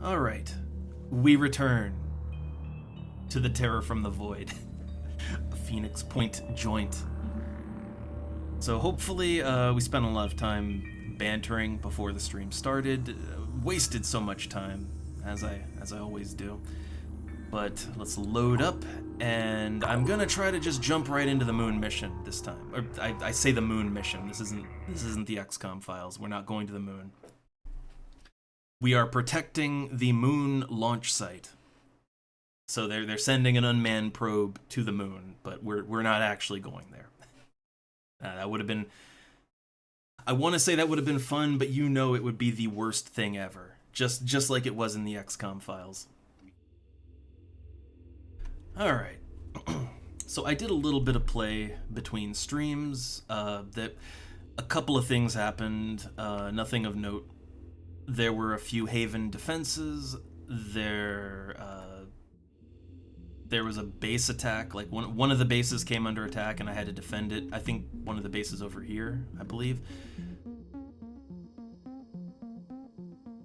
Alright, we return to the Terror from the Void, a Phoenix Point joint. So hopefully we spent a lot of time bantering before the stream started, wasted so much time, as I always do. But let's load up, and I'm gonna try to just jump right into the moon mission this time. Or I say the moon mission. This isn't the XCOM files. We're not going to the moon. We are protecting the moon launch site. So they're sending an unmanned probe to the moon, but we're not actually going there. That would have been. I want to say that would have been fun, but you know it would be the worst thing ever. Just like it was in the XCOM files. Alright, so I did a little bit of play between streams, that a couple of things happened, nothing of note. There were a few Haven defenses, there was a base attack, like one of the bases came under attack and I had to defend it. I think one of the bases over here, I believe.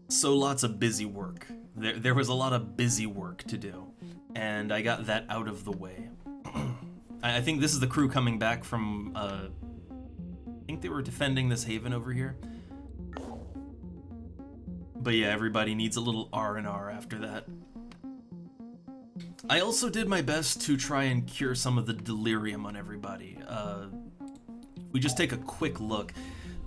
So lots of busy work. There was a lot of busy work to do. And I got that out of the way. I think this is the crew coming back from, I think they were defending this haven over here. But yeah, everybody needs a little R&R after that. I also did my best to try and cure some of the delirium on everybody. We just take a quick look.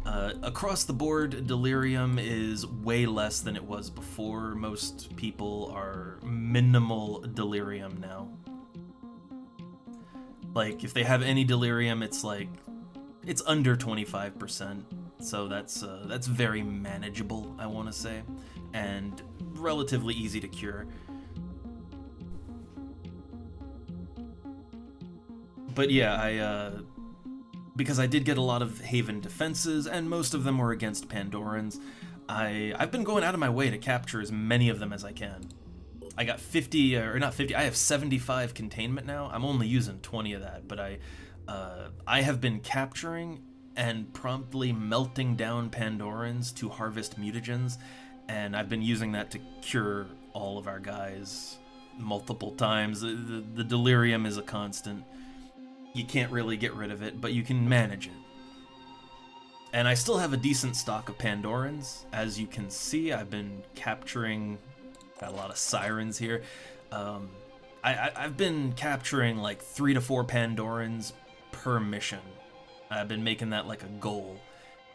Across the board, delirium is way less than it was before. Most people are minimal delirium now. Like, if they have any delirium, it's under 25%. So that's very manageable, I want to say, and relatively easy to cure. But yeah, because I did get a lot of Haven defenses, and most of them were against Pandorans, I've been going out of my way to capture as many of them as I can. I got 50, or not 50, I have 75 containment now. I'm only using 20 of that, but I have been capturing and promptly melting down Pandorans to harvest mutagens, and I've been using that to cure all of our guys multiple times. The delirium is a constant. You can't really get rid of it, but you can manage it. And I still have a decent stock of Pandorans. As you can see, I've been capturing, got a lot of sirens here. I've been capturing like 3 to 4 Pandorans per mission. I've been making that like a goal,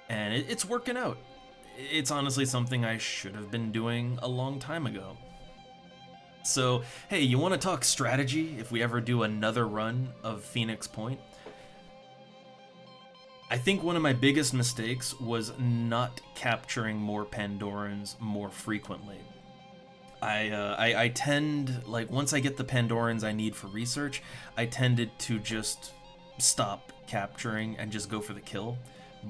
and it's working out. It's honestly something I should have been doing a long time ago. So, hey, you want to talk strategy if we ever do another run of Phoenix Point? I think one of my biggest mistakes was not capturing more Pandorans more frequently. I tend, like, once I get the Pandorans I need for research, I tended to just stop capturing and just go for the kill.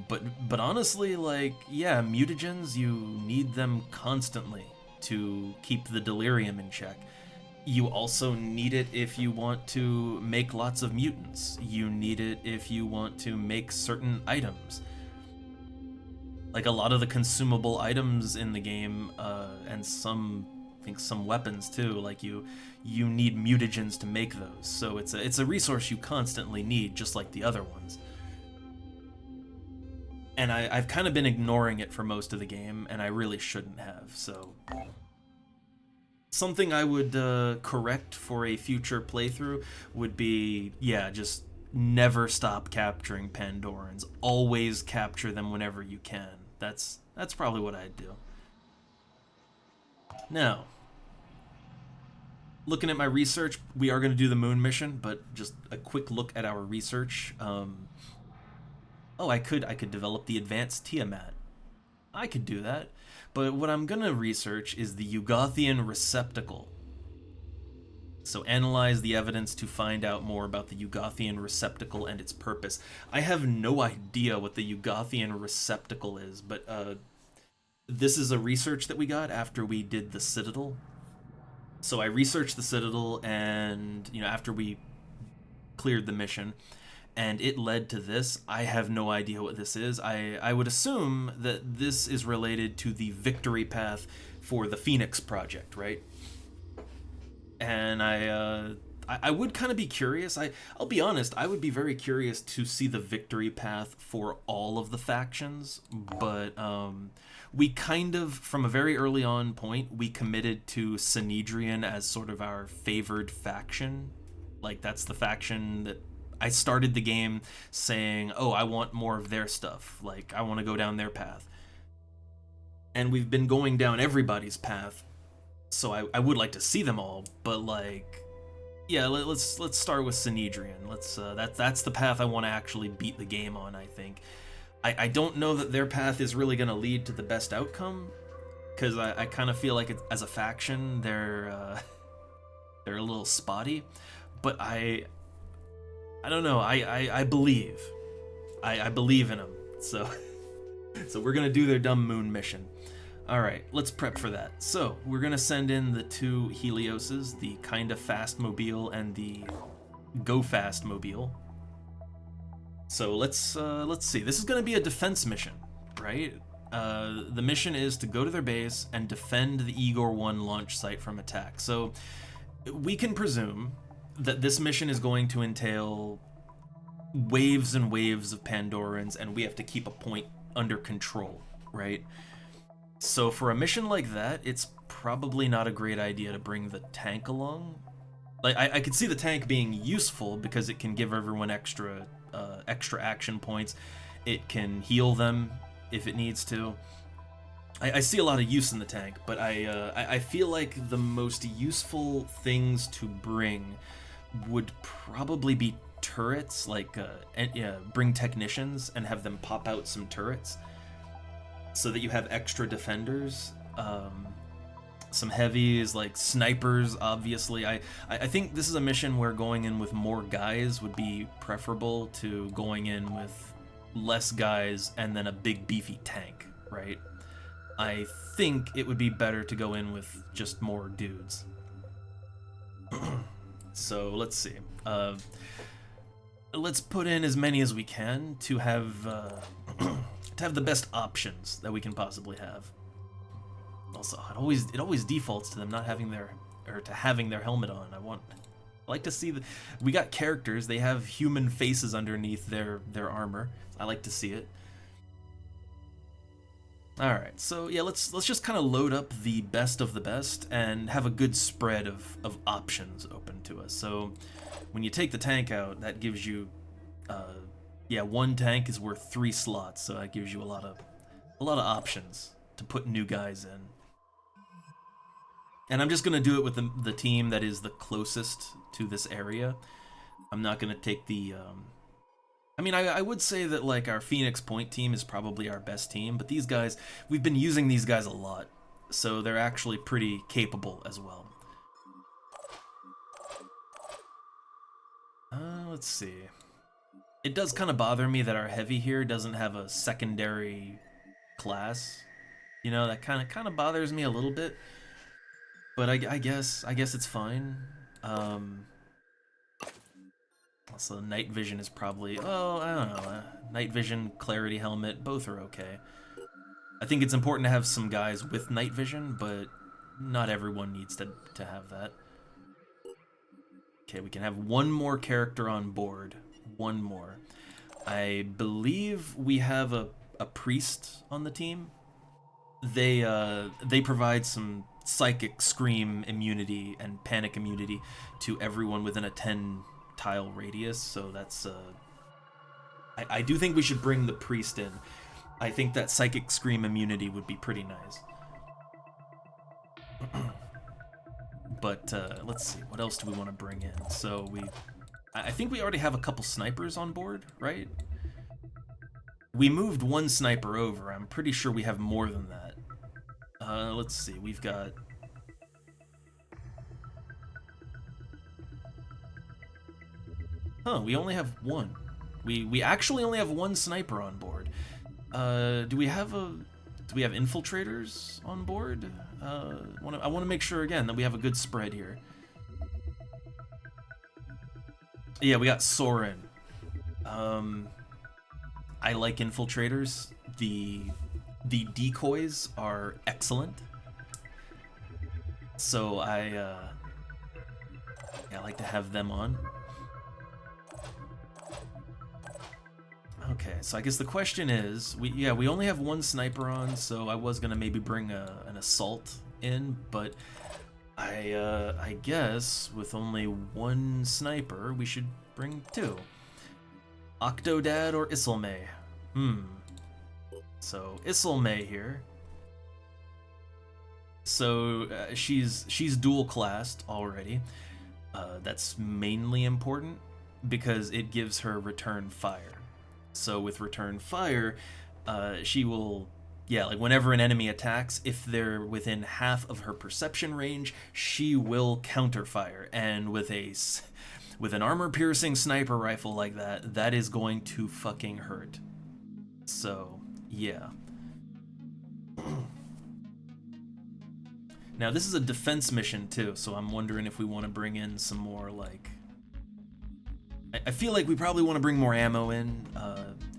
But honestly, like, yeah, mutagens, you need them constantly to keep the delirium in check. You also need it if you want to make lots of mutants. You need it if you want to make certain items. Like a lot of the consumable items in the game, and I think some weapons too, like you need mutagens to make those. So it's a resource you constantly need, just like the other ones. And I've kind of been ignoring it for most of the game, and I really shouldn't have, so... Something I would correct for a future playthrough would be, yeah, just never stop capturing Pandorans. Always capture them whenever you can. That's probably what I'd do. Now, looking at my research, we are going to do the moon mission, but just a quick look at our research. Oh, I could develop the advanced Tiamat. I could do that. But what I'm gonna research is the Yugothian receptacle. So analyze the evidence to find out more about the Yugothian receptacle and its purpose. I have no idea what the Yugothian receptacle is, but this is a research that we got after we did the Citadel. So I researched the Citadel, and after we cleared the mission, and it led to this. I have no idea what this is. I would assume that this is related to the victory path for the Phoenix Project, right? And I would kind of be curious. I'll be honest, I would be very curious to see the victory path for all of the factions, but we kind of, from a very early on point, we committed to Sanhedrian as sort of our favored faction. Like, that's the faction that I started the game saying, oh, I want more of their stuff. Like, I want to go down their path. And we've been going down everybody's path, so I would like to see them all, but like, yeah, let's start with Sanhedrian. That's the path I want to actually beat the game on. I think. I don't know that their path is really going to lead to the best outcome, because I kind of feel like as a faction they're a little spotty, but I don't know. I believe. I believe in them. So so we're gonna do their dumb moon mission. Alright, let's prep for that. So, we're gonna send in the two Helioses, the Kinda Fast Mobile and the Go Fast Mobile. So let's see. This is gonna be a defense mission, right? The mission is to go to their base and defend the Igor 1 launch site from attack. So we can presume that this mission is going to entail waves and waves of Pandorans, and we have to keep a point under control, right? So for a mission like that, it's probably not a great idea to bring the tank along. Like, I could see the tank being useful because it can give everyone extra action points. It can heal them if it needs to. I see a lot of use in the tank, but I feel like the most useful things to bring would probably be turrets, like bring technicians and have them pop out some turrets so that you have extra defenders. Some heavies, like snipers, obviously. I think this is a mission where going in with more guys would be preferable to going in with less guys and then a big beefy tank, right? I think it would be better to go in with just more dudes. So let's see. Let's put in as many as we can to have the best options that we can possibly have. Also, it always defaults to them not having having their helmet on. I like to see we got characters. They have human faces underneath their armor. I like to see it. All right, so yeah, let's just kind of load up the best of the best and have a good spread of options open to us. So when you take the tank out, that gives you, one tank is worth 3 slots, so that gives you a lot of options to put new guys in. And I'm just gonna do it with the team that is the closest to this area. I'm not gonna take the. I mean, I would say that like our Phoenix Point team is probably our best team, but these guys, we've been using these guys a lot, so they're actually pretty capable as well. Let's see. It does kind of bother me that our heavy here doesn't have a secondary class. You know, that kind of bothers me a little bit. But I guess it's fine. Also, night vision is probably, oh, I don't know. Night vision, clarity helmet, both are okay. I think it's important to have some guys with night vision, but not everyone needs to have that. Okay, we can have one more character on board. One more. I believe we have a priest on the team. They provide some psychic scream immunity and panic immunity to everyone within a 10-tile radius, so that's I do think we should bring the priest in. I think that psychic scream immunity would be pretty nice. But let's see, what else do we want to bring in? So I think we already have a couple snipers on board, right? We moved one sniper over. I'm pretty sure we have more than that. Let's see, we've got... Huh, we only have one. We actually only have one sniper on board. Do we have infiltrators on board? I want to make sure again that we have a good spread here. Yeah, we got Soren. I like infiltrators. The decoys are excellent. So yeah, I like to have them on. Okay, so I guess the question is, we only have one sniper on, so I was gonna maybe bring an assault in, but I guess with only one sniper, we should bring two. Octodad or Isilme? So Isilme here. So she's dual classed already. That's mainly important because it gives her return fire. So with return fire, she will, yeah, like whenever an enemy attacks, if they're within half of her perception range, she will counterfire. And with an armor-piercing sniper rifle like that, that is going to fucking hurt. So, yeah. Now, this is a defense mission, too, so I'm wondering if we want to bring in some more, like... I feel like we probably want to bring more ammo in,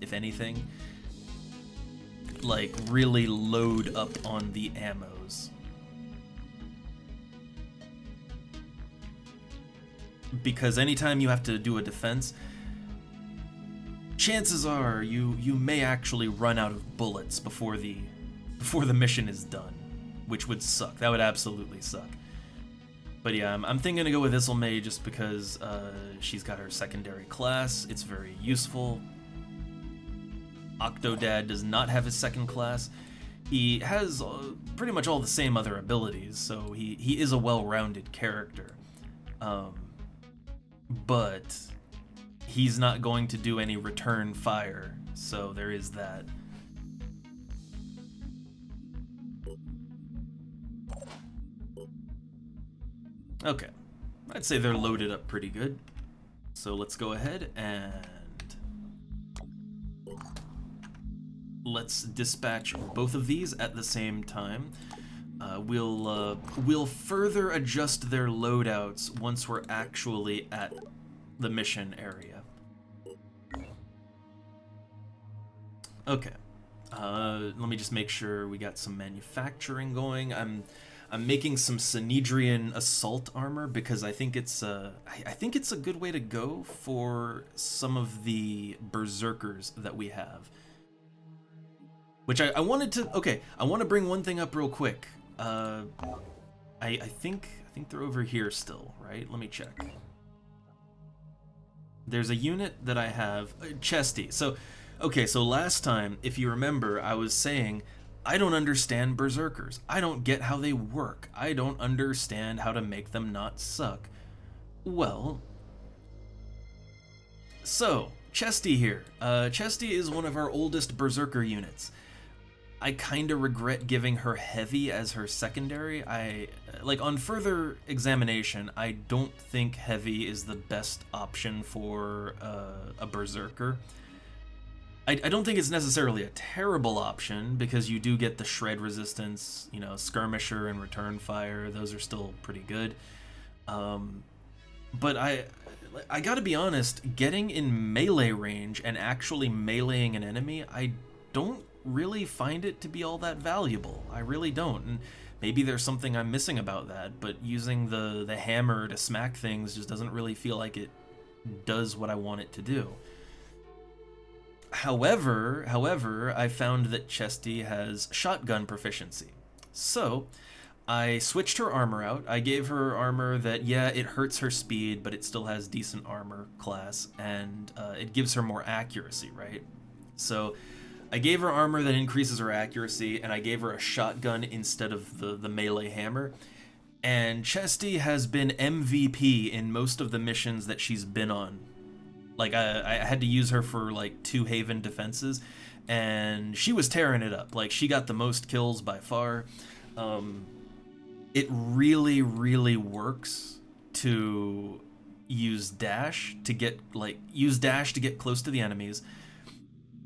if anything. Like, really load up on the ammos. Because anytime you have to do a defense, chances are you may actually run out of bullets before the mission is done, which would suck. That would absolutely suck. But yeah, I'm thinking to go with Isilme just because she's got her secondary class. It's very useful. Octodad does not have his second class. He has pretty much all the same other abilities, so he is a well-rounded character. But he's not going to do any return fire, so there is that. Okay, I'd say they're loaded up pretty good. So let's go ahead and let's dispatch both of these at the same time. We'll further adjust their loadouts once we're actually at the mission area. Okay, let me just make sure we got some manufacturing going. I'm making some Synedrian assault armor because I think it's a good way to go for some of the berserkers that we have. Which I wanted to, okay, I want to bring one thing up real quick. I think they're over here still, right? Let me check. There's a unit that I have, Chesty. So, okay, so last time, if you remember, I was saying I don't understand berserkers. I don't get how they work. I don't understand how to make them not suck. Well, so Chesty here. Chesty is one of our oldest berserker units. I kind of regret giving her heavy as her secondary. Like, on further examination, I don't think heavy is the best option for a berserker. I don't think it's necessarily a terrible option because you do get the shred resistance, you know, skirmisher and return fire. Those are still pretty good. But I gotta be honest, getting in melee range and actually meleeing an enemy, I don't really find it to be all that valuable. I really don't. And maybe there's something I'm missing about that, but using the hammer to smack things just doesn't really feel like it does what I want it to do. However, I found that Chesty has shotgun proficiency. So, I switched her armor out. I gave her armor that, yeah, it hurts her speed, but it still has decent armor class, and it gives her more accuracy, right? So, I gave her armor that increases her accuracy, and I gave her a shotgun instead of the melee hammer. And Chesty has been MVP in most of the missions that she's been on. Like, I had to use her for, like, 2 Haven defenses, and she was tearing it up. Like, she got the most kills by far. It really, really works to use dash to get close to the enemies,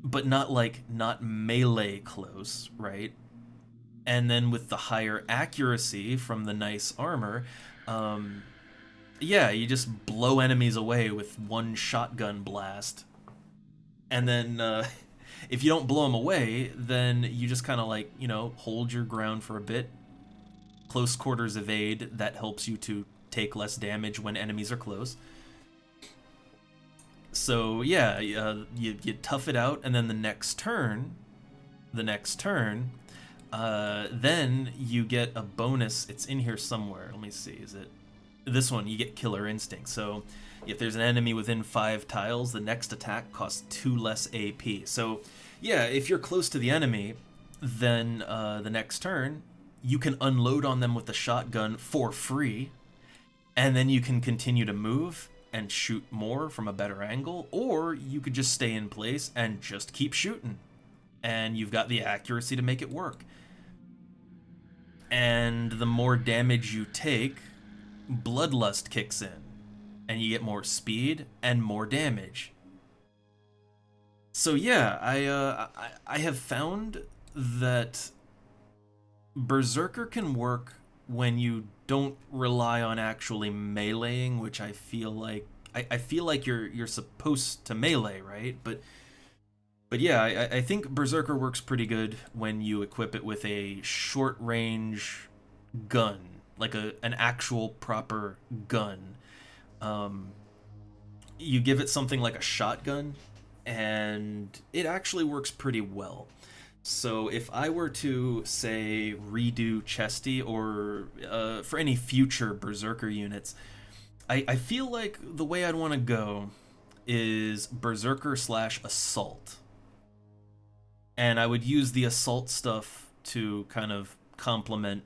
but not melee close, right? And then with the higher accuracy from the nice armor, yeah, you just blow enemies away with one shotgun blast. And then if you don't blow them away, then you just kind of, like, you know, hold your ground for a bit, close quarters evade that helps you to take less damage when enemies are close. So yeah, you tough it out, and then the next turn, then you get a bonus. It's in here somewhere. Let me see. Is it this one? You get Killer Instinct. So if there's an enemy within 5 tiles, the next attack costs 2 less AP. So yeah, if you're close to the enemy, then the next turn you can unload on them with the shotgun for free, and then you can continue to move and shoot more from a better angle, or you could just stay in place and just keep shooting, and you've got the accuracy to make it work. And the more damage you take, Bloodlust kicks in, and you get more speed and more damage. So yeah, I have found that Berserker can work when you don't rely on actually meleeing, which I feel like you're supposed to melee, right? But yeah, I think Berserker works pretty good when you equip it with a short range gun, like an actual proper gun. You give it something like a shotgun, and it actually works pretty well. So if I were to, say, redo Chesty, or for any future Berserker units, I feel like the way I'd want to go is Berserker / Assault. And I would use the Assault stuff to kind of complement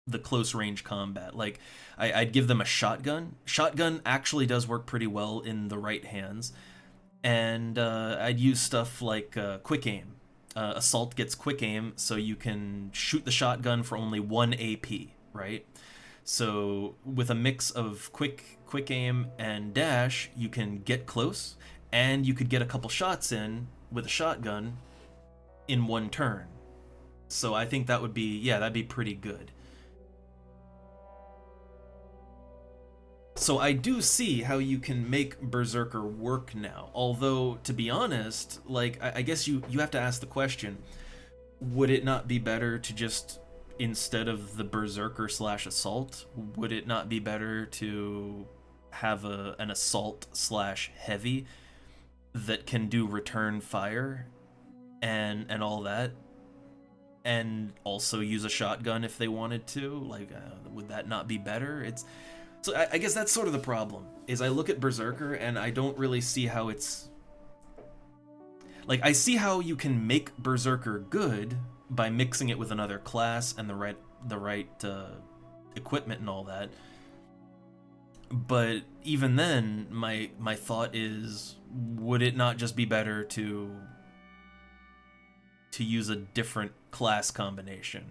the close range combat. Like, I'd give them a shotgun. Shotgun actually does work pretty well in the right hands. And I'd use stuff like quick aim. Assault gets quick aim, so you can shoot the shotgun for only 1 AP, right? So with a mix of quick aim and dash, you can get close, and you could get a couple shots in with a shotgun in 1 turn. So I think that would be, yeah, that'd be pretty good. So I do see how you can make Berserker work now. Although, to be honest, like, I guess you have to ask the question, would it not be better to just, instead of the Berserker / Assault, would it not be better to have an Assault / Heavy that can do return fire and all that? And also use a shotgun if they wanted to? Like, would that not be better? So I guess that's sort of the problem, is I look at Berserker and I don't really see how it's... Like, I see how you can make Berserker good by mixing it with another class and the right equipment and all that. But even then, my thought is, would it not just be better to use a different class combination,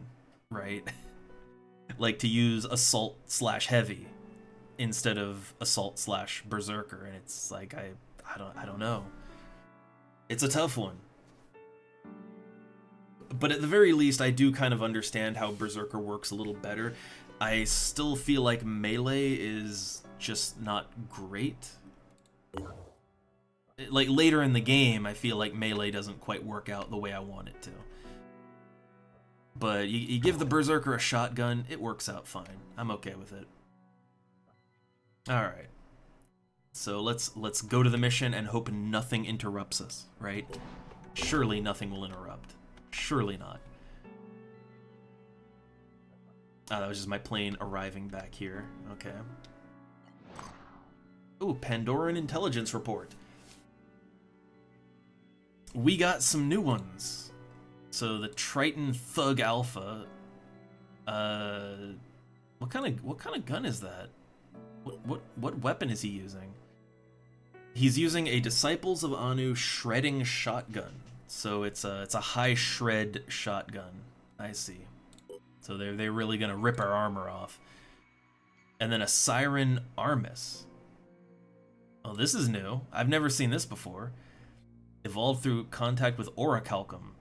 right? Like, to use Assault / Heavy instead of Assault / Berserker, and it's like, I don't know. It's a tough one. But at the very least, I do kind of understand how Berserker works a little better. I still feel like melee is just not great. Like, later in the game, I feel like melee doesn't quite work out the way I want it to. But you give the Berserker a shotgun, it works out fine. I'm okay with it. Alright. So let's go to the mission and hope nothing interrupts us, right? Surely nothing will interrupt. Surely not. Ah, that was just my plane arriving back here. Okay. Ooh, Pandoran intelligence report. We got some new ones. So the Triton Thug Alpha. What kind of gun is that? What weapon is he using? He's using a Disciples of Anu shredding shotgun. So it's a high shred shotgun. I see. So they're really gonna rip our armor off. And then a Siren Armis. Oh, this is new. I've never seen this before. Evolved through contact with Orichalcum.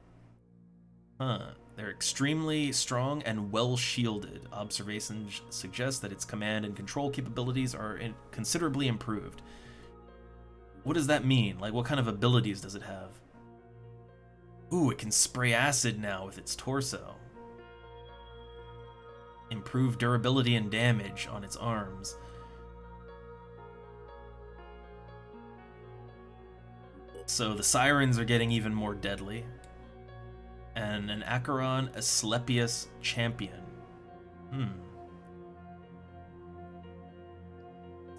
Huh. They're extremely strong and well shielded. Observations suggest that its command and control capabilities are considerably improved. What does that mean? Like, what kind of abilities does it have? Ooh, it can spray acid now with its torso. Improve durability and damage on its arms. So the sirens are getting even more deadly. And an Acheron Asclepius champion.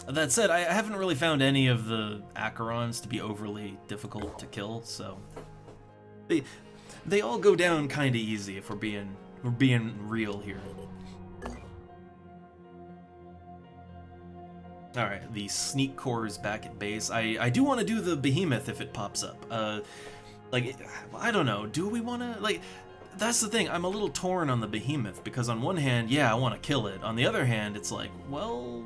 That said, I haven't really found any of the Acherons to be overly difficult to kill, so they all go down kind of easy if we're being real here. Alright, the Sneak Core is back at base. I do want to do the Behemoth if it pops up. Like, I don't know, do we want to, like, that's the thing, I'm a little torn on the Behemoth, because on one hand, yeah, I want to kill it. On the other hand, it's like, well,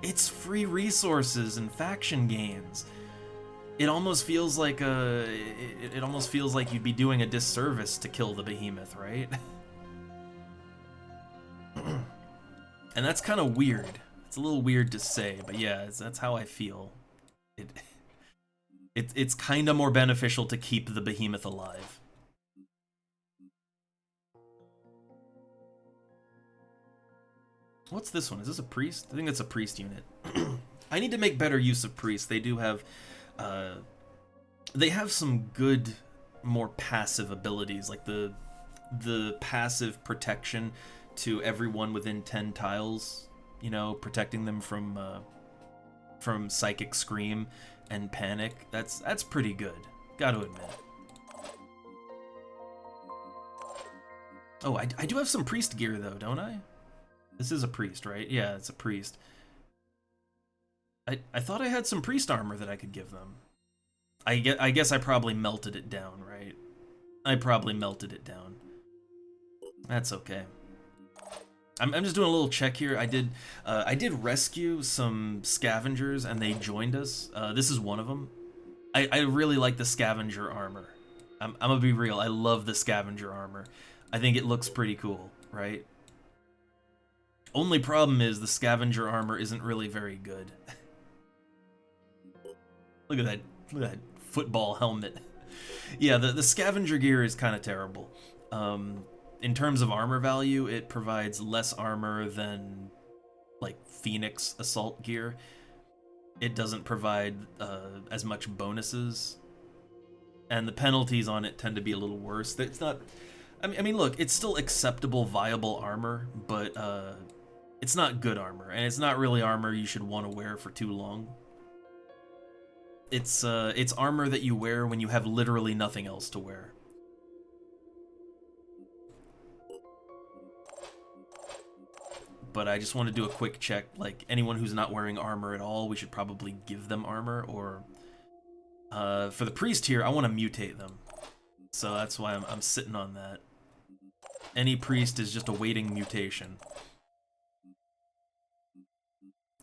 it's free resources and faction gains. It almost feels like it almost feels like you'd be doing a disservice to kill the Behemoth, right? And that's kind of weird. It's a little weird to say, but yeah, that's how I feel. It's kind of more beneficial to keep the Behemoth alive. What's this one? Is this a priest? I think that's a priest unit. I need to make better use of priests. They do have, they have some good, more passive abilities, like the passive protection to everyone within 10 tiles, you know, protecting them from Psychic Scream and Panic. That's pretty good, gotta admit. Oh, I do have some priest gear though, don't I? This is a priest, right? Yeah, it's a priest. I thought I had some priest armor that I could give them. I guess I probably melted it down, right? I probably melted it down. That's okay. I'm just doing a little check here. I did rescue some scavengers and they joined us. This is one of them. I really like the scavenger armor. I'm gonna be real. I love the scavenger armor. I think it looks pretty cool, right? Only problem is the scavenger armor isn't really very good. Look at that football helmet. Yeah, the scavenger gear is kind of terrible. In terms of armor value, it provides less armor than like Phoenix assault gear. It doesn't provide as much bonuses, and the penalties on it tend to be a little worse. It's not. I mean, look, it's still acceptable, viable armor, but it's not good armor, and it's not really armor you should want to wear for too long. It's armor that you wear when you have literally nothing else to wear. But I just want to do a quick check, like anyone who's not wearing armor at all, we should probably give them armor, or for the priest here, I want to mutate them. So that's why I'm sitting on that. Any priest is just awaiting mutation.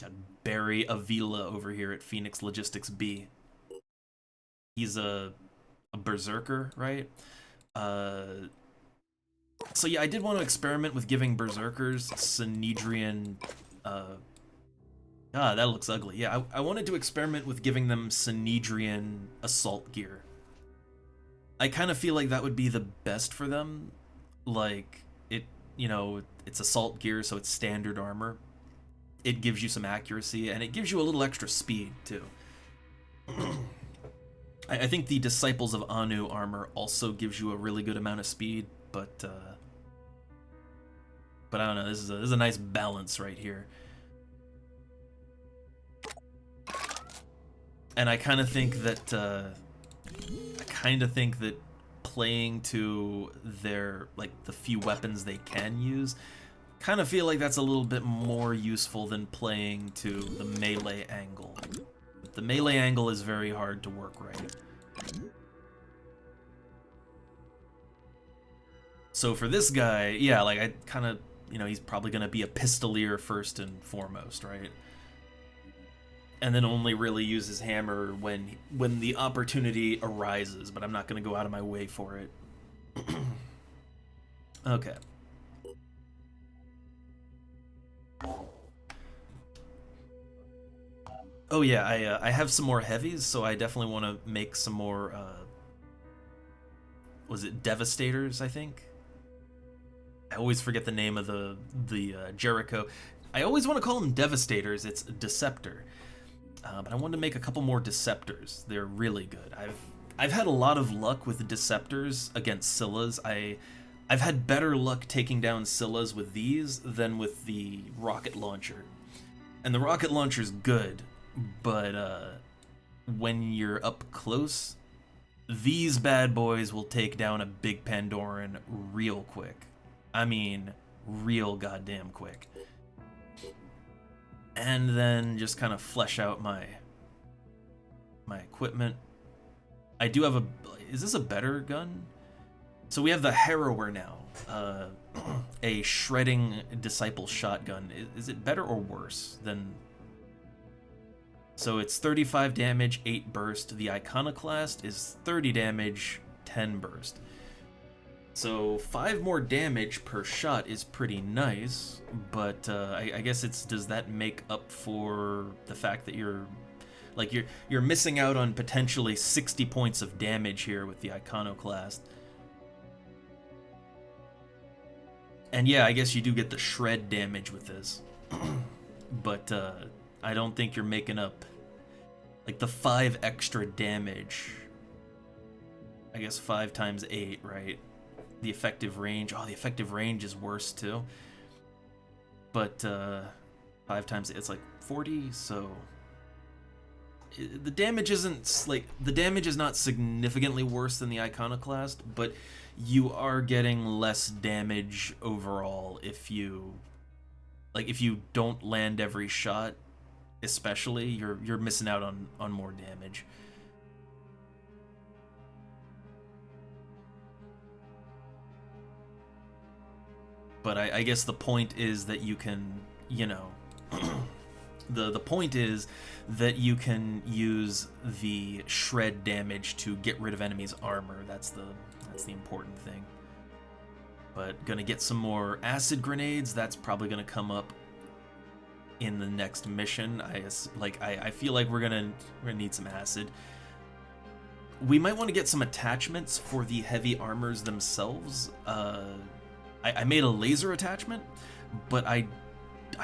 Got Barry Avila over here at Phoenix Logistics B. He's a berserker, right? So yeah, I did want to experiment with giving berserkers Synedrian. That looks ugly. Yeah, I wanted to experiment with giving them Synedrian assault gear. I kind of feel like that would be the best for them. Like, you know, it's assault gear, so it's standard armor. It gives you some accuracy, and it gives you a little extra speed, too. I think the Disciples of Anu armor also gives you a really good amount of speed, but I don't know, this is a nice balance right here. And I kind of think that, playing to their, like, the few weapons they can use, kind of feel like that's a little bit more useful than playing to the melee angle. The melee angle is very hard to work right. So for this guy, yeah, like, I kind of, you know, he's probably going to be a pistolier first and foremost, right? And then only really use his hammer when the opportunity arises, but I'm not going to go out of my way for it. Okay. Oh yeah, I have some more heavies, so I definitely want to make some more, was it Devastators, I think? I always forget the name of the Jericho. I always want to call them Devastators. It's Deceptor. But I wanted to make a couple more Deceptors. They're really good. I've had a lot of luck with Deceptors against Scyllas. I've had better luck taking down Scyllas with these than with the rocket launcher. And the rocket launcher's good, but when you're up close, these bad boys will take down a big Pandoran real quick. I mean, real goddamn quick. And then just kind of flesh out my equipment. I do have a... Is this a better gun? So we have the Harrower now. A shredding disciple shotgun. Is it better or worse than... So it's 35 damage, 8 burst. The Iconoclast is 30 damage, 10 burst. So 5 more damage per shot is pretty nice, but I guess it's, does that make up for the fact that you're missing out on potentially 60 points of damage here with the Iconoclast? And yeah, I guess you do get the shred damage with this, but I don't think you're making up like the 5 extra damage. I guess 5 times 8, right? The effective range. Oh, the effective range is worse too. But 5 times it's like 40, so the damage isn't like, the damage is not significantly worse than the Iconoclast, but you are getting less damage overall if you don't land every shot, especially you're missing out on more damage. But I guess the point is that you can, you know, the point is that you can use the shred damage to get rid of enemies' armor. That's the important thing. But gonna get some more acid grenades. That's probably gonna come up in the next mission. I feel like we're gonna need some acid. We might want to get some attachments for the heavy armors themselves. I made a laser attachment, but I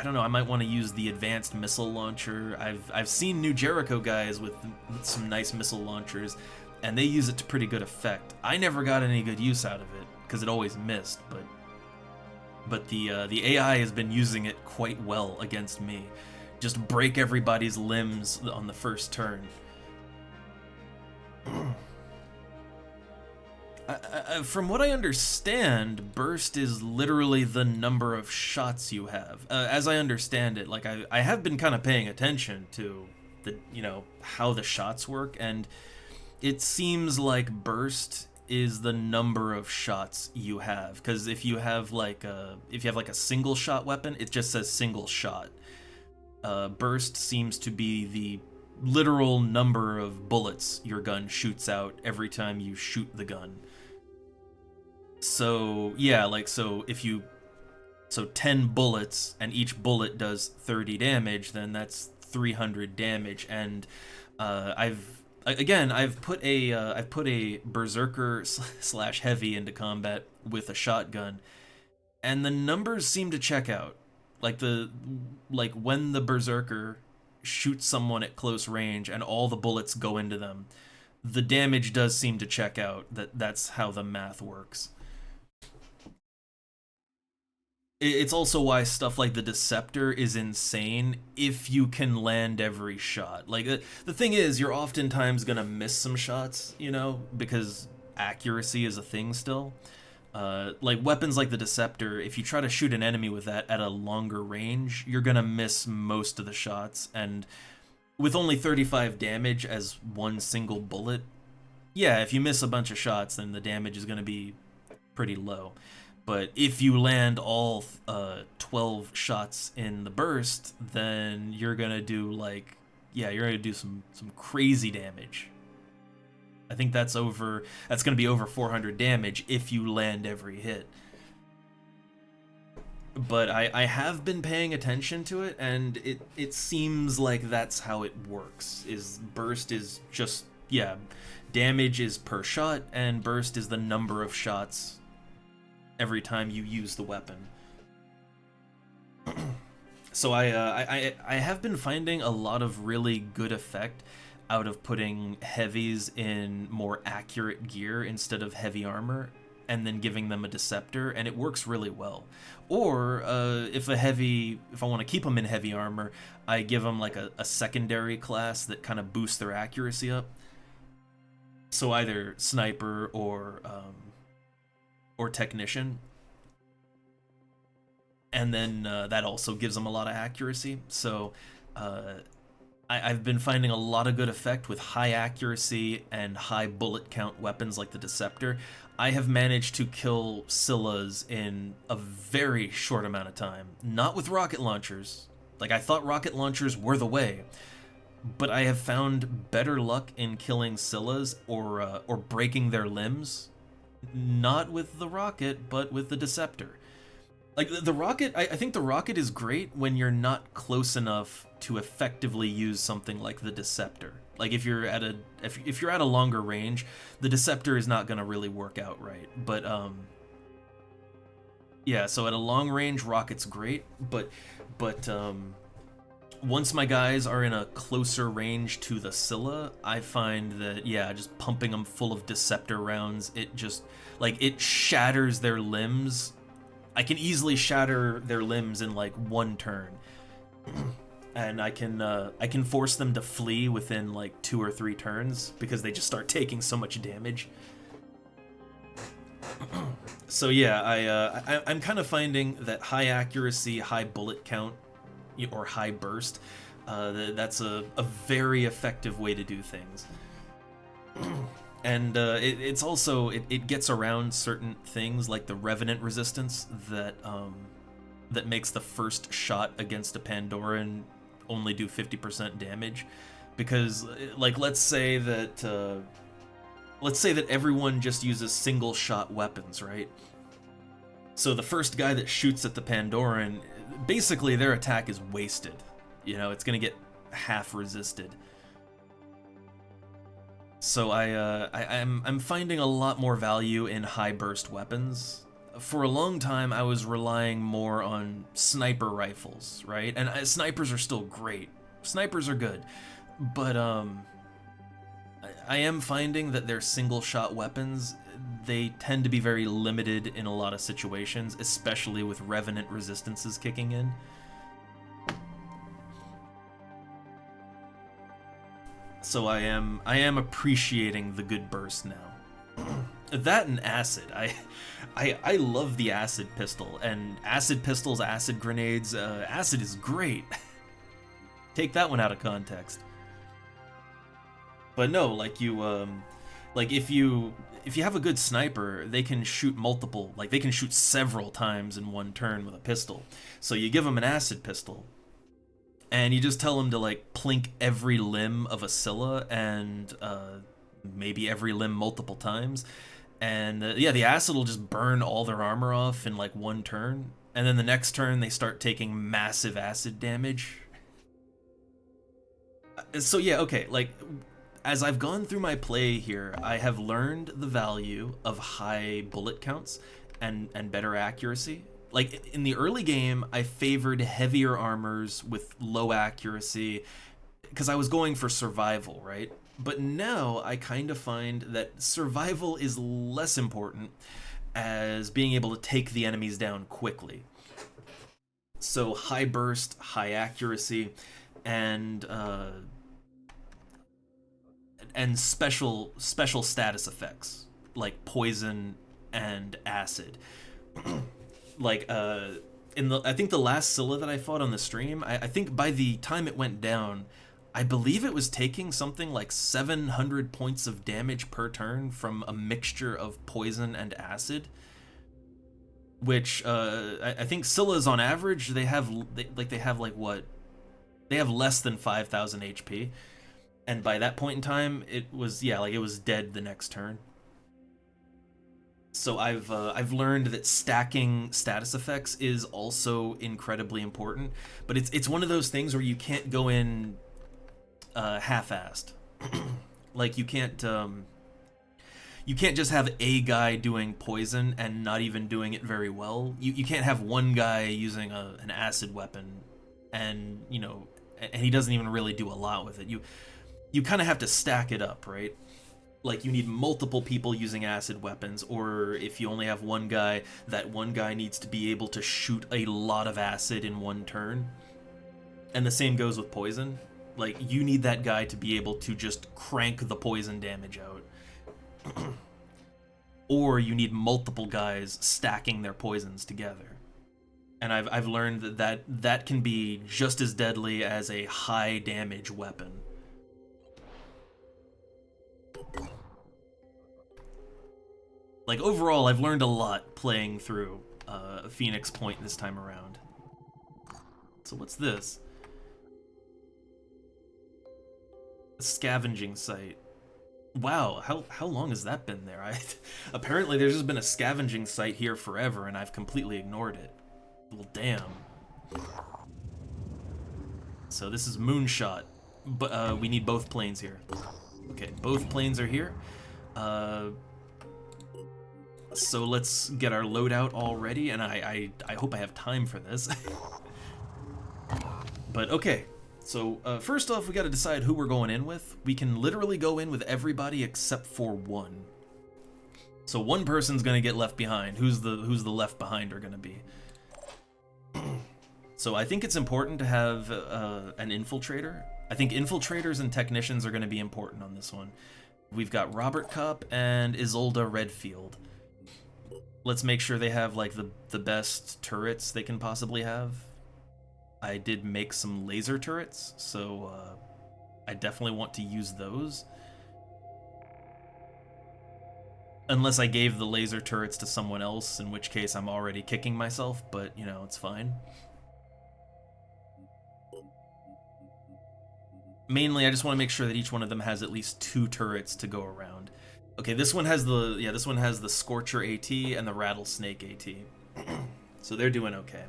don't know, I might want to use the advanced missile launcher. I've seen new Jericho guys with some nice missile launchers, and they use it to pretty good effect. I never got any good use out of it, because it always missed, but the AI has been using it quite well against me. Just break everybody's limbs on the first turn. From what I understand, burst is literally the number of shots you have. As I understand it, like I have been kind of paying attention to the, you know, how the shots work, and it seems like burst is the number of shots you have. Because if you have like a single shot weapon, it just says single shot. Burst seems to be the literal number of bullets your gun shoots out every time you shoot the gun. So yeah, like so 10 bullets and each bullet does 30 damage, then that's 300 damage. And I've put a berserker / heavy into combat with a shotgun, and the numbers seem to check out. Like when the berserker shoots someone at close range and all the bullets go into them, the damage does seem to check out. That's how the math works. It's also why stuff like the Deceptor is insane if you can land every shot. Like, the thing is, you're oftentimes gonna miss some shots, you know, because accuracy is a thing still. Like, weapons like the Deceptor, if you try to shoot an enemy with that at a longer range, you're gonna miss most of the shots, and with only 35 damage as one single bullet, yeah, if you miss a bunch of shots, then the damage is gonna be pretty low. But if you land all 12 shots in the burst, then you're gonna do like, yeah, you're gonna do some crazy damage. I think that's gonna be over 400 damage if you land every hit. But I have been paying attention to it, and it seems like that's how it works. Is burst is just, yeah, damage is per shot, and burst is the number of shots every time you use the weapon. So I have been finding a lot of really good effect out of putting heavies in more accurate gear instead of heavy armor, and then giving them a deceptor, and it works really well. Or if I want to keep them in heavy armor, I give them like a secondary class that kind of boosts their accuracy up. So either sniper or technician, and then that also gives them a lot of accuracy. So I've been finding a lot of good effect with high accuracy and high bullet count weapons like the Deceptor. I have managed to kill Scyllas in a very short amount of time. Not with rocket launchers. Like, I thought rocket launchers were the way, but I have found better luck in killing Scyllas or breaking their limbs, not with the rocket, but with the Deceptor. Like, the rocket, I think the rocket is great when you're not close enough to effectively use something like the Deceptor. Like, if you're at a longer range, the Deceptor is not gonna really work out right. But yeah, so at a long range, rocket's great, but once my guys are in a closer range to the Scylla, I find that, yeah, just pumping them full of Deceptor rounds, it just, like, it shatters their limbs. I can easily shatter their limbs in like one turn, and I can force them to flee within like 2 or 3 turns because they just start taking so much damage. So yeah, I'm kind of finding that high accuracy, high bullet count, or high burst, that's a very effective way to do things. And it's also, it gets around certain things like the Revenant resistance that makes the first shot against a Pandoran only do 50% damage. Because, like, let's say that everyone just uses single shot weapons, right? So the first guy that shoots at the Pandoran, basically their attack is wasted. You know, it's gonna get half resisted. So I'm finding a lot more value in high burst weapons. For a long time, I was relying more on sniper rifles, right? And snipers are still great. Snipers are good, but I am finding that their single shot weapons, they tend to be very limited in a lot of situations, especially with Revenant resistances kicking in. So I am appreciating the good burst now. That and acid. I love the acid pistol, and acid pistols, acid grenades. Acid is great. Take that one out of context. But no, like like if you have a good sniper, they can shoot multiple, like they can shoot several times in one turn with a pistol. So you give them an acid pistol, and you just tell them to like plink every limb of a Scylla, and maybe every limb multiple times, and yeah, the acid will just burn all their armor off in like one turn, and then the next turn they start taking massive acid damage. So yeah, okay, like, as I've gone through my play here, I have learned the value of high bullet counts and better accuracy. Like, in the early game, I favored heavier armors with low accuracy because I was going for survival, right? But now I kind of find that survival is less important as being able to take the enemies down quickly. So high burst, high accuracy, and special status effects like poison and acid. Like I think the last Scylla that I fought on the stream, I think by the time it went down, I believe it was taking something like 700 points of damage per turn from a mixture of poison and acid. Which I think Scyllas on average, they have less than 5,000 HP, and by that point in time, it was dead the next turn. So I've learned that stacking status effects is also incredibly important, but it's one of those things where you can't go in half-assed. Like, you you can't just have a guy doing poison and not even doing it very well. You can't have one guy using an acid weapon and, you know, and he doesn't even really do a lot with it. You kind of have to stack it up, right? Like, you need multiple people using acid weapons, or if you only have one guy, that one guy needs to be able to shoot a lot of acid in one turn. And the same goes with poison. Like, you need that guy to be able to just crank the poison damage out. Or you need multiple guys stacking their poisons together. And I've learned that can be just as deadly as a high damage weapon. Like, overall, I've learned a lot playing through Phoenix Point this time around. So what's this? A scavenging site. Wow, how long has that been there? Apparently there's just been a scavenging site here forever, and I've completely ignored it. Well, damn. So this is Moonshot, but we need both planes here. Okay, both planes are here. So let's get our loadout all ready, and I hope I have time for this. But okay, so first off, we got to decide who we're going in with. We can literally go in with everybody except for one. So one person's gonna get left behind. Who's the left behinder gonna be? So I think it's important to have an infiltrator. I think infiltrators and technicians are gonna be important on this one. We've got Robert Kopp and Isolde Redfield. Let's make sure they have like the best turrets they can possibly have. I did make some laser turrets, so I definitely want to use those. Unless I gave the laser turrets to someone else, in which case I'm already kicking myself, but you know, it's fine. Mainly, I just want to make sure that each one of them has at least 2 turrets to go around. Okay, this one has the Scorcher AT and the Rattlesnake AT. So they're doing okay.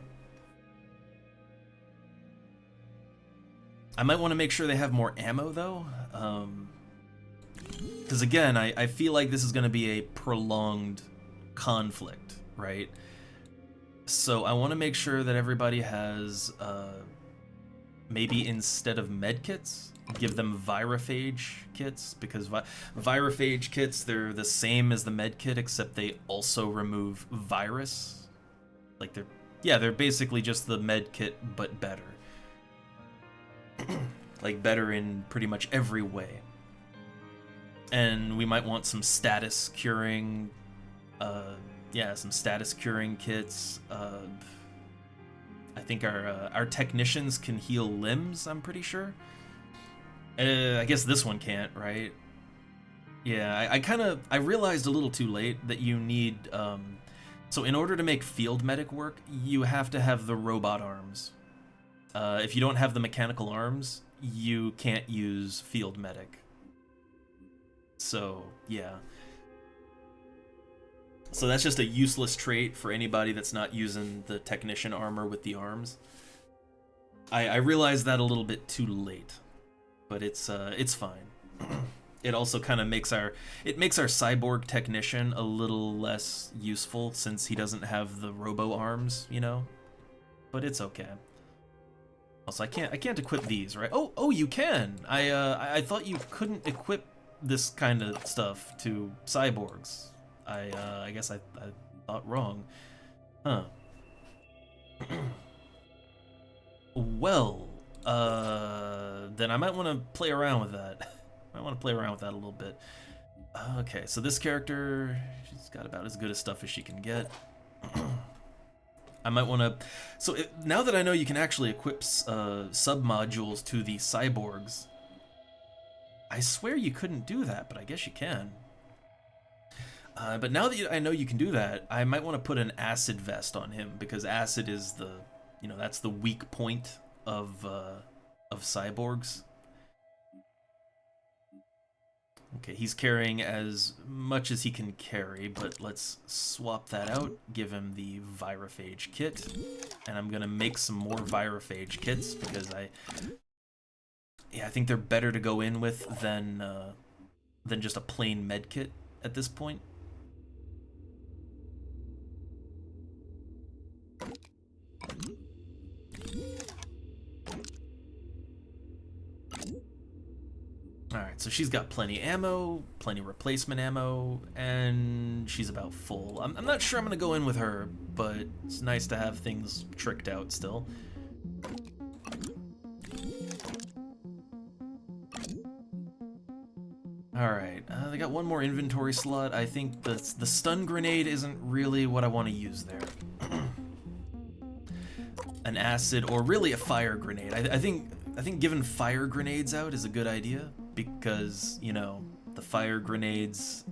I might want to make sure they have more ammo though. Because again, I feel like this is going to be a prolonged conflict, right? So I want to make sure that everybody has, maybe instead of medkits, give them virophage kits, because virophage kits, they're the same as the medkit, except they also remove virus. Like they're basically just the medkit, but better. Like better in pretty much every way. And we might want some status curing, some status curing kits. I think our technicians can heal limbs, I'm pretty sure. I guess this one can't, right? Yeah, I realized a little too late that you need, so in order to make field medic work, you have to have the robot arms. If you don't have the mechanical arms, you can't use field medic. So, yeah. So that's just a useless trait for anybody that's not using the technician armor with the arms. I realized that a little bit too late, but it's fine. It also kind of makes our cyborg technician a little less useful since he doesn't have the robo arms, you know. But it's okay. Also, I can't equip these, right? Oh, you can. I thought you couldn't equip this kind of stuff to cyborgs. I guess I thought wrong. Huh. Well, then I might want to play around with that. I want to play around with that a little bit. Okay, so this character, she's got about as good a stuff as she can get. I might want to... So now that I know you can actually equip sub-modules to the cyborgs, I swear you couldn't do that, but I guess you can. But now that I know you can do that, I might want to put an acid vest on him, because acid is the, that's the weak point of cyborgs. Okay, he's carrying as much as he can carry, but let's swap that out, give him the virophage kit, and I'm gonna make some more virophage kits, because I think they're better to go in with than just a plain med kit. at this point. Alright, so she's got plenty ammo, plenty replacement ammo, and she's about full. I'm not sure I'm going to go in with her, but it's nice to have things tricked out still. Alright, they got one more inventory slot. I think the stun grenade isn't really what I want to use there. An acid, or really a fire grenade. I think giving fire grenades out is a good idea, because, you know, the fire grenades,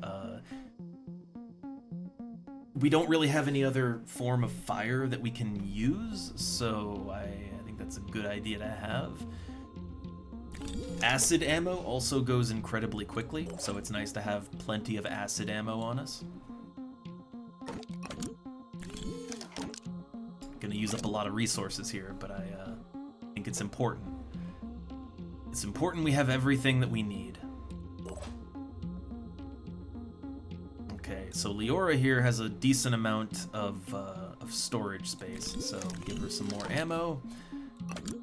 we don't really have any other form of fire that we can use, so I think that's a good idea to have. Acid ammo also goes incredibly quickly, so it's nice to have plenty of acid ammo on us. Gonna use up a lot of resources here, but I think it's important. It's important we have everything that we need. Okay, so Leora here has a decent amount of storage space, so give her some more ammo.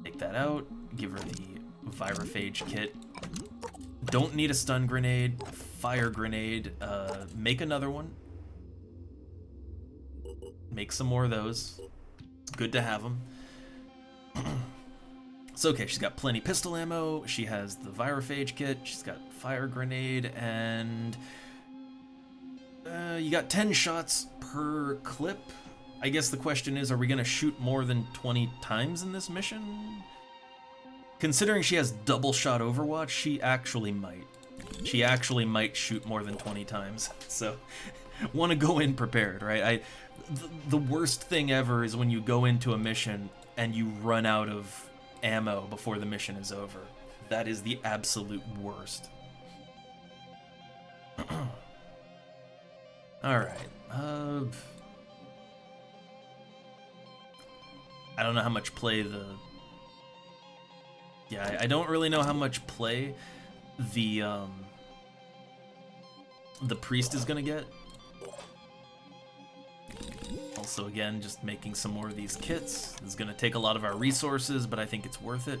Take that out. Give her the Virophage kit. Don't need a stun grenade. Fire grenade. Make another one. Make some more of those. It's good to have them. So okay, she's got plenty pistol ammo. She has the Virophage kit. She's got fire grenade, and you got 10 shots per clip. I guess the question is, are we gonna shoot more than 20 times in this mission? Considering she has double shot Overwatch, she actually might. She actually might shoot more than 20 times. So, want to go in prepared, right? The worst thing ever is when you go into a mission and you run out of ammo before the mission is over. That is the absolute worst. Alright. I don't know how much play the... Yeah, I don't really know how much play the priest is gonna get. Also, again, just making some more of these kits. This is gonna take a lot of our resources, but I think it's worth it.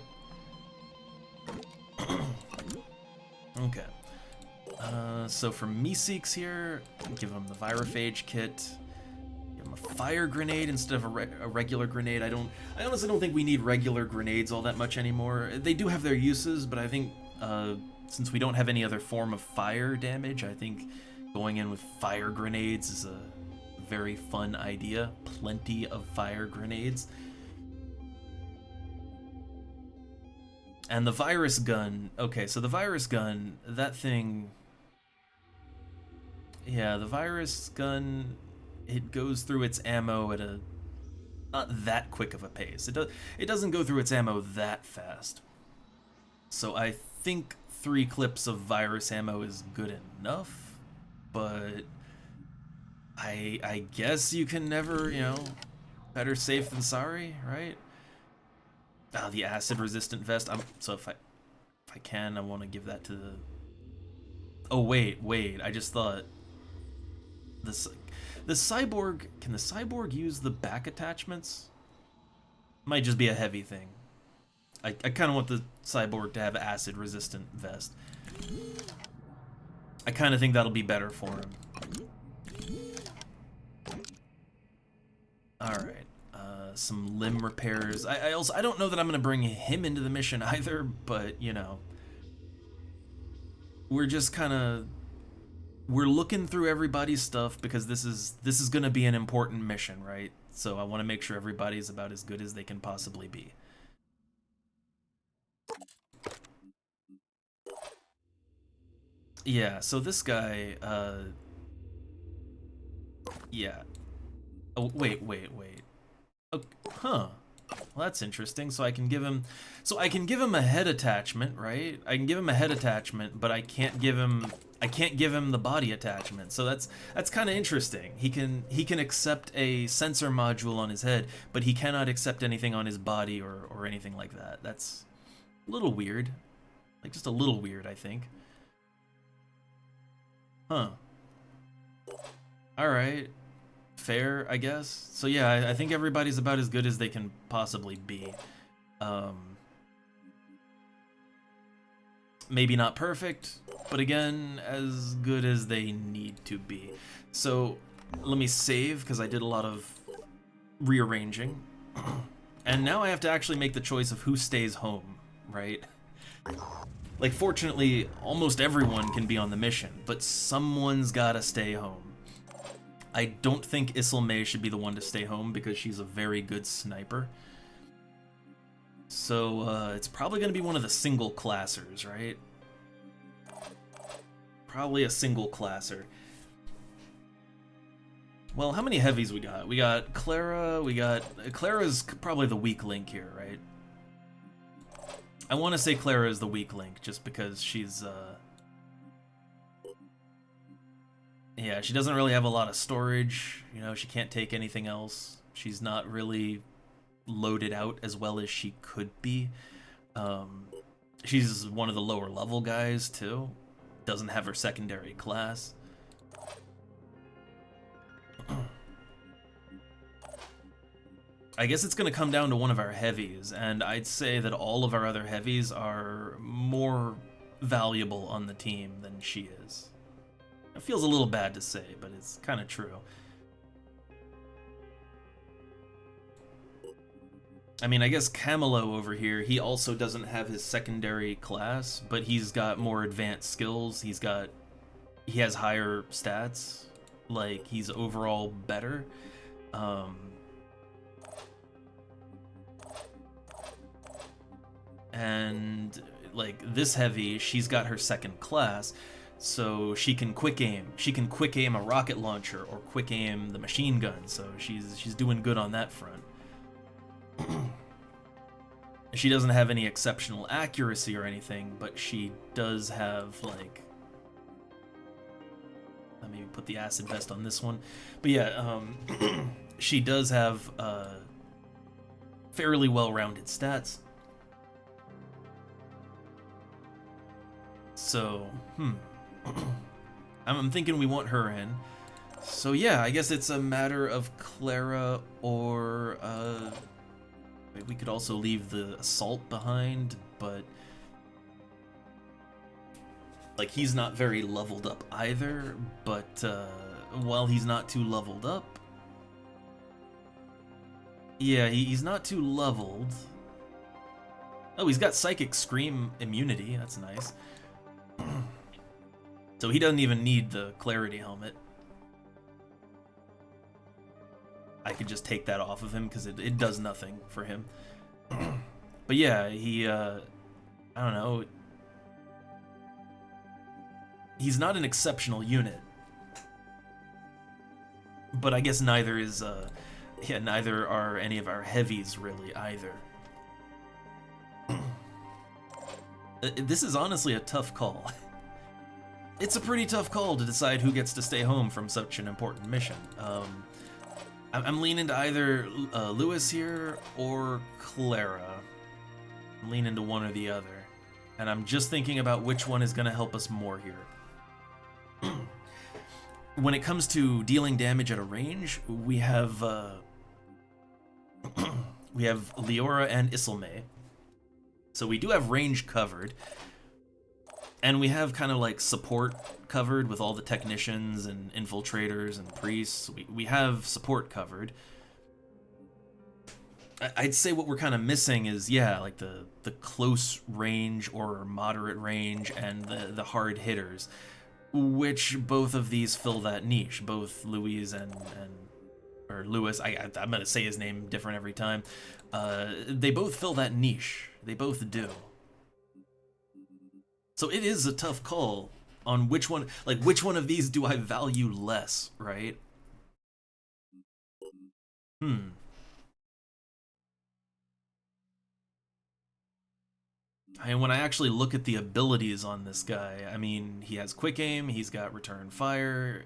Okay. So for Meeseeks here, give him the Virophage kit. Give him a fire grenade instead of a regular grenade. I honestly don't think we need regular grenades all that much anymore. They do have their uses, but I think since we don't have any other form of fire damage, I think going in with fire grenades is a very fun idea. Plenty of fire grenades. And the virus gun, okay, so the virus gun, that thing, yeah, the virus gun, it goes through its ammo at a not that quick of a pace. It doesn't go through its ammo that fast. So I think 3 clips of virus ammo is good enough, but I guess you can never, you know, better safe than sorry, right? Ah, the acid resistant vest. So if I can, I want to give that to the... Oh wait, I just thought the cyborg, can the cyborg use the back attachments? Might just be a heavy thing. I kind of want the cyborg to have acid resistant vest. I kind of think that'll be better for him. Alright. Some limb repairs. I don't know that I'm gonna bring him into the mission either, but you know, we're just kind of, we're looking through everybody's stuff because this is gonna be an important mission, right? So I want to make sure everybody's about as good as they can possibly be. Yeah, so this guy, yeah. Oh, wait. Oh, huh. Well, that's interesting. So I can give him a head attachment, right? I can give him a head attachment, but I can't give him the body attachment. So that's kind of interesting. He can accept a sensor module on his head, but he cannot accept anything on his body or anything like that. That's a little weird. Like, just a little weird, I think. Huh. Alright. Fair, I guess. So yeah, I think everybody's about as good as they can possibly be. Maybe not perfect, but again, as good as they need to be. So let me save, because I did a lot of rearranging. And now I have to actually make the choice of who stays home, right? Like, fortunately, almost everyone can be on the mission, but someone's gotta stay home. I don't think Isilmay should be the one to stay home because she's a very good sniper. So, it's probably gonna be one of the single classers, right? Probably a single classer. Well, how many heavies we got? We got Clara, Clara's probably the weak link here, right? I want to say Clara is the weak link, just because she's, yeah, she doesn't really have a lot of storage, you know, she can't take anything else. She's not really loaded out as well as she could be. She's one of the lower level guys, too. Doesn't have her secondary class. I guess it's going to come down to one of our heavies, and I'd say that all of our other heavies are more valuable on the team than she is. It feels a little bad to say, but it's kind of true. I mean, I guess Camelo over here, he also doesn't have his secondary class, but he's got more advanced skills. He has higher stats. Like, he's overall better. And like this heavy, she's got her second class, so she can quick aim. She can quick aim a rocket launcher or quick aim the machine gun. So she's doing good on that front. She doesn't have any exceptional accuracy or anything, but she does have, like, let me put the acid vest on this one. But yeah, she does have fairly well-rounded stats. So, I'm thinking we want her in. So yeah, I guess it's a matter of Clara or, we could also leave the assault behind, but like, he's not very leveled up either, but while he's not too leveled up, yeah, he's not too leveled. Oh, he's got Psychic Scream immunity, that's nice. So he doesn't even need the Clarity Helmet. I could just take that off of him because it does nothing for him. But yeah, he, I don't know. He's not an exceptional unit. But I guess neither is, yeah, neither are any of our heavies really either. This is honestly a tough call. It's a pretty tough call to decide who gets to stay home from such an important mission. I'm leaning to either Lewis here or Clara. I'm leaning to one or the other. And I'm just thinking about which one is going to help us more here. When it comes to dealing damage at a range, we have Leora and Isilmay. So we do have range covered. And we have kind of like support covered with all the technicians and infiltrators and priests. We have support covered. I'd say what we're kind of missing is, yeah, like the close range or moderate range and the hard hitters, which both of these fill that niche. Both Louise or Lewis, I'm going to say his name different every time. They both fill that niche. They both do. So it is a tough call on which one of these do I value less, right? And when I actually look at the abilities on this guy, I mean, he has quick aim, he's got return fire,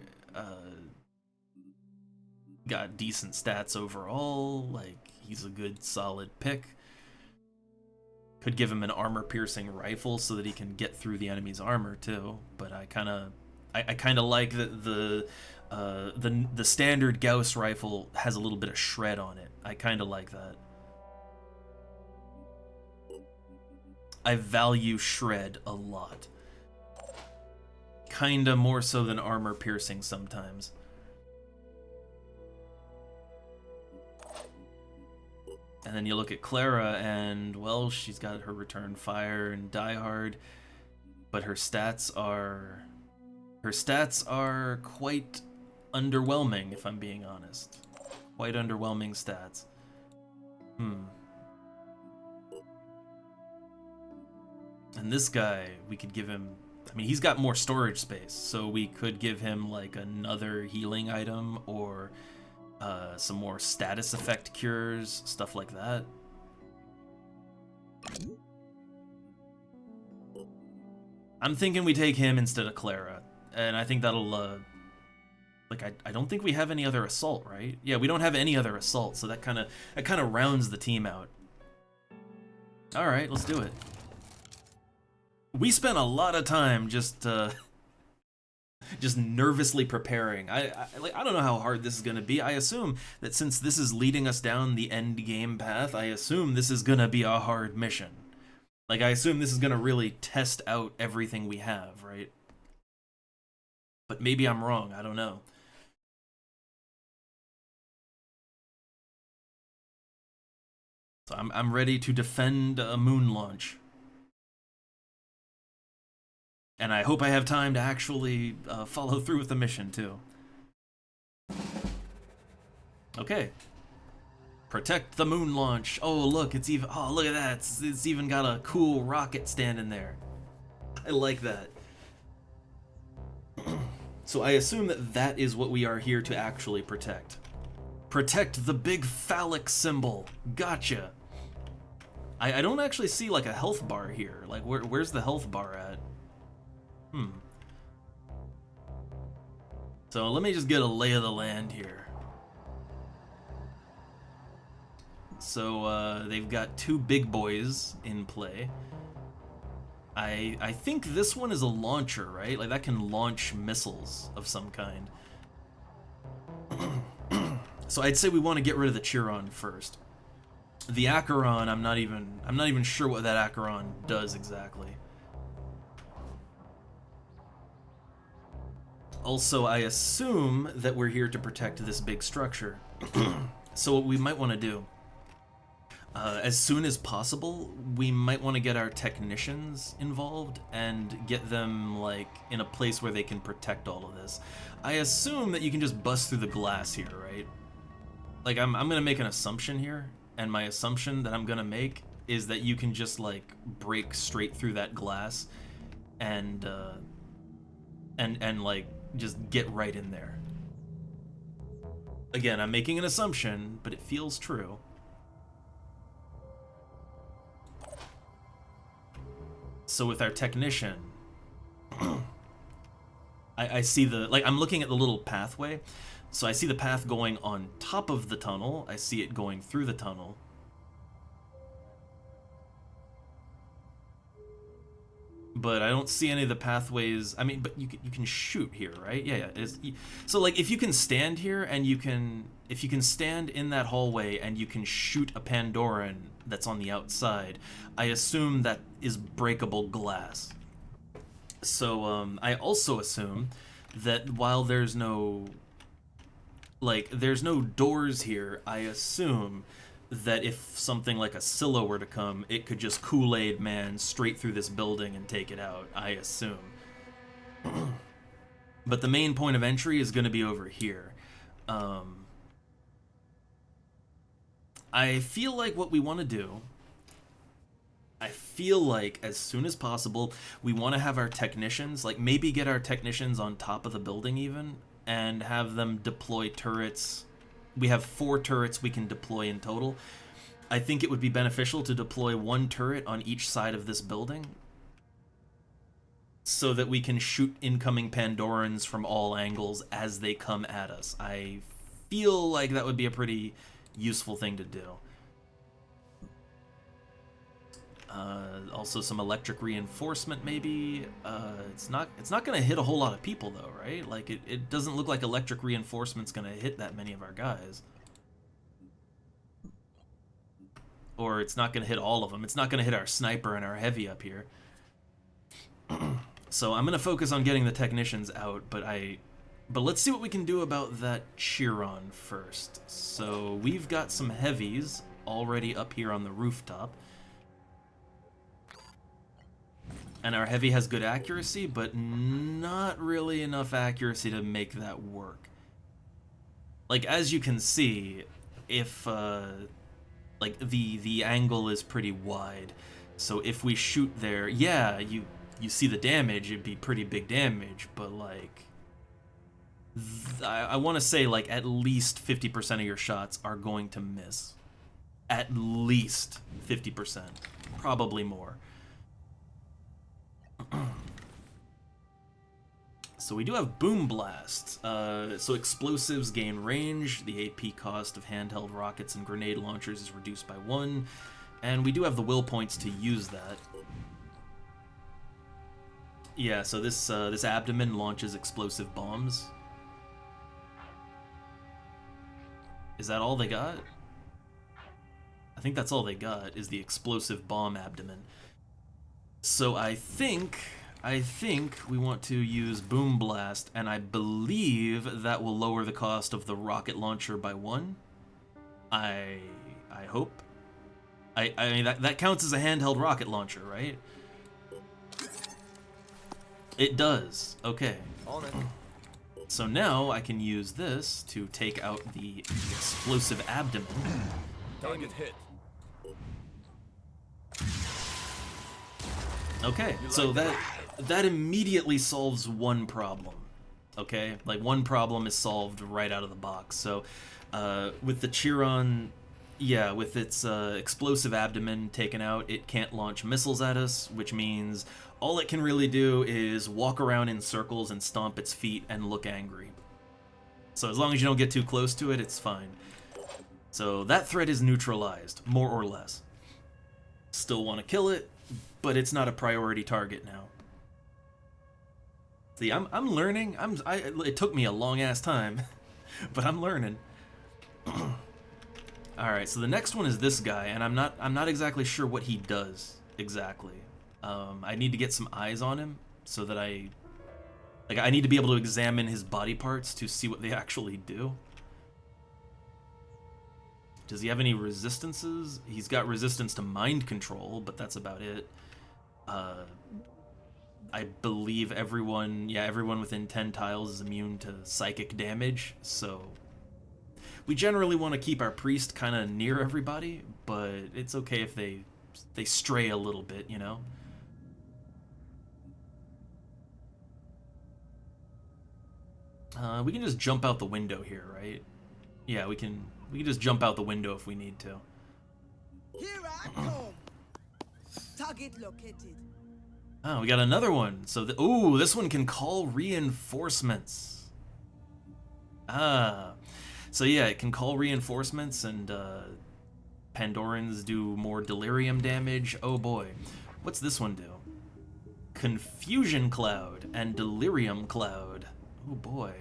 got decent stats overall, like, he's a good solid pick. Could give him an armor-piercing rifle so that he can get through the enemy's armor too. But I kind of like the The standard Gauss rifle has a little bit of shred on it. I kind of like that. I value shred a lot. Kinda more so than armor piercing sometimes. And then you look at Clara and, well, she's got her return fire and Die Hard, but her stats are quite underwhelming, if I'm being honest. Quite underwhelming stats. And this guy, we could give him, I mean, he's got more storage space, so we could give him like another healing item or some more status effect cures, stuff like that. I'm thinking we take him instead of Clara, and I think that'll, like, I don't think we have any other assault, right? Yeah, we don't have any other assault, so that kind of rounds the team out. All right, let's do it. We spent a lot of time just nervously preparing. I don't know how hard this is gonna be. I assume that since this is leading us down the end game path, I assume this is gonna be a hard mission. Like, I assume this is gonna really test out everything we have, right? But maybe I'm wrong, I don't know. So I'm ready to defend a moon launch. And I hope I have time to actually follow through with the mission, too. Okay. Protect the moon launch. Oh, look, it's even... Oh, look at that. It's even got a cool rocket standing there. I like that. So I assume that that is what we are here to actually protect. Protect the big phallic symbol. Gotcha. I don't actually see, like, a health bar here. Like, where's the health bar at? So let me just get a lay of the land here. So they've got two big boys in play. I think this one is a launcher, right? Like, that can launch missiles of some kind. So I'd say we want to get rid of the Chiron first. The Acheron, I'm not even sure what that Acheron does exactly. Also, I assume that we're here to protect this big structure. So what we might want to do, as soon as possible, we might want to get our technicians involved and get them, like, in a place where they can protect all of this. I assume that you can just bust through the glass here, right? Like, I'm gonna make an assumption here, and my assumption that I'm gonna make is that you can just, like, break straight through that glass and like, just get right in there. Again, I'm making an assumption, but it feels true. So with our technician, I see the, like, I'm looking at the little pathway, so I see the path going on top of the tunnel, I see it going through the tunnel. But I don't see any of the pathways. I mean, but you can shoot here, right? Yeah. So, like, if you can stand here and if you can stand in that hallway and you can shoot a Pandoran that's on the outside, I assume that is breakable glass. So I also assume that while there's no doors here, I assume that if something like a Scylla were to come, it could just Kool-Aid man straight through this building and take it out, I assume. But the main point of entry is going to be over here. I feel like what we want to do, I feel like as soon as possible, we want to have our technicians, like, maybe get our technicians on top of the building even, and have them deploy turrets. We have 4 turrets we can deploy in total. I think it would be beneficial to deploy 1 turret on each side of this building so that we can shoot incoming Pandorans from all angles as they come at us. I feel like that would be a pretty useful thing to do. Also some electric reinforcement, maybe. It's not gonna hit a whole lot of people though, right? Like it doesn't look like electric reinforcement's gonna hit that many of our guys. Or it's not gonna hit all of them. It's not gonna hit our sniper and our heavy up here. So I'm gonna focus on getting the technicians out, but let's see what we can do about that Chiron first. So we've got some heavies already up here on the rooftop. And our heavy has good accuracy, but not really enough accuracy to make that work. Like, as you can see, if, like, the angle is pretty wide. So if we shoot there, yeah, you see the damage, it'd be pretty big damage, but, like, I want to say, like, at least 50% of your shots are going to miss. At least 50%. Probably more. So we do have Boom Blast. So explosives gain range. The AP cost of handheld rockets and grenade launchers is reduced by 1. And we do have the will points to use that. Yeah, so this abdomen launches explosive bombs. Is that all they got? I think that's all they got, is the explosive bomb abdomen. So I think we want to use Boom Blast, and I believe that will lower the cost of the rocket launcher by 1. I hope. I mean, that counts as a handheld rocket launcher, right? It does. Okay. So now I can use this to take out the explosive abdomen. Target hit. Okay, so that immediately solves one problem. Okay, like one problem is solved right out of the box. So with the Chiron, yeah, with its explosive abdomen taken out, it can't launch missiles at us, which means all it can really do is walk around in circles and stomp its feet and look angry. So as long as you don't get too close to it, it's fine. So that threat is neutralized, more or less. Still want to kill it, but it's not a priority target now. See, I'm learning. It took me a long ass time, but I'm learning. All right, so the next one is this guy, and I'm not exactly sure what he does exactly. I need to get some eyes on him so that I need to be able to examine his body parts to see what they actually do. Does he have any resistances? He's got resistance to mind control, but that's about it. I believe everyone within 10 tiles is immune to psychic damage, so we generally want to keep our priest kind of near everybody, but it's okay if they stray a little bit, you know? We can just jump out the window here, right? Yeah, we can just jump out the window if we need to. Here I come. Target located. Oh, we got another one. So, ooh, this one can call reinforcements. Ah, so yeah, it can call reinforcements, and Pandorans do more delirium damage. Oh boy, what's this one do? Confusion Cloud and Delirium Cloud. Oh boy,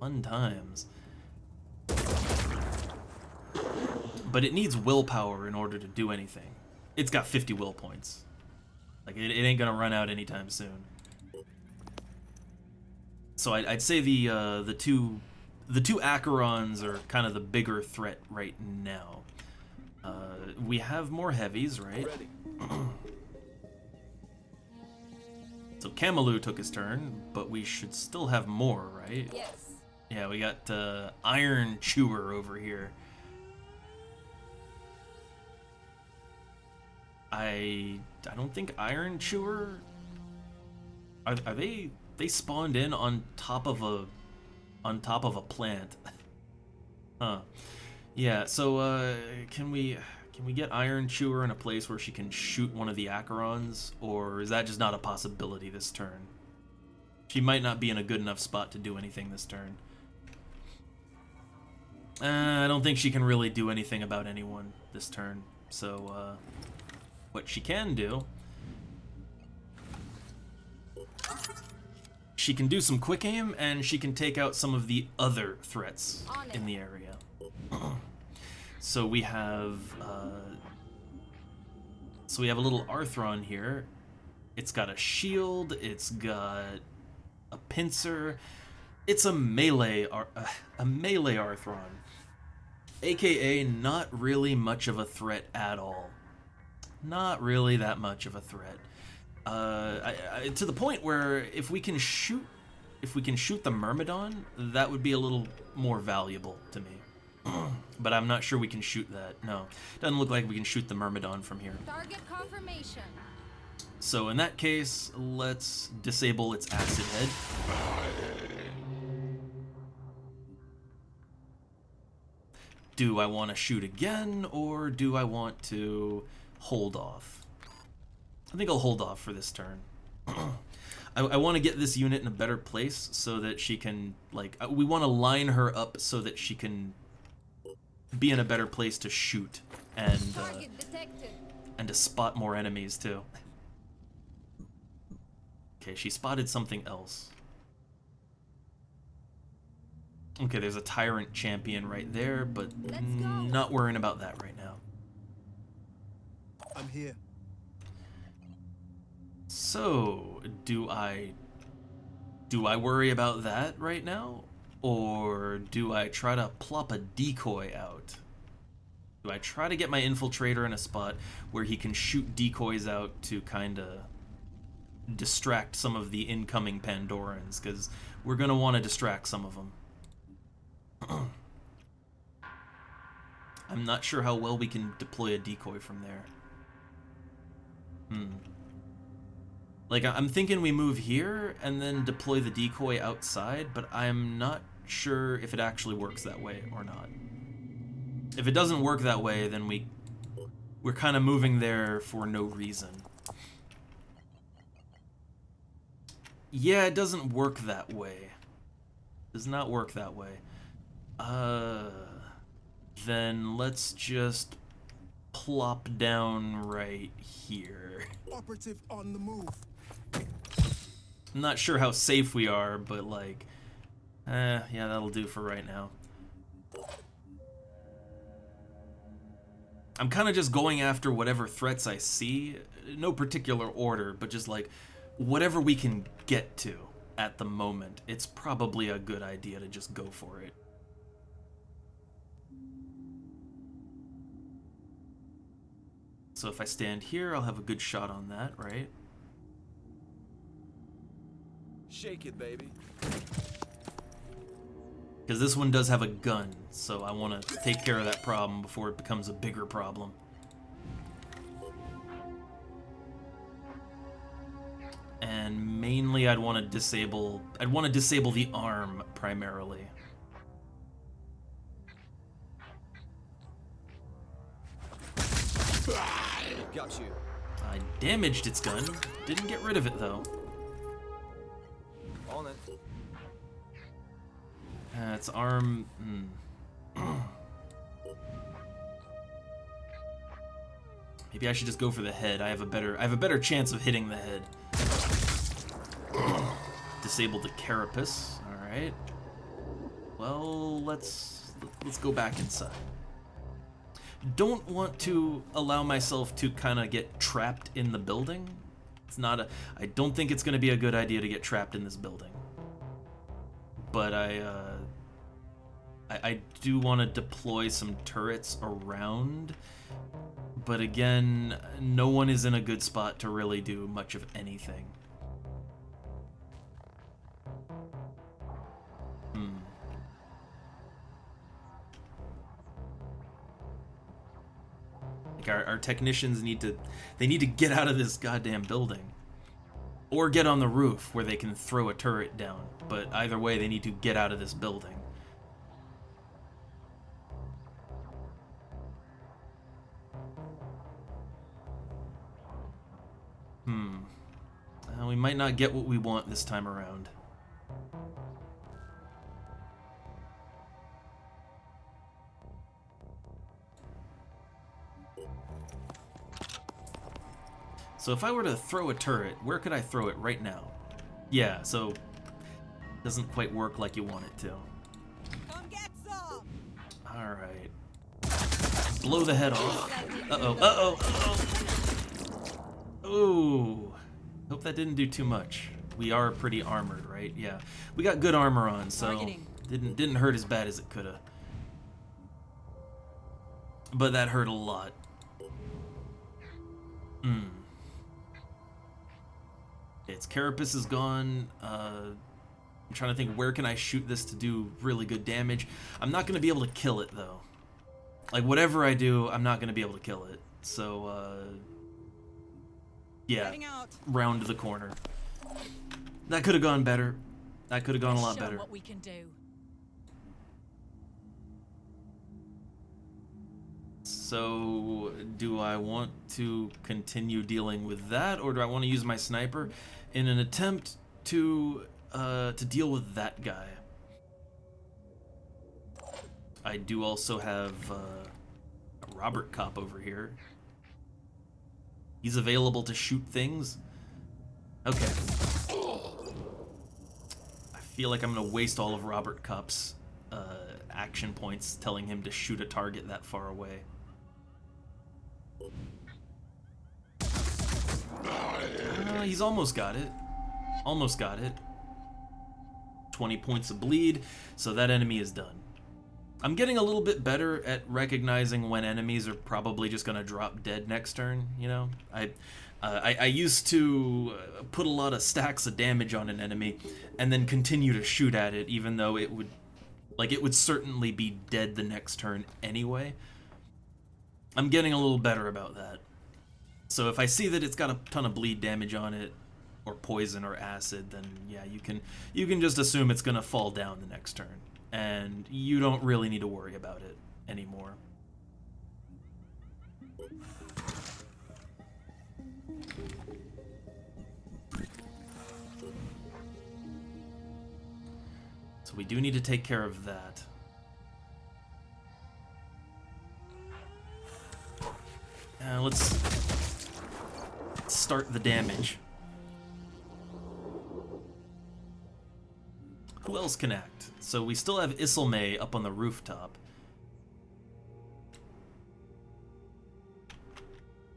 fun times. But it needs willpower in order to do anything. It's got 50 will points. Like, it ain't gonna run out anytime soon. So I'd say the two Acherons are kind of the bigger threat right now. We have more heavies, right? So Camelou took his turn, but we should still have more, right? Yes. Yeah, we got Iron Chewer over here. I don't think Iron Chewer are they spawned in on top of a plant. Huh. Yeah, so can we get Iron Chewer in a place where she can shoot one of the Acherons, or is that just not a possibility this turn? She might not be in a good enough spot to do anything this turn. I don't think she can really do anything about anyone this turn, so what she can do, she can do some quick aim, and she can take out some of the other threats in the area. So we have a little Arthron here. It's got a shield. It's got a pincer. It's a melee Arthron, aka not really much of a threat at all. Not really that much of a threat. To the point where if we can shoot the Myrmidon, that would be a little more valuable to me. But I'm not sure we can shoot that. No, doesn't look like we can shoot the Myrmidon from here. Target confirmation. So in that case, let's disable its acid head. Do I want to shoot again, or do I want to hold off? I think I'll hold off for this turn. I want to get this unit in a better place so that she can, like, we want to line her up so that she can be in a better place to shoot and to spot more enemies too. Okay, she spotted something else. Okay, there's a Tyrant Champion right there, but not worrying about that right now. I'm here. So, do I worry about that right now? Or do I try to plop a decoy out? Do I try to get my infiltrator in a spot where he can shoot decoys out to kind of distract some of the incoming Pandorans? Because we're going to want to distract some of them. I'm not sure how well we can deploy a decoy from there. Like, I'm thinking we move here and then deploy the decoy outside, but I'm not sure if it actually works that way or not. If it doesn't work that way, then we're kind of moving there for no reason. Yeah, it doesn't work that way. Does not work that way. Then let's just plop down right here. Operative on the move. I'm not sure how safe we are, but like, yeah, that'll do for right now. I'm kind of just going after whatever threats I see, no particular order, but just like whatever we can get to at the moment. It's probably a good idea to just go for it. So if I stand here, I'll have a good shot on that, right? Shake it, baby. Because this one does have a gun, so I want to take care of that problem before it becomes a bigger problem. And mainly I'd want to disable the arm primarily. Got you. I damaged its gun, didn't get rid of it though. On it. Its arm. Maybe I should just go for the head. I have a better chance of hitting the head. Disable the carapace. All right. Well, let's go back inside. Don't want to allow myself to kind of get trapped in the building. I don't think it's going to be a good idea to get trapped in this building. But I do want to deploy some turrets around. But again, no one is in a good spot to really do much of anything. Like our technicians need to get out of this goddamn building. Or get on the roof where they can throw a turret down. But either way, they need to get out of this building. We might not get what we want this time around. So if I were to throw a turret, where could I throw it right now? Yeah, so it doesn't quite work like you want it to. Come get some. Alright. Blow the head off. Uh-oh, uh-oh, uh-oh. Ooh. Hope that didn't do too much. We are pretty armored, right? Yeah. We got good armor on, so didn't hurt as bad as it coulda. But that hurt a lot. Its carapace is gone. I'm trying to think, where can I shoot this to do really good damage? I'm not going to be able to kill it, though. Like, whatever I do, I'm not going to be able to kill it. So, yeah, round the corner. That could have gone better. That could have gone a lot better. What we can do. So, do I want to continue dealing with that, or do I want to use my sniper in an attempt to deal with that guy? I do also have a Robert Cop over here. He's available to shoot things. Okay. I feel like I'm gonna waste all of Robert Cop's action points telling him to shoot a target that far away. He's almost got it. Almost got it. 20 points of bleed, so that enemy is done. I'm getting a little bit better at recognizing when enemies are probably just gonna drop dead next turn, you know? I used to put a lot of stacks of damage on an enemy and then continue to shoot at it even though it would certainly be dead the next turn anyway. I'm getting a little better about that. So if I see that it's got a ton of bleed damage on it, or poison or acid, then yeah, you can just assume it's gonna fall down the next turn, and you don't really need to worry about it anymore. So we do need to take care of that. Let's start the damage. Who else can act? So we still have Isilme up on the rooftop.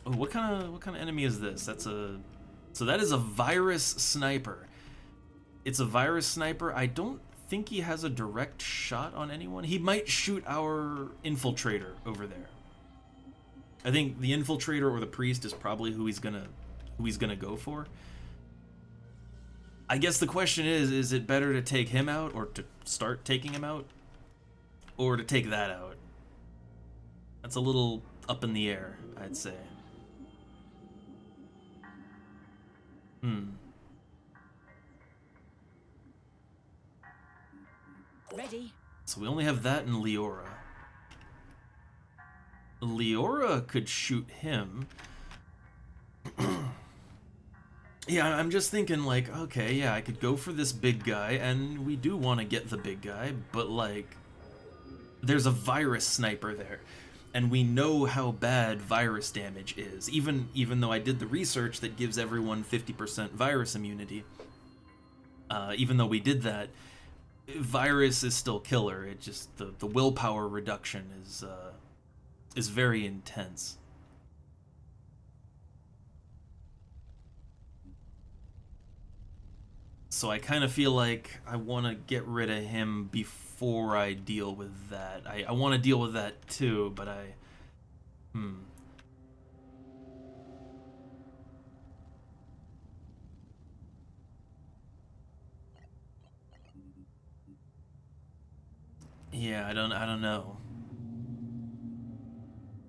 Oh, what kind of enemy is this? So that is a virus sniper. It's a virus sniper. I don't think he has a direct shot on anyone. He might shoot our infiltrator over there. I think the infiltrator or the priest is probably who he's gonna go for. I guess the question is it better to take him out, or to start taking him out, or to take that out? That's a little up in the air, I'd say. Ready. So we only have that in Leora. Leora could shoot him. Yeah, I'm just thinking, like, okay, yeah, I could go for this big guy, and we do want to get the big guy, but, like, there's a virus sniper there, and we know how bad virus damage is, even though I did the research that gives everyone 50% virus immunity. Even though we did that, virus is still killer. It just, the willpower reduction is very intense. So I kind of feel like I want to get rid of him before I deal with that. I want to deal with that too, but yeah, I don't know.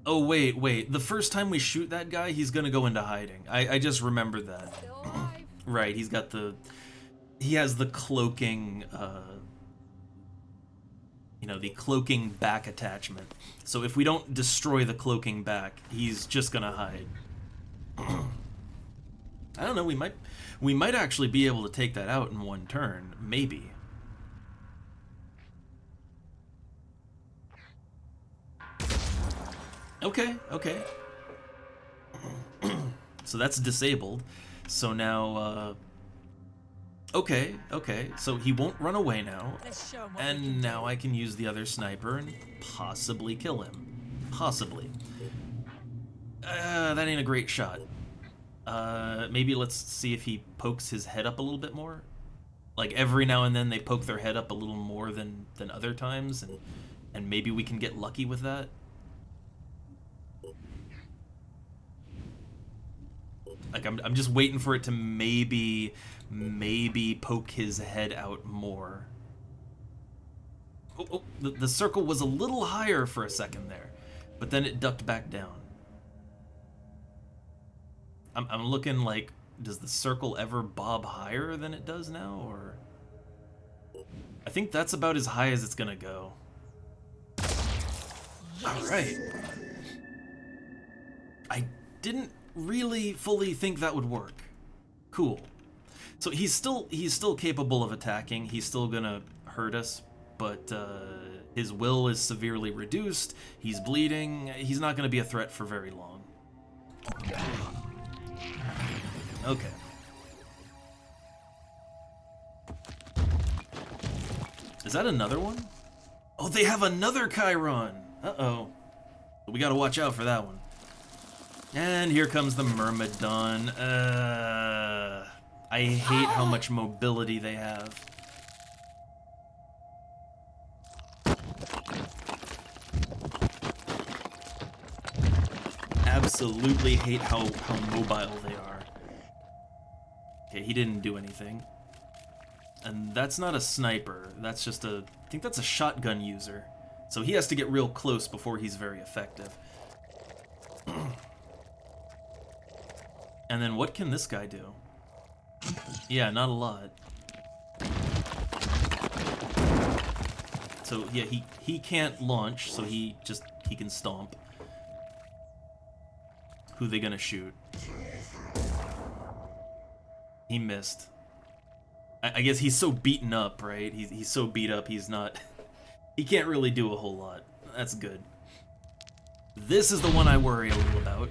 Oh, wait. The first time we shoot that guy, he's gonna go into hiding. I just remembered that. Right, he has the cloaking, the cloaking back attachment. So if we don't destroy the cloaking back, he's just gonna hide. I don't know, we might actually be able to take that out in one turn, maybe. Okay. So that's disabled. So now, okay, so he won't run away now. Let's show 'em what we And can now I can use the other sniper and possibly kill him. Possibly. That ain't a great shot. Maybe let's see if he pokes his head up a little bit more. Like every now and then they poke their head up a little more than other times, and maybe we can get lucky with that. Like I'm just waiting for it to maybe poke his head out more. Oh, the circle was a little higher for a second there, but then it ducked back down. I'm looking like, does the circle ever bob higher than it does now, or? I think that's about as high as it's gonna go. Alright. I didn't really fully think that would work. Cool. So he's still capable of attacking, he's still gonna hurt us, but his will is severely reduced, he's bleeding, he's not gonna be a threat for very long. Okay. Is that another one? Oh, they have another Chiron! Uh-oh. We gotta watch out for that one. And here comes the Myrmidon. I hate how much mobility they have. Absolutely hate how mobile they are. Okay, he didn't do anything. And that's not a sniper, that's just I think that's a shotgun user. So he has to get real close before he's very effective. And then what can this guy do? Yeah, not a lot. So yeah, he can't launch, so he can stomp. Who they gonna shoot? He missed. I guess he's so beaten up, right? He's so beat up, he's not... He can't really do a whole lot. That's good. This is the one I worry a little about.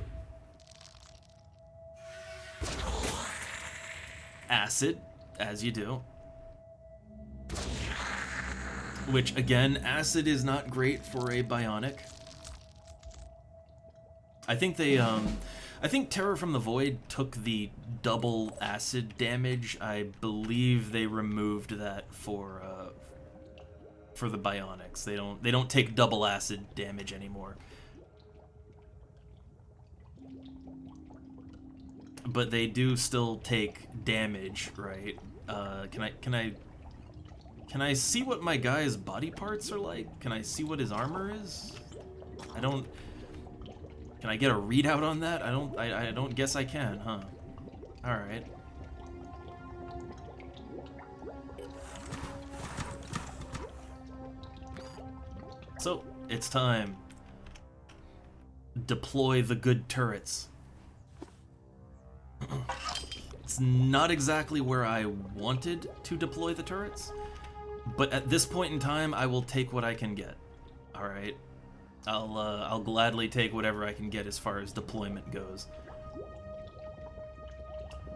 Acid, as you do. Which, again, acid is not great for a bionic. I think they, I think Terror from the Void took the double acid damage. I believe they removed that for the bionics. They don't take double acid damage anymore. But they do still take damage, right? Can I see what my guy's body parts are like? Can I see what his armor is? I don't... Can I get a readout on that? I don't guess I can, huh? Alright. So, it's time. Deploy the good turrets. It's not exactly where I wanted to deploy the turrets, but at this point in time, I will take what I can get. Alright. I'll gladly take whatever I can get as far as deployment goes.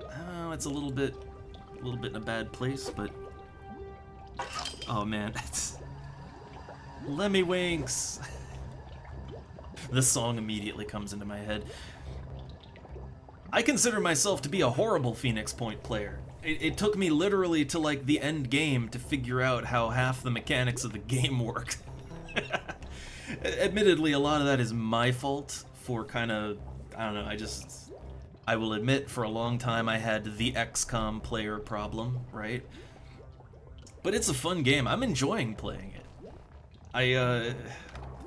Oh, it's a little bit in a bad place, but oh man, it's Lemmy Winks. The song immediately comes into my head. I consider myself to be a horrible Phoenix Point player. It took me literally to like the end game to figure out how half the mechanics of the game work. Admittedly, a lot of that is my fault for kind of, I don't know, I will admit for a long time I had the XCOM player problem, right? But it's a fun game. I'm enjoying playing it.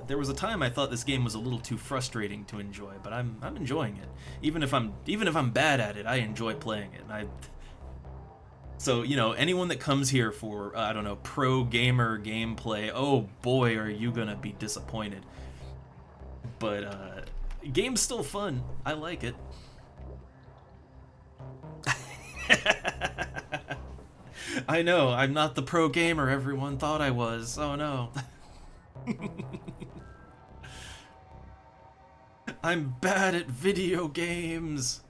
There was a time I thought this game was a little too frustrating to enjoy, but I'm enjoying it. Even if I'm bad at it, I enjoy playing it. And so, you know, anyone that comes here for, I don't know, pro gamer gameplay, oh boy, are you gonna be disappointed. But, game's still fun. I like it. I know, I'm not the pro gamer everyone thought I was. Oh no. I'm bad at video games.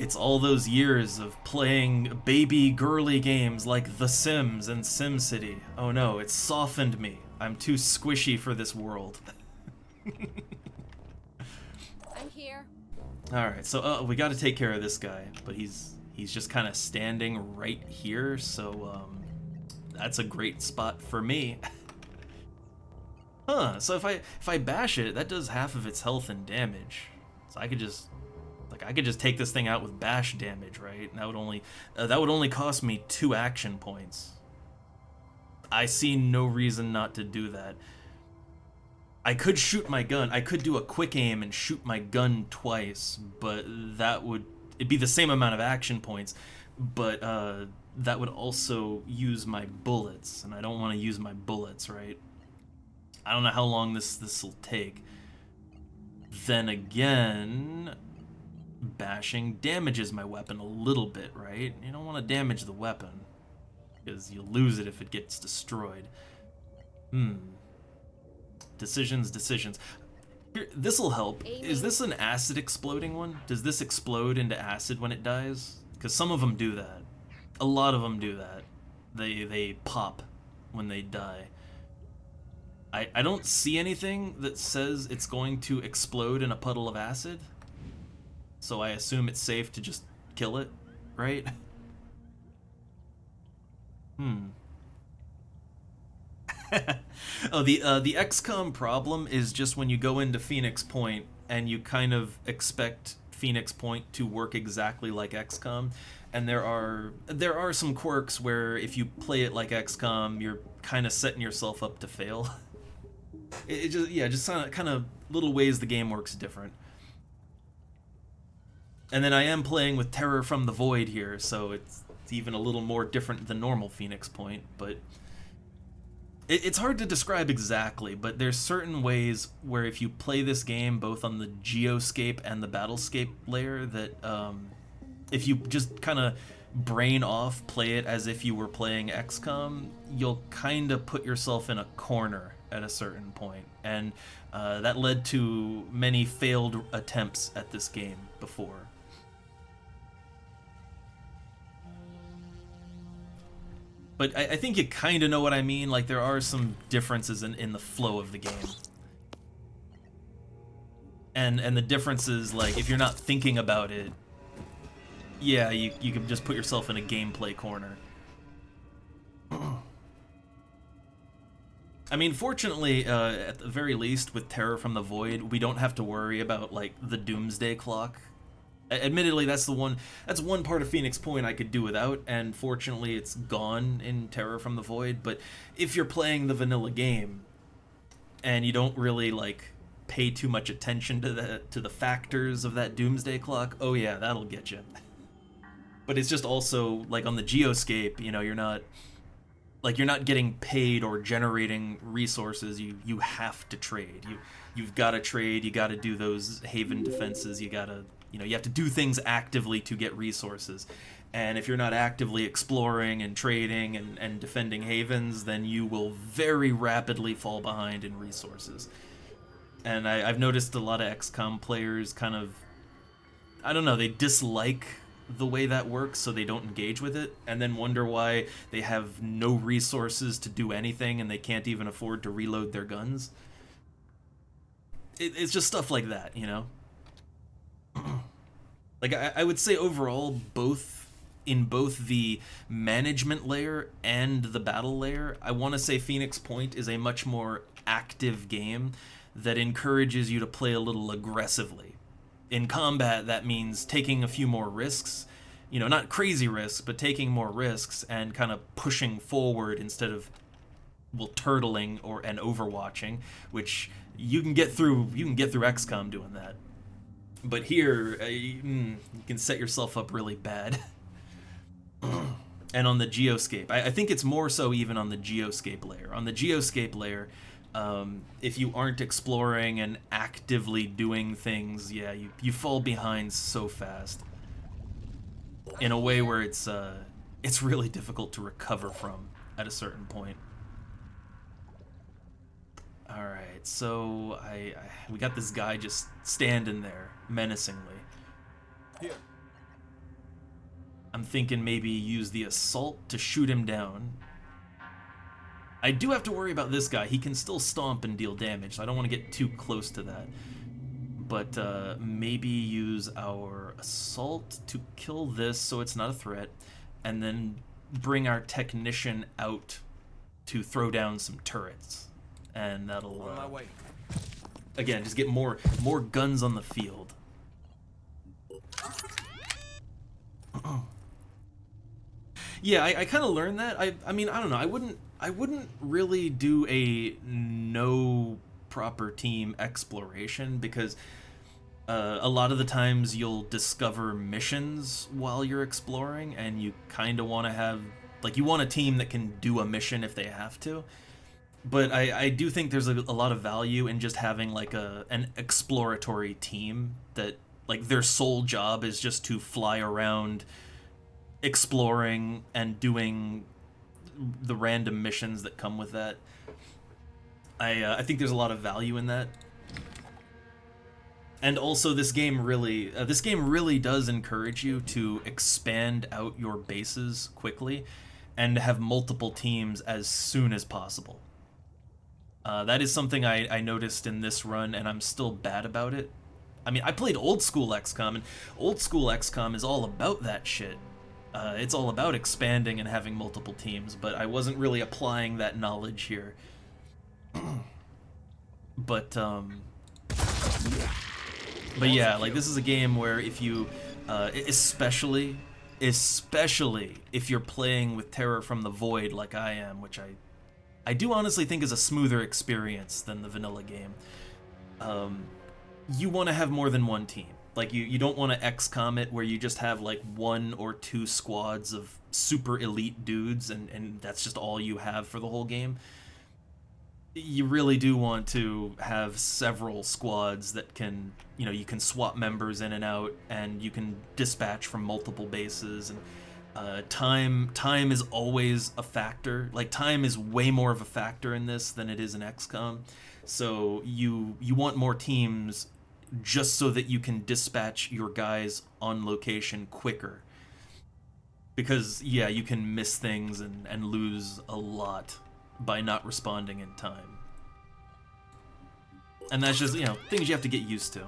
It's all those years of playing baby girly games like The Sims and SimCity. Oh no, it's softened me. I'm too squishy for this world. I'm here. Alright, so we gotta take care of this guy, but he's just kind of standing right here, so that's a great spot for me. Huh, so if I bash it, that does half of its health and damage. So I could just take this thing out with bash damage, right? And that would only cost me 2 action points. I see no reason not to do that. I could shoot my gun. I could do a quick aim and shoot my gun twice, but it'd be the same amount of action points, but that would also use my bullets, and I don't want to use my bullets, right? I don't know how long this will take. Then again, bashing damages my weapon a little bit, right? You don't want to damage the weapon, because you'll lose it if it gets destroyed. Decisions. Here, this'll help. Is this an acid exploding one? Does this explode into acid when it dies? Because some of them do that. A lot of them do that. They pop when they die. I don't see anything that says it's going to explode in a puddle of acid. So I assume it's safe to just kill it, right? Oh, the XCOM problem is just when you go into Phoenix Point and you kind of expect Phoenix Point to work exactly like XCOM, and there are some quirks where if you play it like XCOM, you're kind of setting yourself up to fail. It just kind of little ways the game works different. And then I am playing with Terror from the Void here, so it's even a little more different than normal Phoenix Point, but it's hard to describe exactly, but there's certain ways where if you play this game both on the Geoscape and the Battlescape layer that if you just kind of brain off play it as if you were playing XCOM, you'll kind of put yourself in a corner at a certain point, and that led to many failed attempts at this game before. But I think you kind of know what I mean. Like, there are some differences in the flow of the game. And the differences, like, if you're not thinking about it, yeah, you can just put yourself in a gameplay corner. I mean, fortunately, at the very least, with Terror from the Void, we don't have to worry about, like, the Doomsday Clock. Admittedly, that's one part of Phoenix Point I could do without, and fortunately it's gone in Terror from the Void. But if you're playing the vanilla game and you don't really like pay too much attention to the factors of that Doomsday Clock, oh yeah, that'll get you. But it's just also like on the Geoscape, you know, you're not getting paid or generating resources. You have to trade. You've got to trade. You got to do those haven defenses. You have to do things actively to get resources. And if you're not actively exploring and trading and defending havens, then you will very rapidly fall behind in resources. And I've noticed a lot of XCOM players kind of, I don't know, they dislike the way that works, so they don't engage with it, and then wonder why they have no resources to do anything and they can't even afford to reload their guns. It's just stuff like that, you know? Like, I would say overall, in both the management layer and the battle layer, I want to say Phoenix Point is a much more active game that encourages you to play a little aggressively. In combat, that means taking a few more risks, you know, not crazy risks, but taking more risks and kind of pushing forward instead of, well, turtling and overwatching, which you can get through XCOM doing that. But here, you can set yourself up really bad. And on the Geoscape, I think it's more so even on the Geoscape layer. On the Geoscape layer, if you aren't exploring and actively doing things, yeah, you fall behind so fast. In a way where it's really difficult to recover from at a certain point. Alright, so we got this guy just standing there, menacingly. Here. I'm thinking maybe use the assault to shoot him down. I do have to worry about this guy. He can still stomp and deal damage, so I don't want to get too close to that. But maybe use our assault to kill this so it's not a threat, and then bring our technician out to throw down some turrets. And that'll, On my way. again, just get more guns on the field. Yeah, I kind of learned that. I mean, I don't know. I wouldn't really do a no proper team exploration because a lot of the times you'll discover missions while you're exploring, and you kind of want to have, like, you want a team that can do a mission if they have to. But I do think there's a lot of value in just having like an exploratory team that, like, their sole job is just to fly around exploring and doing the random missions that come with that. I think there's a lot of value in that. And also, this game really does encourage you to expand out your bases quickly and have multiple teams as soon as possible. That is something I noticed in this run, and I'm still bad about it. I mean, I played old school XCOM, and old school XCOM is all about that shit. It's all about expanding and having multiple teams, but I wasn't really applying that knowledge here. But yeah, like, this is a game where if you, especially if you're playing with Terror from the Void like I am, which I do honestly think is a smoother experience than the vanilla game, you want to have more than one team. Like, you don't want to XCOM it where you just have like 1 or 2 squads of super elite dudes and that's just all you have for the whole game. You really do want to have several squads that can, you know, you can swap members in and out, and you can dispatch from multiple bases, and time is always a factor. Like, time is way more of a factor in this than it is in XCOM. So you want more teams just so that you can dispatch your guys on location quicker. Because, yeah, you can miss things and lose a lot by not responding in time. And that's just, you know, things you have to get used to.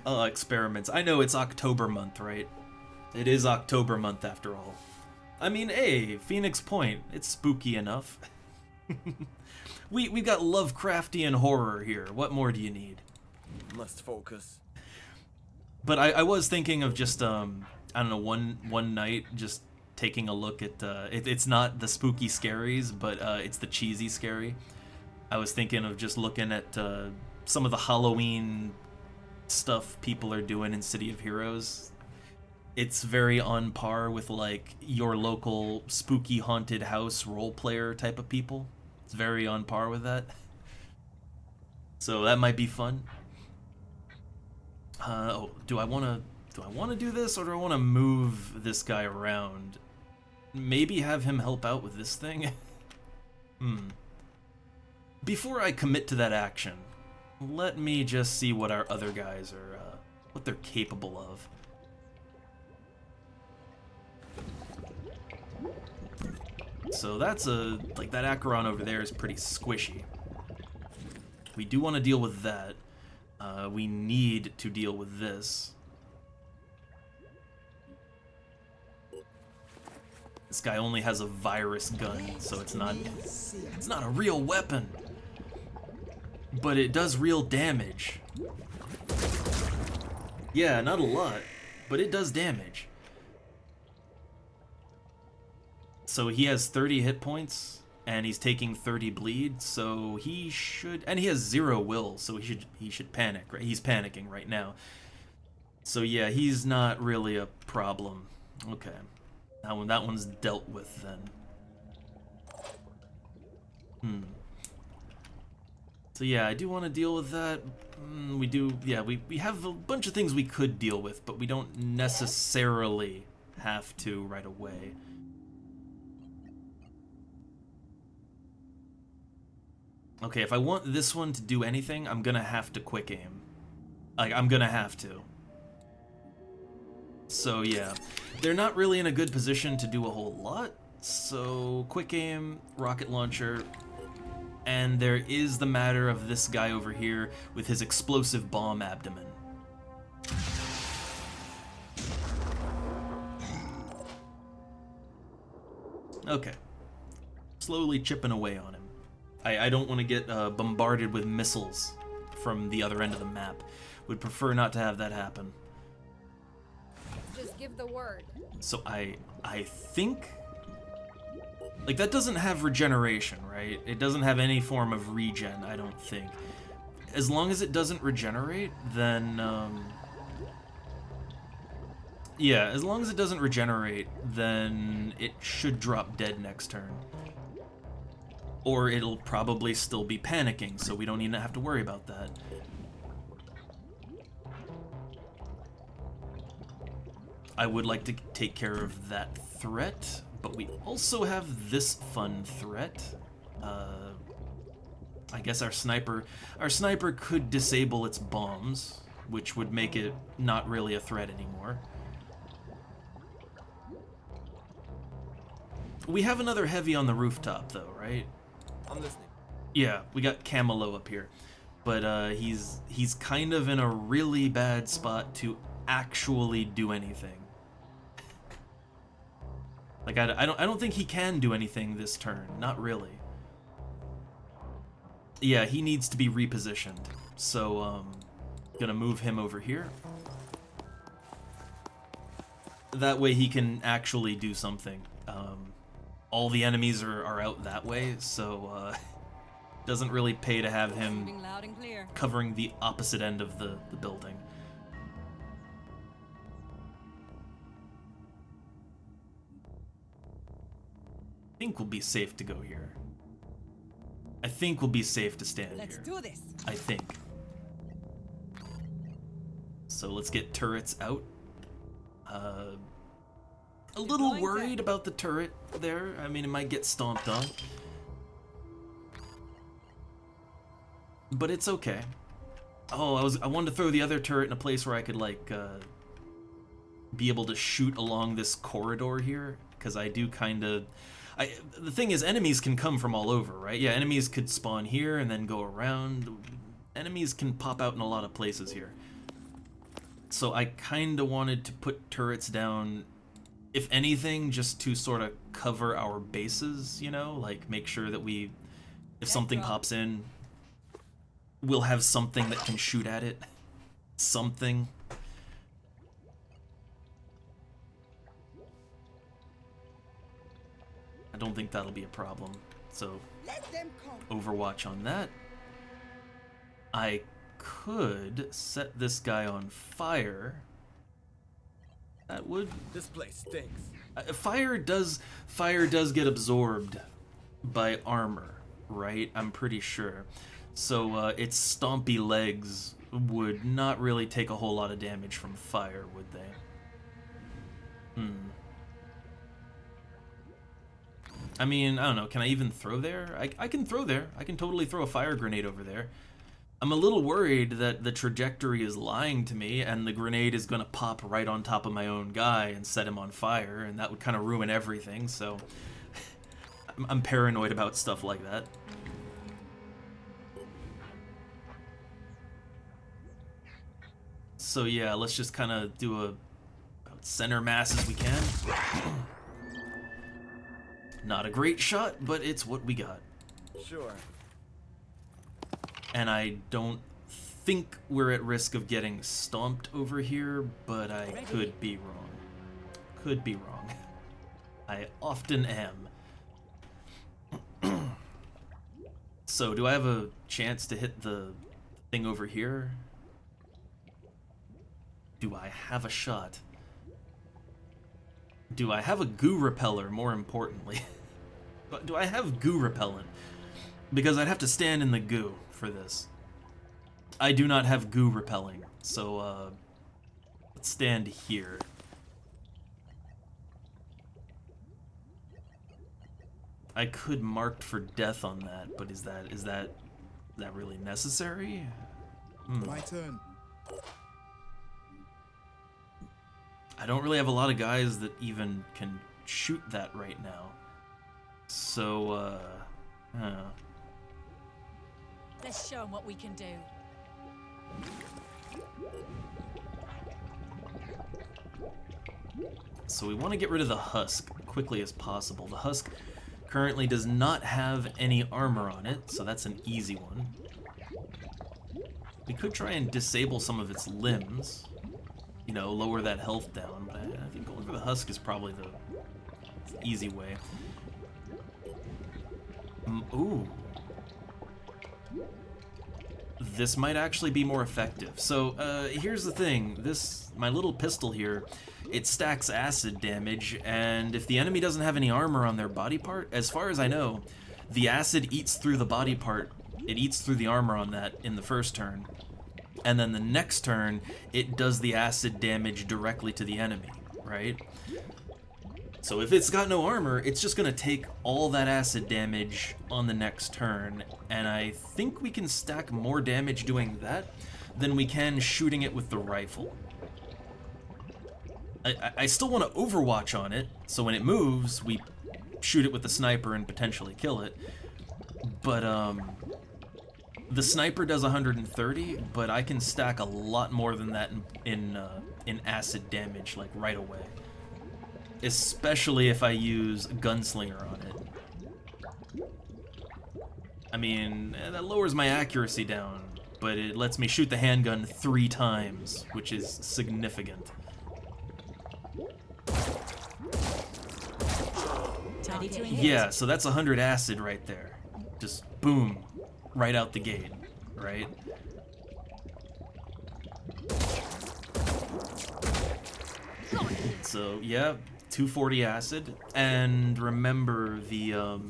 Experiments. I know it's October month, right? It is October month after all. I mean, hey, Phoenix Point, it's spooky enough. We've got Lovecraftian horror here. What more do you need? Must focus. But I was thinking of just, I don't know, one night just taking a look at, it's not the spooky scaries, but it's the cheesy scary. I was thinking of just looking at some of the Halloween stuff people are doing in City of Heroes. It's very on par with, like, your local spooky haunted house role player type of people. It's very on par with that. So that might be fun. Do I want to do this, or do I want to move this guy around? Maybe have him help out with this thing? Before I commit to that action, let me just see what our other guys are, what they're capable of. So that's like, that Acheron over there is pretty squishy. We do want to deal with that. We need to deal with this. This guy only has a virus gun, so it's not a real weapon. But it does real damage. Yeah, not a lot, but it does damage. So he has 30 hit points, and he's taking 30 bleed, so he should, and he has 0 will, so he should panic, right? He's panicking right now. So yeah, he's not really a problem. Okay. That one's dealt with then. So yeah, I do want to deal with that. We do, yeah, we have a bunch of things we could deal with, but we don't necessarily have to right away. Okay, if I want this one to do anything, I'm gonna have to quick aim. Like, I'm gonna have to. So yeah, they're not really in a good position to do a whole lot. So quick aim, rocket launcher, and there is the matter of this guy over here with his explosive bomb abdomen. Okay. Slowly chipping away on him. I don't want to get bombarded with missiles from the other end of the map. Would prefer not to have that happen. Just give the word. So I think... Like, that doesn't have regeneration, right? It doesn't have any form of regen, I don't think. As long as it doesn't regenerate, then... Yeah, as long as it doesn't regenerate, then it should drop dead next turn. Or it'll probably still be panicking, so we don't even have to worry about that. I would like to take care of that threat, but we also have this fun threat. I guess our sniper could disable its bombs, which would make it not really a threat anymore. We have another heavy on the rooftop, though, right? I'm listening. Yeah, we got Camelo up here, but he's kind of in a really bad spot to actually do anything. Like, I don't think he can do anything this turn, not really. Yeah, he needs to be repositioned, so gonna move him over here. That way he can actually do something. All the enemies are out that way, so doesn't really pay to have him covering the opposite end of the building. I think we'll be safe to go here. I think we'll be safe to stand here. Let's do this. I think. So let's get turrets out. A little worried about the turret there. I mean, it might get stomped on. But it's okay. Oh, I wanted to throw the other turret in a place where I could, like, be able to shoot along this corridor here, because I do kind of... the thing is, enemies can come from all over, right? Yeah, enemies could spawn here and then go around. Enemies can pop out in a lot of places here. So I kind of wanted to put turrets down, if anything, just to sort of cover our bases, you know? Like, make sure that we, if something pops in, we'll have something that can shoot at it. Something. I don't think that'll be a problem. So, Overwatch on that. I could set this guy on fire. That would... This place stinks. Fire does get absorbed by armor, right? I'm pretty sure. So its stompy legs would not really take a whole lot of damage from fire, would they? I mean, I don't know, can I even throw there? I can throw there. I can totally throw a fire grenade over there. I'm a little worried that the trajectory is lying to me and the grenade is gonna pop right on top of my own guy and set him on fire, and that would kind of ruin everything, so I'm paranoid about stuff like that. So yeah, let's just kind of do about center mass as we can. Not a great shot, but it's what we got. Sure. And I don't think we're at risk of getting stomped over here, but I could be wrong. Could be wrong. I often am. So, do I have a chance to hit the thing over here? Do I have a shot? Do I have a goo repeller, more importantly? Do I have goo repellent? Because I'd have to stand in the goo for this. I do not have goo repelling, so let's stand here. I could mark for death on that, but is that really necessary? My turn. I don't really have a lot of guys that even can shoot that right now. So, Let's show 'em what we can do. So we want to get rid of the husk quickly as possible. The husk currently does not have any armor on it, so that's an easy one. We could try and disable some of its limbs, you know, lower that health down, but I think going for the husk is probably the easy way. Ooh. This might actually be more effective. So, here's the thing. My little pistol here, it stacks acid damage, and if the enemy doesn't have any armor on their body part, as far as I know, the acid eats through the body part, it eats through the armor on that in the first turn, and then the next turn, it does the acid damage directly to the enemy, right? So if it's got no armor, it's just gonna take all that acid damage on the next turn, and I think we can stack more damage doing that than we can shooting it with the rifle. I still want to overwatch on it, so when it moves, we shoot it with the sniper and potentially kill it. But, the sniper does 130, but I can stack a lot more than that in acid damage, like, right away. Especially if I use Gunslinger on it. I mean, that lowers my accuracy down, but it lets me shoot the handgun 3 times, which is significant. Yeah, so that's 100 acid right there. Just boom, right out the gate, right? So, yeah, 240 acid, and remember the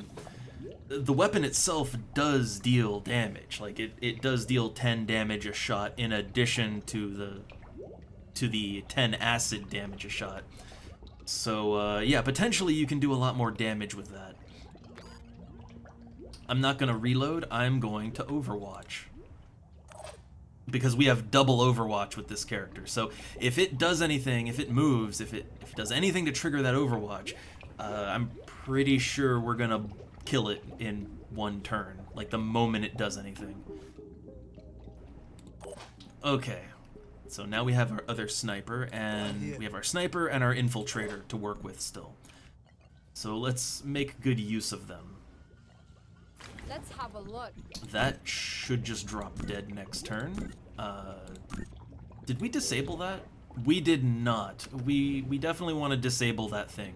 weapon itself does deal damage. Like it does deal 10 damage a shot in addition to the 10 acid damage a shot. So yeah, potentially you can do a lot more damage with that. I'm not gonna reload, I'm going to overwatch. Because we have double overwatch with this character. So if it does anything, if it moves, if it does anything to trigger that overwatch, I'm pretty sure we're gonna kill it in 1 turn, like the moment it does anything. Okay, so now we have our other sniper, and we have our sniper and our infiltrator to work with still. So let's make good use of them. Let's have a look. That should just drop dead next turn. Did we disable that? We did not. We definitely want to disable that thing.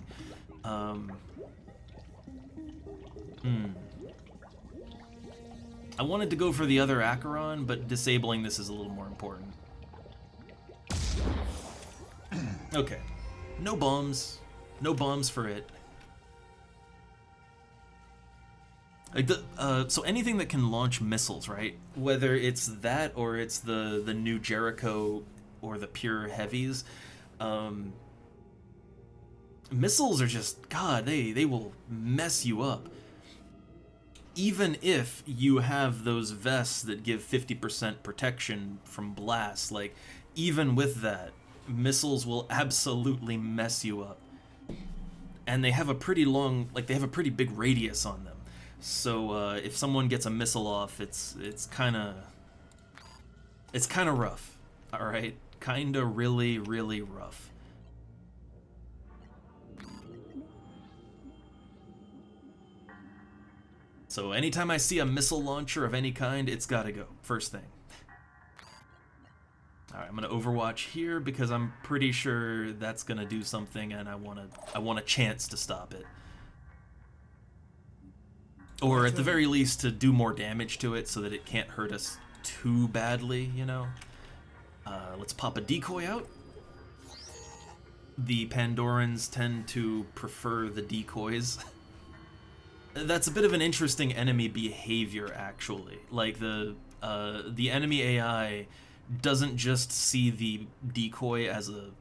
I wanted to go for the other Acheron, but disabling this is a little more important. Okay. No bombs. No bombs for it. Like so anything that can launch missiles, right? Whether it's that or it's the new Jericho or the pure heavies, missiles are just, God, they will mess you up. Even if you have those vests that give 50% protection from blasts, like, even with that, missiles will absolutely mess you up. And they have a pretty long, like, they have a pretty big radius on them. So if someone gets a missile off, it's kind of rough. All right, kind of really rough. So anytime I see a missile launcher of any kind, it's gotta go first thing. All right, I'm gonna overwatch here because I'm pretty sure that's gonna do something, and I want a chance to stop it. Or at the very least to do more damage to it so that it can't hurt us too badly, you know? Let's pop a decoy out. The Pandorans tend to prefer the decoys. That's a bit of an interesting enemy behavior, actually. Like, the enemy AI doesn't just see the decoy as a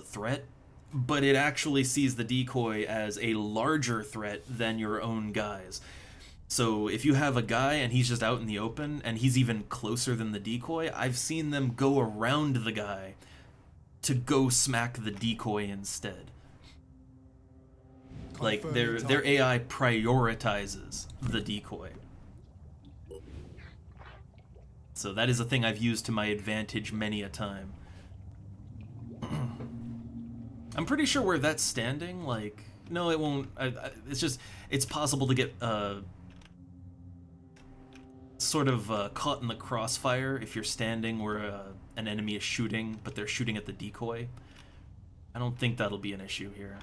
threat, but it actually sees the decoy as a larger threat than your own guys. So if you have a guy and he's just out in the open and he's even closer than the decoy, I've seen them go around the guy to go smack the decoy instead. Like their AI prioritizes the decoy. So that is a thing I've used to my advantage many a time. I'm pretty sure where that's standing, like, no, it won't. It's just, it's possible to get sort of caught in the crossfire if you're standing where an enemy is shooting, but they're shooting at the decoy. I don't think that'll be an issue here.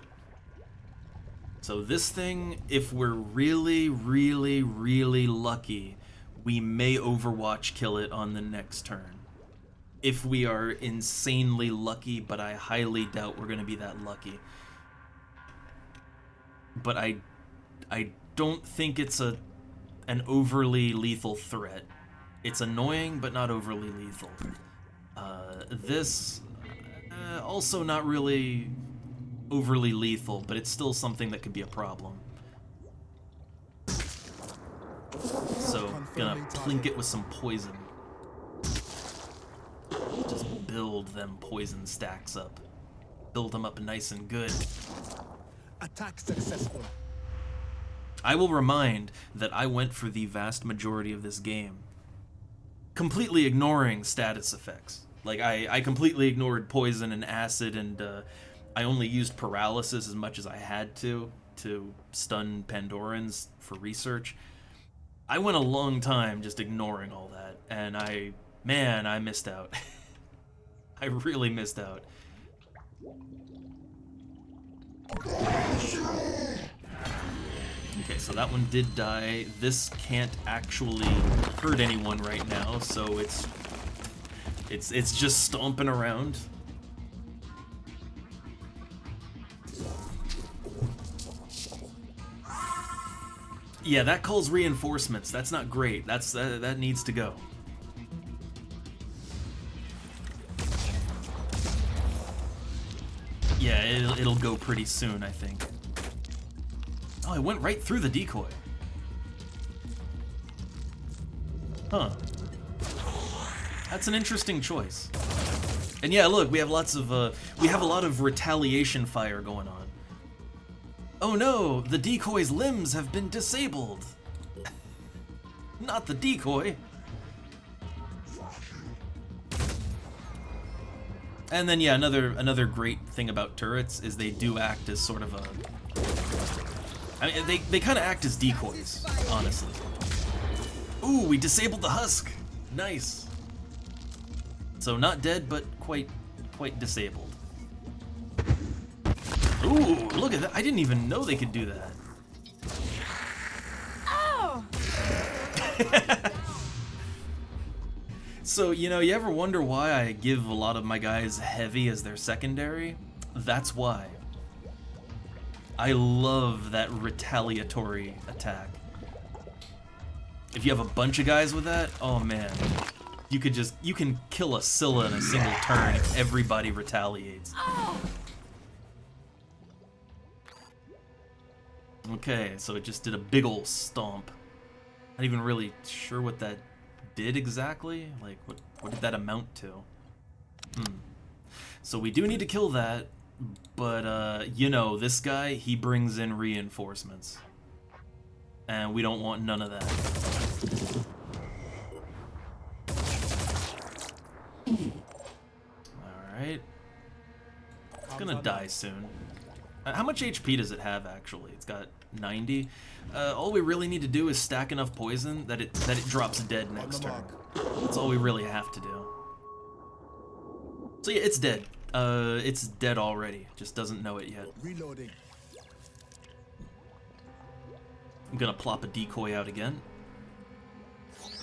So this thing, if we're really, really, really lucky, we may Overwatch kill it on the next turn. If we are insanely lucky, but I highly doubt we're going to be that lucky. But I don't think it's an overly lethal threat. It's annoying, but not overly lethal. This, also not really overly lethal, but it's still something that could be a problem. So, gonna plink it with some poison. Just build them poison stacks up. Build them up nice and good. Attack successful. I will remind that I went for the vast majority of this game completely ignoring status effects. Like, I completely ignored poison and acid, and I only used paralysis as much as I had to stun Pandorans for research. I went a long time just ignoring all that, and I missed out. I really missed out. Okay, so that one did die. This can't actually hurt anyone right now, so it's just stomping around. Yeah, that calls reinforcements. That's not great. That needs to go. Yeah, it'll go pretty soon, I think. Oh, it went right through the decoy. Huh. That's an interesting choice. And yeah, look, we have a lot of retaliation fire going on. Oh no, the decoy's limbs have been disabled. Not the decoy. And then yeah, another great thing about turrets is they do act as sort of a, I mean, they kind of act as decoys, honestly. Ooh, we disabled the husk. Nice. So not dead, but quite disabled. Ooh, look at that. I didn't even know they could do that. Oh! So, you know, you ever wonder why I give a lot of my guys heavy as their secondary? That's why. I love that retaliatory attack. If you have a bunch of guys with that, oh man. You can kill a Scylla in a single turn if everybody retaliates. Oh! Okay, so it just did a big ol' stomp. Not even really sure what that did exactly. Like, what did that amount to? So we do need to kill that, but you know, this guy, he brings in reinforcements. And we don't want none of that. Alright. It's gonna die soon. How much HP does it have, actually? It's got 90. All we really need to do is stack enough poison that it drops dead next turn. That's all we really have to do. So yeah, it's dead. It's dead already. Just doesn't know it yet. Reloading. I'm gonna plop a decoy out again.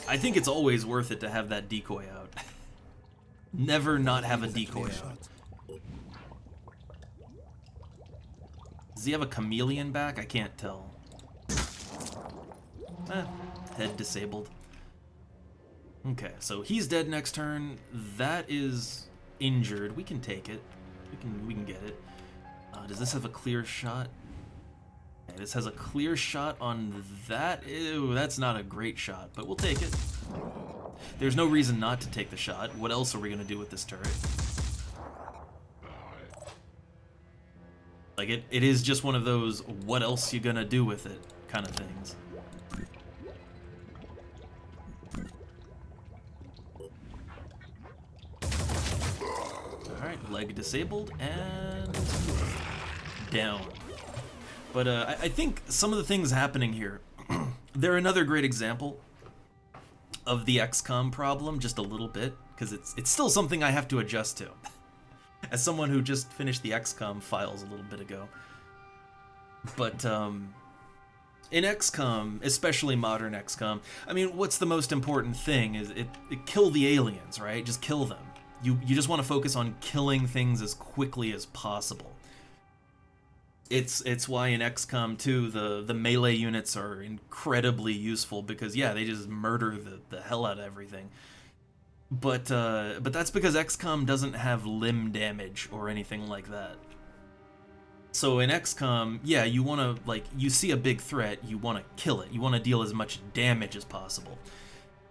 I think it's always worth it to have that decoy out. Never not have a decoy out. Does he have a chameleon back? I can't tell. Head disabled. Okay, so he's dead next turn. That is injured. We can take it. We can get it. Does this have a clear shot? This has a clear shot on that. Ew, that's not a great shot, but we'll take it. There's no reason not to take the shot. What else are we gonna do with this turret? Like, it is just one of those what else you gonna do with it kind of things. Alright, leg disabled, and down. But I think some of the things happening here, they're another great example of the XCOM problem, just a little bit, because it's still something I have to adjust to. As someone who just finished the XCOM files a little bit ago. But in XCOM, especially modern XCOM, I mean, what's the most important thing is it kill the aliens, right? Just kill them. You just want to focus on killing things as quickly as possible. It's why in XCOM 2 the melee units are incredibly useful, because yeah, they just murder the hell out of everything. But that's because XCOM doesn't have limb damage or anything like that. So in XCOM, yeah, you want to, like, you see a big threat, you want to kill it. You want to deal as much damage as possible.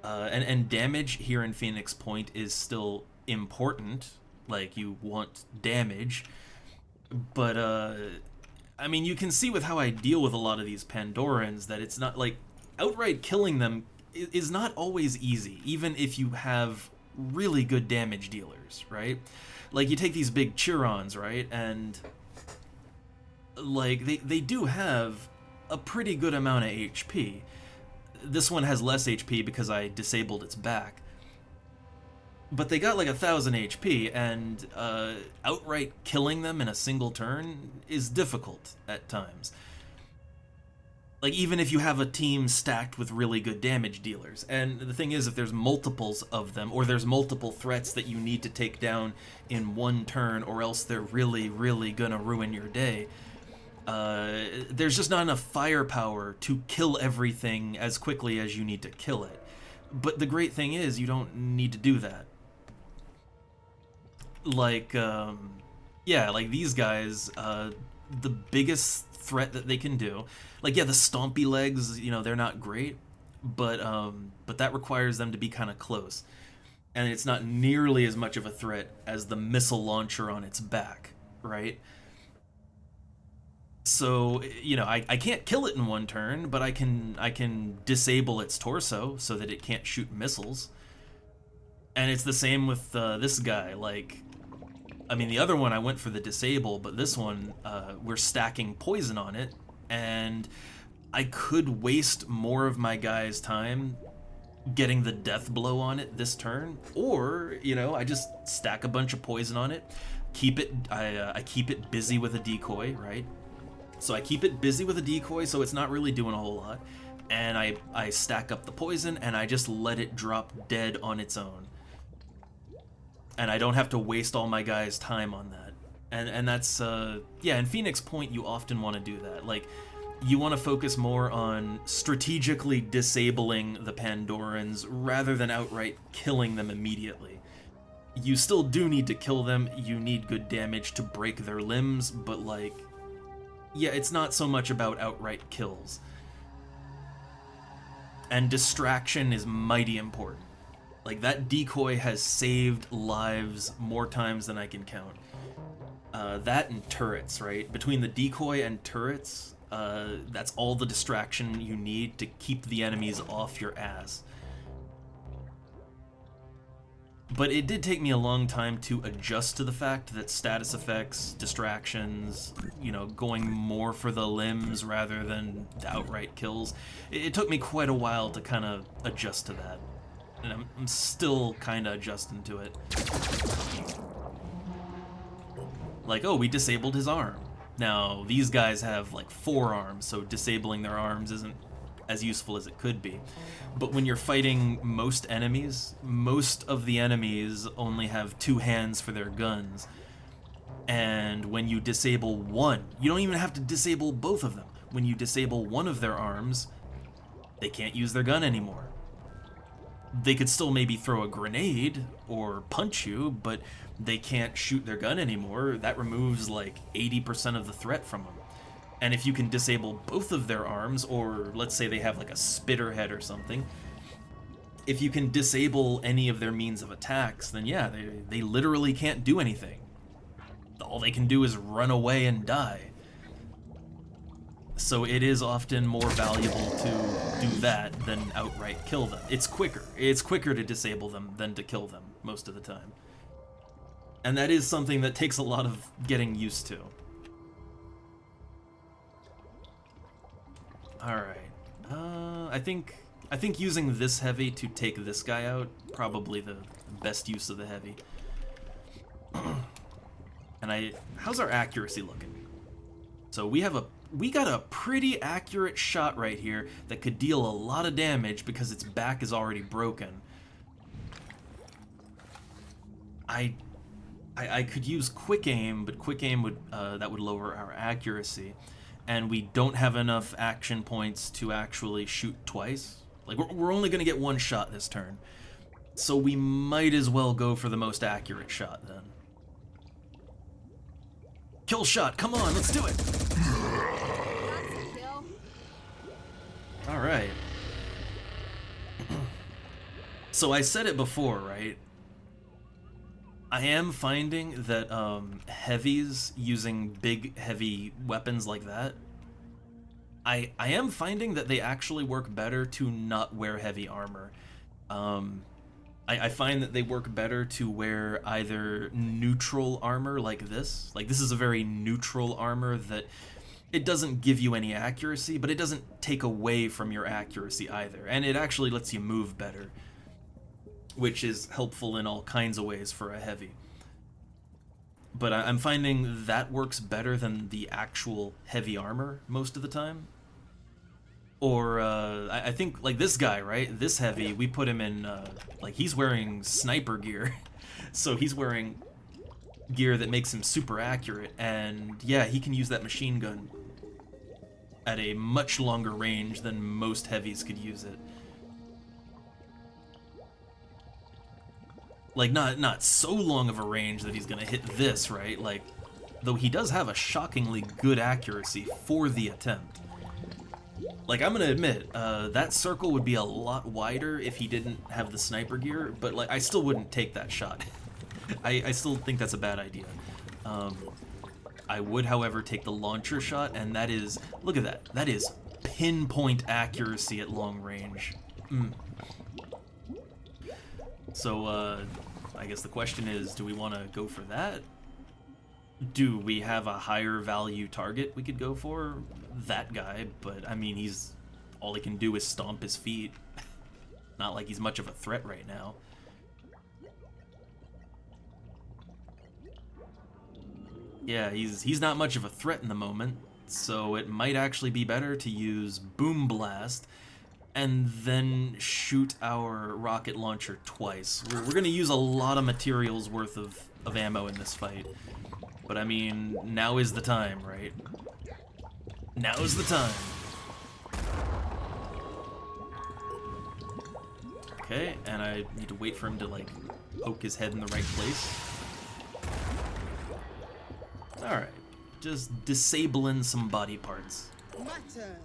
And damage here in Phoenix Point is still important. Like, you want damage. But, I mean, you can see with how I deal with a lot of these Pandorans that it's not, like, outright killing them is not always easy, even if you have really good damage dealers, right? Like, you take these big Chirons, right, and like they do have a pretty good amount of HP. This one has less HP because I disabled its back, but they got like 1,000 HP, and outright killing them in a single turn is difficult at times. Like, even if you have a team stacked with really good damage dealers. And the thing is, if there's multiples of them, or there's multiple threats that you need to take down in one turn, or else they're really, really gonna ruin your day, there's just not enough firepower to kill everything as quickly as you need to kill it. But the great thing is, you don't need to do that. Like, yeah, like these guys, the biggest threat that they can do, like, yeah, the stompy legs, you know, they're not great, but that requires them to be kind of close, and it's not nearly as much of a threat as the missile launcher on its back, right? So, you know, I can't kill it in one turn, but I can disable its torso so that it can't shoot missiles. And it's the same with this guy. Like, I mean, the other one I went for the disable, but this one, we're stacking poison on it, and I could waste more of my guy's time getting the death blow on it this turn, or, you know, I just stack a bunch of poison on it, keep it, I keep it busy with a decoy, right? So I keep it busy with a decoy, so it's not really doing a whole lot, and I stack up the poison, and I just let it drop dead on its own. And I don't have to waste all my guys' time on that. And that's, yeah, in Phoenix Point, you often want to do that. Like, you want to focus more on strategically disabling the Pandorans rather than outright killing them immediately. You still do need to kill them, you need good damage to break their limbs, but, like, yeah, it's not so much about outright kills. And distraction is mighty important. Like, that decoy has saved lives more times than I can count. That and turrets, right? Between the decoy and turrets, that's all the distraction you need to keep the enemies off your ass. But it did take me a long time to adjust to the fact that status effects, distractions, you know, going more for the limbs rather than the outright kills, it took me quite a while to kind of adjust to that. And I'm still kind of adjusting to it. Like, oh, we disabled his arm. Now, these guys have, like, 4 arms, so disabling their arms isn't as useful as it could be. But when you're fighting most enemies, most of the enemies only have 2 hands for their guns. And when you disable one, you don't even have to disable both of them. When you disable one of their arms, they can't use their gun anymore. They could still maybe throw a grenade or punch you, but they can't shoot their gun anymore. That removes like 80% of the threat from them. And if you can disable both of their arms, or let's say they have like a spitter head or something, if you can disable any of their means of attacks, then yeah, they literally can't do anything. All they can do is run away and die. So it is often more valuable to do that than outright kill them. It's quicker. It's quicker to disable them than to kill them most of the time. And that is something that takes a lot of getting used to. Alright. I think using this heavy to take this guy out, probably the best use of the heavy. And how's our accuracy looking? So we got a pretty accurate shot right here that could deal a lot of damage because its back is already broken. I could use quick aim, but quick aim would that would lower our accuracy, and we don't have enough action points to actually shoot twice. Like we're only gonna get one shot this turn, so we might as well go for the most accurate shot then. Kill shot, come on, let's do it. All right. So I said it before, right? I am finding that heavies using big, heavy weapons like that, I am finding that they actually work better to not wear heavy armor. I find that they work better to wear either neutral armor like this. Like this is a very neutral armor that it doesn't give you any accuracy, but it doesn't take away from your accuracy either. And it actually lets you move better, which is helpful in all kinds of ways for a heavy. But I'm finding that works better than the actual heavy armor most of the time. Or, I think, like this guy, right? This heavy, we put him in, like, he's wearing sniper gear. So he's wearing gear that makes him super accurate. And, yeah, he can use that machine gun at a much longer range than most heavies could use it. Like, not so long of a range that he's gonna hit this, right? Like, though he does have a shockingly good accuracy for the attempt. Like, I'm gonna admit, that circle would be a lot wider if he didn't have the sniper gear, but, like, I still wouldn't take that shot. I still think that's a bad idea. I would, however, take the launcher shot, and that is, look at that, that is pinpoint accuracy at long range. So, I guess the question is, do we want to go for that? Do we have a higher value target we could go for? That guy, but I mean, all he can do is stomp his feet. Not like he's much of a threat right now. Yeah, he's not much of a threat in the moment, so it might actually be better to use Boom Blast and then shoot our rocket launcher twice. We're gonna use a lot of materials worth of ammo in this fight. But I mean, now is the time, right? Now is the time. Okay, and I need to wait for him to, like, poke his head in the right place. Alright, just disabling some body parts. My turn.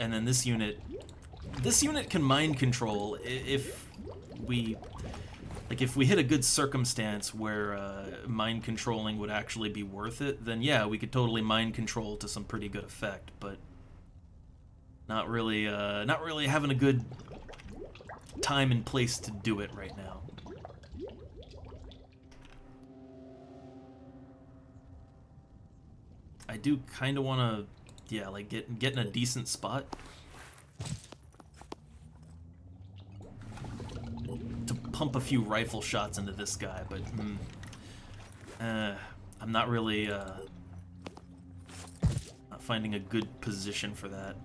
And then this unit can mind control if we hit a good circumstance where mind controlling would actually be worth it, then yeah, we could totally mind control to some pretty good effect, but not really having a good time and place to do it right now. I do kind of want to, yeah, like get in a decent spot to pump a few rifle shots into this guy, but I'm not really not finding a good position for that.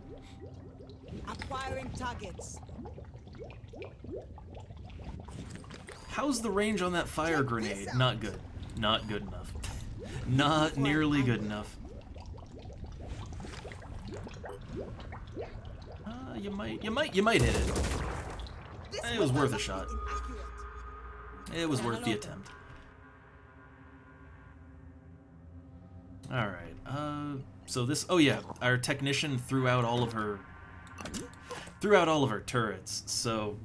Acquiring targets. How's the range on that fire grenade? Not good. Not good enough. Not nearly good enough. You might hit it. It was worth a shot. It was worth the attempt. Alright, so this, oh yeah, our technician threw out all of her turrets, so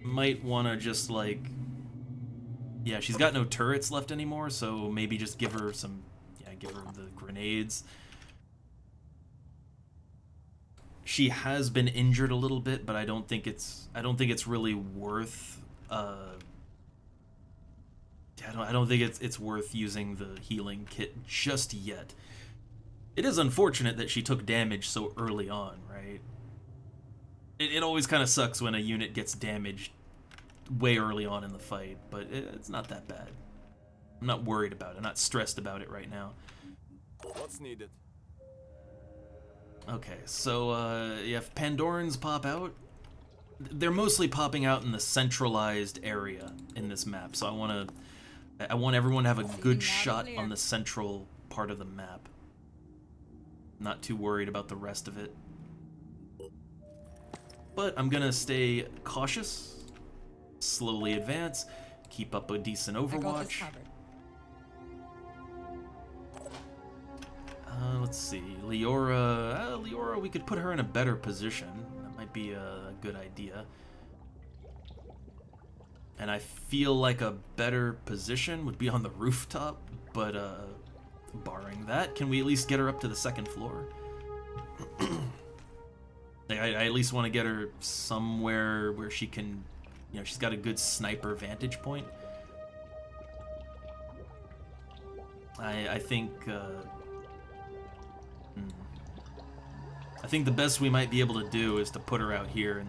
might want to just, like, yeah, she's got no turrets left anymore, so maybe just give her some, yeah, give her the grenades. She has been injured a little bit, but I don't think it's really worth, I don't think it's worth using the healing kit just yet. It is unfortunate that she took damage so early on, right? It always kind of sucks when a unit gets damaged way early on in the fight, but it's not that bad. I'm not worried about it. I'm not stressed about it right now. What's needed? Okay, so yeah, if Pandorans pop out, they're mostly popping out in the centralized area in this map. So I want everyone to have a good shot on the central part of the map. Not too worried about the rest of it. But I'm gonna stay cautious, slowly advance, keep up a decent Overwatch. Let's see, Leora, we could put her in a better position. That might be a good idea. And I feel like a better position would be on the rooftop, but barring that, can we at least get her up to the second floor? I at least want to get her somewhere where she can, you know, she's got a good sniper vantage point. I think I think the best we might be able to do is to put her out here in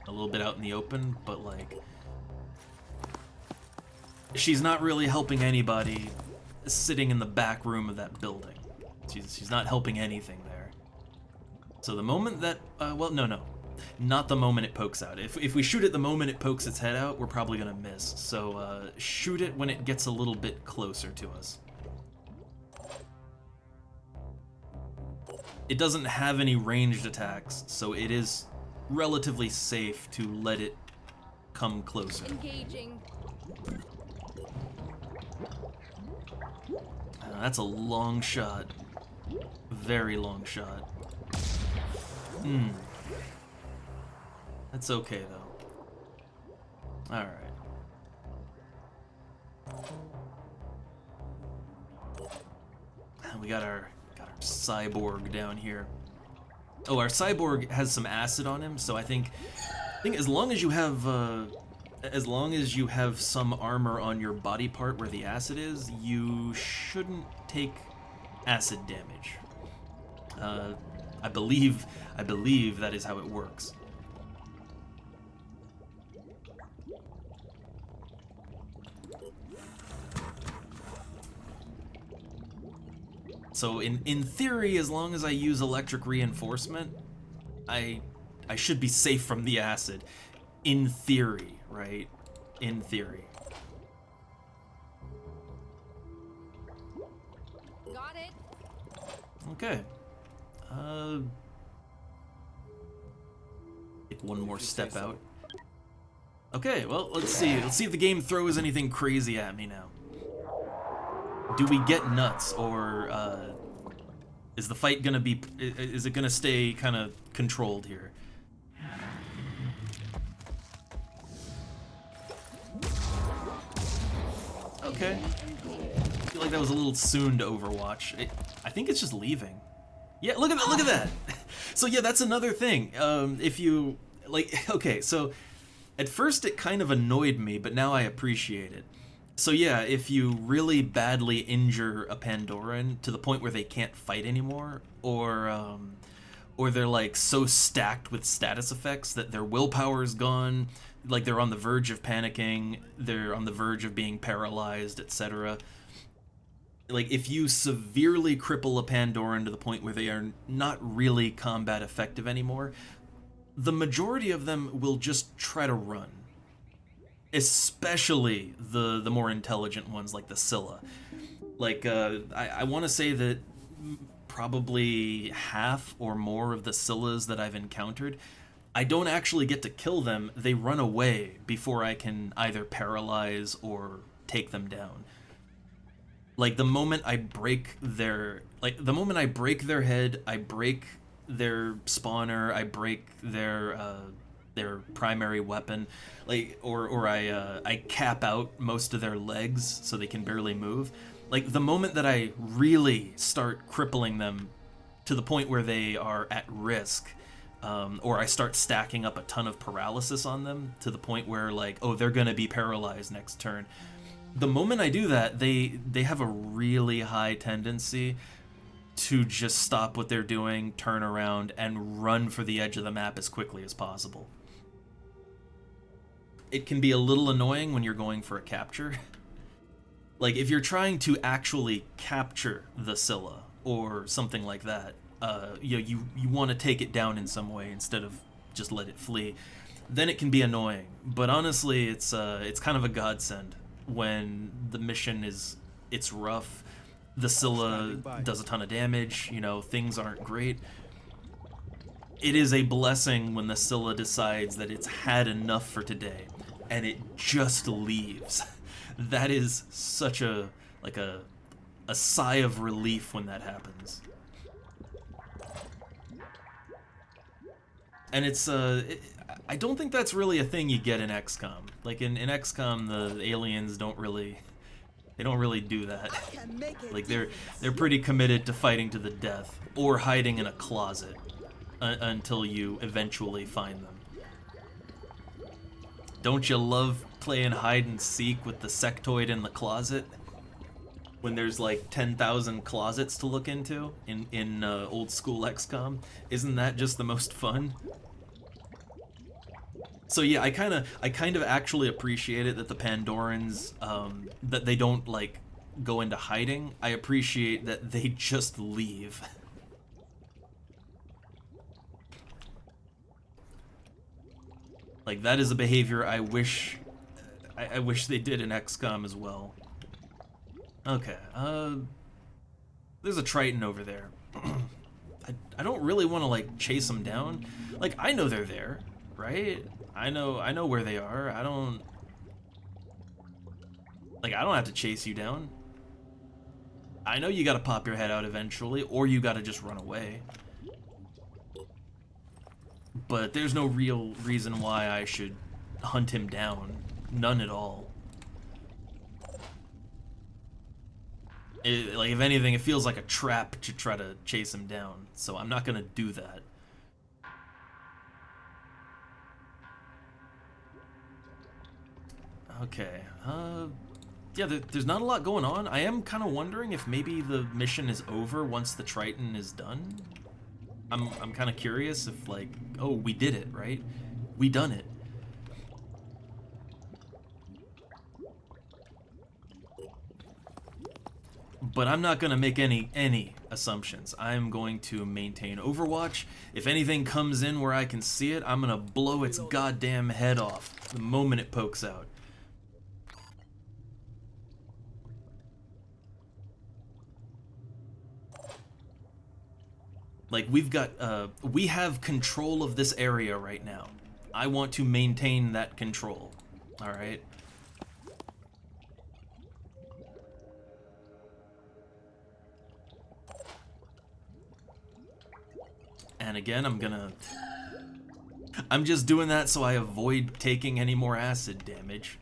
a little bit out in the open, but like she's not really helping anybody sitting in the back room of that building. She's not helping anything there. So the moment that well, no, not the moment it pokes out. If we shoot it the moment it pokes its head out, we're probably gonna miss. So shoot it when it gets a little bit closer to us. It doesn't have any ranged attacks, so it is relatively safe to let it come closer. Engaging. That's a long shot. Very long shot. That's okay, though. Alright. We got our cyborg down here. Oh, our cyborg has some acid on him, so I think as long as you have some armor on your body part where the acid is, you shouldn't take acid damage. I believe that is how it works. So in theory, as long as I use electric reinforcement, I should be safe from the acid. In theory, right? In theory. Got it. Okay. Take one more step out. Okay, well, let's see. Let's see if the game throws anything crazy at me now. Do we get nuts, or is the fight gonna be? Is it gonna stay kind of controlled here? Okay. I feel like that was a little soon to Overwatch. I think it's just leaving. Yeah, look at that! Look at that! So yeah, that's another thing. If you like, okay, so at first it kind of annoyed me, but now I appreciate it. So yeah, if you really badly injure a Pandoran to the point where they can't fight anymore, or they're like so stacked with status effects that their willpower is gone, like they're on the verge of panicking, they're on the verge of being paralyzed, etc. Like if you severely cripple a Pandoran to the point where they are not really combat effective anymore, the majority of them will just try to run. Especially the more intelligent ones like the Scylla. Like, I want to say that probably half or more of the Scyllas that I've encountered, I don't actually get to kill them, they run away before I can either paralyze or take them down. Like the moment I break their head, I break their spawner, I break their primary weapon, like or I cap out most of their legs so they can barely move. Like the moment that I really start crippling them to the point where they are at risk, or I start stacking up a ton of paralysis on them to the point where like, oh, they're gonna be paralyzed next turn. The moment I do that, they have a really high tendency to just stop what they're doing, turn around, and run for the edge of the map as quickly as possible. It can be a little annoying when you're going for a capture. Like, if you're trying to actually capture the Scylla, or something like that, you want to take it down in some way instead of just let it flee, then it can be annoying. But honestly, it's kind of a godsend when the mission it's rough, the Scylla does a ton of damage, you know, things aren't great. It is a blessing when the Scylla decides that it's had enough for today and it just leaves. That is such a sigh of relief when that happens. And it's I don't think that's really a thing you get in XCOM. Like in XCOM, the aliens don't really do that. Like they're pretty committed to fighting to the death or hiding in a closet until you eventually find them. Don't you love playing hide and seek with the sectoid in the closet? When there's like 10,000 closets to look into in old school XCOM, isn't that just the most fun? So yeah, I kind of actually appreciate it that the Pandorans that they don't like go into hiding. I appreciate that they just leave. Like that is a behavior I wish they did in XCOM as well. Okay, there's a Triton over there. I don't really want to like chase them down. Like I know they're there, right? I know where they are. I don't have to chase you down. I know you gotta pop your head out eventually, or you gotta just run away. But there's no real reason why I should hunt him down. None at all. Like, if anything, it feels like a trap to try to chase him down, so I'm not gonna do that. Okay, yeah, there's not a lot going on. I am kind of wondering if maybe the mission is over once the Triton is done. I'm kind of curious if, like, oh, we did it, right? We done it. But I'm not gonna make any assumptions. I'm going to maintain Overwatch. If anything comes in where I can see it, I'm gonna blow its goddamn head off the moment it pokes out. Like, we have control of this area right now. I want to maintain that control, alright? And again, I'm just doing that so I avoid taking any more acid damage.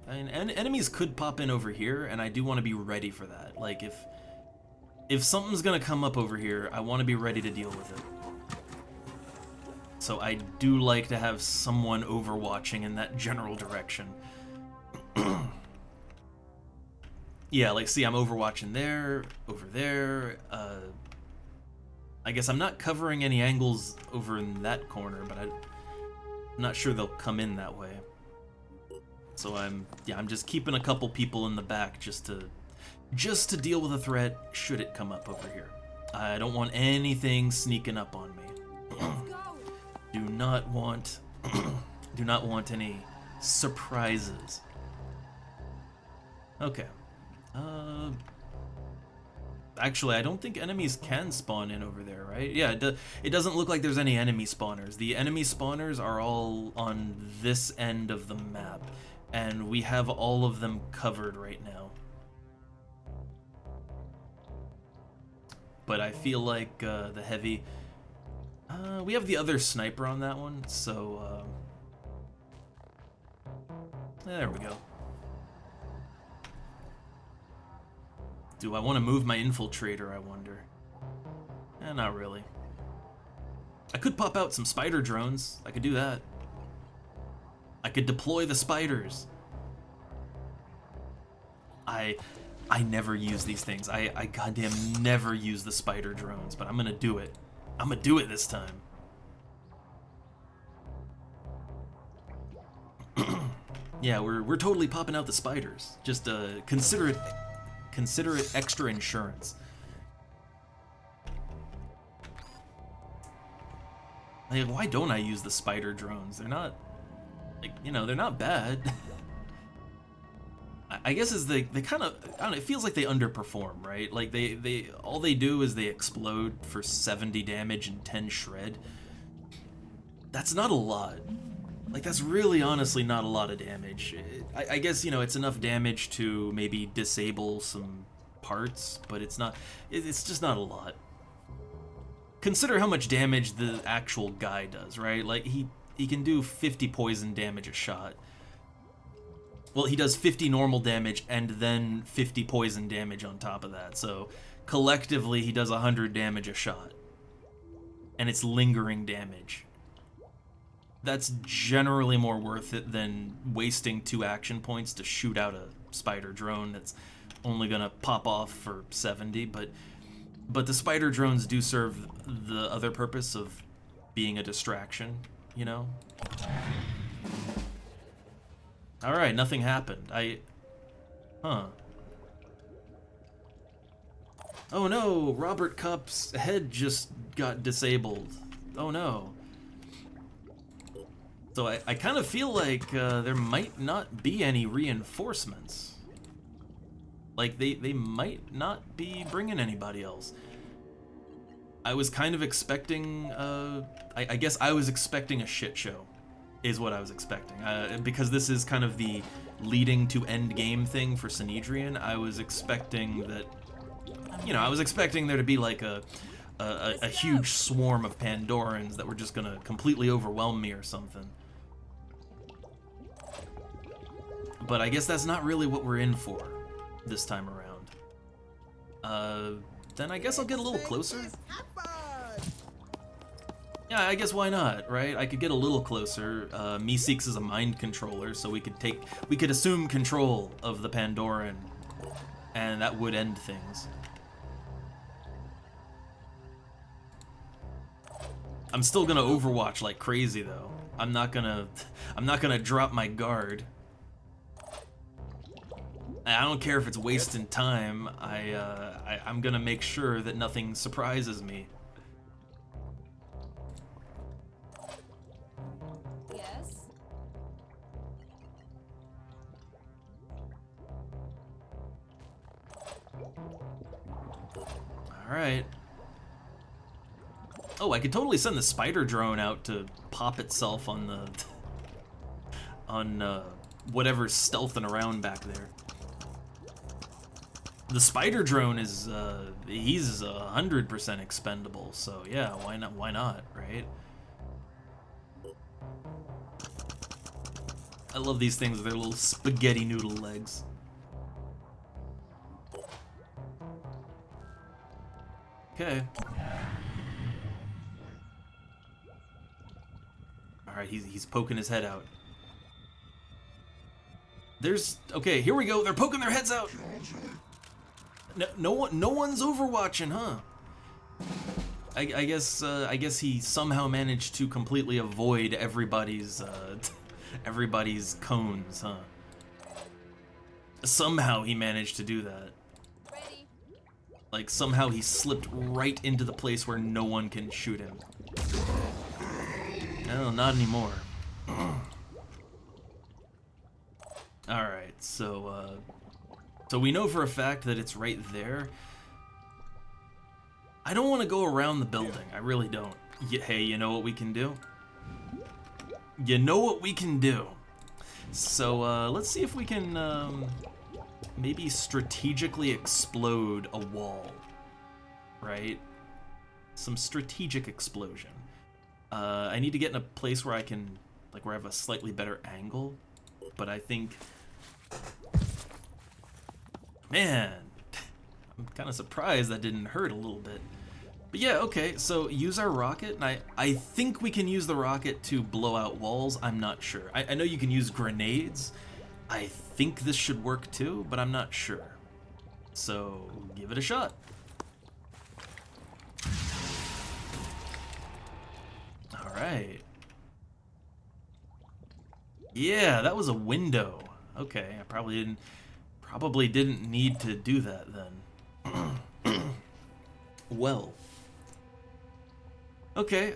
And enemies could pop in over here, and I do want to be ready for that. Like, if something's gonna come up over here, I want to be ready to deal with it. So I do like to have someone overwatching in that general direction. Yeah, like, see, I'm overwatching there, over there. I guess I'm not covering any angles over in that corner, but I'm not sure they'll come in that way. So I'm just keeping a couple people in the back just to deal with a threat should it come up over here. I don't want anything sneaking up on me. Do not want any surprises. Okay. Actually, I don't think enemies can spawn in over there, right? Yeah, it doesn't look like there's any enemy spawners. The enemy spawners are all on this end of the map, and we have all of them covered right now. But I feel like the heavy... we have the other sniper on that one, so... there we go. Do I want to move my infiltrator, I wonder? Not really. I could pop out some spider drones. I could do that. I could deploy the spiders. I never use these things. I goddamn never use the spider drones, but I'm gonna do it. I'm gonna do it this time. Yeah, we're totally popping out the spiders. Just consider it extra insurance. Like, why don't I use the spider drones? They're not, like, you know, they're not bad. I guess is they kind of, I don't know, it feels like they underperform, right? Like they all they do is they explode for 70 damage and 10 shred. That's not a lot. Like, that's really honestly not a lot of damage. I guess, you know, it's enough damage to maybe disable some parts, but it's not, it's just not a lot. Consider how much damage the actual guy does, right? Like, he can do 50 poison damage a shot. Well, he does 50 normal damage and then 50 poison damage on top of that. So collectively, he does 100 damage a shot. And it's lingering damage. That's generally more worth it than wasting 2 action points to shoot out a spider drone that's only gonna pop off for 70. But the spider drones do serve the other purpose of being a distraction, you know? Alright, nothing happened. Huh. Oh no, Robert Cupp's head just got disabled. Oh no. So I kind of feel like there might not be any reinforcements. Like, they might not be bringing anybody else. I was kind of expecting, I guess I was expecting a shit show, is what I was expecting. Because this is kind of the leading to endgame thing for Sanhedrian, I was expecting that, you know, I was expecting there to be like a huge swarm of Pandorans that were just gonna completely overwhelm me or something. But I guess that's not really what we're in for this time around. Then I guess I'll get a little closer. Yeah, I guess why not, right? I could get a little closer. Meeseeks is a mind controller, so we could assume control of the Pandoran, and that would end things. I'm still gonna Overwatch like crazy though. I'm not gonna drop my guard. I don't care if it's wasting time. I'm gonna make sure that nothing surprises me. Yes? Alright. Oh, I could totally send the spider drone out to pop itself on the... on, whatever's stealthing around back there. The spider drone is, he's 100% expendable, so yeah, why not, right? I love these things with their little spaghetti noodle legs. Okay. Alright, he's poking his head out. Okay, here we go, they're poking their heads out! No one's overwatching, huh? I guess he somehow managed to completely avoid everybody's everybody's cones, huh? Somehow he managed to do that. Ready? Like, somehow he slipped right into the place where no one can shoot him. No, not anymore. Alright, so we know for a fact that it's right there. I don't want to go around the building. I really don't. Hey, you know what we can do? You know what we can do? So, let's see if we can, maybe strategically explode a wall. Right? Some strategic explosion. I need to get in a place where I can, like, where I have a slightly better angle. But I think... Man, I'm kind of surprised that didn't hurt a little bit. But yeah, okay, so use our rocket, and I think we can use the rocket to blow out walls. I'm not sure. I know you can use grenades. I think this should work too, but I'm not sure. So, give it a shot. Alright. Yeah, that was a window. Okay, I probably didn't need to do that then. Well. Okay,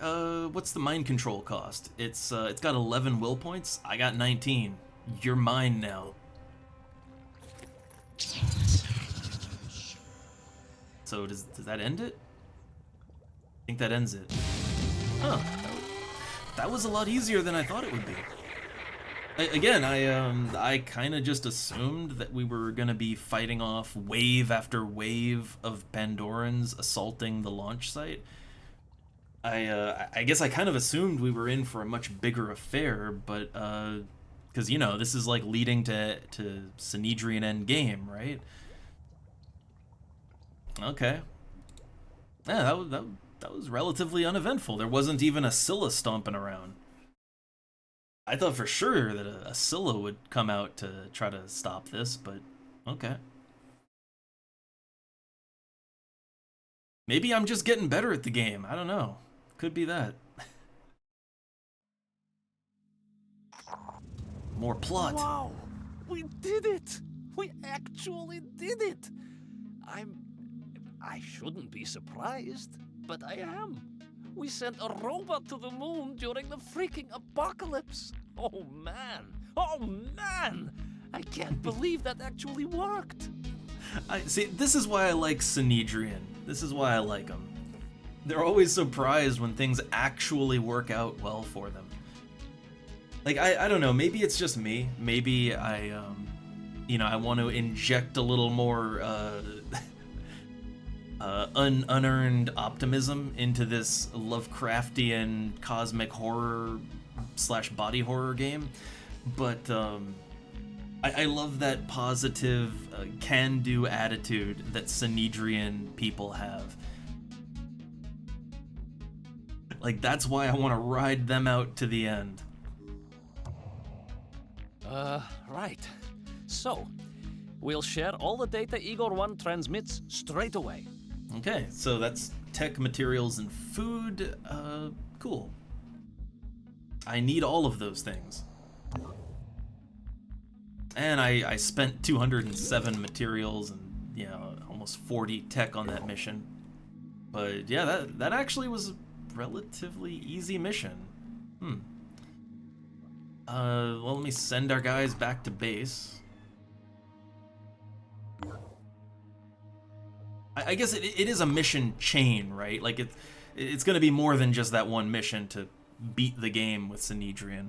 what's the mind control cost? It's got 11 will points. I got 19. You're mine now. So does that end it? I think that ends it. Huh. That was a lot easier than I thought it would be. Again, I kind of just assumed that we were gonna be fighting off wave after wave of Pandorans assaulting the launch site. I guess I kind of assumed we were in for a much bigger affair, but because you know this is like leading to Synedrian endgame, right? Okay. Yeah, that was relatively uneventful. There wasn't even a Scylla stomping around. I thought for sure that a Scylla would come out to try to stop this, but okay. Maybe I'm just getting better at the game. I don't know. Could be that. More plot. Wow! We did it! We actually did it! I shouldn't be surprised, but I am. We sent a robot to the moon during the freaking apocalypse. Oh man! Oh man! I can't believe that actually worked. I see. This is why I like Synedrian. This is why I like them. They're always surprised when things actually work out well for them. Like I don't know. Maybe it's just me. Maybe you know, I want to inject a little more unearned optimism into this Lovecraftian cosmic horror / body horror game, but I love that positive can-do attitude that Synedrian people have. Like, that's why I want to ride them out to the end. Right. So, we'll share all the data Igor 1 transmits straight away. Okay, so that's tech, materials, and food. Cool. I need all of those things. And I spent 207 materials and, you know, almost 40 tech on that mission. But yeah, that actually was a relatively easy mission. Well, let me send our guys back to base. I guess it is a mission chain, right? Like it's gonna be more than just that one mission to beat the game with Synedrian.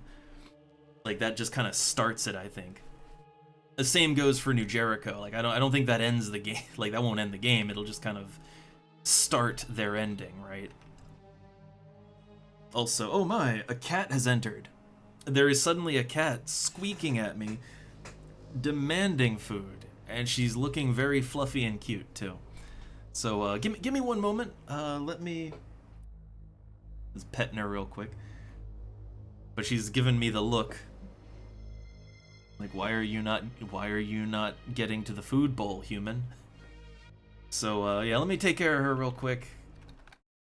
Like that just kind of starts it, I think. The same goes for New Jericho. Like I don't think that ends the game. Like that won't end the game. It'll just kind of start their ending, right? Also, oh my, a cat has entered. There is suddenly a cat squeaking at me, demanding food, and she's looking very fluffy and cute too. So give me one moment. Let me just petting her real quick. But she's given me the look. Like, why are you not getting to the food bowl, human? So yeah, let me take care of her real quick,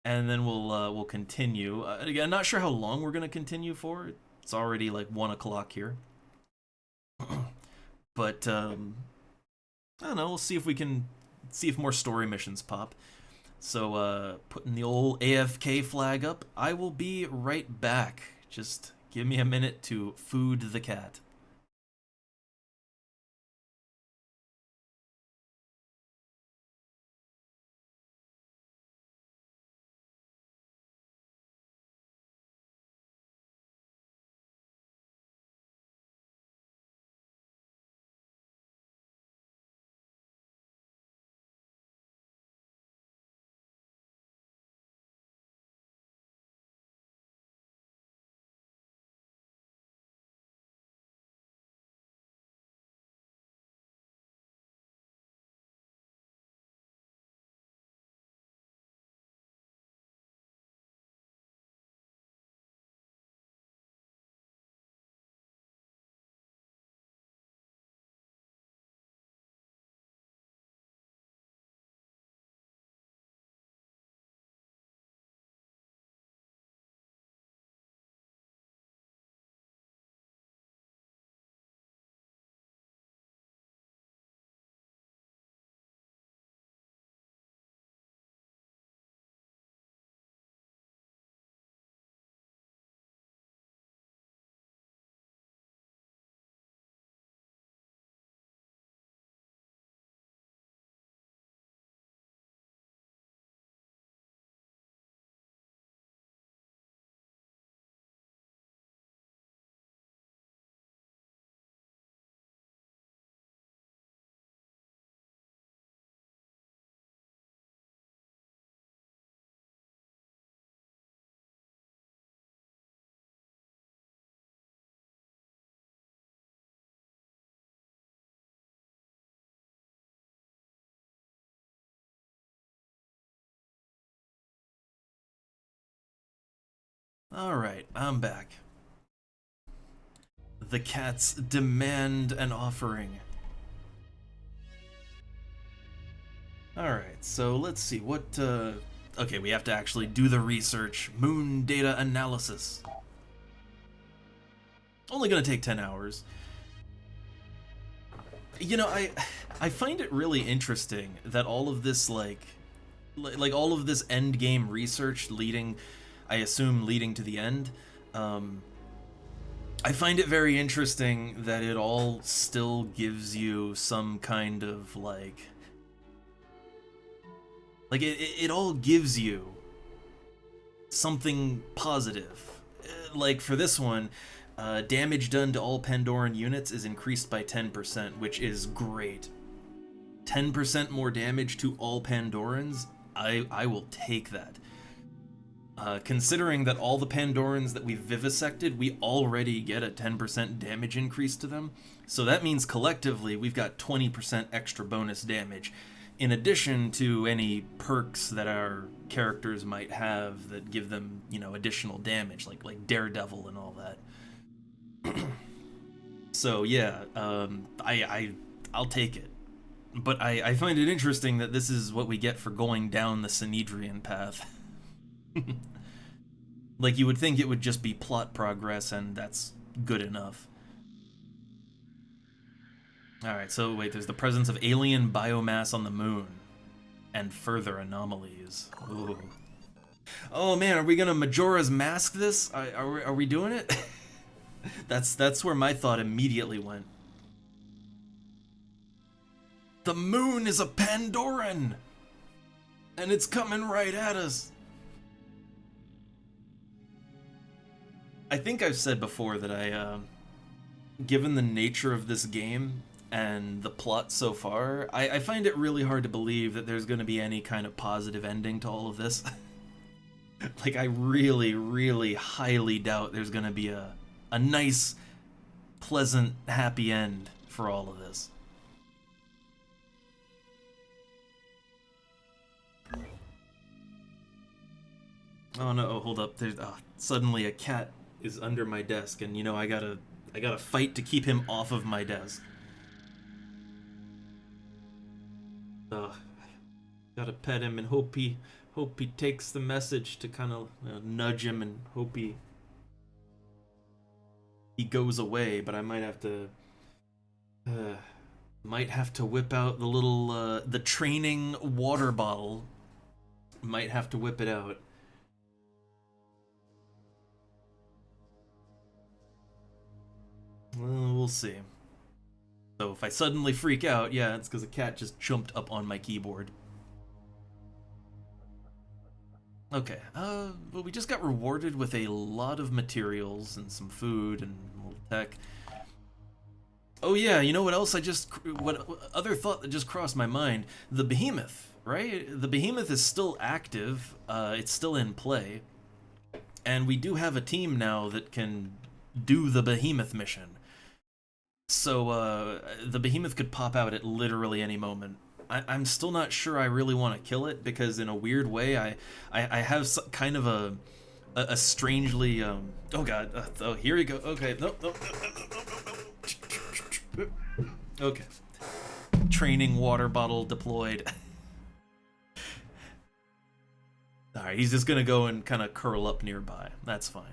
and then we'll continue. Again, I'm not sure how long we're gonna continue for. It's already like 1 o'clock here. But I don't know. We'll see if more story missions pop. So putting the old AFK flag up. I will be right back. Just give me a minute to food the cat. Alright, I'm back. The cats demand an offering. Alright, so let's see, what, okay, we have to actually do the research. Moon data analysis. Only gonna take 10 hours. You know, I find it really interesting that all of this, like all of this endgame research leading, I assume, leading to the end, I find it very interesting that it all still gives you some kind of, like it all gives you something positive. Like, for this one, damage done to all Pandoran units is increased by 10%, which is great. 10% more damage to all Pandorans? I will take that. Considering that all the Pandorans that we've vivisected, we already get a 10% damage increase to them, so that means collectively we've got 20% extra bonus damage, in addition to any perks that our characters might have that give them, you know, additional damage, like Daredevil and all that. So yeah, I'll take it. But I find it interesting that this is what we get for going down the Synedrian path. Like, you would think it would just be plot progress, and that's good enough. Alright, so wait, there's the presence of alien biomass on the moon. And further anomalies. Ooh. Oh man, are we gonna Majora's Mask this? Are we doing it? That's where my thought immediately went. The moon is a Pandoran! And it's coming right at us! I think I've said before that given the nature of this game and the plot so far, I find it really hard to believe that there's going to be any kind of positive ending to all of this. Like, I really, really highly doubt there's going to be a nice, pleasant, happy end for all of this. Oh no, hold up, there's, suddenly a cat is under my desk, and you know, I gotta fight to keep him off of my desk. Gotta pet him and hope he takes the message to kind of nudge him and hope he goes away. But I might have to whip out the little the training water bottle. Might have to whip it out. Well, we'll see. So if I suddenly freak out, yeah, it's because a cat just jumped up on my keyboard. Okay, well, we just got rewarded with a lot of materials and some food and a little tech. Oh yeah, you know what else what other thought that just crossed my mind? The Behemoth, right? The Behemoth is still active, it's still in play, and we do have a team now that can do the Behemoth mission. So, the Behemoth could pop out at literally any moment. I'm still not sure I really want to kill it, because in a weird way, I have kind of a strangely, oh god, oh, here we go, okay, nope. Okay. Training water bottle deployed. Alright, he's just gonna go and kind of curl up nearby, that's fine.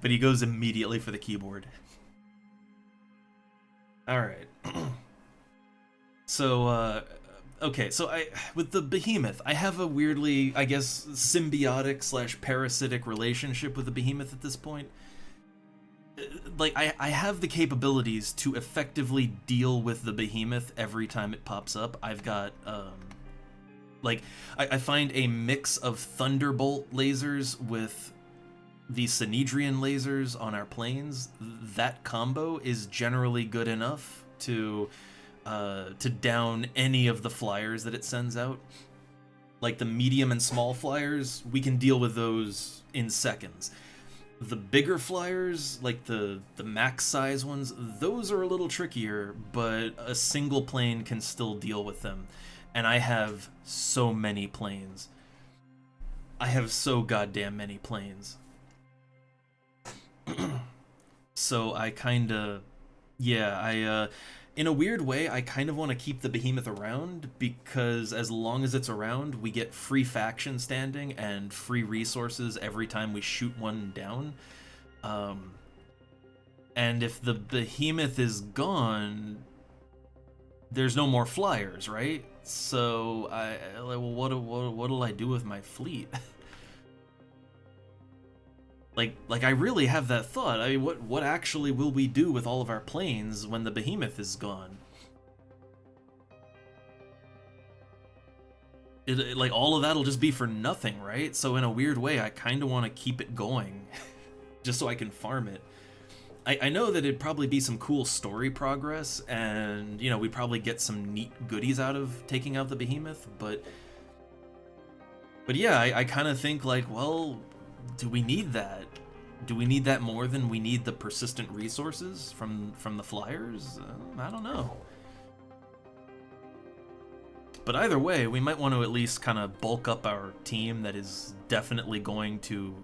But he goes immediately for the keyboard. Alright. So, okay, so with the Behemoth, I have a weirdly, I guess, symbiotic / parasitic relationship with the Behemoth at this point. Like, I have the capabilities to effectively deal with the Behemoth every time it pops up. I've got, like, I find a mix of Thunderbolt lasers with the Synedrian lasers on our planes. That combo is generally good enough to down any of the flyers that it sends out. Like the medium and small flyers, we can deal with those in seconds. The bigger flyers, like the max size ones, those are a little trickier, but a single plane can still deal with them. And I have so many planes. I have so goddamn many planes. So I kinda, yeah, in a weird way, I kind of want to keep the behemoth around, because as long as it's around, we get free faction standing and free resources every time we shoot one down. And if the behemoth is gone, there's no more flyers, right? So well, what'll I do with my fleet? Like I really have that thought. I mean, what actually will we do with all of our planes when the behemoth is gone? Like all of that'll just be for nothing, right? So in a weird way, I kind of want to keep it going, just so I can farm it. I know that it'd probably be some cool story progress, and you know we'd probably get some neat goodies out of taking out the behemoth, but yeah, I kind of think like, well, do we need that? Do we need that more than we need the persistent resources from the flyers? I don't know. But either way, we might want to at least kind of bulk up our team that is definitely going to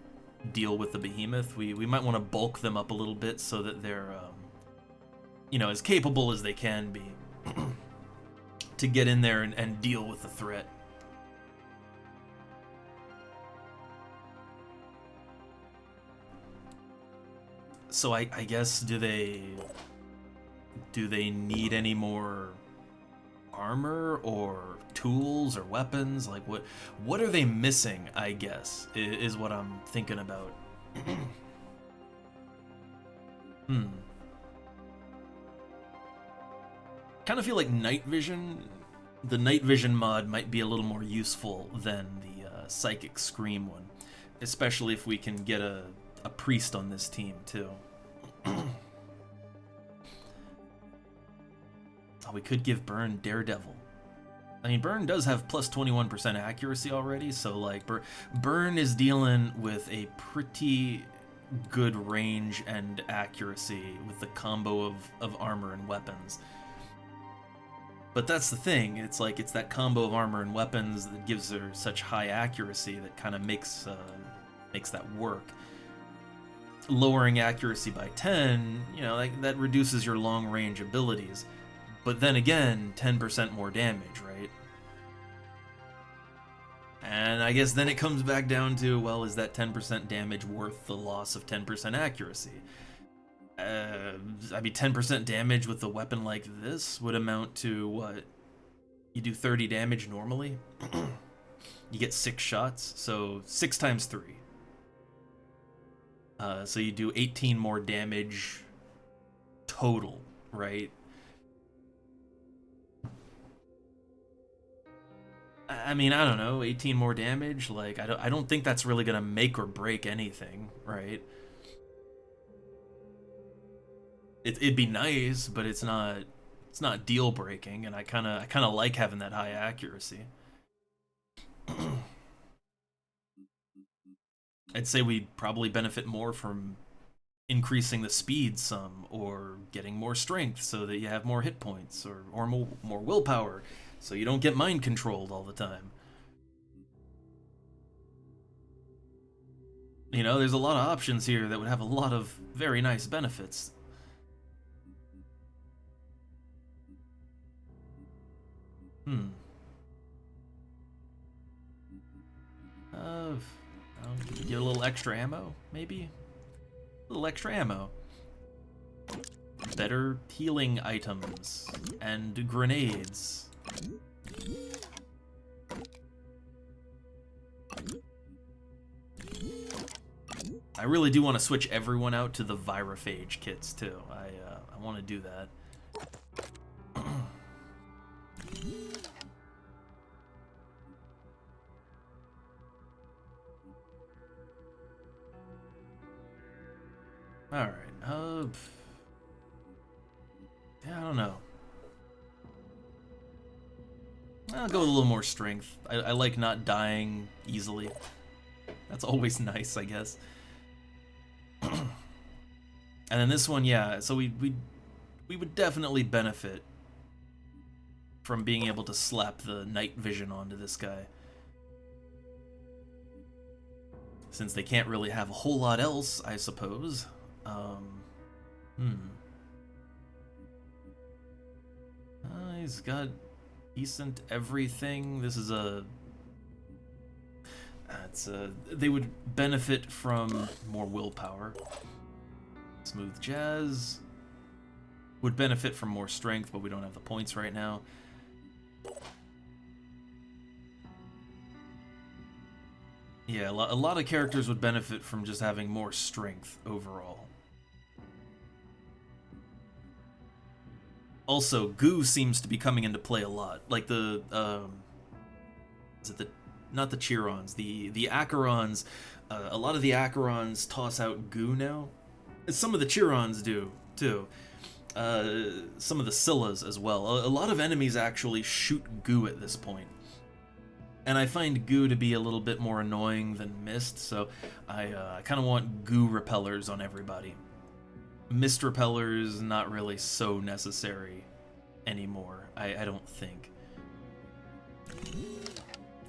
deal with the behemoth. We might want to bulk them up a little bit so that they're, you know, as capable as they can be to get in there and deal with the threat. So I guess, do they need any more armor or tools or weapons? Like what are they missing, I guess, is what I'm thinking about. Kind of feel like the night vision mod might be a little more useful than the psychic scream one, especially if we can get a priest on this team too. Oh, we could give Burn Daredevil. I mean, Burn does have plus 21% accuracy already, so like Burn is dealing with a pretty good range and accuracy with the combo of armor and weapons. But that's the thing, it's like it's that combo of armor and weapons that gives her such high accuracy that kind of makes that work. Lowering accuracy by 10, you know, like that reduces your long range abilities. But then again, 10% more damage, right? And I guess then it comes back down to, well, is that 10% damage worth the loss of 10% accuracy? I mean, 10% damage with a weapon like this would amount to, what? You do 30 damage normally? You get 6 shots, so 6 times 3. So you do 18 more damage total, right? I mean, I don't know, 18 more damage? Like, I don't think that's really gonna make or break anything, right? It'd be nice, but it's not deal breaking, and I kind of like having that high accuracy. I'd say we'd probably benefit more from increasing the speed some, or getting more strength so that you have more hit points, or more willpower so you don't get mind controlled all the time. You know, there's a lot of options here that would have a lot of very nice benefits. Get a little extra ammo, maybe? A little extra ammo. Better healing items and grenades. I really do want to switch everyone out to the Virophage kits too. I want to do that. All right. Yeah, I don't know. I'll go with a little more strength. I like not dying easily. That's always nice, I guess. And then this one, yeah. So we would definitely benefit from being able to slap the night vision onto this guy. since they can't really have a whole lot else, I suppose. He's got decent everything. This is they would benefit from more willpower. Smooth Jazz would benefit from more strength, but we don't have the points right now. Yeah, a lot of characters would benefit from just having more strength overall. Also, goo seems to be coming into play a lot. Like the, not the Chirons, the Acherons. A lot of the Acherons toss out goo now. Some of the Chirons do, too. Some of the Scyllas as well. A lot of enemies actually shoot goo at this point. And I find goo to be a little bit more annoying than mist, so I kind of want goo repellers on everybody. Mist repellers, not really so necessary anymore, I don't think.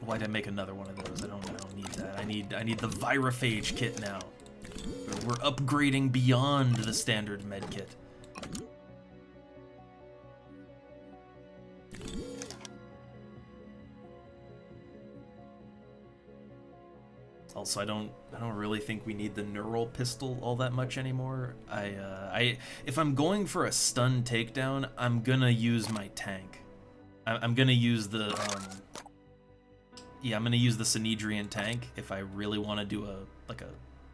Why'd I make another one of those? I don't need that. I need the Virophage kit now. We're upgrading beyond the standard med kit. Also, I don't really think we need the neural pistol all that much anymore. If I'm going for a stun takedown, I'm gonna use my tank. I'm gonna use the I'm gonna use the Synedrian tank if I really want to do a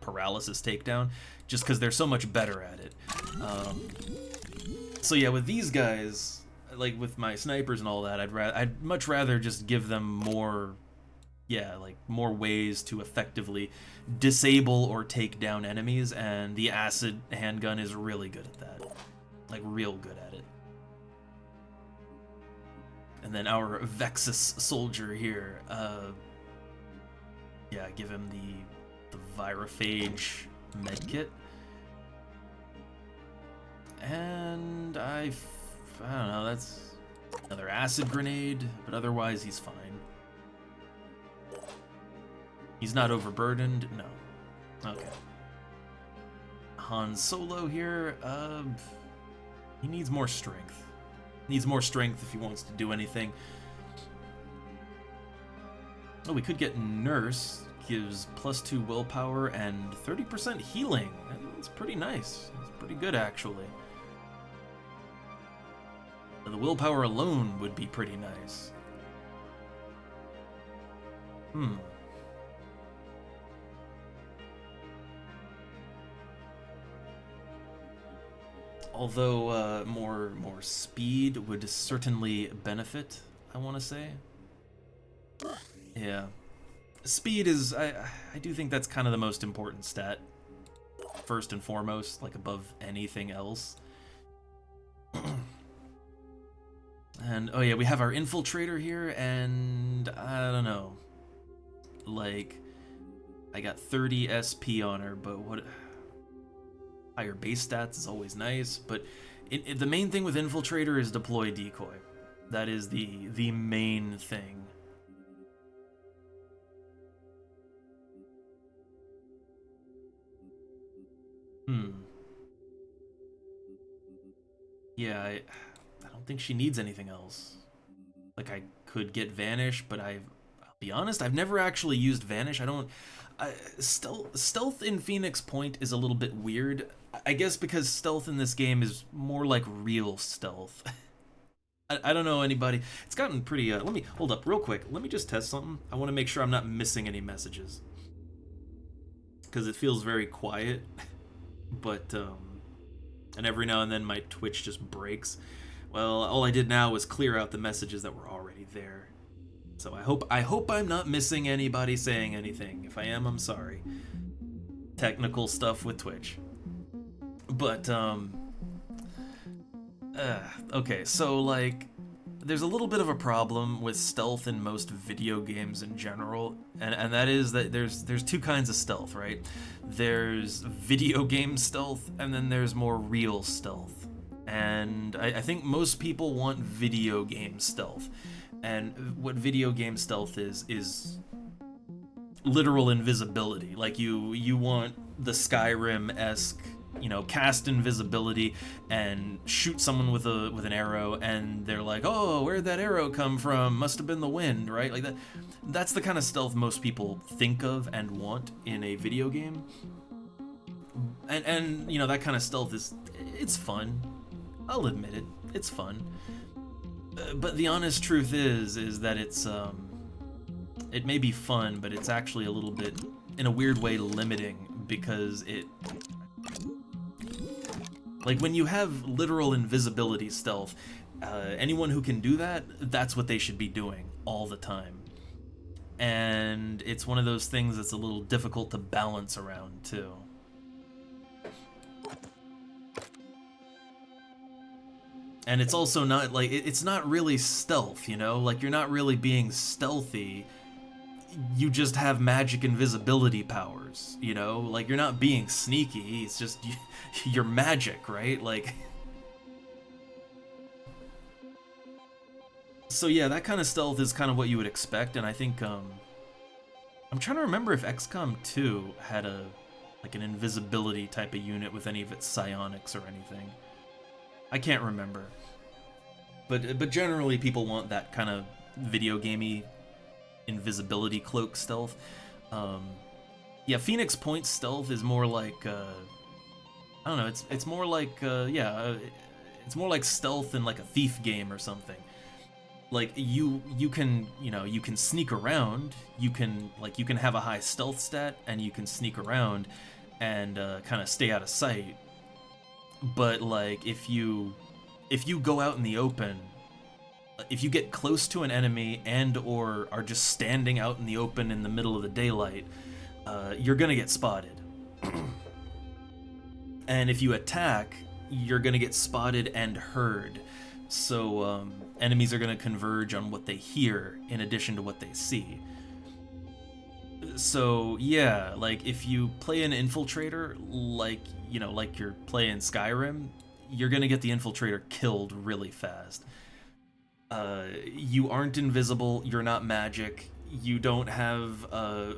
paralysis takedown, just because they're so much better at it. So yeah, with these guys, like with my snipers and all that, I'd much rather just give them more. Yeah, like more ways to effectively disable or take down enemies, and the acid handgun is really good at that. Like, real good at it. And then our Vexus soldier here, yeah, give him the Virophage medkit. And I don't know, that's another acid grenade, but otherwise he's fine. He's not overburdened? No. Okay. Han Solo here, he needs more strength. Needs more strength if he wants to do anything. Oh, we could get Nurse. Gives +2 willpower and 30% healing. That's pretty nice. That's pretty good, actually. The willpower alone would be pretty nice. Although more speed would certainly benefit, I want to say. Yeah, speed is I do think that's kind of the most important stat, first and foremost, like above anything else. And oh yeah, we have our infiltrator here, and I don't know, like I got 30 SP on her, but what? Higher base stats is always nice, but the main thing with Infiltrator is deploy decoy. That is the main thing. Yeah, I don't think she needs anything else. Like, I could get Vanish, but I'll be honest, I've never actually used Vanish. Stealth in Phoenix Point is a little bit weird. I guess because stealth in this game is more like real stealth. I don't know anybody. It's gotten pretty, let me, hold up real quick. Let me just test something. I want to make sure I'm not missing any messages. Because it feels very quiet. But, and every now and then my Twitch just breaks. Well, all I did now was clear out the messages that were already there. So I hope I'm not missing anybody saying anything. If I am, I'm sorry. Technical stuff with Twitch. But, okay, so, like, there's a little bit of a problem with stealth in most video games in general, and that is that there's two kinds of stealth, right? There's video game stealth, and then there's more real stealth. And I think most people want video game stealth. And what video game stealth is literal invisibility. Like you want the Skyrim-esque, you know, cast invisibility and shoot someone with an arrow, and they're like, oh, where'd that arrow come from? Must have been the wind, right? Like that. That's the kind of stealth most people think of and want in a video game. And you know, that kind of stealth it's fun. I'll admit it. It's fun. But the honest truth is that it may be fun, but it's actually a little bit, in a weird way, limiting, because like when you have literal invisibility stealth, anyone who can do that, that's what they should be doing all the time. And it's one of those things that's a little difficult to balance around too. And it's also not like, it's not really stealth, you know? Like, you're not really being stealthy. You just have magic invisibility powers, you know? Like, you're not being sneaky, it's just you're magic, right? Like, so yeah, that kind of stealth is kind of what you would expect, and I think I'm trying to remember if XCOM 2 had like an invisibility type of unit with any of its psionics or anything. I can't remember. But generally people want that kind of video gamey invisibility cloak stealth. Yeah, Phoenix Point stealth is more like I don't know, it's more like it's more like stealth in like a thief game or something. Like you can, you know, you can sneak around, you can have a high stealth stat and you can sneak around and kind of stay out of sight. But like if you go out in the open, if you get close to an enemy and or are just standing out in the open in the middle of the daylight, you're gonna get spotted. And if you attack, you're gonna get spotted and heard. So enemies are gonna converge on what they hear in addition to what they see. So yeah, like if you play an infiltrator, like, you know, like you're playing Skyrim, you're gonna get the infiltrator killed really fast. You aren't invisible, you're not magic, you don't have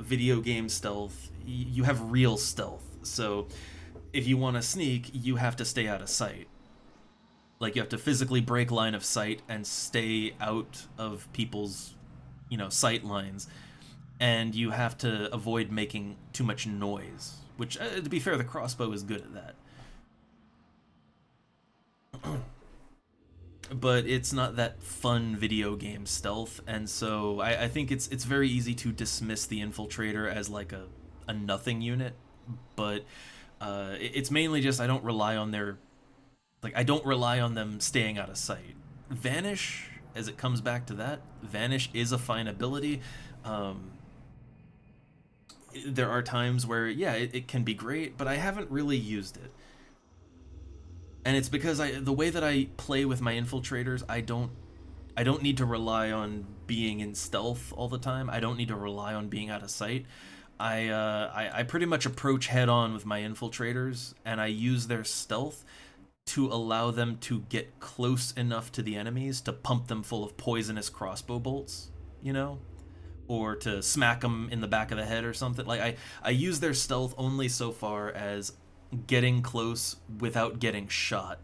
video game stealth, you have real stealth. So if you want to sneak, you have to stay out of sight. Like, you have to physically break line of sight and stay out of people's, you know, sight lines. And you have to avoid making too much noise. Which, to be fair, the crossbow is good at that. But it's not that fun video game stealth, and so I think it's very easy to dismiss the infiltrator as like a nothing unit. But it's mainly just I don't rely on their... Like, I don't rely on them staying out of sight. Vanish, as it comes back to that, Vanish is a fine ability. There are times where, yeah, it can be great, but I haven't really used it. And it's because the way that I play with my infiltrators, I don't need to rely on being in stealth all the time. I don't need to rely on being out of sight. I pretty much approach head on with my infiltrators, and I use their stealth to allow them to get close enough to the enemies to pump them full of poisonous crossbow bolts, you know? Or to smack them in the back of the head or something. Like, I use their stealth only so far as getting close without getting shot.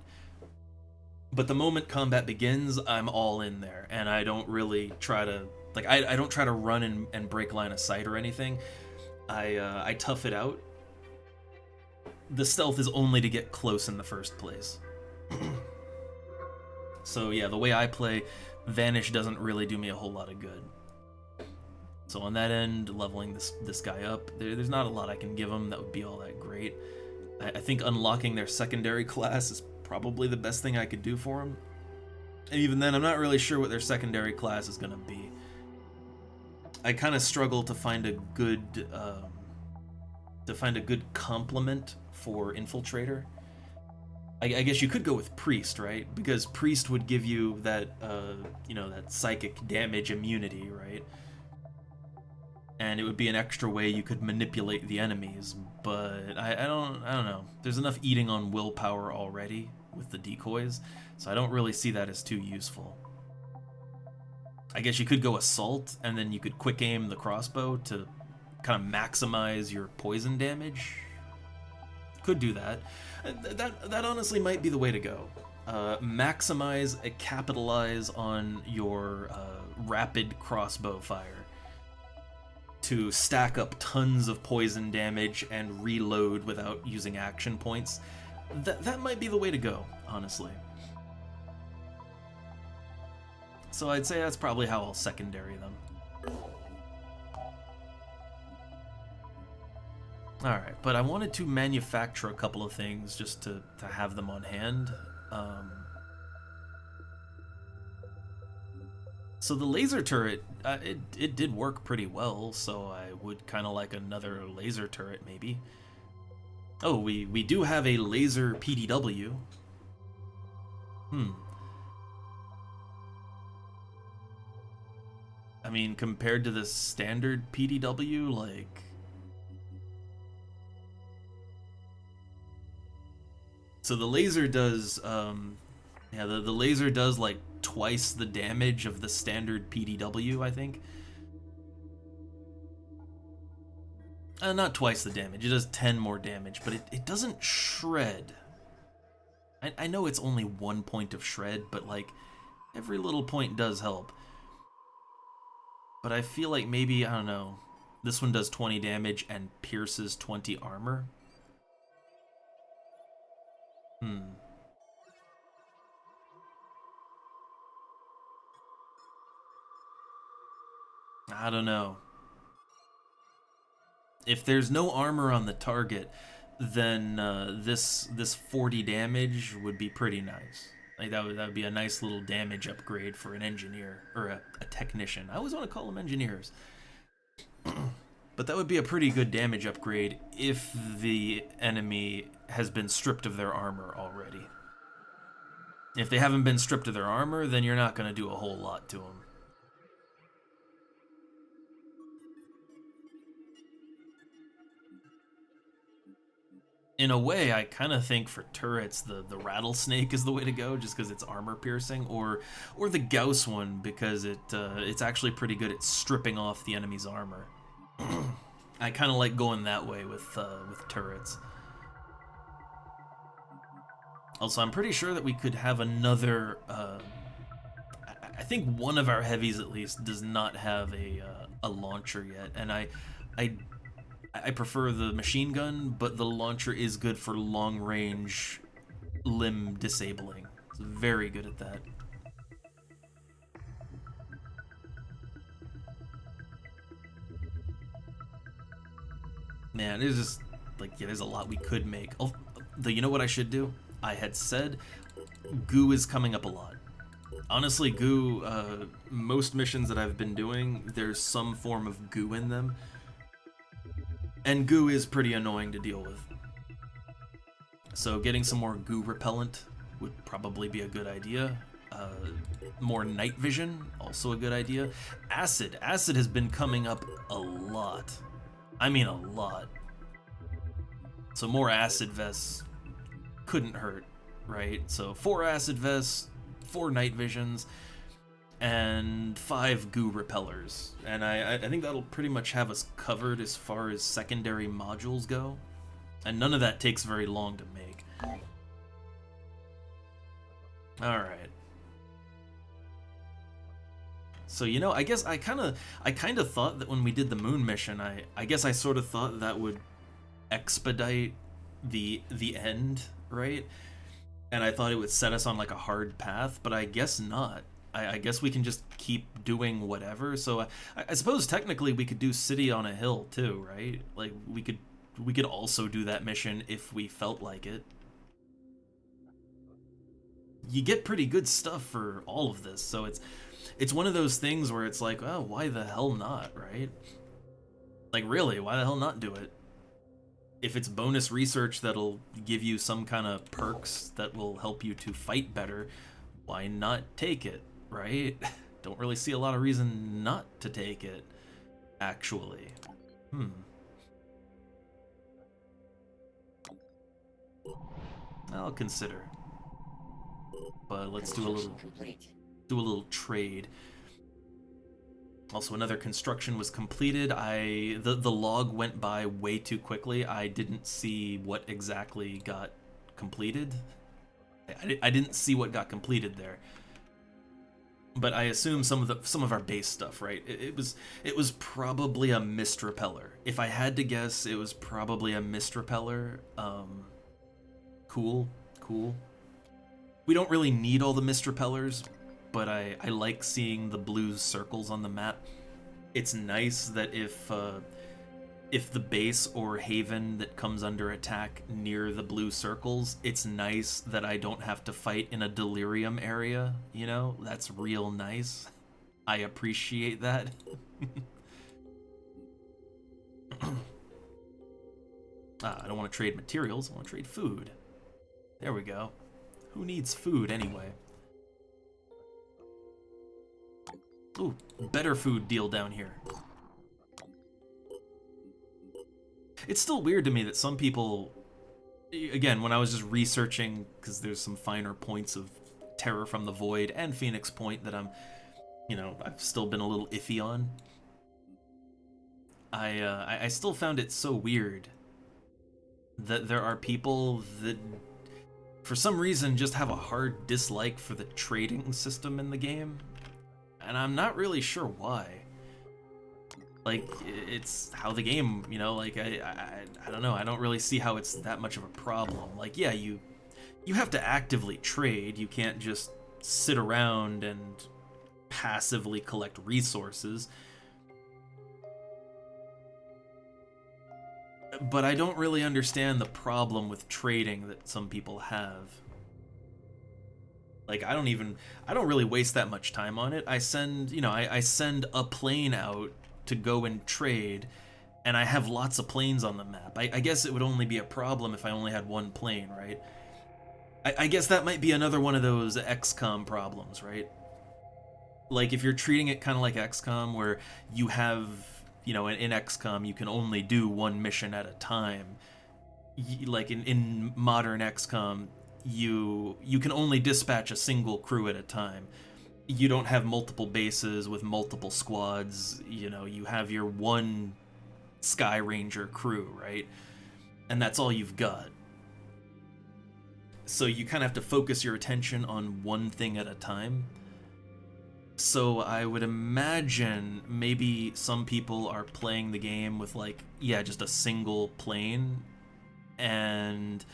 But the moment combat begins, I'm all in there, and I don't really try to... Like, I don't try to run and break line of sight or anything. I tough it out. The stealth is only to get close in the first place. So yeah, the way I play, Vanish doesn't really do me a whole lot of good. So on that end, leveling this guy up, there's not a lot I can give him that would be all that great. I think unlocking their secondary class is probably the best thing I could do for him. And even then, I'm not really sure what their secondary class is going to be. I kind of struggle to find a good complement for Infiltrator. I guess you could go with Priest, right? Because Priest would give you that, you know, that psychic damage immunity, right? And it would be an extra way you could manipulate the enemies, but I don't know. There's enough eating on willpower already with the decoys, so I don't really see that as too useful. I guess you could go Assault, and then you could quick aim the crossbow to kind of maximize your poison damage. Could do that. That honestly might be the way to go. Maximize, capitalize on your rapid crossbow fire to stack up tons of poison damage and reload without using action points. That might be the way to go, honestly. So I'd say that's probably how I'll secondary them. Alright, but I wanted to manufacture a couple of things just to have them on hand. So the laser turret, it did work pretty well, so I would kind of like another laser turret, maybe. Oh, we do have a laser PDW. I mean, compared to the standard PDW, like... So the laser does, yeah, the laser does like twice the damage of the standard PDW, I think. Not twice the damage, it does 10 more damage, but it doesn't shred. I know it's only 1 point of shred, but like, every little point does help. But I feel like maybe, I don't know, this one does 20 damage and pierces 20 armor. I don't know. If there's no armor on the target, then this 40 damage would be pretty nice. Like that would be a nice little damage upgrade for an engineer or a technician. I always want to call them engineers. But that would be a pretty good damage upgrade if the enemy has been stripped of their armor already. If they haven't been stripped of their armor, then you're not going to do a whole lot to them. In a way, I kind of think for turrets, the rattlesnake is the way to go, just because it's armor piercing, or the Gauss one because it's actually pretty good at stripping off the enemy's armor. I kind of like going that way with turrets. Also, I'm pretty sure that we could have another. I think one of our heavies at least does not have a launcher yet, and I prefer the machine gun, but the launcher is good for long-range limb disabling. It's very good at that. Man, there's just, like, yeah, there's a lot we could make. Oh, you know what I should do? I had said goo is coming up a lot. Honestly, goo, most missions that I've been doing, there's some form of goo in them. And goo is pretty annoying to deal with. So getting some more goo repellent would probably be a good idea. More night vision, also a good idea. Acid has been coming up a lot. I mean a lot. So more acid vests couldn't hurt, right? So 4 acid vests, 4 night visions, and 5 goo repellers. And I think that'll pretty much have us covered as far as secondary modules go. And none of that takes very long to make. Alright. So, you know, I guess I kind of thought that when we did the moon mission, I guess I sort of thought that would expedite the end, right? And I thought it would set us on like a hard path, but I guess not. I guess we can just keep doing whatever. So I suppose technically we could do City on a Hill too, right? Like we could also do that mission if we felt like it. You get pretty good stuff for all of this, so it's one of those things where it's like, oh, why the hell not, right? Like really, why the hell not do it? If it's bonus research that'll give you some kind of perks that will help you to fight better, why not take it? Right? Don't really see a lot of reason not to take it, actually. I'll consider. But let's do a little trade. Also, another construction was completed. The log went by way too quickly. I didn't see what exactly got completed. I didn't see what got completed there. But I assume some of our base stuff, right? It was probably a mist repeller. If I had to guess, it was probably a mist repeller. Cool. We don't really need all the mist repellers, but I like seeing the blue circles on the map. It's nice that if the base or haven that comes under attack near the blue circles, it's nice that I don't have to fight in a delirium area, you know? That's real nice. I appreciate that. I don't want to trade materials, I want to trade food. There we go. Who needs food anyway? Ooh, better food deal down here. It's still weird to me that some people, again, when I was just researching, because there's some finer points of Terror from the Void and Phoenix Point that I've still been a little iffy on. I still found it so weird that there are people that, for some reason, just have a hard dislike for the trading system in the game, and I'm not really sure why. Like, it's how the game, like, I don't know, I don't really see how it's that much of a problem. Like, yeah, you have to actively trade, you can't just sit around and passively collect resources. But I don't really understand the problem with trading that some people have. Like, I don't really waste that much time on it. I send a plane out to go and trade, and I have lots of planes on the map. I guess it would only be a problem if I only had one plane, right? I guess that might be another one of those XCOM problems, right? Like, if you're treating it kind of like XCOM, where you have, in XCOM, you can only do one mission at a time. Like, in modern XCOM, you can only dispatch a single crew at a time. You don't have multiple bases with multiple squads, you have your one Sky Ranger crew, right? And that's all you've got. So you kind of have to focus your attention on one thing at a time. So I would imagine maybe some people are playing the game with, like, yeah, just a single plane, and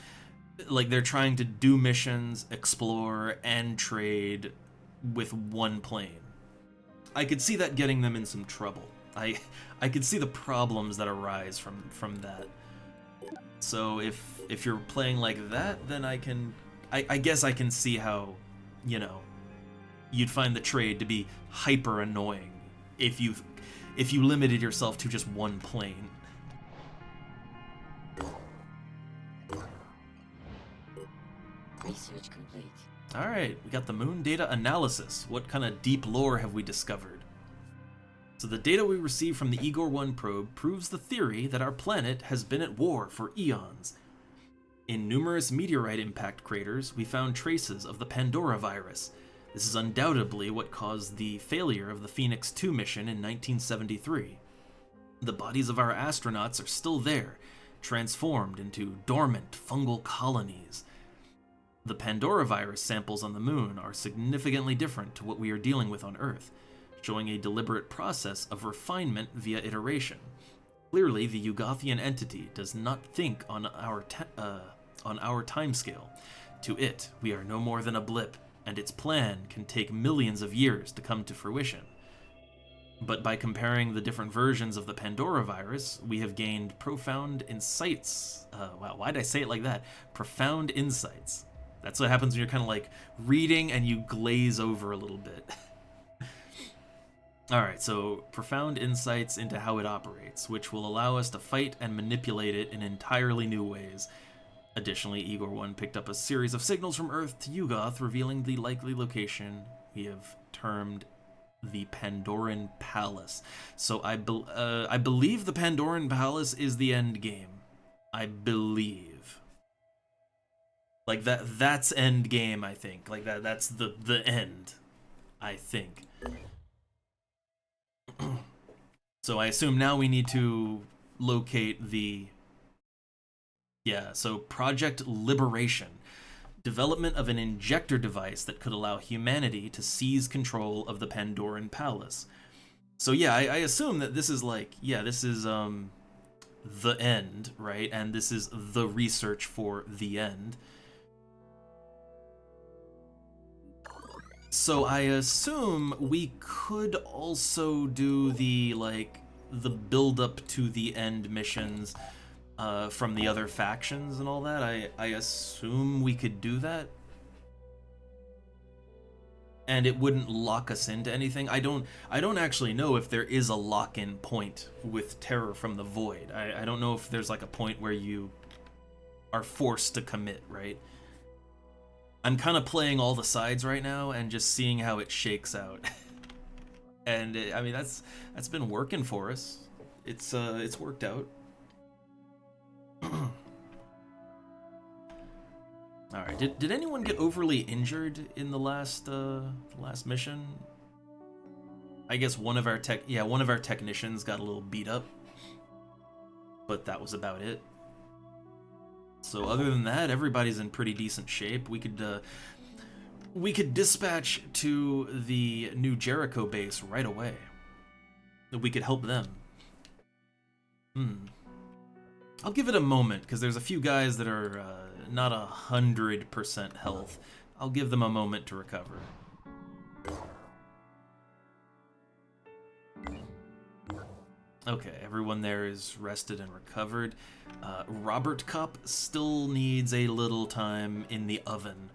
like they're trying to do missions, explore, and trade with one plane. I could see that getting them in some trouble. I could see the problems that arise from that. So if you're playing like that, then I guess I can see how, you'd find the trade to be hyper annoying if you limited yourself to just one plane. Research complete. Alright, we got the moon data analysis. What kind of deep lore have we discovered? So the data we received from the Igor 1 probe proves the theory that our planet has been at war for eons. In numerous meteorite impact craters, we found traces of the Pandora virus. This is undoubtedly what caused the failure of the Phoenix 2 mission in 1973. The bodies of our astronauts are still there, transformed into dormant fungal colonies. The Pandora virus samples on the moon are significantly different to what we are dealing with on Earth, showing a deliberate process of refinement via iteration. Clearly, the Yugothian entity does not think on our timescale. To it, we are no more than a blip, and its plan can take millions of years to come to fruition. But by comparing the different versions of the Pandora virus, we have gained profound insights. Wow, why'd I say it like that? Profound insights. That's what happens when you're kind of like reading and you glaze over a little bit. Alright, so profound insights into how it operates, which will allow us to fight and manipulate it in entirely new ways. Additionally, Igor 1 picked up a series of signals from Earth to Yugoth, revealing the likely location we have termed the Pandoran Palace. So I believe the Pandoran Palace is the end game. I believe. Like that's end game, I think. Like that's the end, I think. So I assume now we need to locate the... Yeah, so Project Liberation. Development of an injector device that could allow humanity to seize control of the Pandoran Palace. So yeah, I assume that this is like, yeah, this is the end, right? And this is the research for the end. So I assume we could also do the, like, the build-up to the end missions from the other factions and all that. I assume we could do that. And it wouldn't lock us into anything. I don't actually know if there is a lock-in point with Terror from the Void. I don't know if there's like a point where you are forced to commit, right? I'm kind of playing all the sides right now and just seeing how it shakes out. And I mean that's been working for us. It's worked out. All right. Did anyone get overly injured in the last mission? I guess one of our technicians got a little beat up, but that was about it. So other than that, everybody's in pretty decent shape. We could dispatch to the New Jericho base right away. We could help them. I'll give it a moment, because there's a few guys that are not 100% health. I'll give them a moment to recover. Okay, everyone there is rested and recovered. Robert Kopp still needs a little time in the oven,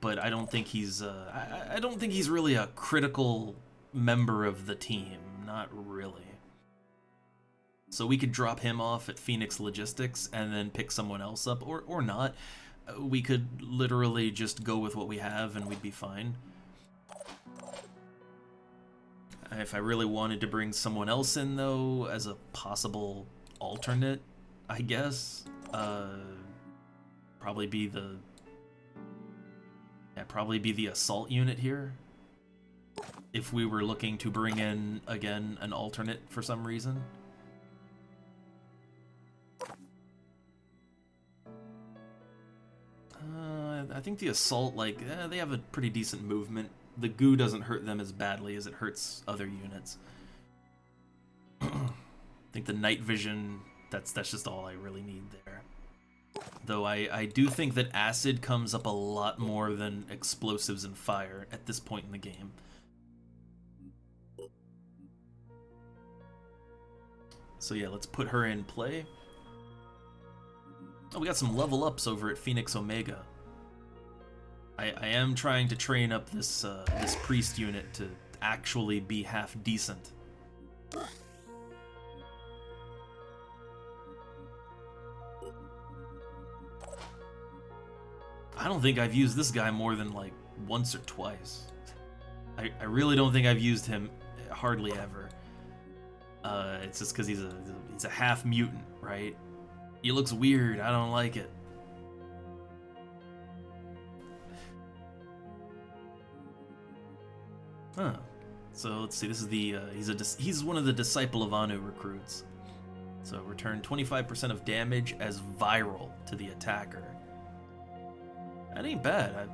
but I don't think he's I don't think he's really a critical member of the team. Not really. So we could drop him off at Phoenix Logistics and then pick someone else up, or not. We could literally just go with what we have and we'd be fine. If I really wanted to bring someone else in, though, as a possible alternate, I guess, probably be the assault unit here. If we were looking to bring in, again, an alternate for some reason. I think the assault, like, they have a pretty decent movement. The goo doesn't hurt them as badly as it hurts other units. I think the night vision, that's just all I really need there. Though I do think that acid comes up a lot more than explosives and fire at this point in the game. So yeah, let's put her in play. Oh, we got some level ups over at Phoenix Omega. I am trying to train up this this priest unit to actually be half decent. I don't think I've used this guy more than like once or twice. I really don't think I've used him hardly ever. It's just because he's a half mutant, right? He looks weird. I don't like it. Huh. So let's see. This is the he's one of the Disciple of Anu recruits. So return 25% of damage as viral to the attacker. That ain't bad.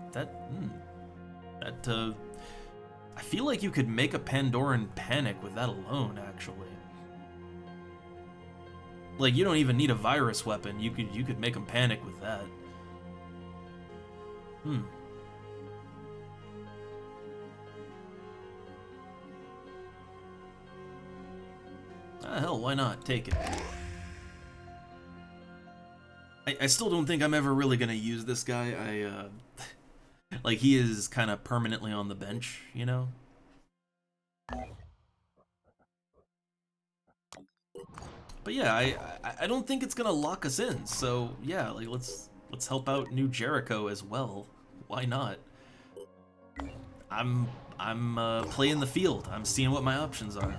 I feel like you could make a Pandoran panic with that alone, actually. Like, you don't even need a virus weapon. You could make them panic with that. Ah, hell, why not? Take it. I still don't think I'm ever really gonna use this guy. Like, he is kind of permanently on the bench, you know? But yeah, I don't think it's gonna lock us in. So yeah, like let's help out New Jericho as well. Why not? I'm playing the field. I'm seeing what my options are.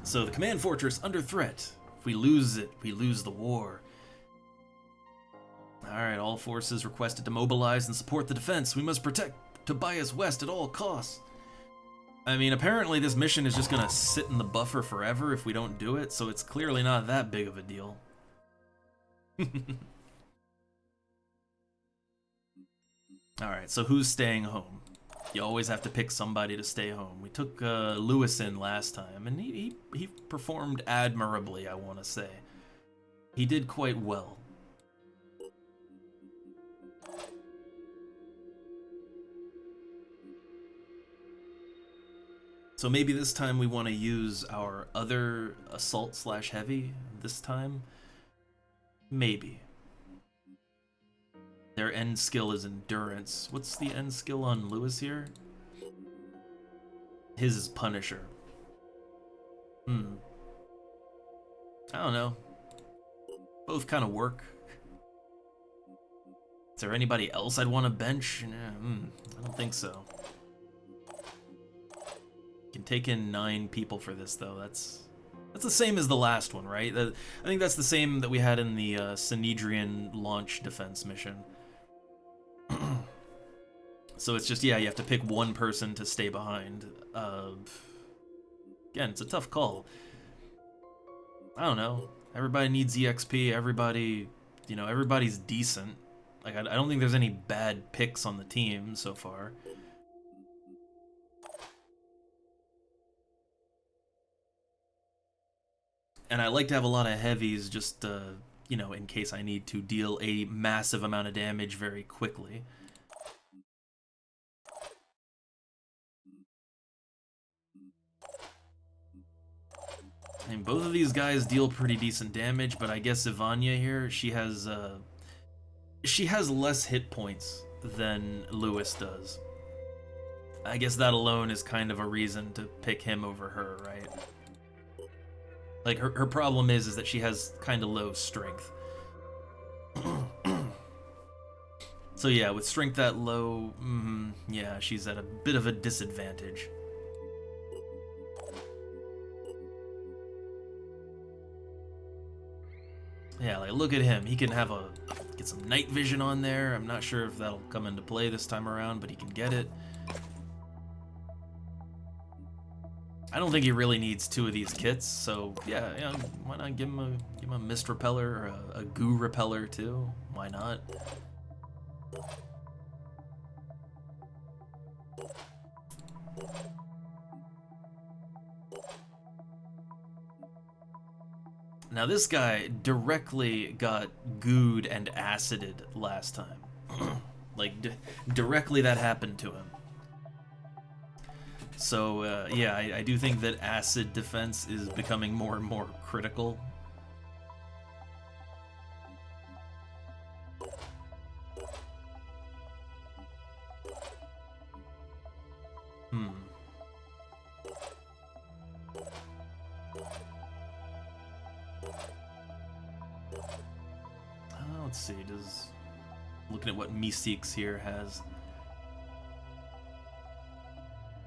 So the command fortress under threat. If we lose it, we lose the war. Alright, all forces requested to mobilize and support the defense. We must protect Tobias West at all costs. I mean, apparently this mission is just gonna sit in the buffer forever if we don't do it, so it's clearly not that big of a deal. Alright, so who's staying home? You always have to pick somebody to stay home. We took Lewis in last time, and he performed admirably, I want to say. He did quite well. So maybe this time we want to use our other assault/heavy this time? Maybe. Their end skill is endurance. What's the end skill on Lewis here? His is Punisher. I don't know. Both kind of work. Is there anybody else I'd want to bench? I don't think so. Can take in 9 people for this though. That's the same as the last one, right? I think that's the same that we had in the Synedrian launch defense mission. So it's just, yeah, you have to pick one person to stay behind. Again, it's a tough call. I don't know. Everybody needs EXP. Everybody, you know, everybody's decent. Like, I don't think there's any bad picks on the team so far. And I like to have a lot of heavies just, you know, in case I need to deal a massive amount of damage very quickly. I mean, both of these guys deal pretty decent damage, but I guess Ivania here, she has less hit points than Lewis does. I guess that alone is kind of a reason to pick him over her, right? Like, her problem is that she has kind of low strength. So yeah, with strength that low, yeah, she's at a bit of a disadvantage. Yeah, like, look at him. He can get some night vision on there. I'm not sure if that'll come into play this time around, but he can get it. I don't think he really needs 2 of these kits, so yeah, why not give him a mist repeller or a goo repeller too? Why not? Now this guy directly got gooed and acided last time. Like, directly that happened to him. So, yeah, I do think that acid defense is becoming more and more critical. Let's see, looking at what Meeseeks here has.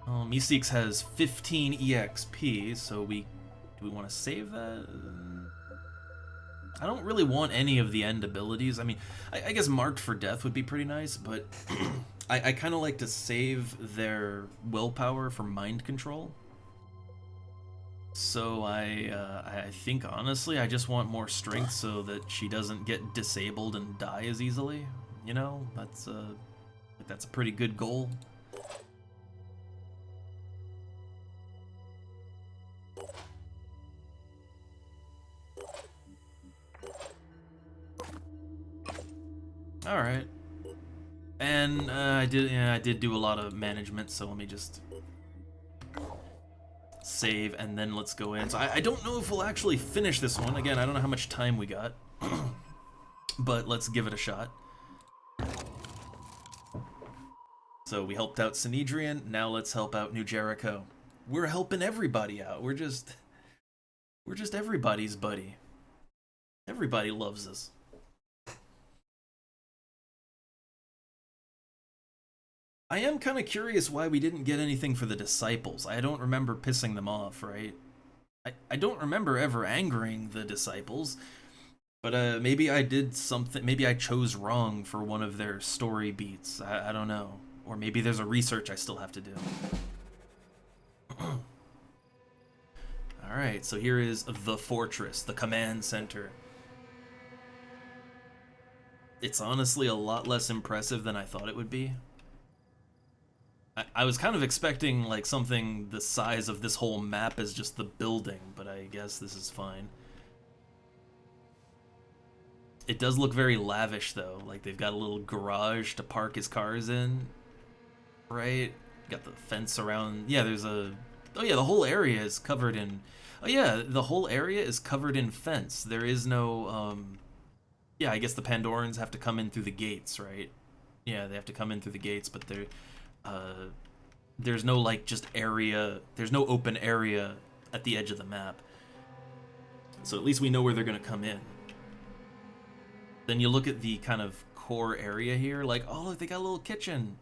Oh, Meeseeks has 15 EXP, so do we want to save that? I don't really want any of the end abilities. I mean, I guess Marked for Death would be pretty nice, but I kind of like to save their willpower for mind control. So I think, honestly, I just want more strength so that she doesn't get disabled and die as easily. You know, that's a pretty good goal. All right. And I did do a lot of management, so let me just save and then let's go in. So I don't know if we'll actually finish this one. Again, I don't know how much time we got, but let's give it a shot. So we helped out Synedrian, now let's help out New Jericho. We're helping everybody out. We're just everybody's buddy. Everybody loves us. I am kind of curious why we didn't get anything for the disciples. I don't remember pissing them off, right? I don't remember ever angering the disciples, but maybe I did something, maybe I chose wrong for one of their story beats. I don't know. Or maybe there's a research I still have to do. Alright, so here is the fortress, the command center. It's honestly a lot less impressive than I thought it would be. I was kind of expecting like something the size of this whole map as just the building, but I guess this is fine. It does look very lavish though, like they've got a little garage to park his cars in, right? Got the fence around, yeah, there's a, oh yeah, the whole area is covered in, oh yeah, the whole area is covered in fence. There is no, yeah, I guess the Pandorans have to come in through the gates, right? Yeah, they have to come in through the gates, but there's no like just area, there's no open area at the edge of the map. So at least we know where they're gonna come in. Then you look at the kind of core area here, like, oh look, they got a little kitchen.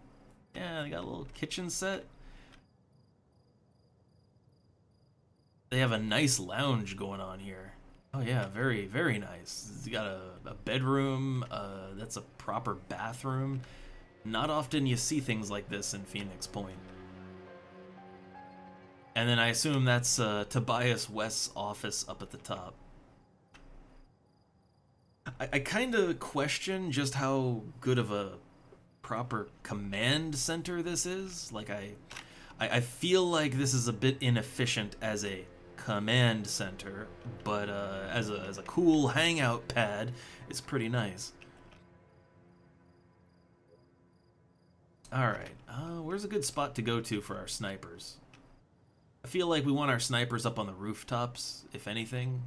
Yeah, they got a little kitchen set. They have a nice lounge going on here. Oh yeah, very, very nice. It's got a bedroom, that's a proper bathroom. Not often you see things like this in Phoenix Point. And then I assume that's Tobias West's office up at the top. I kind of question just how good of a proper command center this is. Like, I feel like this is a bit inefficient as a command center, but as a cool hangout pad, it's pretty nice. Alright, where's a good spot to go to for our snipers? I feel like we want our snipers up on the rooftops, if anything.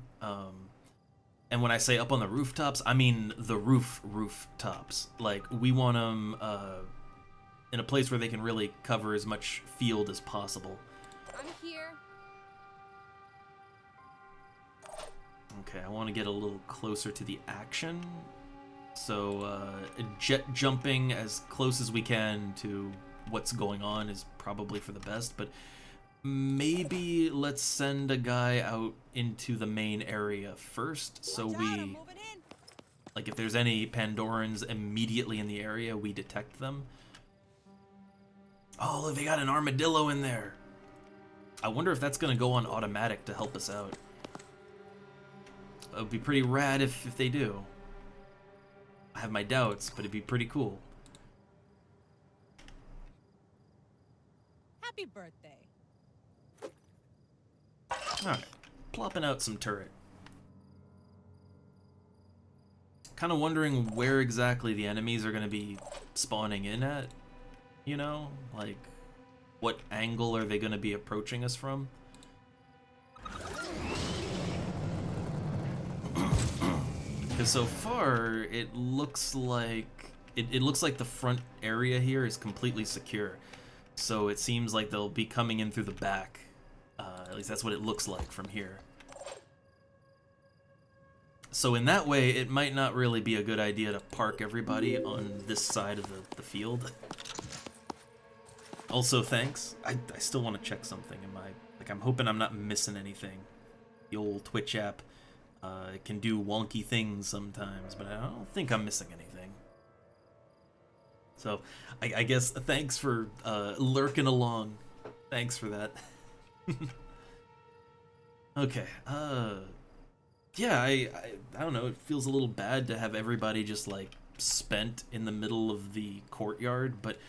And when I say up on the rooftops, I mean the rooftops. Like, we want them in a place where they can really cover as much field as possible. I'm here. Okay, I want to get a little closer to the action. So, jet jumping as close as we can to what's going on is probably for the best, but maybe let's send a guy out into the main area first, so we, like, if there's any Pandorans immediately in the area, we detect them. Oh, look, they got an armadillo in there. I wonder if that's gonna go on automatic to help us out. It would be pretty rad if they do. I have my doubts, but it'd be pretty cool. Happy birthday. Alright, plopping out some turret. Kind of wondering where exactly the enemies are going to be spawning in at, you know? Like, what angle are they going to be approaching us from? Because so far, it looks like the front area here is completely secure. So it seems like they'll be coming in through the back. At least that's what it looks like from here. So in that way, it might not really be a good idea to park everybody on this side of the field. Also, thanks. I still want to check something. I'm hoping I'm not missing anything. The old Twitch app it can do wonky things sometimes, but I don't think I'm missing anything. So, I guess thanks for lurking along. Thanks for that. Okay, yeah, I don't know, it feels a little bad to have everybody just, like, spent in the middle of the courtyard, but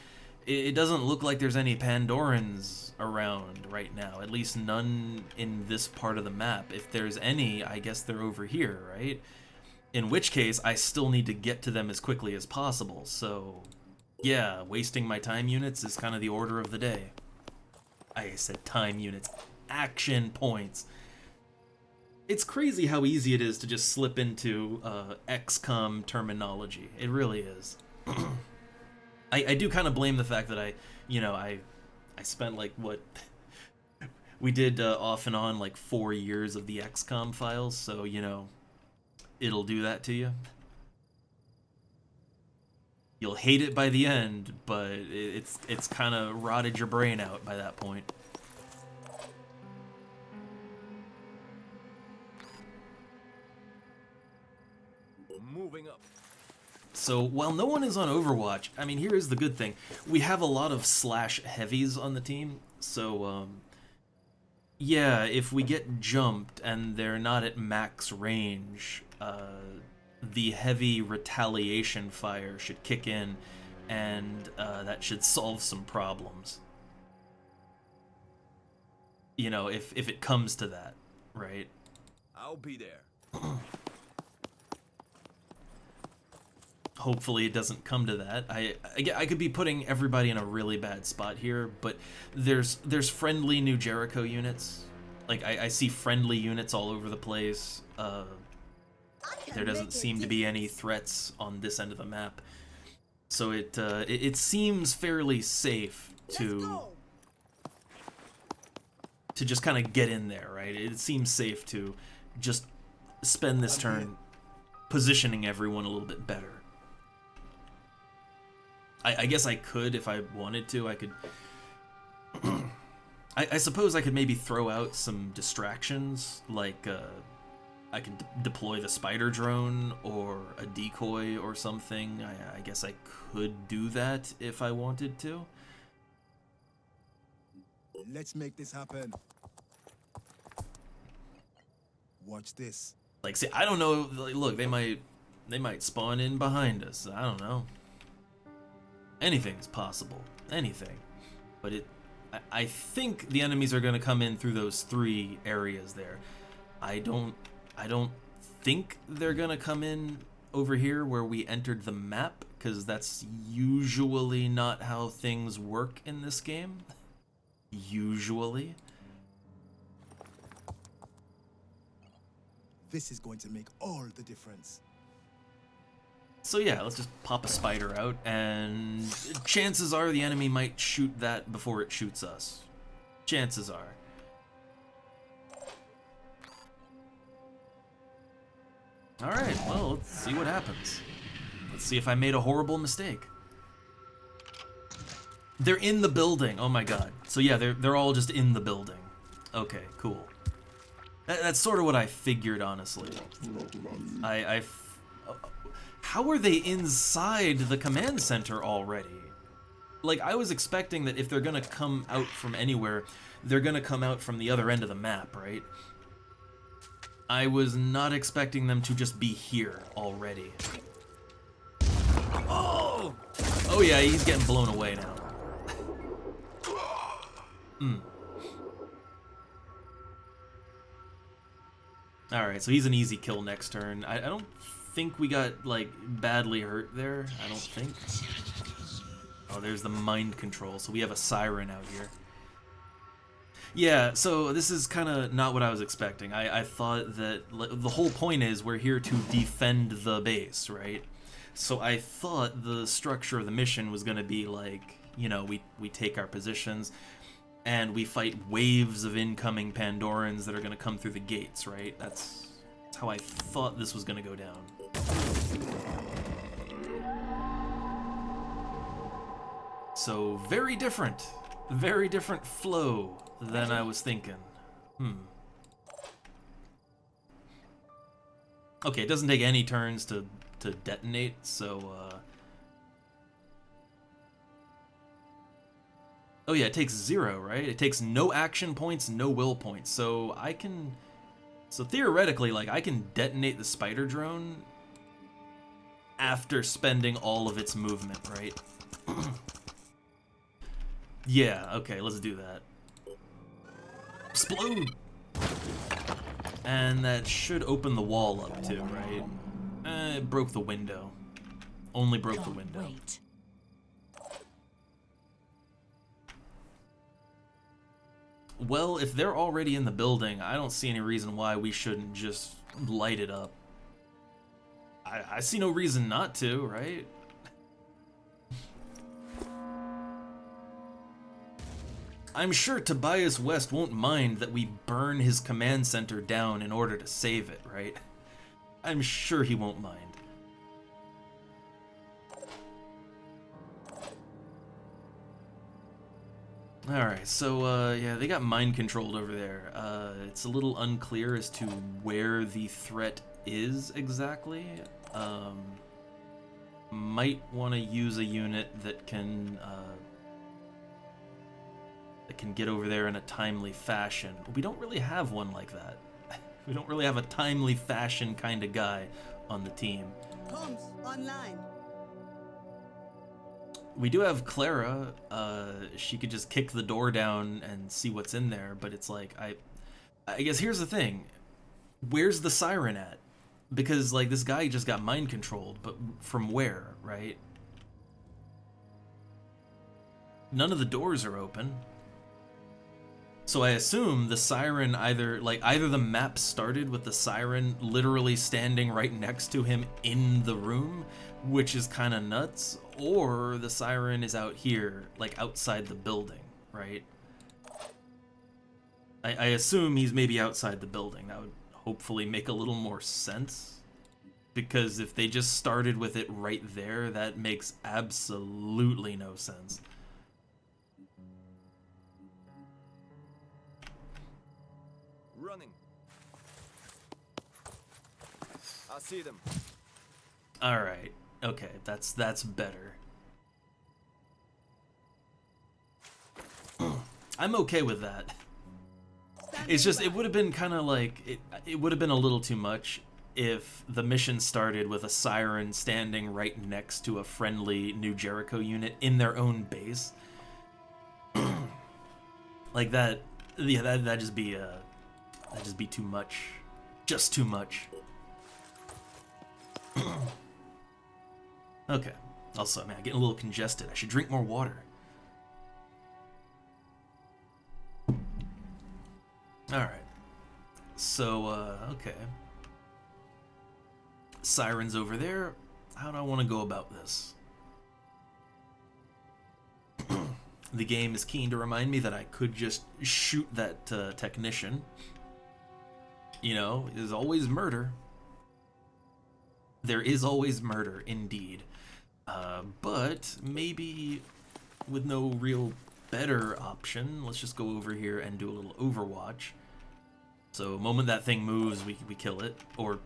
it doesn't look like there's any Pandorans around right now, at least none in this part of the map. If there's any, I guess they're over here, right? In which case, I still need to get to them as quickly as possible, so yeah, wasting my time units is kind of the order of the day. I said time units. Action points. It's crazy how easy it is to just slip into XCOM terminology. It really is. I do kind of blame the fact that I spent like what we did off and on like 4 years of the XCOM files, so you know it'll do that to you. You'll hate it by the end, but it's kind of rotted your brain out by that point. Moving up. So while no one is on Overwatch, I mean, here is the good thing. We have a lot of slash heavies on the team, so Yeah, if we get jumped and they're not at max range, the heavy retaliation fire should kick in, and that should solve some problems. You know, if it comes to that, right? I'll be there. Hopefully it doesn't come to that. I could be putting everybody in a really bad spot here, but there's friendly New Jericho units. Like, I see friendly units all over the place. There doesn't seem to be any threats on this end of the map. So it seems fairly safe to just kind of get in there, right? It seems safe to just spend this turn positioning everyone a little bit better. I guess I could, if I wanted to, I could... I suppose I could maybe throw out some distractions, like I could deploy the spider drone or a decoy or something. I guess I could do that if I wanted to. Let's make this happen. Watch this. Like, see, I don't know. Like, look, they might spawn in behind us. I don't know. Anything's possible. Anything. But I think the enemies are gonna come in through those 3 areas there. I don't think they're gonna come in over here where we entered the map, because that's usually not how things work in this game. Usually. This is going to make all the difference. So yeah, let's just pop a spider out, and chances are the enemy might shoot that before it shoots us. Chances are. Alright, well, let's see what happens. Let's see if I made a horrible mistake. They're in the building, oh my god. So yeah, they're all just in the building. Okay, cool. That's sort of what I figured, honestly. How are they inside the command center already? Like, I was expecting that if they're gonna come out from anywhere, they're gonna come out from the other end of the map, right? I was not expecting them to just be here already. Oh! Oh yeah, he's getting blown away now. Alright, so he's an easy kill next turn. I don't think we got, like, badly hurt there. I don't think. Oh, there's the mind control, so we have a siren out here. Yeah, so this is kind of not what I was expecting. I thought that the whole point is we're here to defend the base, right? So I thought the structure of the mission was going to be like, you know, we take our positions and we fight waves of incoming Pandorans that are going to come through the gates, right? That's how I thought this was going to go down. So very different flow than I was thinking. Okay, it doesn't take any turns to detonate, so oh yeah, it takes 0, right? It takes no action points, no will points. So so theoretically, like, I can detonate the spider drone after spending all of its movement, right? Yeah, okay, let's do that. Explode! And that should open the wall up too, right? It broke the window. Only broke the window. Wait. Well, if they're already in the building, I don't see any reason why we shouldn't just light it up. I see no reason not to, right? I'm sure Tobias West won't mind that we burn his command center down in order to save it, right? I'm sure he won't mind. Alright, so, yeah, they got mind controlled over there. It's a little unclear as to where the threat is exactly. Might want to use a unit that can, that can get over there in a timely fashion. We don't really have one like that. We don't really have a timely fashion kind of guy on the team. Comms online. We do have Clara. She could just kick the door down and see what's in there, but it's like, I guess here's the thing. Where's the siren at? Because, like, this guy just got mind controlled, but from where, right? None of the doors are open. So I assume the siren either the map started with the siren literally standing right next to him in the room, which is kind of nuts, or the siren is out here, like outside the building, right? I assume he's maybe outside the building. That would hopefully make a little more sense, because if they just started with it right there, that makes absolutely no sense. Running. I see them. All right. Okay, that's better. I'm okay with that. It's just, it would have been kind of like, it would have been a little too much if the mission started with a siren standing right next to a friendly New Jericho unit in their own base. Like that, yeah, that'd just be too much. Just too much. Okay. Also, man, I'm getting a little congested. I should drink more water. Alright. So, okay. Sirens over there. How do I want to go about this? The game is keen to remind me that I could just shoot that technician. You know, there's always murder. There is always murder, indeed. But maybe with no real better option, let's just go over here and do a little Overwatch. So the moment that thing moves, we kill it, or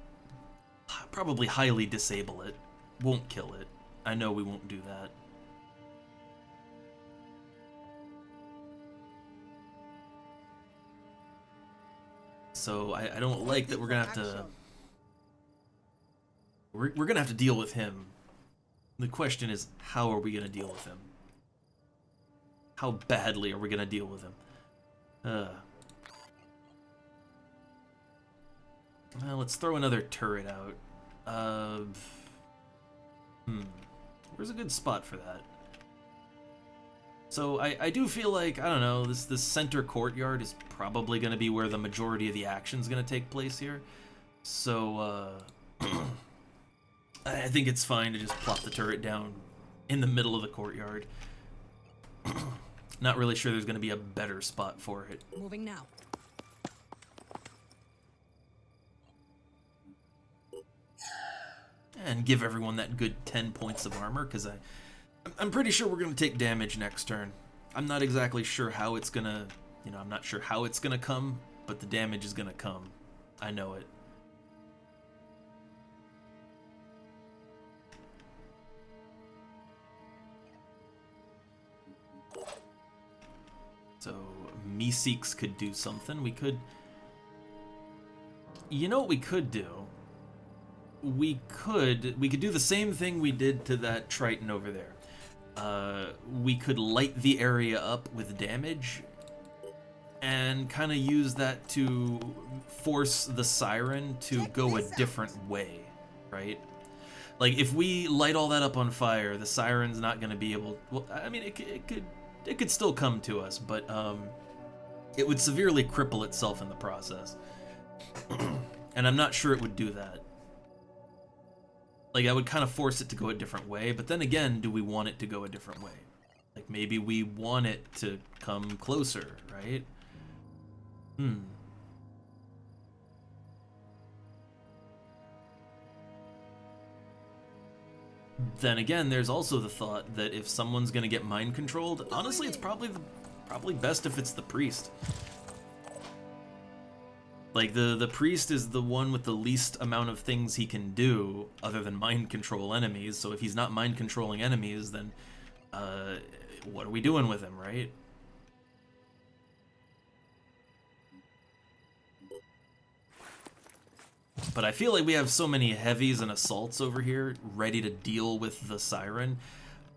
probably highly disable it. Won't kill it. I know we won't do that. So I don't like that we're gonna have to... We're gonna have to deal with him. The question is, how are we gonna deal with him? How badly are we gonna deal with him? Well, let's throw another turret out. Where's a good spot for that? So I do feel like, I don't know, this center courtyard is probably going to be where the majority of the action's going to take place here. So, I think it's fine to just plop the turret down in the middle of the courtyard. Not really sure there's going to be a better spot for it. Moving now. And give everyone that good 10 points of armor, because I'm pretty sure we're going to take damage next turn. I'm not exactly sure how it's going to, I'm not sure how it's going to come, but the damage is going to come. I know it. So, Meeseeks could do something. We could... You know what we could do? We could do the same thing we did to that Triton over there. We could light the area up with damage and kind of use that to force the siren to go a different way, right? Like, if we light all that up on fire, the siren's not going to be able... Well, I mean, it could still come to us, but it would severely cripple itself in the process. And I'm not sure it would do that. Like, I would kind of force it to go a different way, but then again, do we want it to go a different way? Like, maybe we want it to come closer, right? Then again, there's also the thought that if someone's gonna get mind controlled, honestly, it's probably best if it's the priest. Like, the priest is the one with the least amount of things he can do other than mind control enemies, so if he's not mind controlling enemies, then what are we doing with him, right? But I feel like we have so many heavies and assaults over here ready to deal with the siren.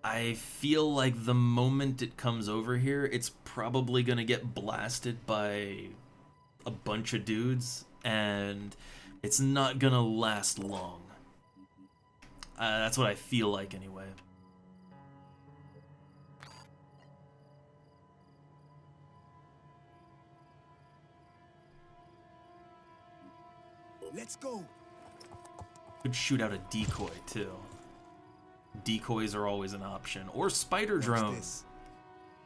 I feel like the moment it comes over here, it's probably gonna get blasted by a bunch of dudes, and it's not gonna last long. That's what I feel like anyway. Let's go. Could shoot out a decoy too. Decoys are always an option, or spider Watch drone. this.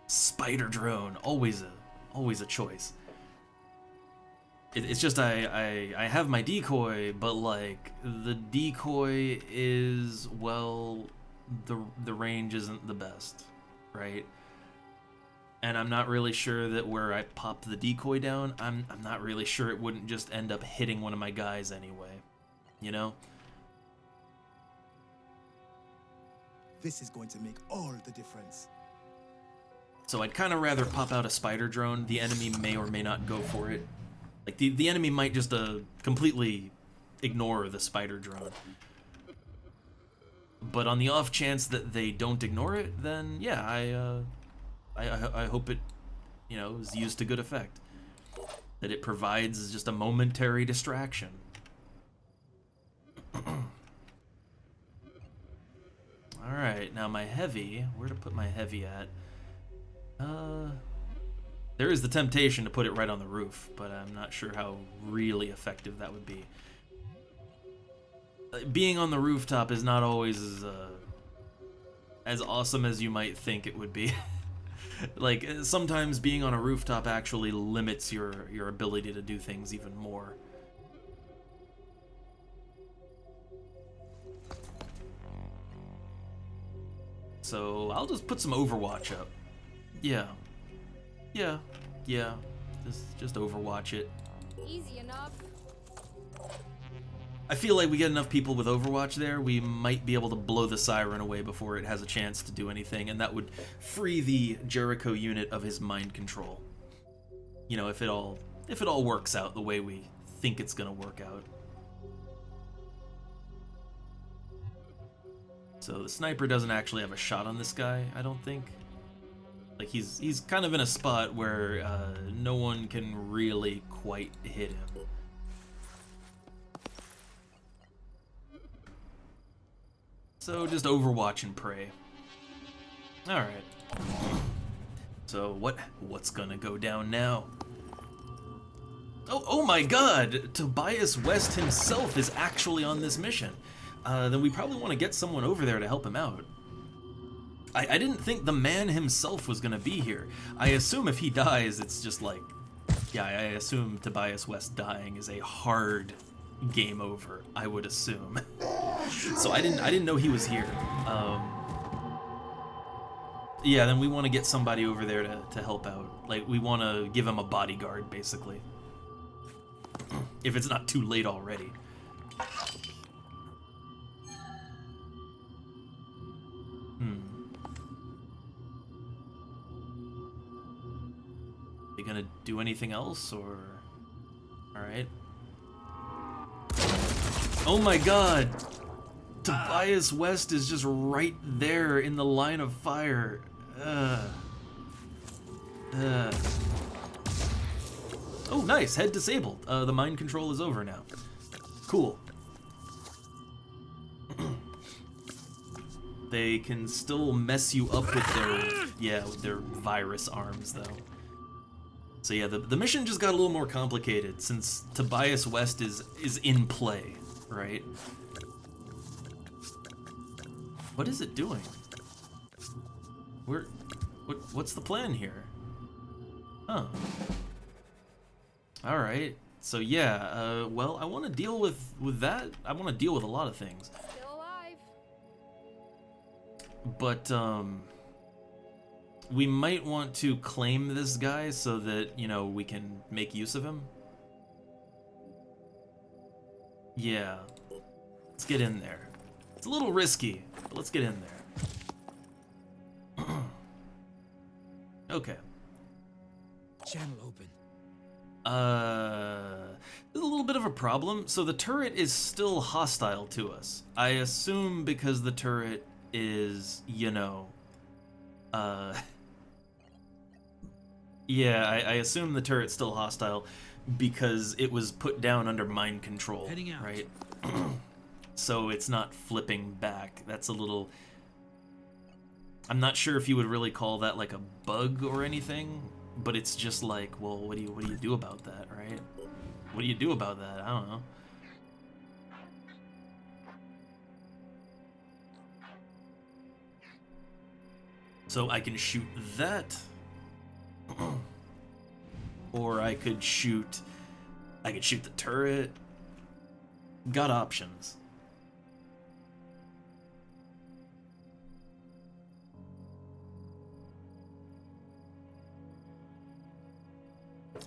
Spider drone, always a choice. It's just I have my decoy, but like the decoy is, well, the range isn't the best, right? And I'm not really sure that where I pop the decoy down, I'm not really sure it wouldn't just end up hitting one of my guys anyway, you know? This is going to make all the difference. So I'd kind of rather pop out a spider drone. The enemy may or may not go for it. Like the enemy might just completely ignore the spider drone. But on the off chance that they don't ignore it, then yeah, I hope it, you know, is used to good effect. That it provides just a momentary distraction. Alright, now my heavy, where to put my heavy at? There is the temptation to put it right on the roof, but I'm not sure how really effective that would be. Being on the rooftop is not always as awesome as you might think it would be. Like, sometimes being on a rooftop actually limits your ability to do things even more. So I'll just put some Overwatch up. Yeah. Just Overwatch it. Easy enough. I feel like we get enough people with Overwatch there, we might be able to blow the siren away before it has a chance to do anything, and that would free the Jericho unit of his mind control. You know, if it all works out the way we think it's gonna work out. So the sniper doesn't actually have a shot on this guy, I don't think. Like, he's kind of in a spot where no one can really quite hit him. So just Overwatch and pray. Alright. So what's gonna go down now? Oh my god! Tobias West himself is actually on this mission. Then we probably want to get someone over there to help him out. I didn't think the man himself was gonna be here. I assume if he dies, it's just like... Yeah, I assume Tobias West dying is a hard game over, I would assume. So I didn't know he was here. Yeah, then we want to get somebody over there to help out. Like, we want to give him a bodyguard, basically. If it's not too late already. You gonna do anything else, or... Alright. Oh my god! Tobias West is just right there in the line of fire. Oh, nice! Head disabled. The mind control is over now. Cool. They can still mess you up with their virus arms, though. So yeah, the mission just got a little more complicated since Tobias West is in play, right? What is it doing? What's the plan here? Huh. Alright, so yeah, well, I want to deal with that. I want to deal with a lot of things. Still alive. But, we might want to claim this guy so that, you know, we can make use of him. Yeah. Let's get in there. It's a little risky, but let's get in there. Okay. Channel open. There's a little bit of a problem. So the turret is still hostile to us. I assume because the turret is, you know, yeah, I assume the turret's still hostile because it was put down under mind control, Heading out. right? So it's not flipping back. That's a little... I'm not sure if you would really call that like a bug or anything, but it's just like, well, what do you do about that, right? What do you do about that? I don't know. So I can shoot that, or I could shoot the turret. Got options.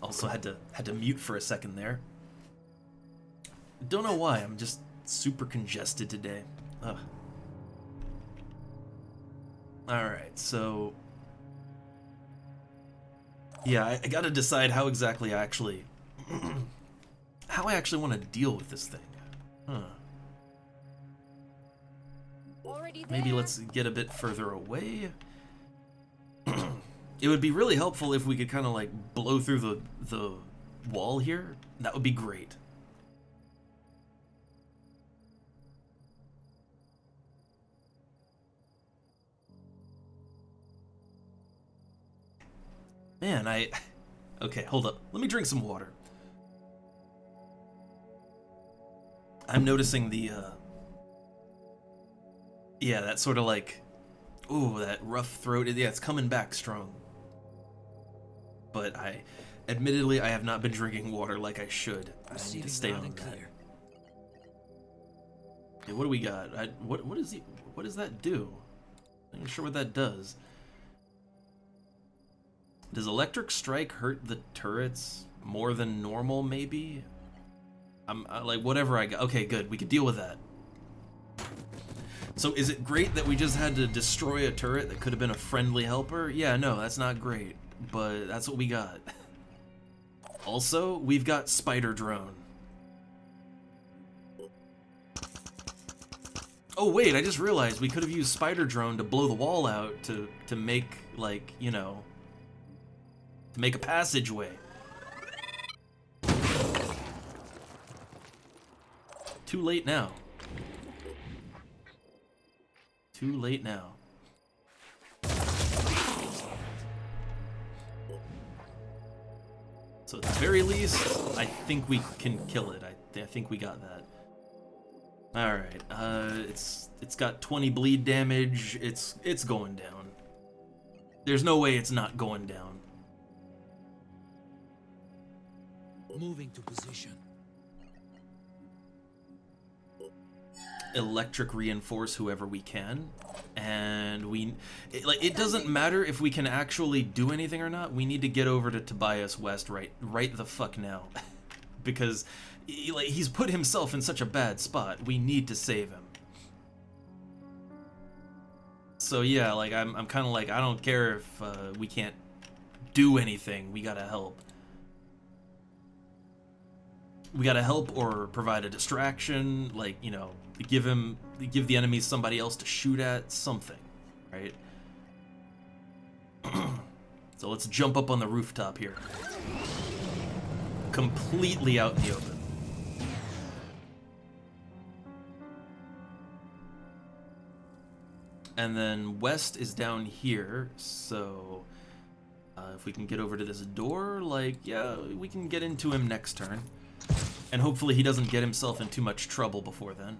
Also had to mute for a second there. Don't know why, I'm just super congested today. Ugh. Alright, so... yeah, I gotta decide how exactly I actually... how I actually want to deal with this thing. Huh. Already there. Maybe let's get a bit further away. It would be really helpful if we could kind of like blow through the wall here. That would be great. Man, okay, hold up. Let me drink some water. I'm noticing the, yeah, that sort of like, ooh, that rough throat. Yeah, it's coming back strong. But admittedly, I have not been drinking water like I should. I need to stay on that. Okay, what do we got? What does that do? I'm not sure what that does. Does electric strike hurt the turrets more than normal? Maybe. Like whatever I got. Okay, good. We could deal with that. So is it great that we just had to destroy a turret that could have been a friendly helper? Yeah, no, that's not great. But that's what we got. Also, we've got Spider Drone. Oh wait, I just realized we could have used Spider Drone to blow the wall out to make, like, you know, to make a passageway. Too late now. Too late now. So at the very least, I think we can kill it. I think we got that. All right. It's got 20 bleed damage. It's going down. There's no way it's not going down. Moving to position. Electric reinforce whoever we can, and it doesn't matter if we can actually do anything or not. We need to get over to Tobias West right the fuck now. Because he's put himself in such a bad spot. We need to save him. So yeah, like I'm kind of like, I don't care if we can't do anything. We gotta help. We gotta help or provide a distraction, like, you know, give the enemies somebody else to shoot at, something, right? So let's jump up on the rooftop here. Completely out in the open. And then West is down here, so if we can get over to this door, like, yeah, we can get into him next turn. And hopefully he doesn't get himself in too much trouble before then.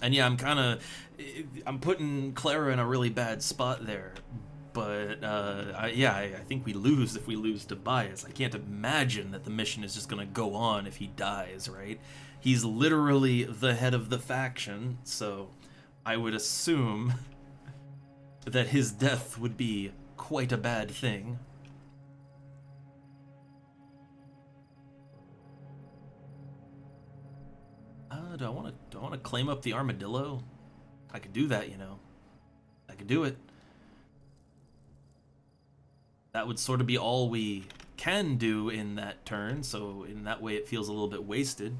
And yeah, I'm putting Clara in a really bad spot there. But, I think we lose if we lose Tobias. I can't imagine that the mission is just gonna go on if he dies, right? He's literally the head of the faction, so I would assume that his death would be quite a bad thing. Do I want to claim up the armadillo? I could do that, you know. I could do it. That would sort of be all we can do in that turn, so in that way it feels a little bit wasted.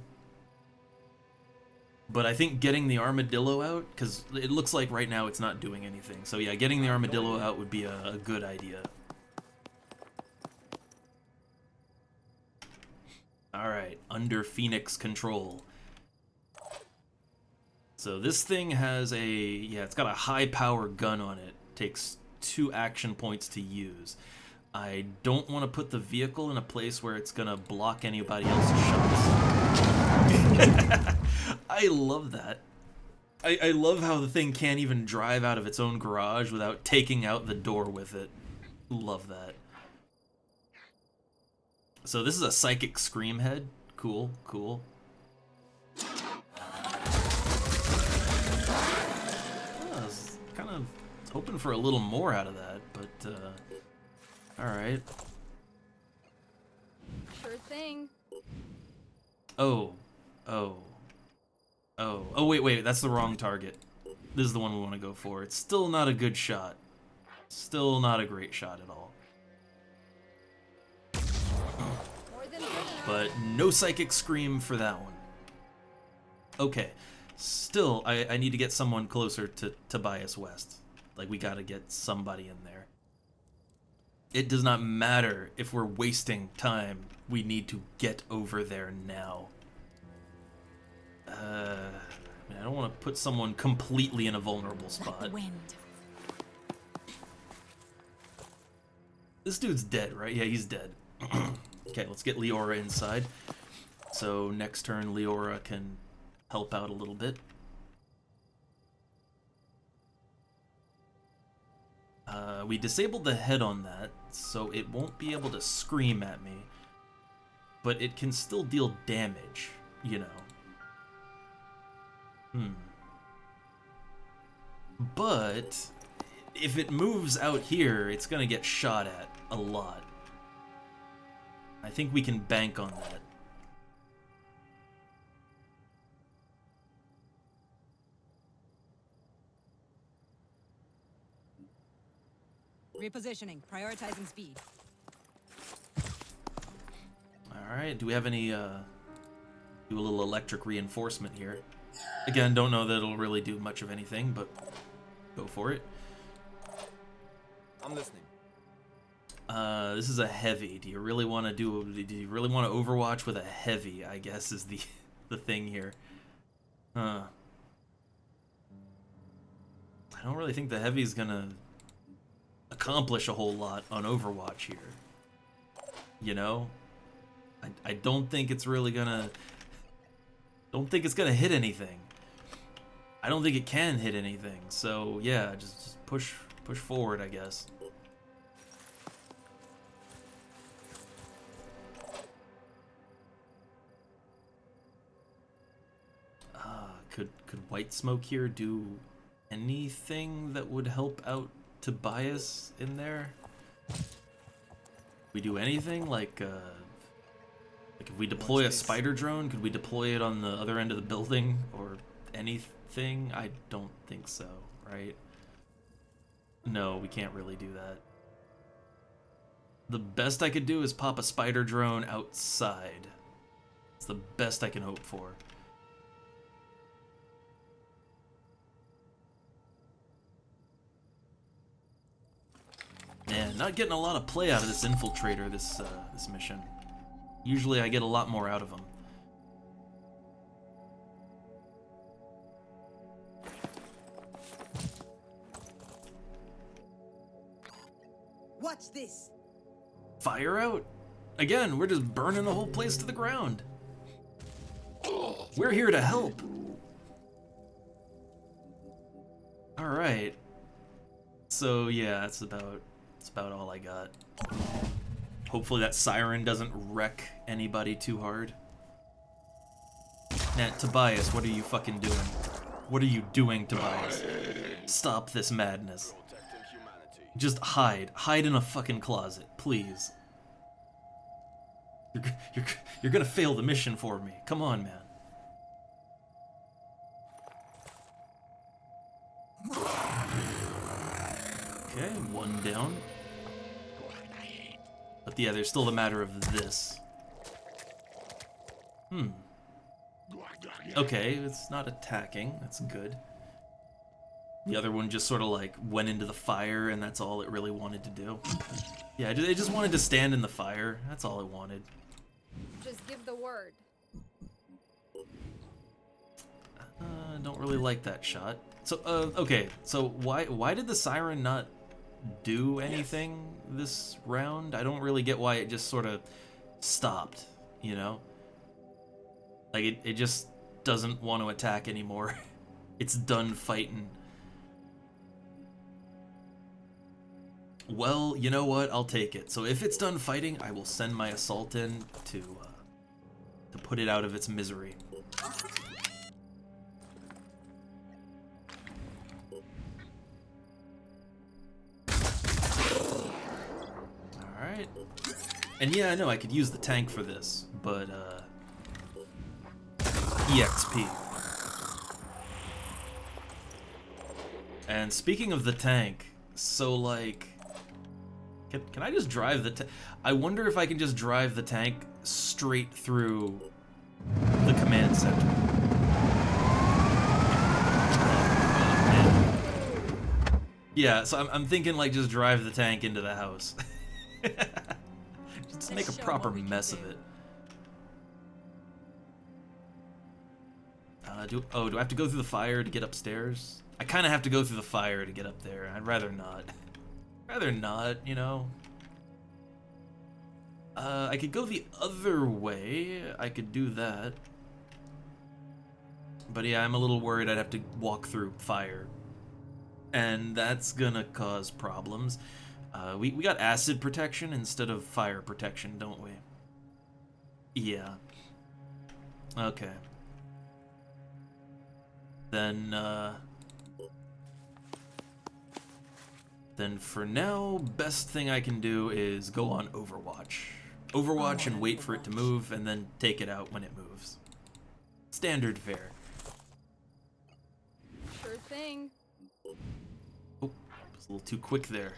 But I think getting the armadillo out, because it looks like right now it's not doing anything. So yeah, getting the armadillo out would be a good idea. Alright, under Phoenix control. So this thing has it's got a high power gun on it. Takes 2 action points to use. I don't want to put the vehicle in a place where it's gonna block anybody else's shots. I love that. I love how the thing can't even drive out of its own garage without taking out the door with it. Love that. So this is a psychic scream head. Cool, cool. I was kind of hoping for a little more out of that, but alright. Sure thing. Oh, wait, that's the wrong target. This is the one we want to go for. It's still not a good shot. Still not a great shot at all. More than good enough. But no psychic scream for that one. Okay, still, I need to get someone closer to Tobias West. Like, we gotta get somebody in there. It does not matter if we're wasting time. We need to get over there now. I don't want to put someone completely in a vulnerable spot. This dude's dead, right? Yeah, he's dead. Okay, let's get Leora inside. So next turn, Leora can help out a little bit. We disabled the head on that, so it won't be able to scream at me. But it can still deal damage, you know. But if it moves out here, it's gonna get shot at a lot. I think we can bank on that. Repositioning, prioritizing speed. Alright, do we have any, do a little electric reinforcement here. Again, don't know that it'll really do much of anything, but go for it. I'm listening. This is a heavy. Do you really want to do Overwatch with a heavy, I guess, is the thing here. I don't really think the heavy is gonna accomplish a whole lot on Overwatch here. You know? I don't think it's really gonna... Don't think it's gonna hit anything. I don't think it can hit anything. So yeah, just push forward, I guess. Could white smoke here do anything that would help out Tobias in there? We do anything like if we deploy a spider drone, could we deploy it on the other end of the building or anything? I don't think so, right? No, we can't really do that. The best I could do is pop a spider drone outside. It's the best I can hope for. Man, not getting a lot of play out of this infiltrator this mission. Usually I get a lot more out of them. Watch this. Fire out? Again, we're just burning the whole place to the ground. We're here to help. Alright. So yeah, that's about all I got. Hopefully that siren doesn't wreck anybody too hard. Nah, Tobias, what are you fucking doing? What are you doing, Tobias? Stop this madness. Just hide. Hide in a fucking closet, please. You're gonna fail the mission for me. Come on, man. Okay, one down. But yeah, there's still the matter of this. Okay, it's not attacking. That's good. The other one just sort of like went into the fire, and that's all it really wanted to do. Yeah, it just wanted to stand in the fire. That's all it wanted. Just give the word. Don't really like that shot. So, okay. So why did the siren not do anything this round? I don't really get why it just sort of stopped, you know? Like, it just doesn't want to attack anymore. It's done fighting. Well, you know what? I'll take it. So if it's done fighting, I will send my assault in to put it out of its misery. Alright. And yeah, I know I could use the tank for this, but, EXP. And speaking of the tank, so like, can I just drive the tank? I wonder if I can just drive the tank straight through the command center. Yeah, so I'm thinking like just drive the tank into the house. Just make a proper mess of it. Do I have to go through the fire to get upstairs? I kind of have to go through the fire to get up there. I'd rather not. Rather not, you know. I could go the other way. I could do that. But yeah, I'm a little worried I'd have to walk through fire. And that's gonna cause problems. We got acid protection instead of fire protection, don't we? Yeah. Okay. Then for now, best thing I can do is go on Overwatch. Overwatch and wait for it to move, and then take it out when it moves. Standard fare. Sure thing. Oh, was a little too quick there.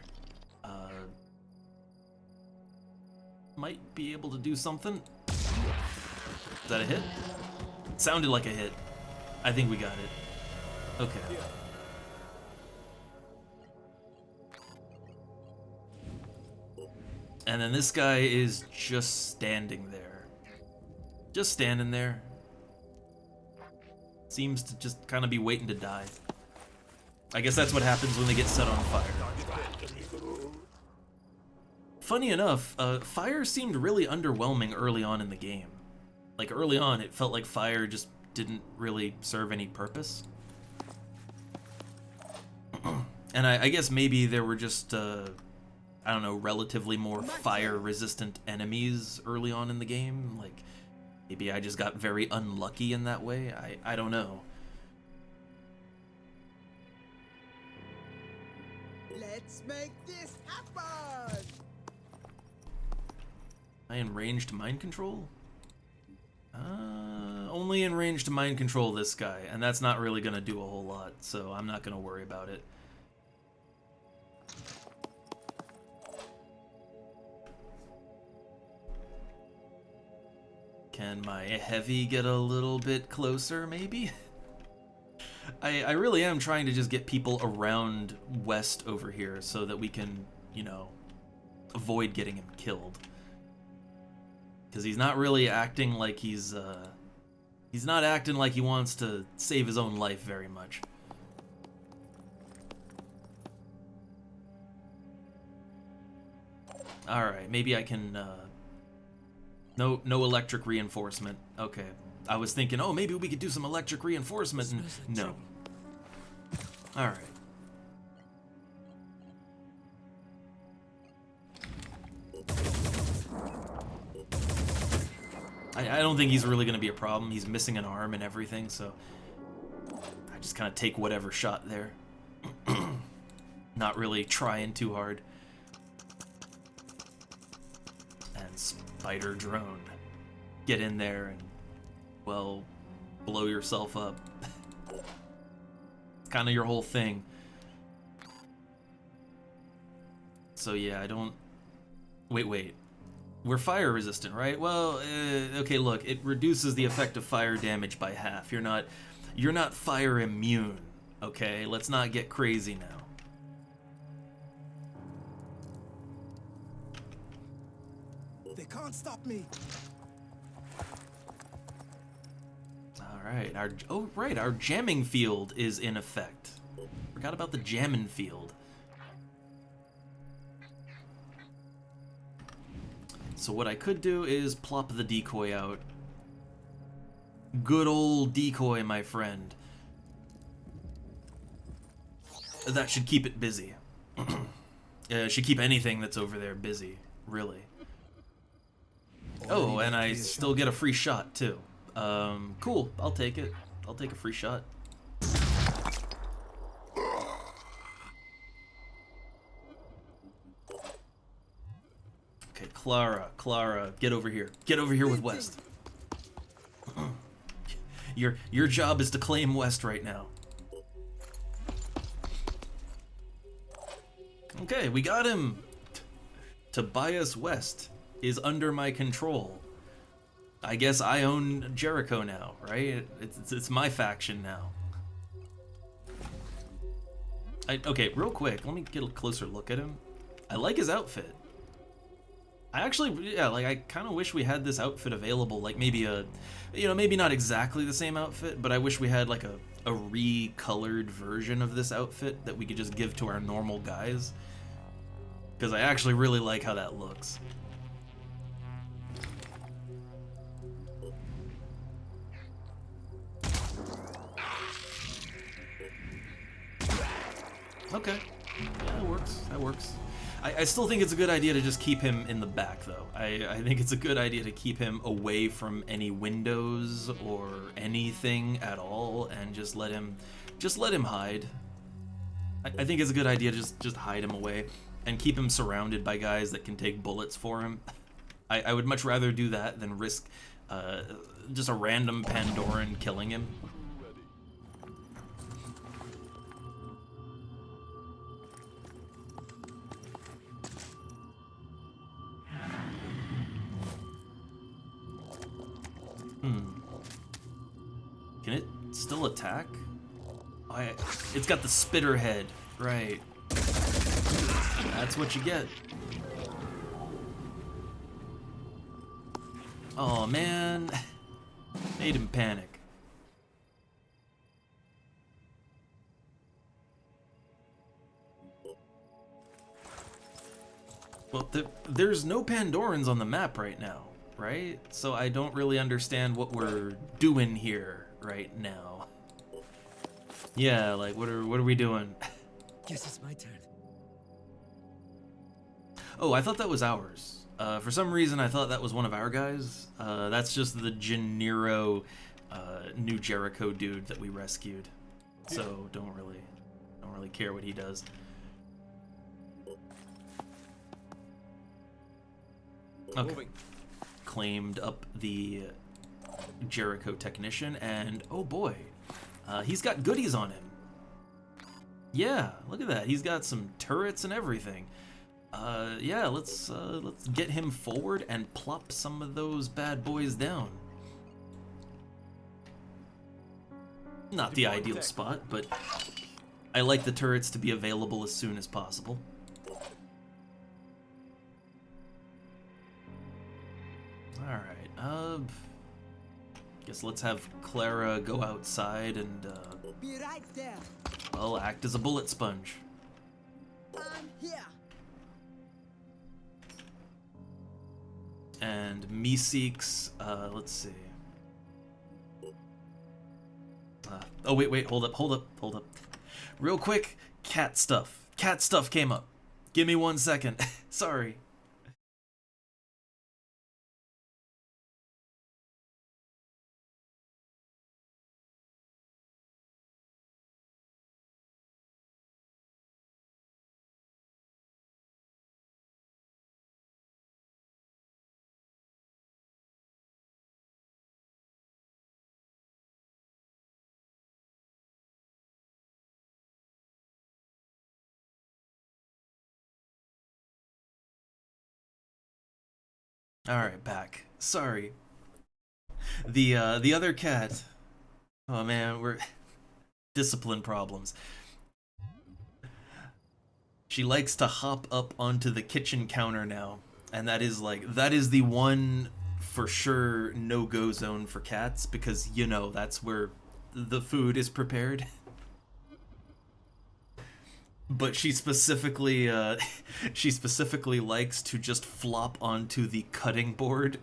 Might be able to do something. Is that a hit? Sounded like a hit. I think we got it. Okay. And then this guy is just standing there. Just standing there. Seems to just kind of be waiting to die. I guess that's what happens when they get set on fire. Funny enough, fire seemed really underwhelming early on in the game. Like, early on, it felt like fire just didn't really serve any purpose. And I guess maybe there were just, I don't know, relatively more fire-resistant enemies early on in the game. Like, maybe I just got very unlucky in that way. I don't know. Let's make this happen! Am I in ranged mind control? Only in range to mind control this guy, and that's not really gonna do a whole lot, so I'm not gonna worry about it. Can my heavy get a little bit closer, maybe? I really am trying to just get people around west over here so that we can, you know, avoid getting him killed. Because he's not really acting like he's not acting like he wants to save his own life very much. Alright, maybe I can, no electric reinforcement. Okay. I was thinking, oh, maybe we could do some electric reinforcement, and no. Alright. I don't think he's really going to be a problem. He's missing an arm and everything, so I just kind of take whatever shot there. Not really trying too hard. And spider drone. Get in there and, well, blow yourself up. It's kind of your whole thing. So yeah, I don't... Wait. We're fire resistant, right? Well, okay, look, it reduces the effect of fire damage by half. You're not fire immune, okay? Let's not get crazy now. They can't stop me. Alright, our jamming field is in effect. Forgot about the jamming field. So what I could do is plop the decoy out. Good old decoy, my friend. That should keep it busy. Should keep anything that's over there busy, really. Oh, and I still get a free shot, too. Cool. I'll take it. I'll take a free shot. Okay, Clara, get over here. Get over here with West. Your job is to claim West right now. Okay, we got him. Tobias West is under my control. I guess I own Jericho now, right? It's my faction now. Okay, real quick, let me get a closer look at him. I like his outfit. I actually, yeah, like I kind of wish we had this outfit available, like maybe maybe not exactly the same outfit, but I wish we had like a recolored version of this outfit that we could just give to our normal guys. Because I actually really like how that looks. Okay, yeah, that works. That works. I still think it's a good idea to just keep him in the back, though. I think it's a good idea to keep him away from any windows or anything at all, and just let him hide. I think it's a good idea to just hide him away and keep him surrounded by guys that can take bullets for him. I would much rather do that than risk just a random Pandoran killing him. Can it still attack? It's got the spitter head, right. That's what you get. Oh man, made him panic. Well, there's no Pandorans on the map right now, right? So I don't really understand what we're doing here right now. Yeah, like what are we doing? Guess it's my turn. Oh, I thought that was ours. For some reason, I thought that was one of our guys. That's just the Gennaro, New Jericho dude that we rescued. So don't really care what he does. Okay. Moving. Claimed up the Jericho technician, and oh boy, he's got goodies on him. Yeah, look at that. He's got some turrets and everything. Yeah, let's get him forward and plop some of those bad boys down. Not the ideal spot, but I like the turrets to be available as soon as possible. Alright, guess let's have Clara go outside and, Be right there. well, act as a bullet sponge. I'm here. And Meeseeks, let's see. Oh, wait, hold up. Real quick, cat stuff. Cat stuff came up. Give me 1 second. Sorry. Alright, back. Sorry. The other cat. Oh man, we're discipline problems. She likes to hop up onto the kitchen counter now, and that is the one for sure no-go zone for cats, because you know that's where the food is prepared. But she specifically she specifically likes to just flop onto the cutting board.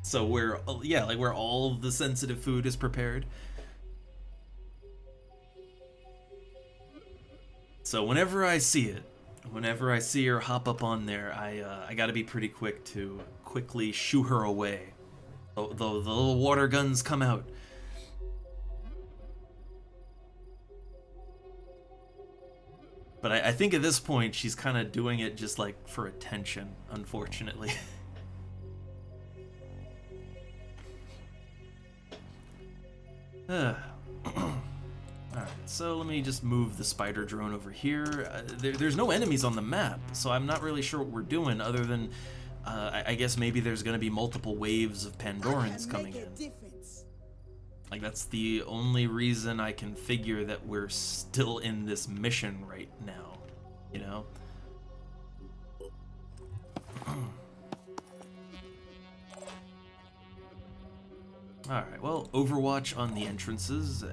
So where, yeah, like where all of the sensitive food is prepared. So whenever I see her hop up on there, I gotta be pretty quick to quickly shoo her away. The little water guns come out. But I think at this point she's kind of doing it just like for attention, unfortunately. Alright, so let me just move the spider drone over here. There's no enemies on the map, so I'm not really sure what we're doing other than I guess maybe there's gonna be multiple waves of Pandorans coming in. Like, that's the only reason I can figure that we're still in this mission right now, you know? Alright, well, Overwatch on the entrances.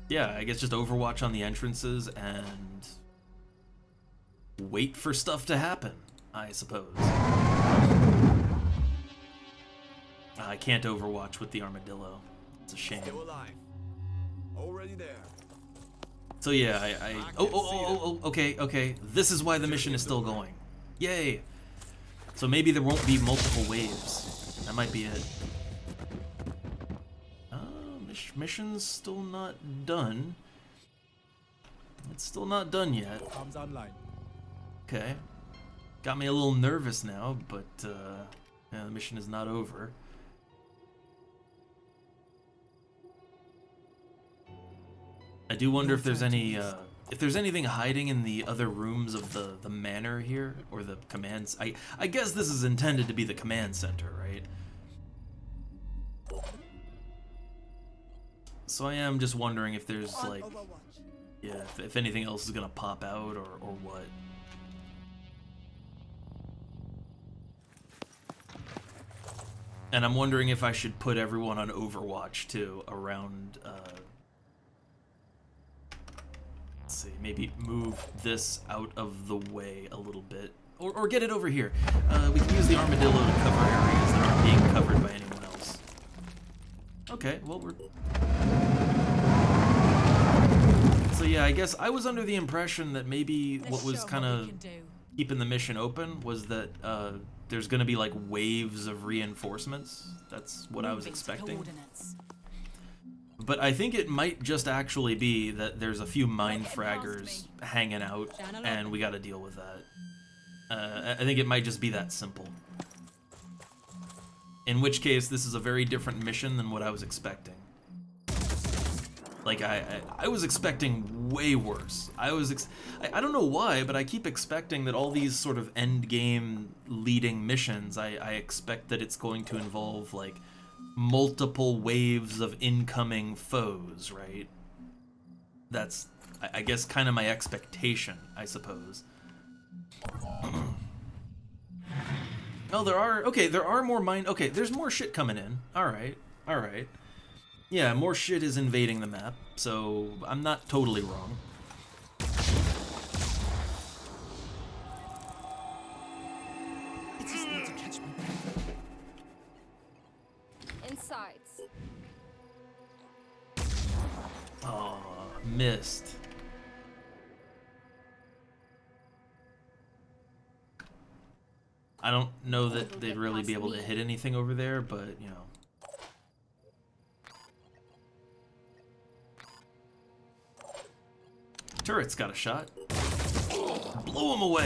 Yeah, I guess just Overwatch on the entrances and wait for stuff to happen, I suppose. I can't Overwatch with the armadillo. It's a shame. Still alive. Already there. So yeah, okay. This is why the mission is still going. Yay! So maybe there won't be multiple waves. That might be it. Mission's still not done. It's still not done yet. Arms online. Okay. Got me a little nervous now, but yeah, the mission is not over. I do wonder if there's anything hiding in the other rooms of the manor here, or the commands. I guess this is intended to be the command center, right? So I am just wondering if there's like, yeah, if anything else is gonna pop out or what. And I'm wondering if I should put everyone on Overwatch too around. Let's see, maybe move this out of the way a little bit, or get it over here. We can use the armadillo to cover areas that aren't being covered by anyone else. Okay, well we're. So yeah, I guess I was under the impression that maybe what was kind of keeping the mission open was that there's gonna be like waves of reinforcements. That's what I was expecting. But I think it might just actually be that there's a few mind fraggers hanging out, and we gotta deal with that. I think it might just be that simple. In which case, this is a very different mission than what I was expecting. Like, I was expecting way worse. I don't know why, but I keep expecting that all these sort of endgame leading missions, I expect that it's going to involve, like, multiple waves of incoming foes, right? That's, I guess, kind of my expectation, I suppose. Oh, there are more okay, there's more shit coming in. Alright. Yeah, more shit is invading the map, so I'm not totally wrong. It is not to catch me. Insides. Oh, missed. I don't know that they'd really be able to hit anything over there, but, you know. Turret's got a shot. Blow him away!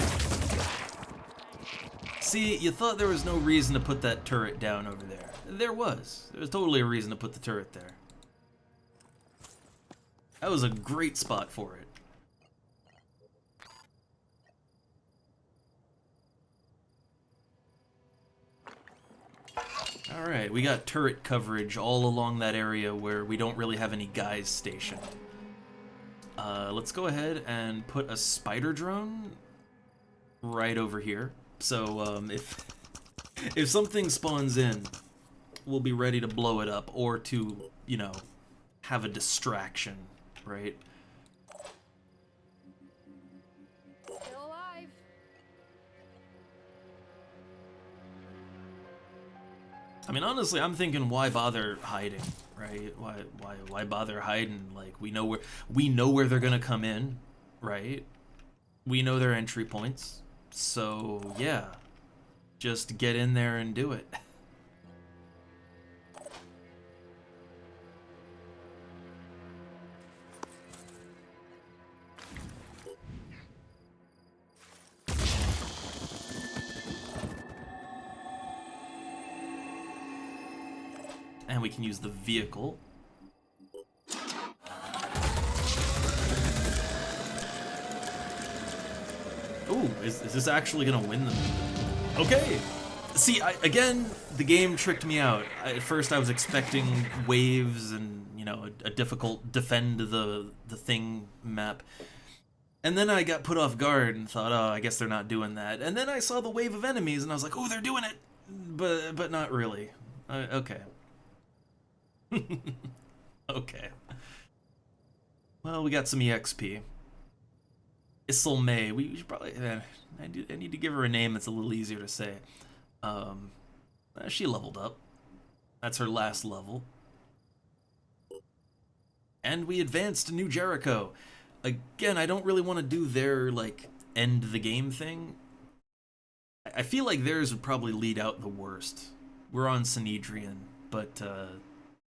See, you thought there was no reason to put that turret down over there. There was. There was totally a reason to put the turret there. That was a great spot for it. Alright, we got turret coverage all along that area where we don't really have any guys stationed. Let's go ahead and put a spider drone right over here. So if something spawns in, we'll be ready to blow it up or to, you know, have a distraction, right? Still alive. I mean, honestly, I'm thinking, why bother hiding, right? Why bother hiding? Like, we know where they're gonna come in, right? We know their entry points, so yeah, just get in there and do it. And we can use the vehicle. Ooh, is this actually gonna win them? Okay! See, again, the game tricked me out. At first I was expecting waves and, you know, a difficult defend the thing map. And then I got put off guard and thought, oh, I guess they're not doing that. And then I saw the wave of enemies and I was like, oh, they're doing it! But not really. Okay. Okay. Well, we got some EXP. Isilme. We should probably... I need to give her a name that's a little easier to say. She leveled up. That's her last level. And we advanced to New Jericho. Again, I don't really want to do their, like, end the game thing. I feel like theirs would probably lead out the worst. We're on Sanhedrian, but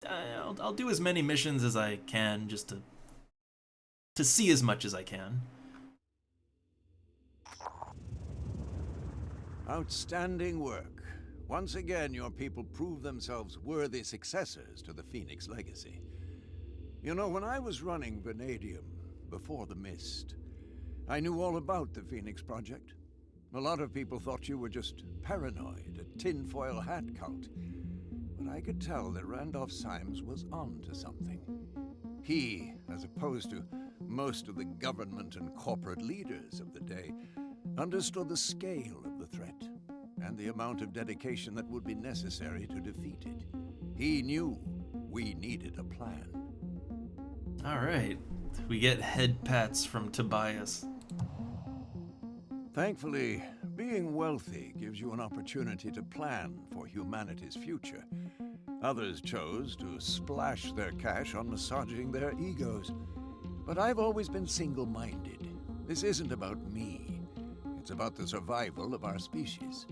I'll do as many missions as I can just to see as much as I can. Outstanding work. Once again, your people prove themselves worthy successors to the Phoenix legacy. You know, when I was running Vanadium, before the Mist, I knew all about the Phoenix Project. A lot of people thought you were just paranoid, a tinfoil hat cult. But I could tell that Randolph Symes was on to something. He, as opposed to most of the government and corporate leaders of the day, understood the scale of the threat and the amount of dedication that would be necessary to defeat it. He knew we needed a plan. All right, we get head pats from Tobias. Thankfully, being wealthy gives you an opportunity to plan for humanity's future. Others chose to splash their cash on massaging their egos. But I've always been single-minded. This isn't about me. It's about the survival of our species.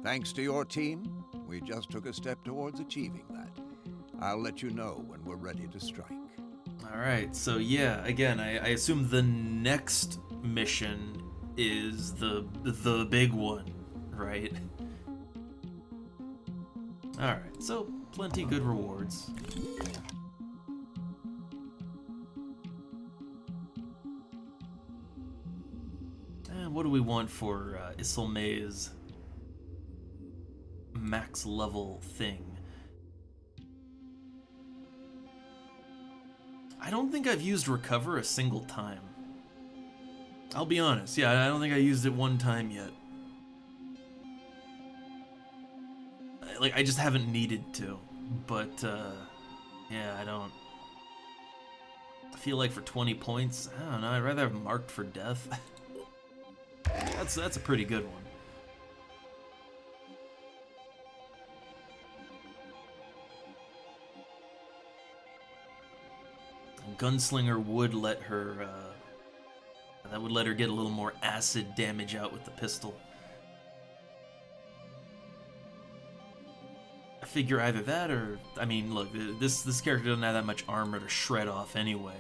Thanks to your team, we just took a step towards achieving that. I'll let you know when we're ready to strike. All right, so yeah, again, I assume the next mission is the big one, right? All right, so plenty good rewards. And what do we want for Isilme's max level thing? I don't think I've used Recover a single time. I'll be honest, yeah, I don't think I used it one time yet. Like, I just haven't needed to, but, yeah, I don't... I feel like for 20 points, I don't know, I'd rather have Marked for Death. That's a pretty good one. Gunslinger would let her, that would let her get a little more acid damage out with the pistol. I figure either that or, I mean, look, this character doesn't have that much armor to shred off anyway.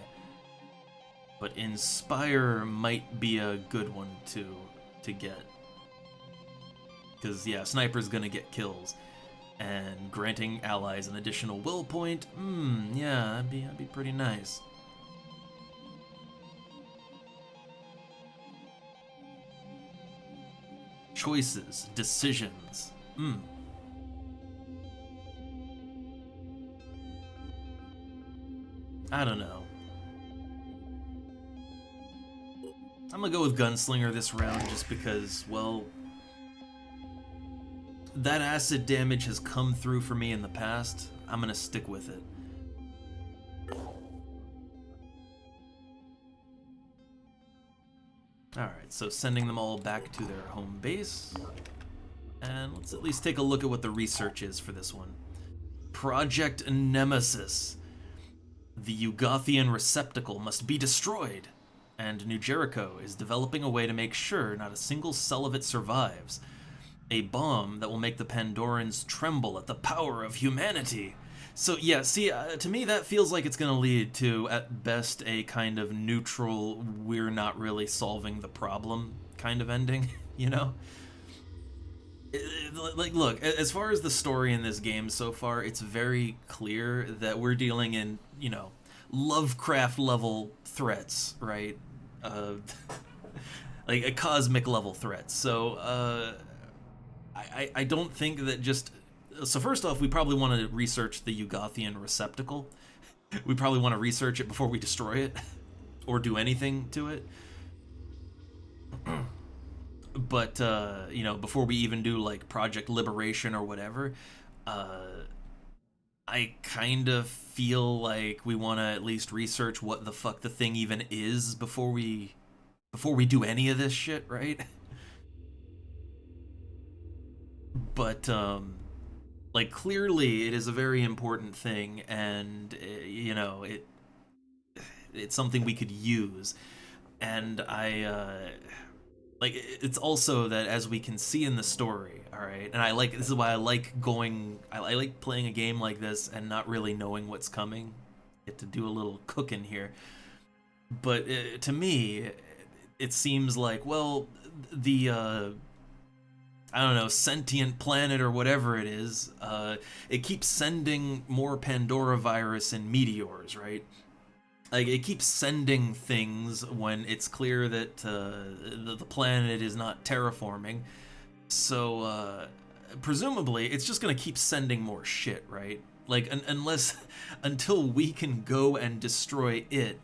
But Inspire might be a good one to get. Because, yeah, Sniper's gonna get kills. And granting allies an additional will point, yeah, that'd be pretty nice. Choices, decisions, I don't know. I'm gonna go with Gunslinger this round just because, well, that acid damage has come through for me in the past. I'm gonna stick with it. Alright, so sending them all back to their home base. And let's at least take a look at what the research is for this one. Project Nemesis. The Ugothian receptacle must be destroyed, and New Jericho is developing a way to make sure not a single cell of it survives. A bomb that will make the Pandorans tremble at the power of humanity. So yeah, see, to me that feels like it's going to lead to, at best, a kind of neutral, we're not really solving the problem kind of ending, you know? Like, look, as far as the story in this game so far, it's very clear that we're dealing in, you know, Lovecraft level threats, right? Like a cosmic level threat. So, I don't think that just... So first off, we probably want to research the Ugothian receptacle. We probably want to research it before we destroy it, or do anything to it. But, you know, before we even do, like, Project Liberation or whatever, I kind of feel like we want to at least research what the fuck the thing even is before we do any of this shit, right? But, like, clearly it is a very important thing, and, you know, it's something we could use. And like, it's also that, as we can see in the story, alright, and this is why I like playing a game like this and not really knowing what's coming. Get to do a little cooking here. But to me, it seems like, well, the, I don't know, sentient planet or whatever it is, it keeps sending more Pandora virus and meteors, right? Like, it keeps sending things when it's clear that the planet is not terraforming. So, presumably, it's just gonna keep sending more shit, right? Like, until we can go and destroy it,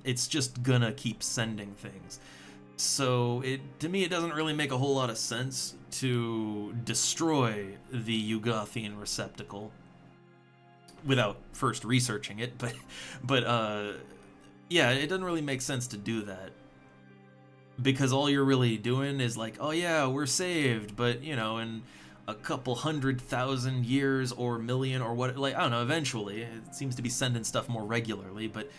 it's just gonna keep sending things. So, to me, it doesn't really make a whole lot of sense to destroy the Ugothian receptacle without first researching it, but yeah, it doesn't really make sense to do that, because all you're really doing is like, oh yeah, we're saved, but, you know, in a couple 100,000 years or million or what, like, I don't know, eventually, it seems to be sending stuff more regularly, but,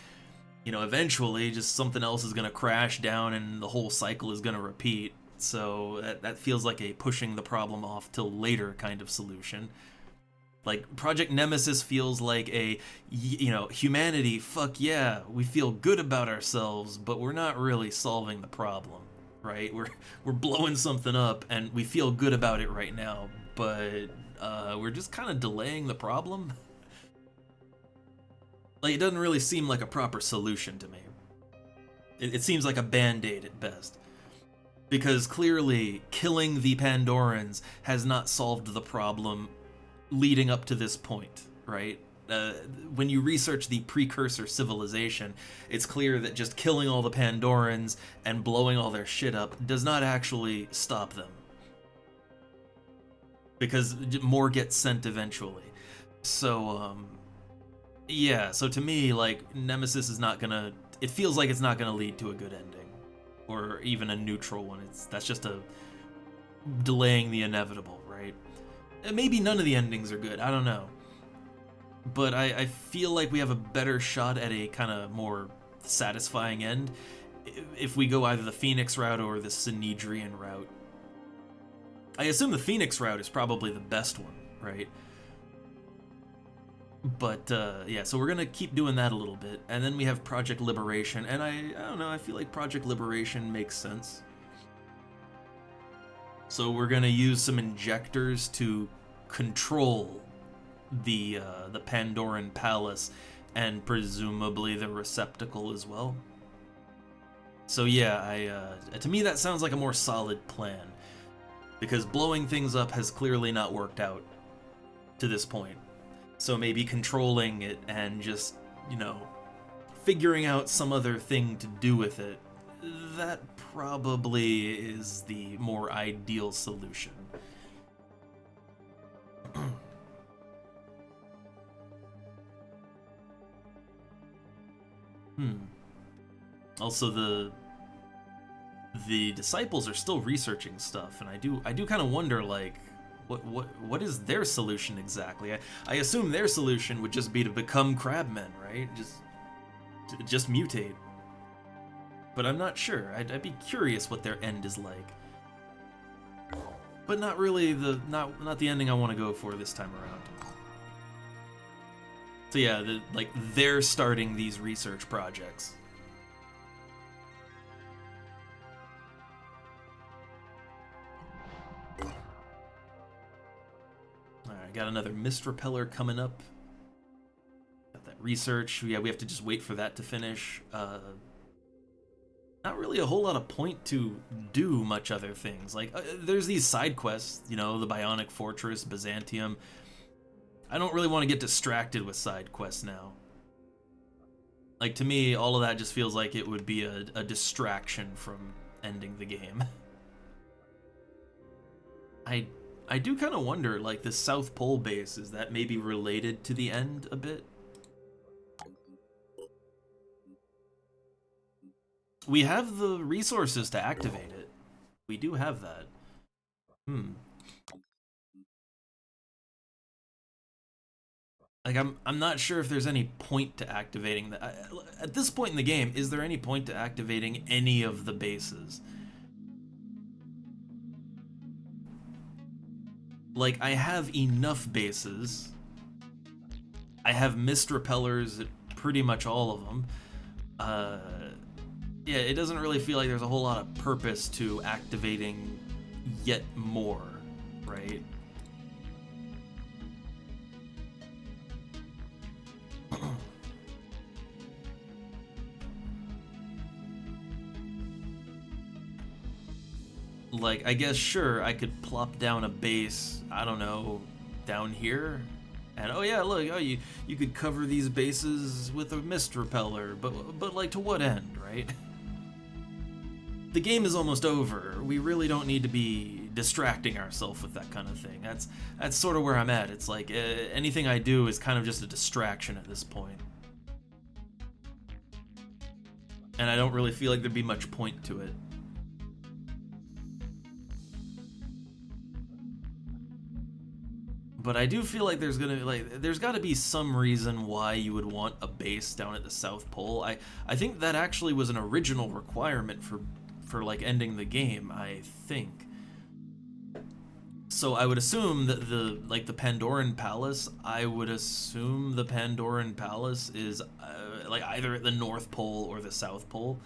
you know, eventually just something else is gonna crash down and the whole cycle is gonna repeat. So that feels like a pushing the problem off till later kind of solution. Like, Project Nemesis feels like a, you know, humanity, fuck yeah, we feel good about ourselves, but we're not really solving the problem, right? We're blowing something up, and we feel good about it right now, but we're just kind of delaying the problem. Like, it doesn't really seem like a proper solution to me. It seems like a band-aid at best. Because clearly, killing the Pandorans has not solved the problem leading up to this point, right? When you research the precursor civilization, it's clear that just killing all the Pandorans and blowing all their shit up does not actually stop them. Because more gets sent eventually. So, yeah, so to me, like, Nemesis is not gonna... It feels like it's not gonna lead to a good ending. Or even a neutral one. That's just a... delaying the inevitable, right? Maybe none of the endings are good, I don't know. But I feel like we have a better shot at a kind of more satisfying end if we go either the Phoenix route or the Synedrian route. I assume the Phoenix route is probably the best one, right? But, yeah, so we're gonna keep doing that a little bit, and then we have Project Liberation, and I don't know, I feel like Project Liberation makes sense. So we're gonna use some injectors to control the Pandoran Palace, and presumably the receptacle as well. So yeah, to me that sounds like a more solid plan, because blowing things up has clearly not worked out to this point. So maybe controlling it and just you know, figuring out some other thing to do with it, that probably is the more ideal solution. Also, the disciples are still researching stuff, and I do kind of wonder, like, what is their solution exactly? I assume their solution would just be to become crabmen, right? Just mutate. But I'm not sure. I'd be curious what their end is like. But not really not the ending I want to go for this time around. So yeah, they're starting these research projects. Alright, got another mist repeller coming up. Got that research. Yeah, we have to just wait for that to finish. Not really a whole lot of point to do much other things. Like, there's these side quests, you know, the Bionic Fortress, Byzantium. I don't really want to get distracted with side quests now. Like, to me, all of that just feels like it would be a distraction from ending the game. I do kind of wonder, like, the South Pole base, is that maybe related to the end a bit? We have the resources to activate it. We do have that. Like, I'm not sure if there's any point to activating that. At this point in the game, is there any point to activating any of the bases? Like, I have enough bases. I have mist repellers at pretty much all of them. Yeah, it doesn't really feel like there's a whole lot of purpose to activating yet more, right? Like, I guess, sure, I could plop down a base, I don't know, down here, and oh yeah, look, oh, you could cover these bases with a mist repeller, but like, to what end, right? The game is almost over. We really don't need to be distracting ourselves with that kind of thing. That's sort of where I'm at. It's like, anything I do is kind of just a distraction at this point. And I don't really feel like there'd be much point to it. But I do feel like there's got to be some reason why you would want a base down at the South Pole. I think that actually was an original requirement for like ending the game, I think. So I would assume that the Pandoran Palace, I would assume the Pandoran Palace is like either at the North Pole or the South Pole.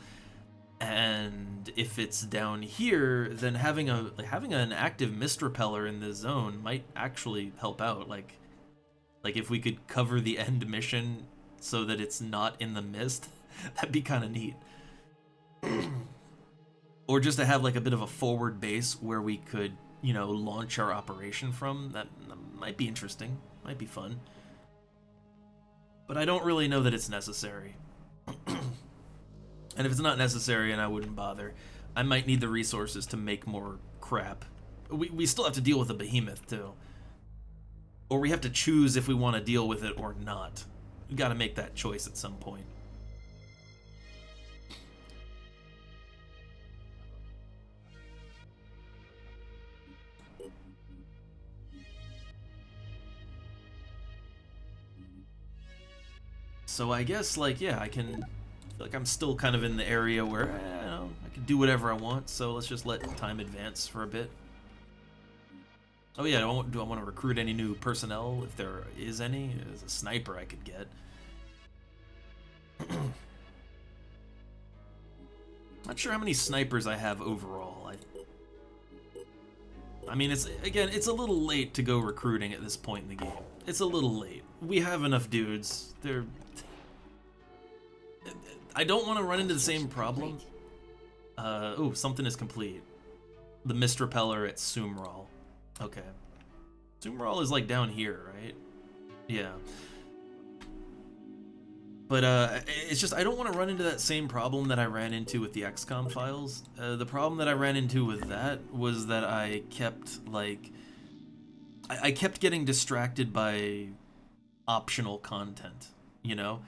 And if it's down here, then having an active mist repeller in this zone might actually help out. Like if we could cover the end mission so that it's not in the mist, that'd be kind of neat. Or just to have like a bit of a forward base where we could, you know, launch our operation from. That might be interesting, might be fun. But I don't really know that it's necessary. And if it's not necessary, and I wouldn't bother, I might need the resources to make more crap. We still have to deal with the behemoth, too. Or we have to choose if we want to deal with it or not. We gotta make that choice at some point. So I guess, like, yeah, I can... like I'm still kind of in the area where I can do whatever I want, so let's just let time advance for a bit. Oh yeah, do I want to recruit any new personnel, if there is any? There's a sniper I could get. Not sure how many snipers I have overall. I mean, it's a little late to go recruiting at this point in the game. It's a little late. We have enough dudes. I don't want to run into the same problem. Oh, something is complete. The mist repeller at Sumral. Okay. Sumral is like down here, right? Yeah. But it's just I don't want to run into that same problem that I ran into with the XCOM files. The problem that I ran into with that was that I kept like I kept getting distracted by optional content, you know?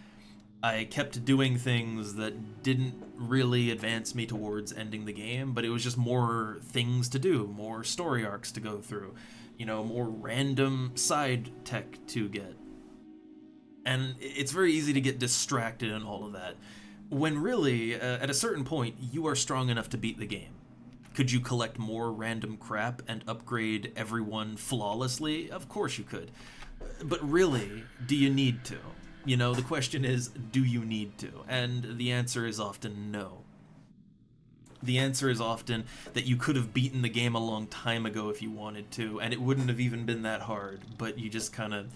I kept doing things that didn't really advance me towards ending the game, but it was just more things to do, more story arcs to go through, you know, more random side tech to get. And it's very easy to get distracted in all of that, when really, at a certain point, you are strong enough to beat the game. Could you collect more random crap and upgrade everyone flawlessly? Of course you could. But really, do you need to? You know, the question is, do you need to? And the answer is often no. The answer is often that you could have beaten the game a long time ago if you wanted to, and it wouldn't have even been that hard, but you just kind of,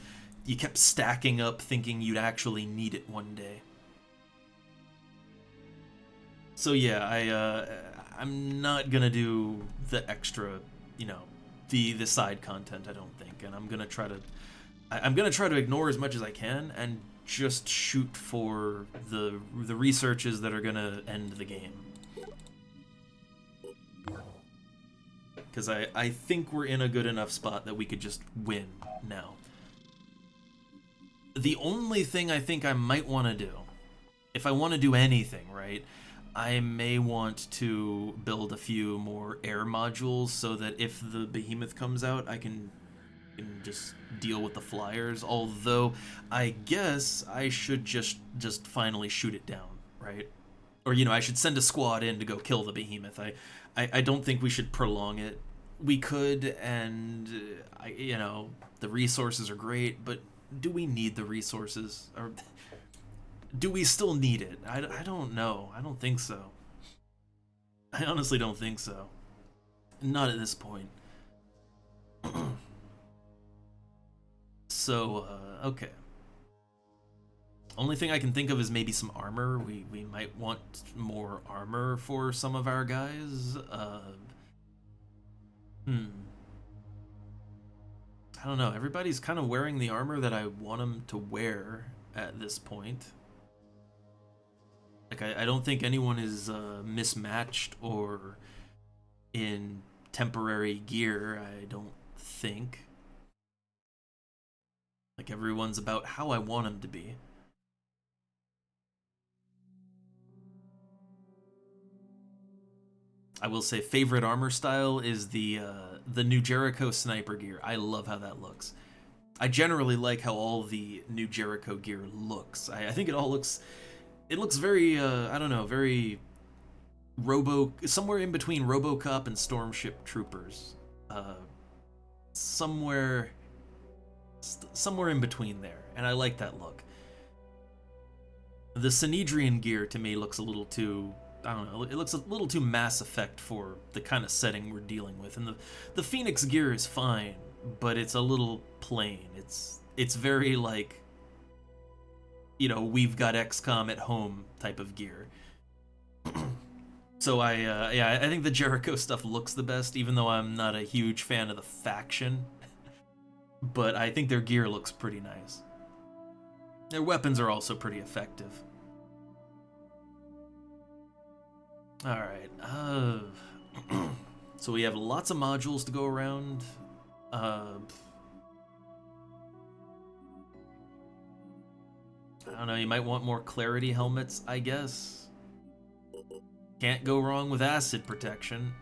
you kept stacking up thinking you'd actually need it one day. So yeah, I'm not gonna do the extra, you know, the side content, I don't think, and I'm gonna try to ignore as much as I can and just shoot for the researches that are gonna end the game. Because I think we're in a good enough spot that we could just win now. The only thing I think I might want to do, if I want to do anything, right, I may want to build a few more air modules so that if the behemoth comes out, I can just deal with the flyers. Although, I guess I should just finally shoot it down, right? Or, you know, I should send a squad in to go kill the behemoth. I don't think we should prolong it. We could, and, you know, the resources are great, but do we need the resources? Or do we still need it? I don't know. I don't think so. I honestly don't think so. Not at this point. So, okay. Only thing I can think of is maybe some armor. We might want more armor for some of our guys. I don't know. Everybody's kind of wearing the armor that I want them to wear at this point. Like, I don't think anyone is mismatched or in temporary gear, I don't think. Like, everyone's about how I want them to be. I will say favorite armor style is the new Jericho sniper gear. I love how that looks. I generally like how all the new Jericho gear looks. I think it all looks... It looks very, I don't know, very somewhere in between RoboCop and Stormship Troopers. Somewhere in between there, and I like that look. The Synedrian gear to me looks a little too, I don't know, it looks a little too Mass Effect for the kind of setting we're dealing with. And the Phoenix gear is fine, but it's a little plain. It's very like, you know, we've got XCOM at home type of gear. So I think the Jericho stuff looks the best, even though I'm not a huge fan of the faction. But I think their gear looks pretty nice. Their weapons are also pretty effective. Alright, so we have lots of modules to go around. I don't know, you might want more clarity helmets, I guess. Can't go wrong with acid protection.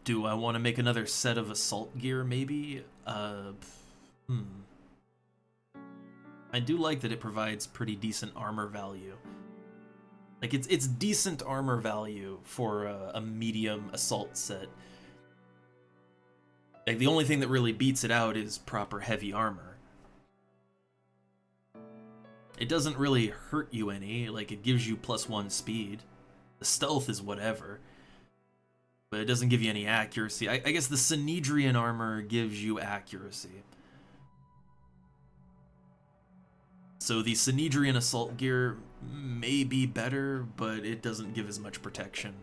Do I want to make another set of assault gear, maybe? I do like that it provides pretty decent armor value. Like, it's decent armor value for a medium assault set. Like, the only thing that really beats it out is proper heavy armor. It doesn't really hurt you any, like, it gives you +1 speed. The stealth is whatever. But it doesn't give you any accuracy. I guess the Synedrian armor gives you accuracy. So the Synedrian assault gear may be better, but it doesn't give as much protection.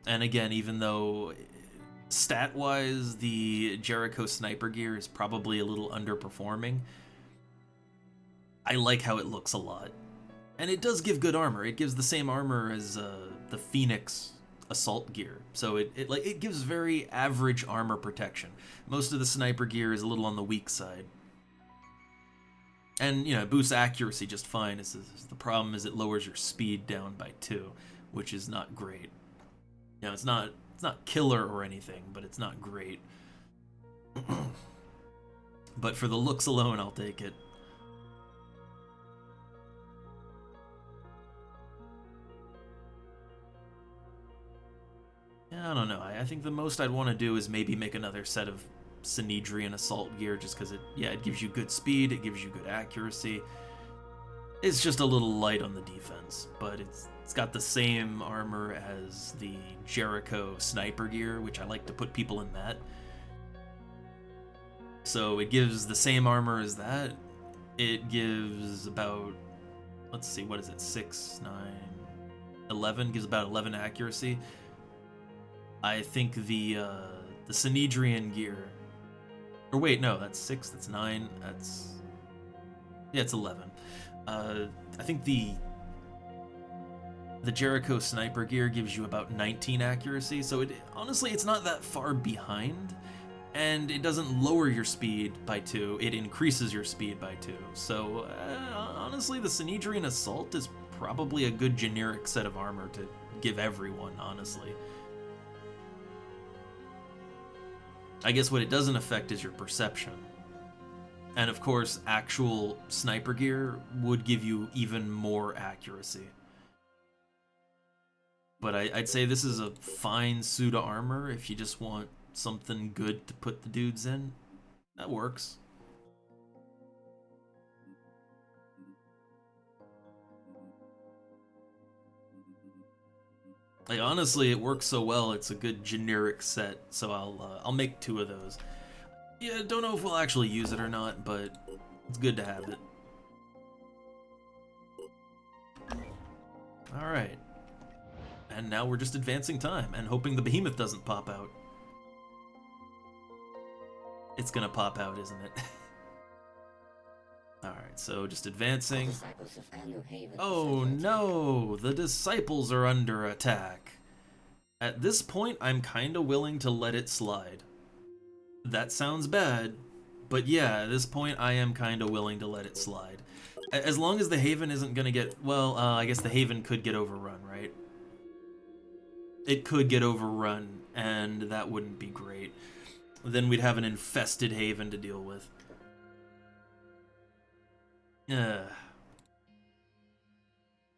And again, even though stat-wise the Jericho sniper gear is probably a little underperforming, I like how it looks a lot. And it does give good armor. It gives the same armor as the Phoenix assault gear. So it gives very average armor protection. Most of the sniper gear is a little on the weak side. And, you know, it boosts accuracy just fine. The problem is it lowers your speed down by 2, which is not great. You know, it's not killer or anything, but it's not great. But for the looks alone, I'll take it. I don't know. I think the most I'd want to do is maybe make another set of Synedrian assault gear, just because it gives you good speed, it gives you good accuracy. It's just a little light on the defense, but it's got the same armor as the Jericho sniper gear, which I like to put people in that. So it gives the same armor as that. It gives about, let's see, what is it? 6, 9, 11, gives about 11 accuracy. I think the Synedrian gear, or wait, no, that's 6, that's 9, it's 11. I think the Jericho sniper gear gives you about 19 accuracy, so honestly, it's not that far behind, and it doesn't lower your speed by 2, it increases your speed by 2. So honestly, the Synedrian assault is probably a good generic set of armor to give everyone, honestly. I guess what it doesn't affect is your perception. And of course, actual sniper gear would give you even more accuracy. But I'd say this is a fine suit of armor if you just want something good to put the dudes in. That works. Like, honestly, it works so well, it's a good generic set, so I'll make 2 of those. Yeah, don't know if we'll actually use it or not, but it's good to have it. Alright. And now we're just advancing time, and hoping the behemoth doesn't pop out. It's gonna pop out, isn't it? Alright, so just advancing. Oh no! The disciples are under attack. At this point, I'm kinda willing to let it slide. That sounds bad, but yeah, at this point, I am kinda willing to let it slide. As long as the Haven isn't gonna get... well, I guess the Haven could get overrun, right? It could get overrun, and that wouldn't be great. Then we'd have an infested Haven to deal with.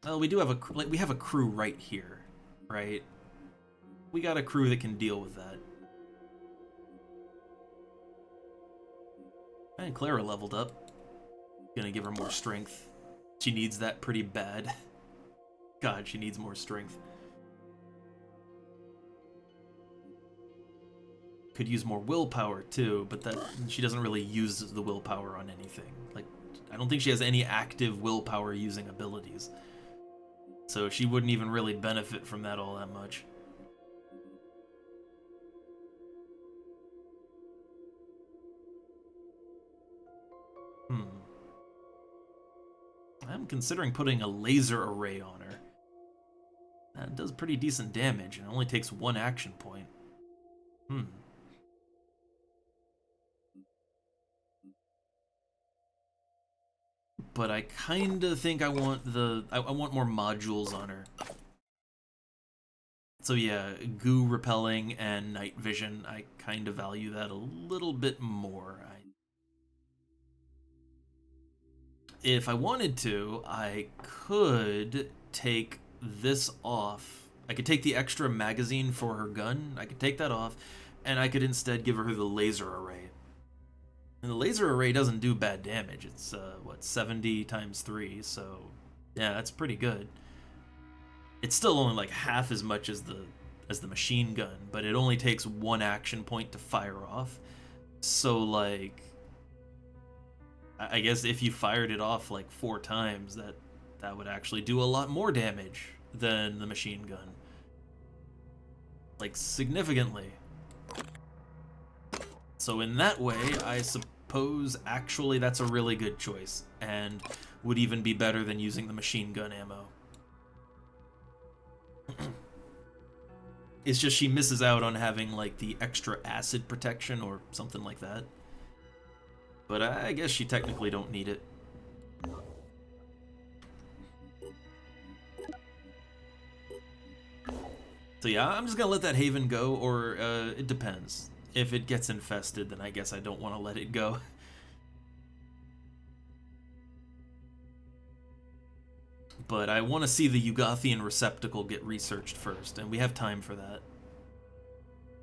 Well, we do have we have a crew right here, right? We got a crew that can deal with that. And Clara leveled up. Gonna give her more strength. She needs that pretty bad. God, she needs more strength. Could use more willpower too, but that she doesn't really use the willpower on anything. Like, I don't think she has any active willpower using abilities. So she wouldn't even really benefit from that all that much. I'm considering putting a laser array on her. That does pretty decent damage and only takes 1 action point. But I kinda think I want I want more modules on her. So yeah, goo repelling and night vision, I kinda value that a little bit more. If I wanted to, I could take this off. I could take the extra magazine for her gun, I could take that off, and I could instead give her the laser array. And the laser array doesn't do bad damage. It's, what, 70 times 3, so yeah, that's pretty good. It's still only like half as much as the machine gun, but it only takes 1 action point to fire off. So, like, I guess if you fired it off like 4 times, that would actually do a lot more damage than the machine gun. like significantly. So in that way, I suppose actually that's a really good choice, and would even be better than using the machine gun ammo. It's just she misses out on having like the extra acid protection or something like that. But I guess she technically don't need it. So yeah, I'm just gonna let that Haven go, or it depends. If it gets infested, then I guess I don't want to let it go. But I want to see the Ugathian receptacle get researched first, and we have time for that.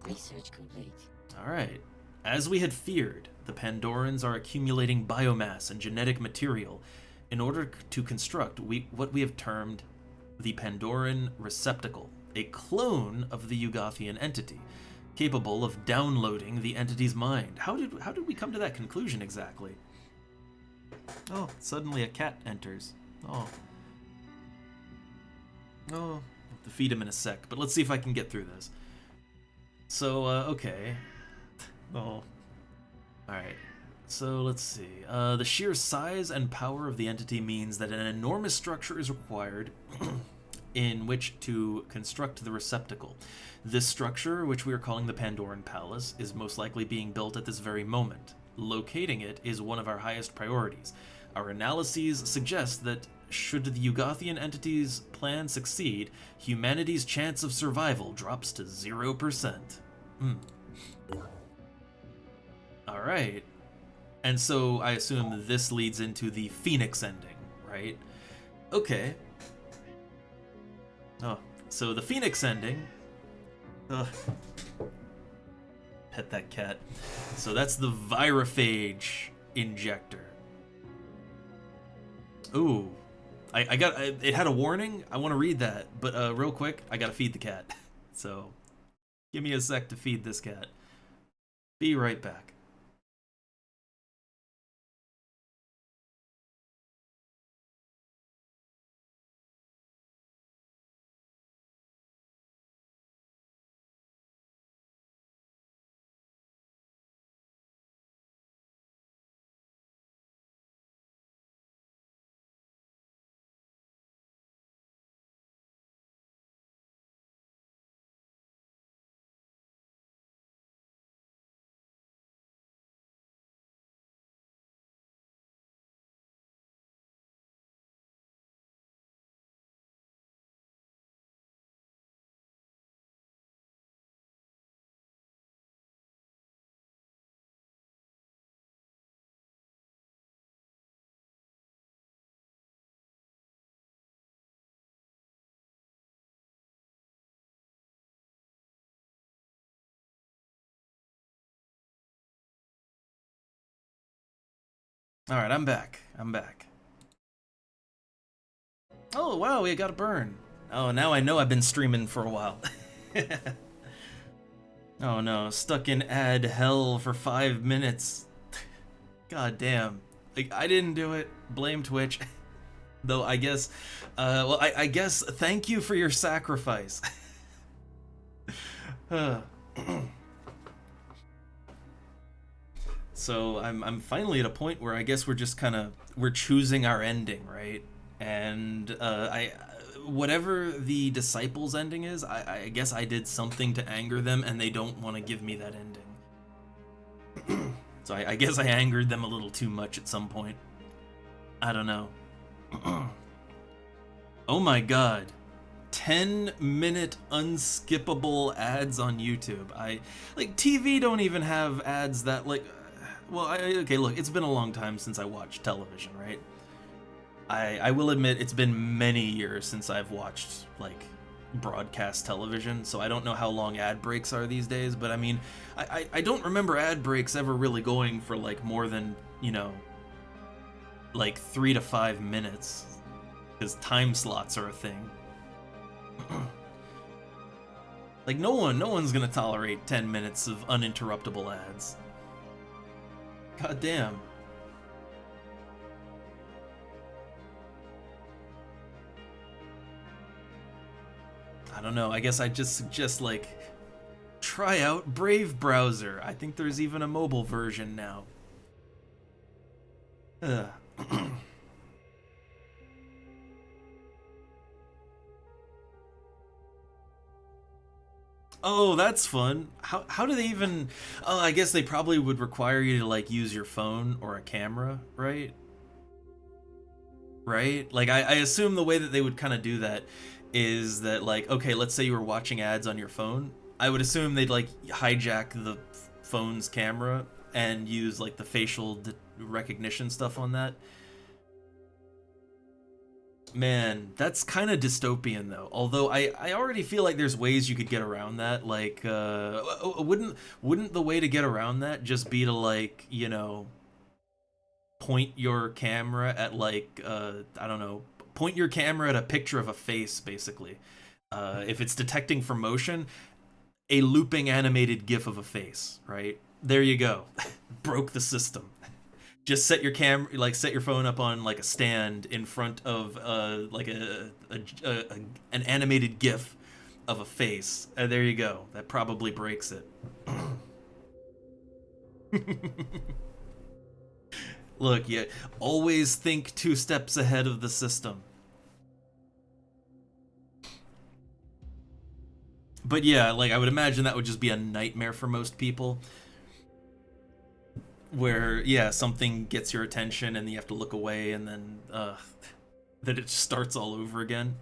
Research complete. Alright. As we had feared, the Pandorans are accumulating biomass and genetic material in order to construct what we have termed the Pandoran receptacle, a clone of the Ugathian entity, capable of downloading the entity's mind. How did we come to that conclusion exactly? Oh, suddenly a cat enters. Oh. Oh, I'll have to feed him in a sec, but let's see if I can get through this. So, okay. Oh. Alright. So, let's see. The sheer size and power of the entity means that an enormous structure is required in which to construct the receptacle. This structure, which we are calling the Pandoran Palace, is most likely being built at this very moment. Locating it is one of our highest priorities. Our analyses suggest that should the Ugathian entity's plan succeed, humanity's chance of survival drops to 0%. Alright. And so I assume this leads into the Phoenix ending, right? Okay. Oh, so the Phoenix ending... Ugh. Pet that cat. So that's the Virophage injector. Ooh. It had a warning. I want to read that, but real quick, I gotta feed the cat. So, give me a sec to feed this cat. Be right back. Alright, I'm back. I'm back. Oh, wow, we got a burn. Oh, now I know I've been streaming for a while. Oh no, stuck in ad hell for 5 minutes. God damn. Like, I didn't do it. Blame Twitch. Though I guess, well, I guess thank you for your sacrifice. So I'm finally at a point where I guess we're just we're choosing our ending, right? And whatever the disciples' ending is, I guess I did something to anger them, and they don't want to give me that ending. So I guess I angered them a little too much at some point. I don't know. Oh my god. 10-minute unskippable ads on YouTube. TV don't even have ads that well, okay, look, it's been a long time since I watched television, right? I will admit it's been many years since I've watched broadcast television, so I don't know how long ad breaks are these days, but I mean, I don't remember ad breaks ever really going for more than, 3 to 5 minutes, because time slots are a thing. No one's gonna tolerate 10 minutes of uninterruptible ads. God damn. I don't know, I guess I just suggest try out Brave Browser. I think there's even a mobile version now. Ugh. Oh, that's fun. How do they even... Oh, I guess they probably would require you to, like, use your phone or a camera, right? Right? Like, I assume the way that they would kind of do that is that, like, okay, let's say you were watching ads on your phone. I would assume they'd, like, hijack the phone's camera and use, like, the facial recognition stuff on that. Man, that's kind of dystopian though. Although I already feel like there's ways you could get around that. Like, wouldn't the way to get around that just be to, like, you know, point your camera at, like, I don't know, point your camera at a picture of a face, basically. If it's detecting for motion, a looping animated GIF of a face, right? There you go. Broke the system. Just set your set your phone up on, like, a stand in front of like an animated GIF of a face. There you go. That probably breaks it. Look, yeah, always think 2 steps ahead of the system. But yeah, like, I would imagine that would just be a nightmare for most people. Where, yeah, something gets your attention and you have to look away, and then that it starts all over again.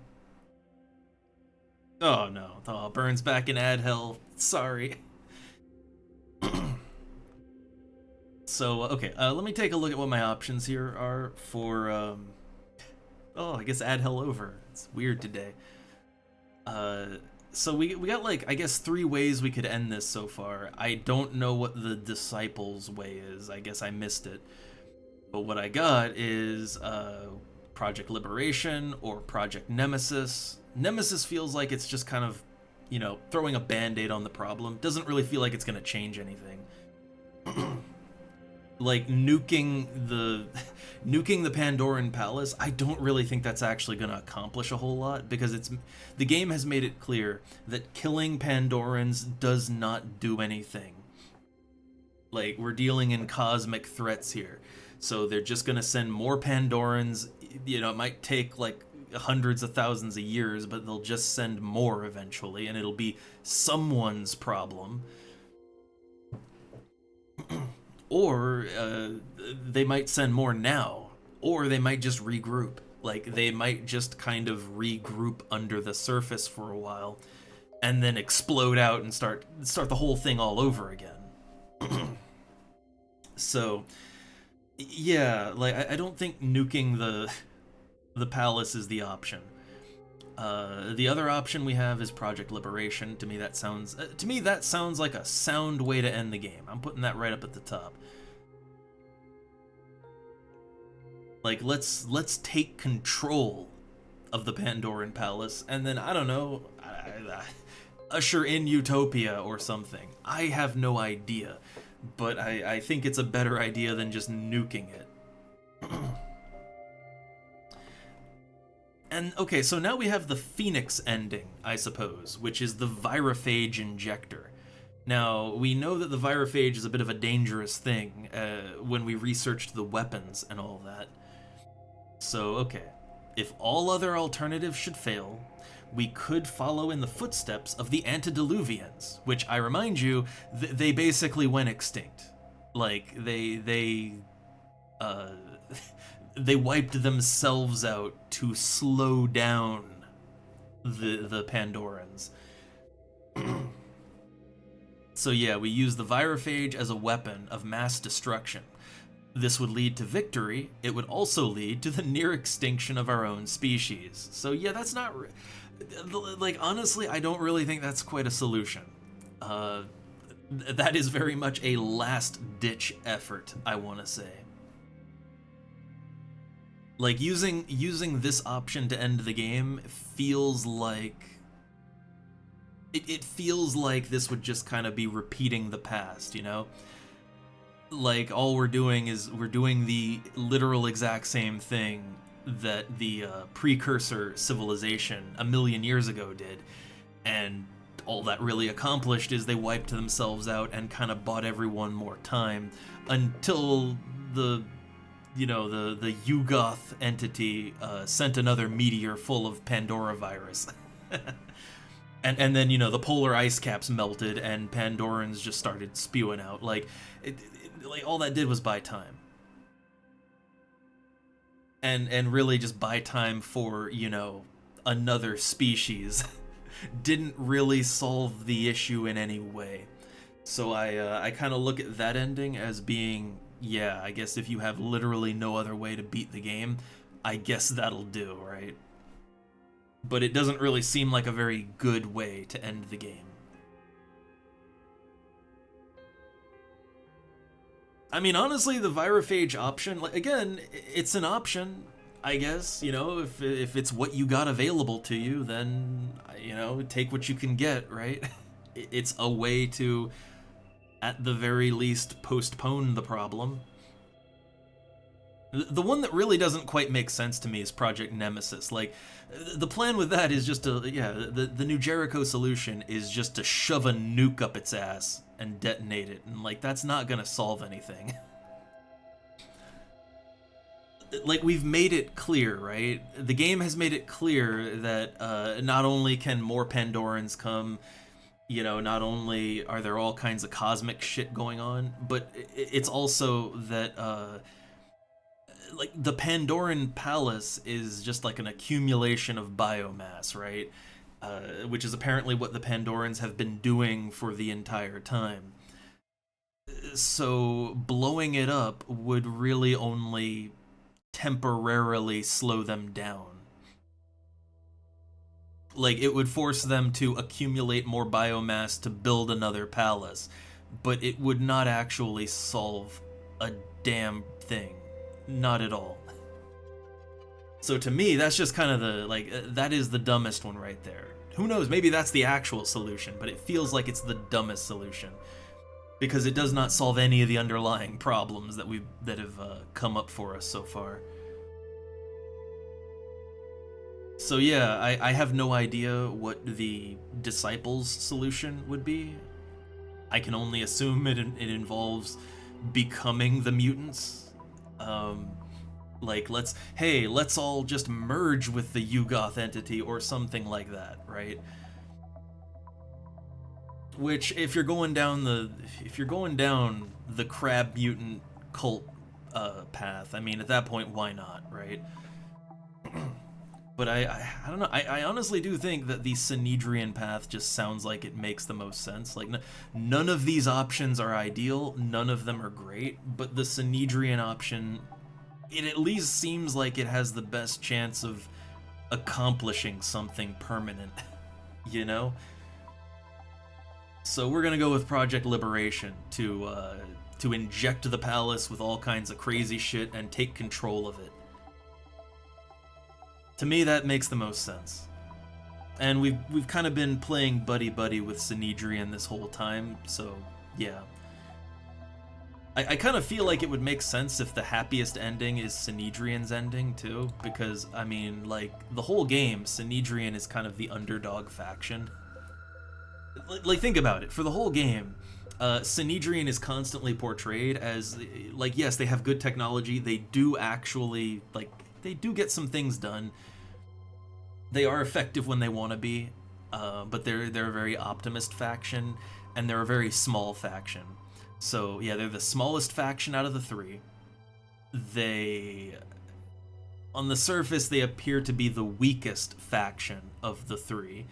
Oh no, oh, Burns back in ad hell. Sorry. So, okay, let me take a look at what my options here are for, oh, I guess ad hell over. It's weird today. So we got, like, I guess 3 ways we could end this so far. I don't know what the Disciples way is. I guess I missed it. But what I got is Project Liberation or Project Nemesis. Nemesis feels like it's just kind of, you know, throwing a band-aid on the problem. Doesn't really feel like it's going to change anything. Like, nuking the Pandoran Palace, I don't really think that's actually going to accomplish a whole lot, because the game has made it clear that killing Pandorans does not do anything. Like, we're dealing in cosmic threats here, so they're just going to send more Pandorans. You know, it might take, like, hundreds of thousands of years, but they'll just send more eventually, and it'll be someone's problem. Or they might send more now, or they might just regroup. Like, they might just kind of regroup under the surface for a while, and then explode out and start the whole thing all over again. So, yeah, like, I don't think nuking the palace is the option. The other option we have is Project Liberation. To me, that sounds like a sound way to end the game. I'm putting that right up at the top. Like, let's take control of the Pandoran Palace, and then, I don't know, usher in Utopia or something. I have no idea, but I think it's a better idea than just nuking it. And, okay, so now we have the Phoenix ending, I suppose, which is the Virophage injector. Now, we know that the Virophage is a bit of a dangerous thing when we researched the weapons and all that. So, okay, if all other alternatives should fail, we could follow in the footsteps of the Antediluvians, which, I remind you, they basically went extinct. Like, they wiped themselves out to slow down the Pandorans. So yeah, we use the Virophage as a weapon of mass destruction. This would lead to victory. It would also lead to the near extinction of our own species. So yeah, that's not... Like, honestly, I don't really think that's quite a solution. That is very much a last-ditch effort, I want to say. Like, using this option to end the game feels like... It feels like this would just kind of be repeating the past, you know? Like, all we're doing is we're doing the literal exact same thing that the precursor civilization 1,000,000 years ago did, and all that really accomplished is they wiped themselves out and kind of bought everyone more time until the Yugoth entity sent another meteor full of Pandora virus. and then, the polar ice caps melted and Pandorans just started spewing out. Like all that did was buy time. And really just buy time for, another species. Didn't really solve the issue in any way. So I kind of look at that ending as being, yeah, I guess if you have literally no other way to beat the game, I guess that'll do, right? But it doesn't really seem like a very good way to end the game. I mean, honestly, the Virophage option, like, again, it's an option, I guess, if it's what you got available to you, then, take what you can get, right? It's a way to, at the very least, postpone the problem. The one that really doesn't quite make sense to me is Project Nemesis. Like, the plan with that is just to, the New Jericho solution is just to shove a nuke up its ass and detonate it, and, like, that's not gonna solve anything. Like, we've made it clear, right? The game has made it clear that not only can more Pandorans come, not only are there all kinds of cosmic shit going on, but it's also that, like, the Pandoran Palace is just like an accumulation of biomass, right? Which is apparently what the Pandorans have been doing for the entire time. So blowing it up would really only temporarily slow them down. Like, it would force them to accumulate more biomass to build another palace, but it would not actually solve a damn thing. Not at all. So to me, that's just kind of that is the dumbest one right there. Who knows, maybe that's the actual solution, but it feels like it's the dumbest solution. Because it does not solve any of the underlying problems that have come up for us so far. So yeah, I have no idea what the Disciples solution would be. I can only assume it involves becoming the mutants. Like, let's all just merge with the Yugoth entity or something like that, right? Which, if you're going down the crab mutant cult path, I mean, at that point, why not, right? But I don't know. I honestly do think that the Synedrian path just sounds like it makes the most sense. Like, none of these options are ideal. None of them are great. But the Synedrian option, it at least seems like it has the best chance of accomplishing something permanent, So we're gonna go with Project Liberation to inject the palace with all kinds of crazy shit and take control of it. To me, that makes the most sense. And we've kind of been playing buddy-buddy with Synedrian this whole time, so yeah. I kind of feel like it would make sense if the happiest ending is Synedrian's ending, too, because, I mean, like, the whole game, Synedrian is kind of the underdog faction. Like, think about it. For the whole game, Synedrian is constantly portrayed as, like, yes, they have good technology, they do actually, like, they do get some things done. They are effective when they want to be, but they're a very optimist faction, and they're a very small faction. So yeah, they're the smallest faction out of the three. On the surface, they appear to be the weakest faction of the three.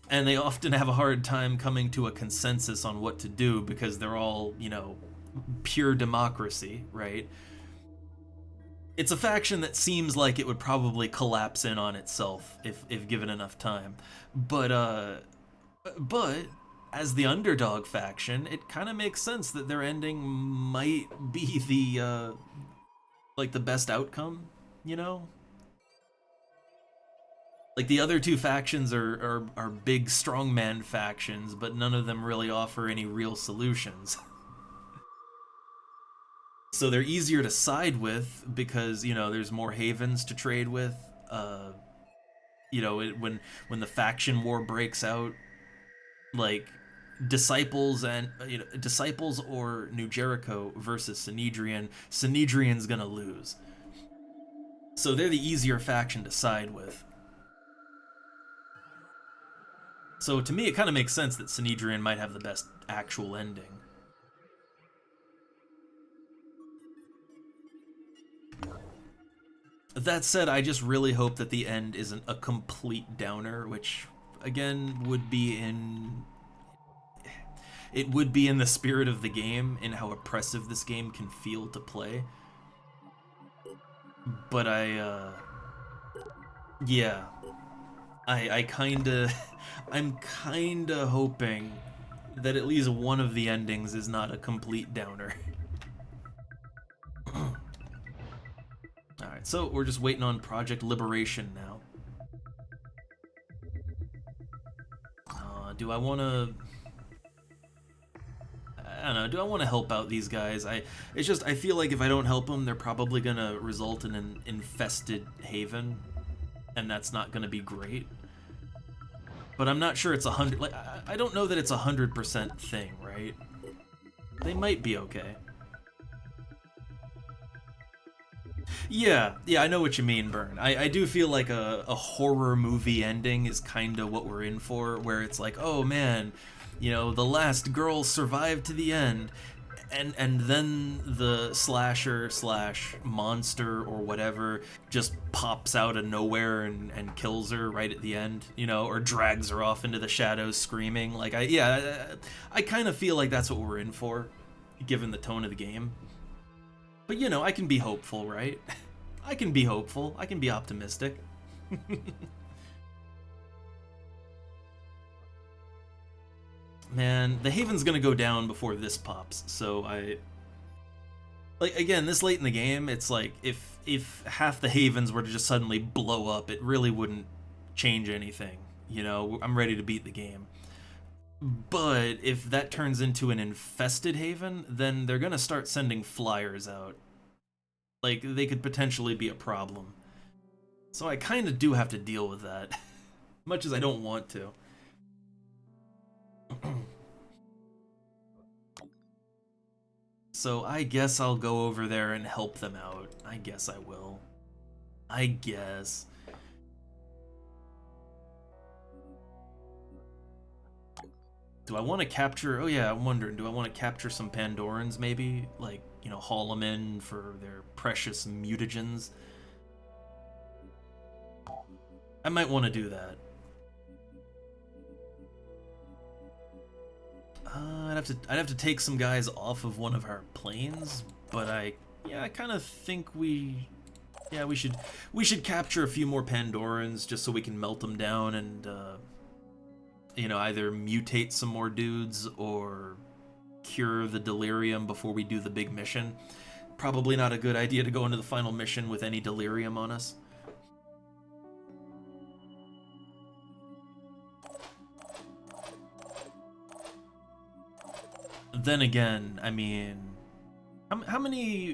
And they often have a hard time coming to a consensus on what to do because they're all, pure democracy, right? It's a faction that seems like it would probably collapse in on itself if given enough time. But as the underdog faction, it kind of makes sense that their ending might be the best outcome, Like, the other two factions are big strongman factions, but none of them really offer any real solutions. So they're easier to side with because, there's more havens to trade with. You know, when the faction war breaks out, like disciples and disciples or New Jericho versus Sanhedrin, Sanhedrin's gonna lose. So they're the easier faction to side with. So to me, it kind of makes sense that Sanhedrin might have the best actual ending. That said, I just really hope that the end isn't a complete downer, which again would be in the spirit of the game and how oppressive this game can feel to play. But yeah, I kinda, I'm kinda hoping that at least one of the endings is not a complete downer. Alright, so we're just waiting on Project Liberation now. Do I want to... I don't know, do I want to help out these guys? It's just, I feel like if I don't help them, they're probably going to result in an infested haven, and that's not going to be great. But I'm not sure it's 100, like, I don't know that it's 100% thing, right? They might be okay. Yeah, I know what you mean, Burn. I do feel like a horror movie ending is kind of what we're in for, where it's like, oh man, you know, the last girl survived to the end, and then the slasher slash monster or whatever just pops out of nowhere and kills her right at the end, you know, or drags her off into the shadows screaming. Like, I kind of feel like that's what we're in for, given the tone of the game. But, you know, I can be hopeful, right? I can be hopeful. I can be optimistic. Man, the Haven's gonna go down before this pops, so like, again, this late in the game, it's like, if half the Havens were to just suddenly blow up, it really wouldn't change anything. You know, I'm ready to beat the game. But if that turns into an infested Haven, then they're gonna start sending flyers out. Like, they could potentially be a problem. So I kind of do have to deal with that, much as I don't want to. So I guess I'll go over there and help them out. I guess I will. I guess. Do I want to capture... Oh yeah, I'm wondering, do I want to capture some Pandorans maybe? Like, you know, haul them in for their precious mutagens? I might want to do that. I'd have to take some guys off of one of our planes, but I kind of think we should capture a few more Pandorans just so we can melt them down and you know, either mutate some more dudes or cure the delirium before we do the big mission. Probably not a good idea to go into the final mission with any delirium on us. Then again, I mean, how many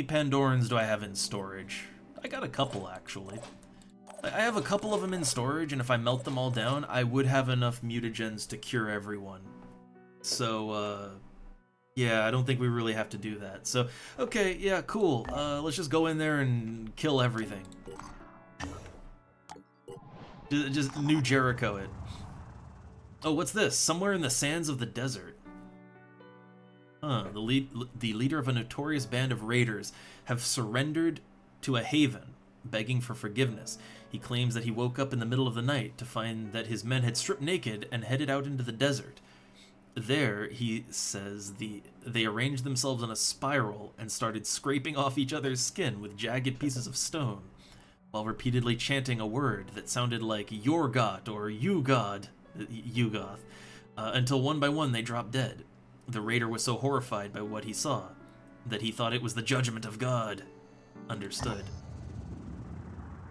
Pandorans do I have in storage? I got a couple, actually. I have a couple of them in storage, and if I melt them all down, I would have enough mutagens to cure everyone. So, yeah, I don't think we really have to do that. So, okay, yeah, cool. Let's just go in there and kill everything. Just New Jericho it. Oh, what's this? Somewhere in the sands of the desert. The leader of a notorious band of raiders have surrendered to a haven, begging for forgiveness. He claims that he woke up in the middle of the night to find that his men had stripped naked and headed out into the desert. There, he says, they arranged themselves in a spiral and started scraping off each other's skin with jagged pieces of stone, while repeatedly chanting a word that sounded like "your God" or "you God," Yugoth, until one by one they dropped dead. The raider was so horrified by what he saw that he thought it was the judgment of God. Understood.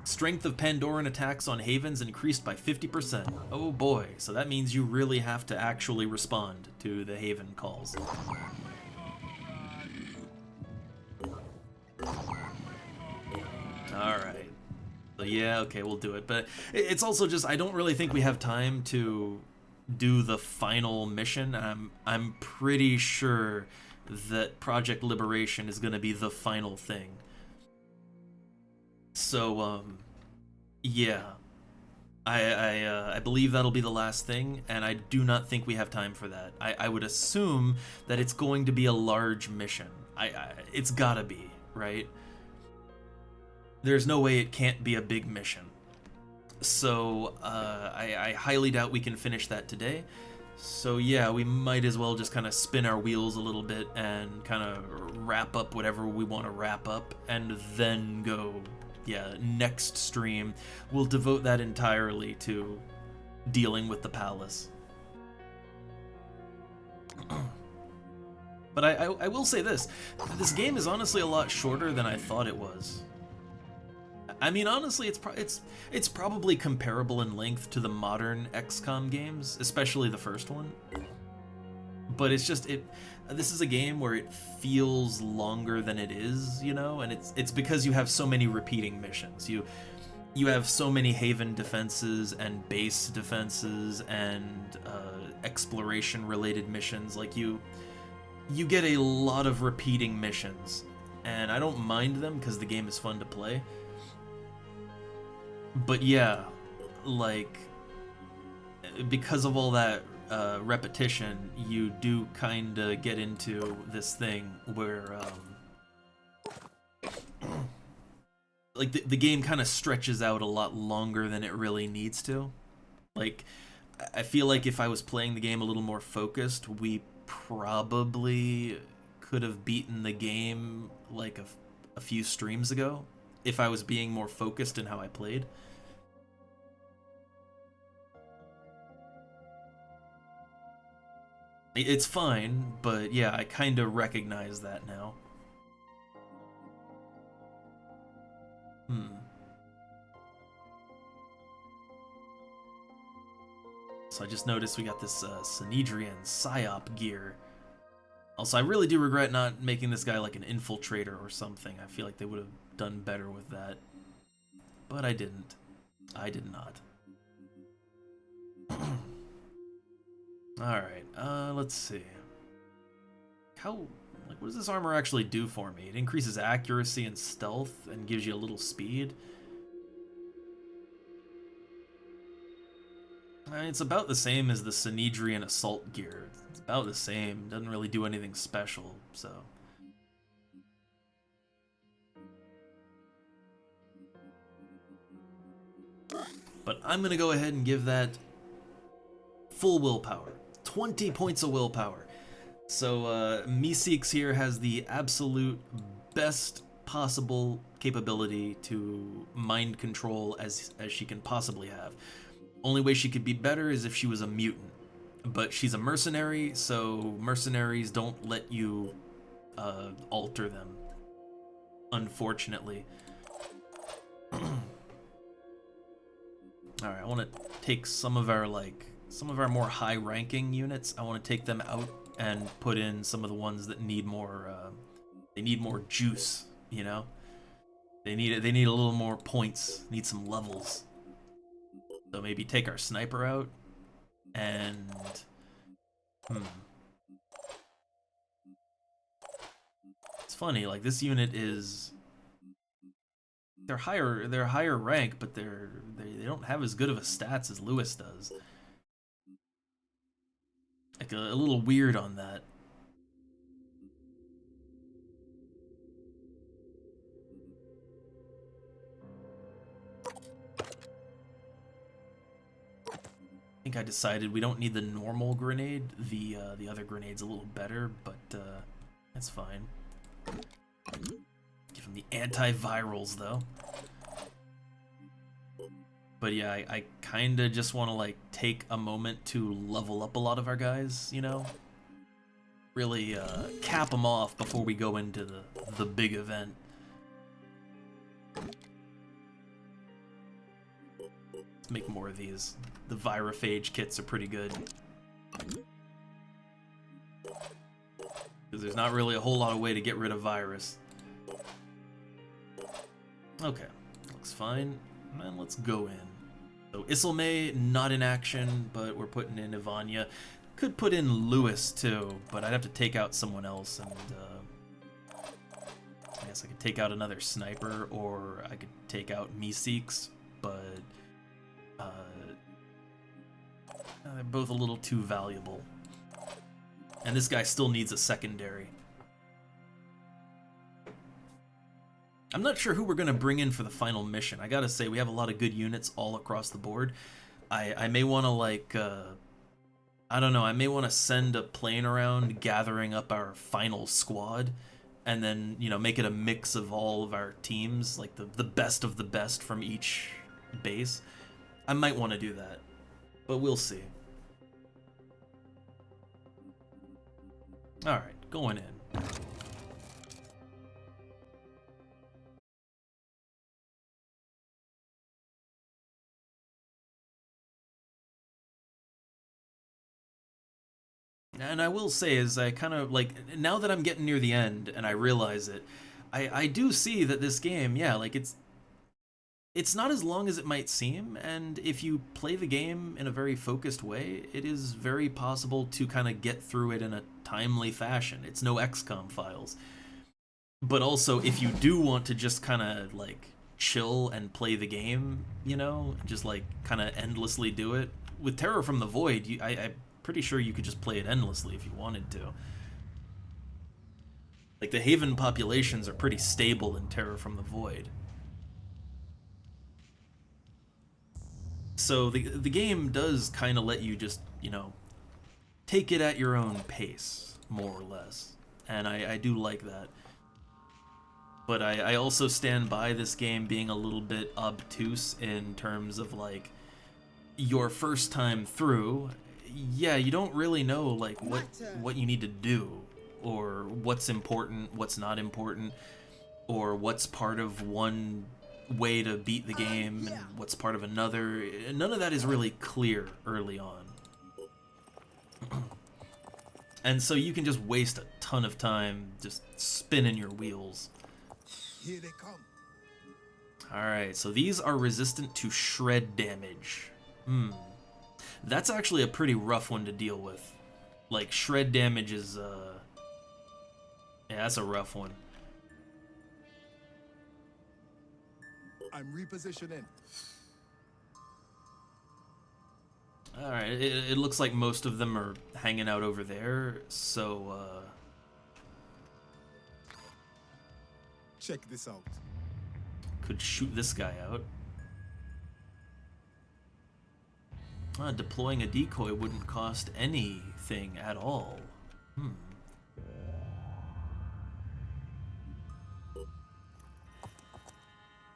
Strength of Pandoran attacks on havens increased by 50%. Oh boy, so that means you really have to actually respond to the haven calls. Alright. So yeah, okay, we'll do it. But it's also just, I don't really think we have time to do the final mission. I'm pretty sure that Project Liberation is going to be the final thing. So, yeah. I believe that'll be the last thing, and I do not think we have time for that. I would assume that it's going to be a large mission. It's gotta be, right? There's no way it can't be a big mission. So, I highly doubt we can finish that today. So yeah, we might as well just kind of spin our wheels a little bit and kind of wrap up whatever we want to wrap up, and then go, yeah, next stream, we'll devote that entirely to dealing with the palace. But I will say this game is honestly a lot shorter than I thought it was. I mean, honestly, it's probably comparable in length to the modern XCOM games, especially the first one. But it's just this is a game where it feels longer than it is, you know, and it's because you have so many repeating missions. You have so many haven defenses and base defenses and exploration related missions. Like you get a lot of repeating missions, and I don't mind them because the game is fun to play. But yeah, like, because of all that repetition, you do kind of get into this thing where, like, the game kind of stretches out a lot longer than it really needs to. Like, I feel like if I was playing the game a little more focused, we probably could have beaten the game, like, a few streams ago, if I was being more focused in how I played. It's fine, but yeah, I kind of recognize that now. So I just noticed we got this Sanhedrian Psyop gear. Also, I really do regret not making this guy like an infiltrator or something. I feel like they would have done better with that. But I didn't. I did not. Alright, let's see. Like, what does this armor actually do for me? It increases accuracy and stealth and gives you a little speed. It's about the same as the Sanhedrian assault gear. It's about the same. Doesn't really do anything special, so. But I'm gonna go ahead and give that full willpower. 20 points of willpower. So Meeseeks here has the absolute best possible capability to mind control as she can possibly have. Only way she could be better is if she was a mutant. But she's a mercenary, so mercenaries don't let you alter them, unfortunately. Alright, I want to take some of our more high-ranking units. I want to take them out and put in some of the ones that need more. They need more juice, you know. They need a little more points. Need some levels. So maybe take our sniper out, and it's funny. Like, this unit is. They're higher rank, but they don't have as good of a stats as Lewis does. Like a little weird on that. I think I decided we don't need the normal grenade. The other grenade's a little better, but that's fine. Give him the antivirals though. But yeah, I kind of just want to like take a moment to level up a lot of our guys, you know? Really cap them off before we go into the big event. Let's make more of these. The Virophage kits are pretty good. Because there's not really a whole lot of way to get rid of virus. Okay, looks fine. And let's go in. So Isilme, not in action, but we're putting in Ivania. Could put in Lewis too, but I'd have to take out someone else, and I guess I could take out another sniper, or I could take out Meeseeks, but they're both a little too valuable. And this guy still needs a secondary. I'm not sure who we're going to bring in for the final mission. I gotta say, we have a lot of good units all across the board. I may want to, like, I don't know, I may want to send a plane around gathering up our final squad, and then, you know, make it a mix of all of our teams, like the best of the best from each base. I might want to do that, but we'll see. Alright, going in. And I will say, is I kind of, like, now that I'm getting near the end and I realize it, I do see that this game, yeah, like, it's not as long as it might seem, and if you play the game in a very focused way, it is very possible to kind of get through it in a timely fashion. It's no XCOM files. But also, if you do want to just kind of, like, chill and play the game, you know, just, like, kind of endlessly do it, with Terror from the Void, I'm pretty sure you could just play it endlessly if you wanted to. Like, the Haven populations are pretty stable in Terror from the Void. So the game does kind of let you just, you know, take it at your own pace, more or less. And I do like that. But I also stand by this game being a little bit obtuse in terms of, like, your first time through, yeah, you don't really know, like, what you need to do, or what's important, what's not important, or what's part of one way to beat the game and what's part of another. None of that is really clear early on. And so you can just waste a ton of time just spinning your wheels. Here they come. Alright, so these are resistant to shred damage. That's actually a pretty rough one to deal with. Like, shred damage is, yeah, that's a rough one. I'm repositioning. Alright, it looks like most of them are hanging out over there, so, Check this out. could shoot this guy out. Deploying a decoy wouldn't cost anything at all.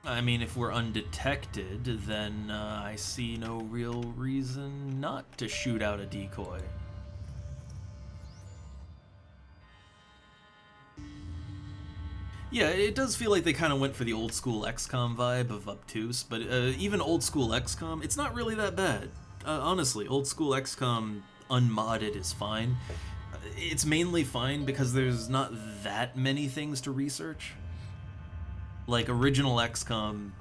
I mean, if we're undetected, then I see no real reason not to shoot out a decoy. Yeah, it does feel like they kind of went for the old school XCOM vibe of obtuse, but even old school XCOM, it's not really that bad. Honestly, old school XCOM unmodded is fine. It's mainly fine because there's not that many things to research. Like, original XCOM,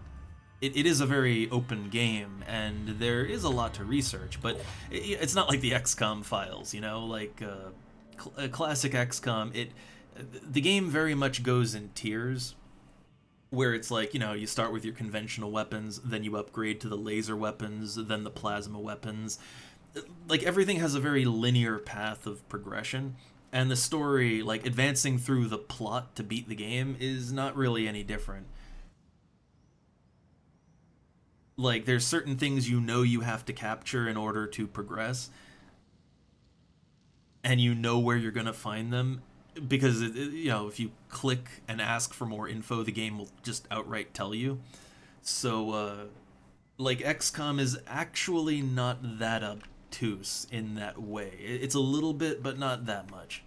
it is a very open game, and there is a lot to research, but it's not like the XCOM files, you know? Like, classic XCOM, the game very much goes in tiers, where it's like, you know, you start with your conventional weapons, then you upgrade to the laser weapons, then the plasma weapons. Like, everything has a very linear path of progression, and the story, like, advancing through the plot to beat the game is not really any different. Like, there's certain things you know you have to capture in order to progress, and you know where you're gonna find them, because, you know, if you click and ask for more info, the game will just outright tell you. So, like, XCOM is actually not that obtuse in that way. It's a little bit, but not that much.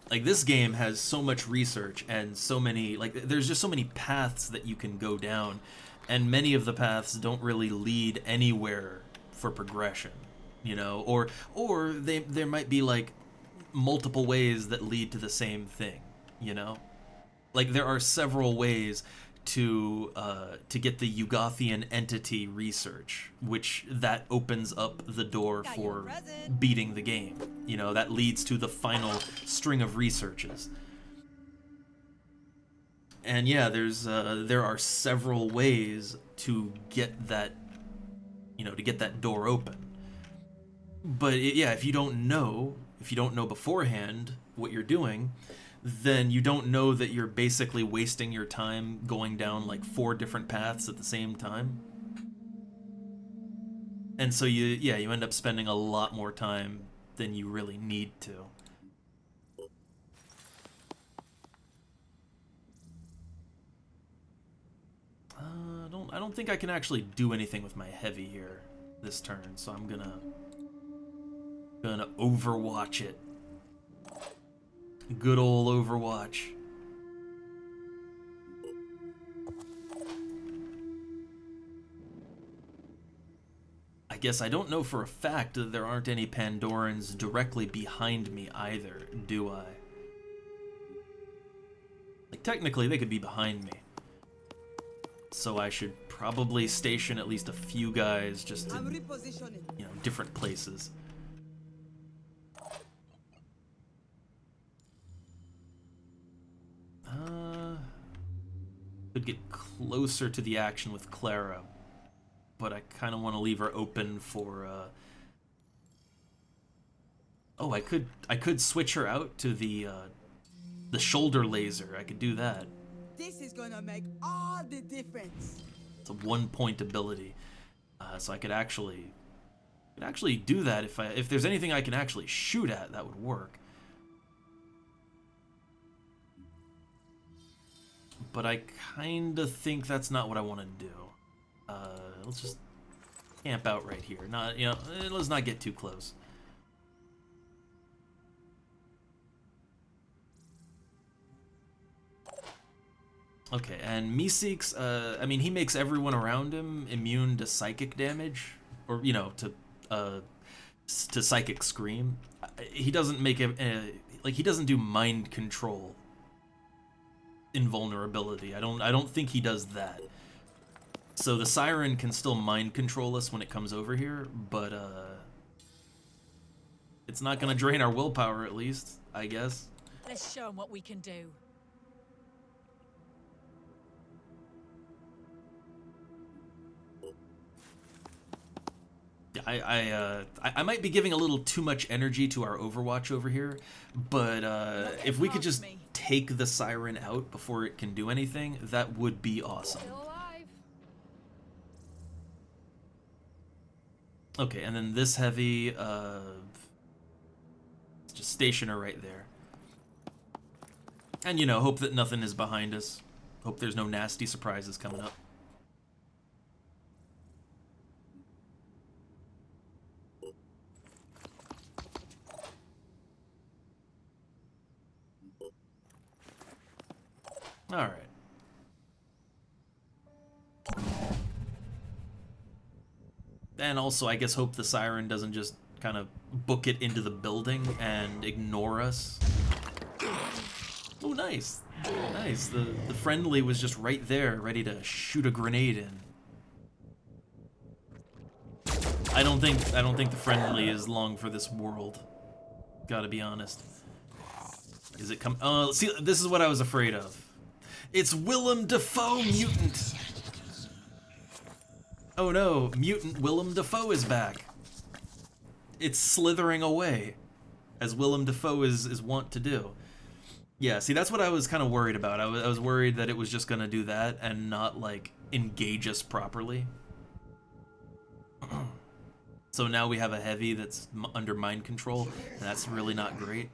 Like, this game has so much research and so many, like, there's just so many paths that you can go down, and many of the paths don't really lead anywhere for progression, you know, or there might be, like, multiple ways that lead to the same thing, you know? Like, there are several ways to get the Yugothian entity research, which that opens up the door for beating the game. You know, that leads to the final string of researches. And yeah, there are several ways to get that, you know, to get that door open. But yeah, if you don't know beforehand what you're doing, then you don't know that you're basically wasting your time going down like 4 different paths at the same time. And so you end up spending a lot more time than you really need to. I don't think I can actually do anything with my heavy here this turn, so I'm gonna overwatch it. Good old Overwatch. I guess I don't know for a fact that there aren't any Pandorans directly behind me either, do I? Like, technically they could be behind me. So I should probably station at least a few guys just in, you know, different places. Could get closer to the action with Clara, but I kind of want to leave her open for. Oh, I could switch her out to the shoulder laser. I could do that. This is gonna make all the difference. It's a 1-point ability, so I could actually do that if there's anything I can actually shoot at, that would work. But I kind of think that's not what I want to do. Let's just camp out right here. Not, you know, let's not get too close. Okay, and Meeseeks, I mean, he makes everyone around him immune to psychic damage, or, you know, to psychic scream. He doesn't make it, like, he doesn't do mind control invulnerability. I don't think he does that. So the Siren can still mind control us when it comes over here, but it's not gonna drain our willpower, at least, I guess. Let's show him what we can do. I might be giving a little too much energy to our Overwatch over here, but if we could just take the Siren out before it can do anything, that would be awesome. Still alive. Okay, and then this heavy, just station her right there. And, you know, hope that nothing is behind us. Hope there's no nasty surprises coming up. All right. And also, I guess, hope the Siren doesn't just kind of book it into the building and ignore us. Oh, nice. Nice. The friendly was just right there, ready to shoot a grenade in. I don't think the friendly is long for this world. Gotta be honest. Is it come? Oh, see, this is what I was afraid of. It's Willem Dafoe mutant. Oh no, mutant Willem Dafoe is back. It's slithering away, as Willem Dafoe is wont to do. Yeah, see, that's what I was kind of worried about. I was worried that it was just gonna do that and not, like, engage us properly. So now we have a heavy that's under mind control, and that's really not great.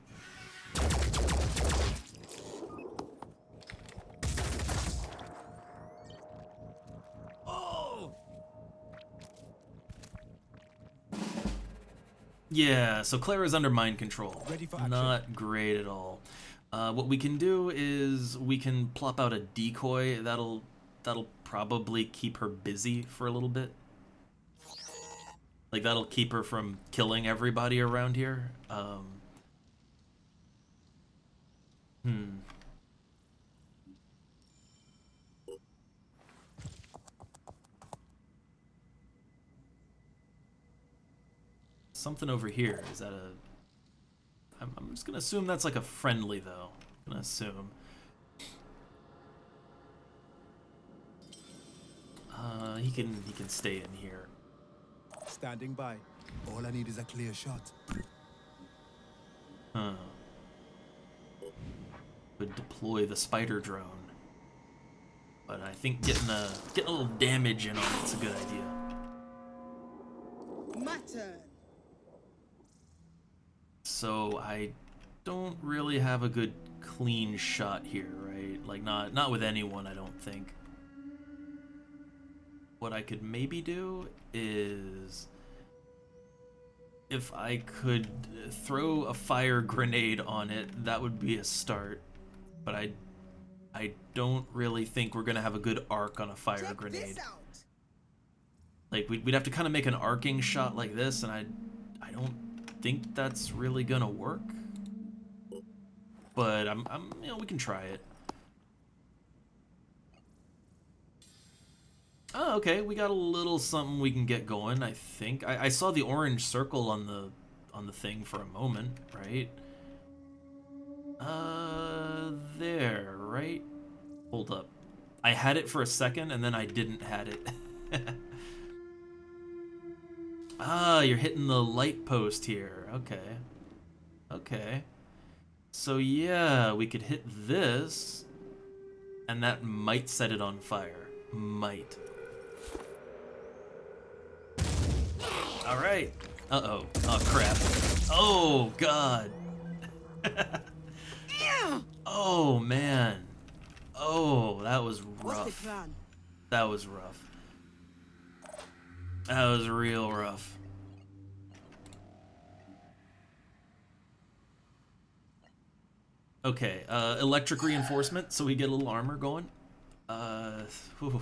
Yeah, so Clara's under mind control. Not great at all. What we can do is we can plop out a decoy. That'll probably keep her busy for a little bit. Like, that'll keep her from killing everybody around here. something over here. Is that a... I'm just gonna assume that's like a friendly, though. I'm gonna assume. He can stay in here. Standing by. All I need is a clear shot. Huh. Would deploy the spider drone. But I think getting a little damage in on it's a good idea. My turn. So I don't really have a good clean shot here, right? Like not with anyone, I don't think. What I could maybe do is if I could throw a fire grenade on it, that would be a start. But I don't really think we're gonna have a good arc on a fire grenade. Like we'd have to kind of make an arcing shot like this, and I don't think that's really gonna work. But I'm you know, we can try it. Oh, okay, we got a little something we can get going, I think. I saw the orange circle on the thing for a moment, right? There, right? Hold up. I had it for a second and then I didn't had it. Ah, you're hitting the light post here. Okay. Okay. So yeah, we could hit this and that might set it on fire. Might. Alright. Uh-oh. Oh, crap. Oh, God. Oh, man. Oh, that was rough. What's the plan? That was rough. That was real rough. Okay, electric reinforcement, so we get a little armor going. Whew.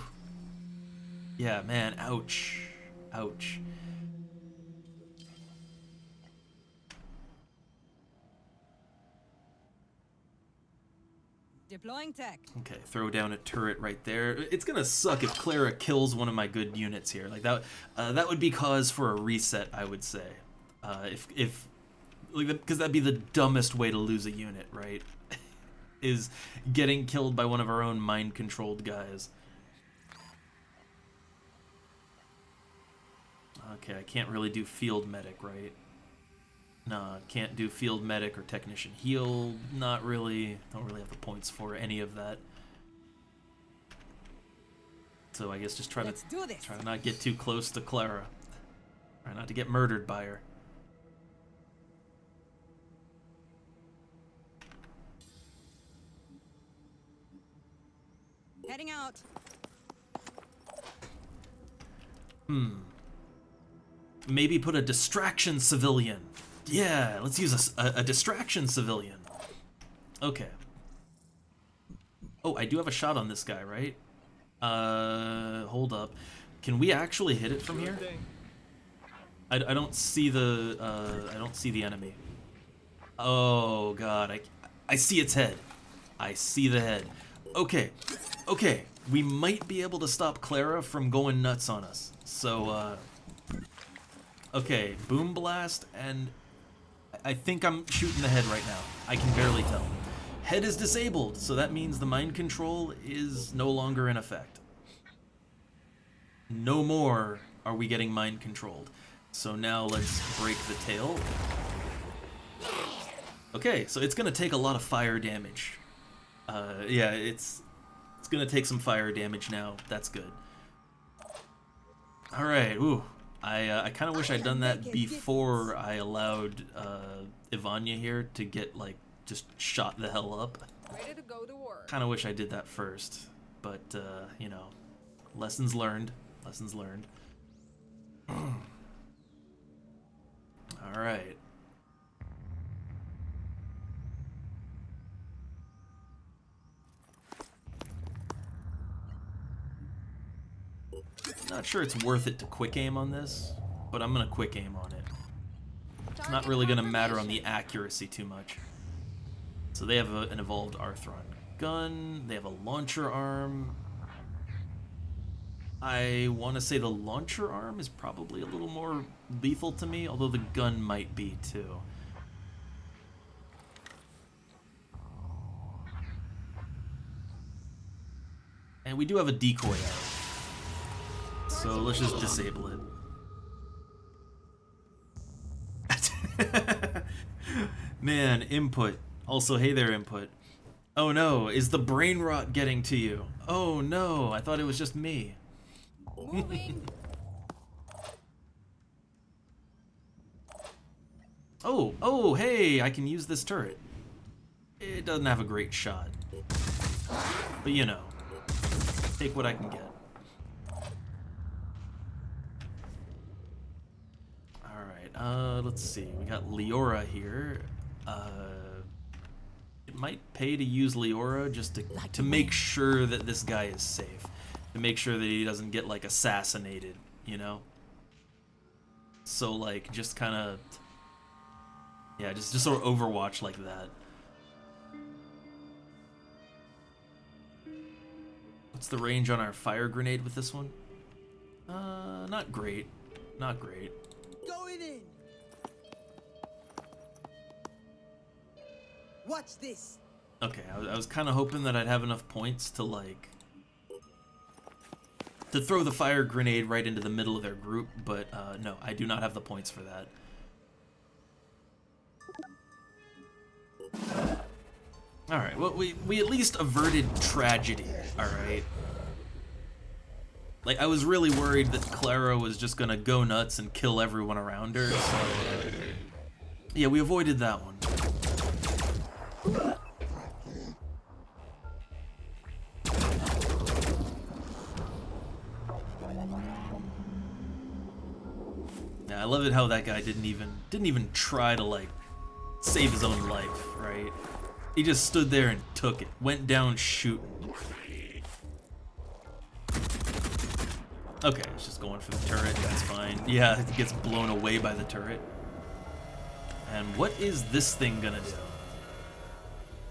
Yeah, man, ouch. Ouch. Deploying tech. Okay, throw down a turret right there. It's gonna suck if Clara kills one of my good units here. Like that would be cause for a reset, I would say. If like, because that'd be the dumbest way to lose a unit, right? Is getting killed by one of our own mind-controlled guys. Okay, I can't really do field medic, right? No, can't do field medic or technician heal. Not really. Don't really have the points for any of that. So I guess just try to not get too close to Clara. Try not to get murdered by her. Heading out. Maybe put a distraction civilian. Yeah, let's use a distraction civilian. Okay. Oh, I do have a shot on this guy, right? Hold up. Can we actually hit it from here? I don't see the enemy. Oh god, I see its head. I see the head. Okay. Okay, we might be able to stop Clara from going nuts on us. So okay, boom blast, and I think I'm shooting the head right now. I can barely tell. Head is disabled, so that means the mind control is no longer in effect. No more are we getting mind controlled. So now let's break the tail. Okay, so it's gonna take a lot of fire damage. Yeah, it's gonna take some fire damage now. That's good. All right, ooh. I kind of wish I'd done that before I allowed Ivania here to get, like, just shot the hell up. Ready to go to work. Kind of wish I did that first, but, you know, lessons learned. Lessons learned. All right. Not sure it's worth it to quick aim on this, but I'm gonna quick aim on it. It's not really gonna matter on the accuracy too much. So they have an evolved Arthron gun, they have a launcher arm. I want to say the launcher arm is probably a little more lethal to me, although the gun might be too. And we do have a decoy out, so let's just disable it. Man, input. Also, hey there, input. Oh no, is the brain rot getting to you? Oh no, I thought it was just me. Moving. Oh, hey, I can use this turret. It doesn't have a great shot. But you know, take what I can get. Alright, let's see. We got Leora here. It might pay to use Leora just to make sure that this guy is safe. To make sure that he doesn't get, like, assassinated, you know? So, like, just kind of... Yeah, just sort of Overwatch like that. What's the range on our fire grenade with this one? Not great. Not great. Going in. Watch this. Okay, I was kind of hoping that I'd have enough points to, like... to throw the fire grenade right into the middle of their group, but no, I do not have the points for that. Alright, well, we at least averted tragedy, alright? Like, I was really worried that Clara was just gonna go nuts and kill everyone around her, so... yeah, we avoided that one. Yeah, I love it how that guy didn't even try to, like, save his own life, right? He just stood there and took it. Went down shooting. Okay, it's just going for the turret. That's fine. Yeah, it gets blown away by the turret. And what is this thing gonna do? It's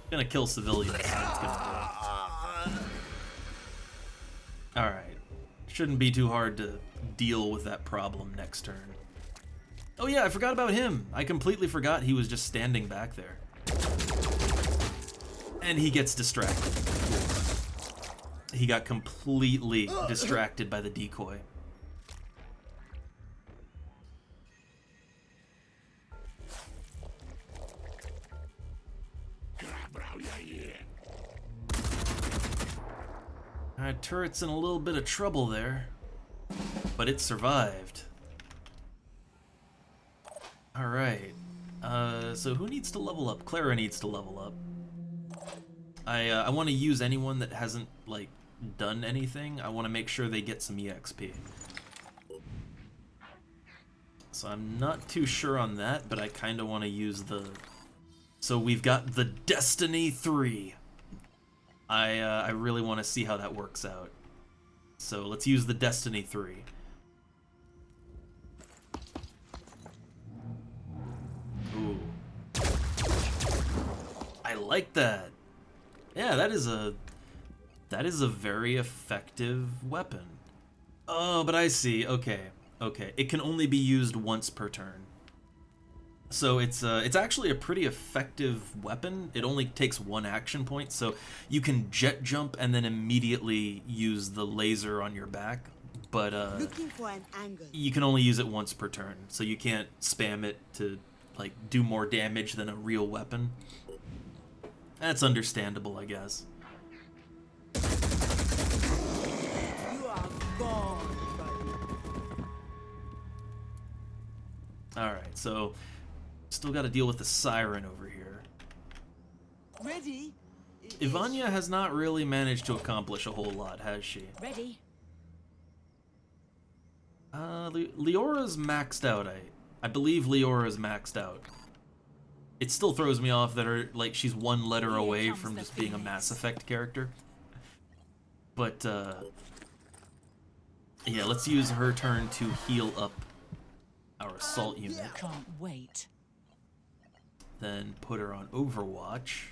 gonna kill civilians. That's what it's gonna do. Alright. Shouldn't be too hard to deal with that problem next turn. Oh yeah, I forgot about him. I completely forgot he was just standing back there. And he gets distracted. He got completely distracted by the decoy. Alright, turret's in a little bit of trouble there. But it survived. Alright. So who needs to level up? Clara needs to level up. I want to use anyone that hasn't, like, done anything. I want to make sure they get some EXP. So I'm not too sure on that, but I kind of want to use the... So we've got the Destiny 3. I really want to see how that works out. So let's use the Destiny 3. Ooh. I like that. Yeah, that is a very effective weapon. Oh, but I see. Okay. Okay. It can only be used once per turn. So it's actually a pretty effective weapon. It only takes one action point, so you can jet jump and then immediately use the laser on your back. But Looking for an angle. you can only use it once per turn, so you can't spam it to, like, do more damage than a real weapon. That's understandable, I guess. You are gone, buddy. Alright, so still got to deal with the siren over here. Ready? Ivania has not really managed to accomplish a whole lot, has she? Ready. Leora's maxed out. I believe Leora's maxed out. It still throws me off that she's one letter Here away comes from the just being a Mass Phoenix. Effect character. But yeah, let's use her turn to heal up our assault unit. Can't wait. Then put her on Overwatch.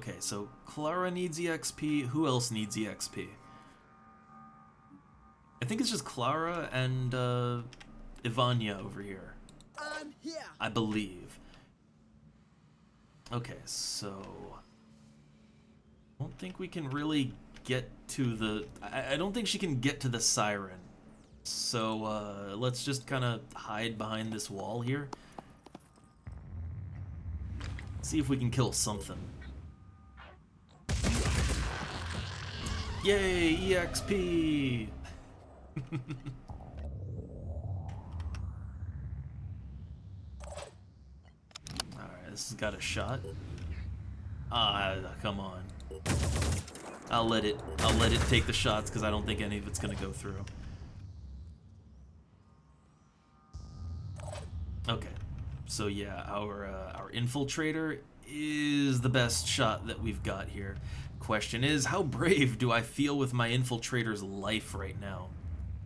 Okay, so Clara needs EXP. Who else needs EXP? I think it's just Clara and Ivania over here. I'm here. I believe. Okay, so I don't think we can really get to the... I don't think she can get to the siren. So let's just kind of hide behind this wall here. See if we can kill something. Yay, EXP! Alright, this has got a shot. Ah, come on. I'll let it take the shots because I don't think any of it's gonna go through. Okay, so yeah, our infiltrator is the best shot that we've got here. Question is, how brave do I feel with my infiltrator's life right now?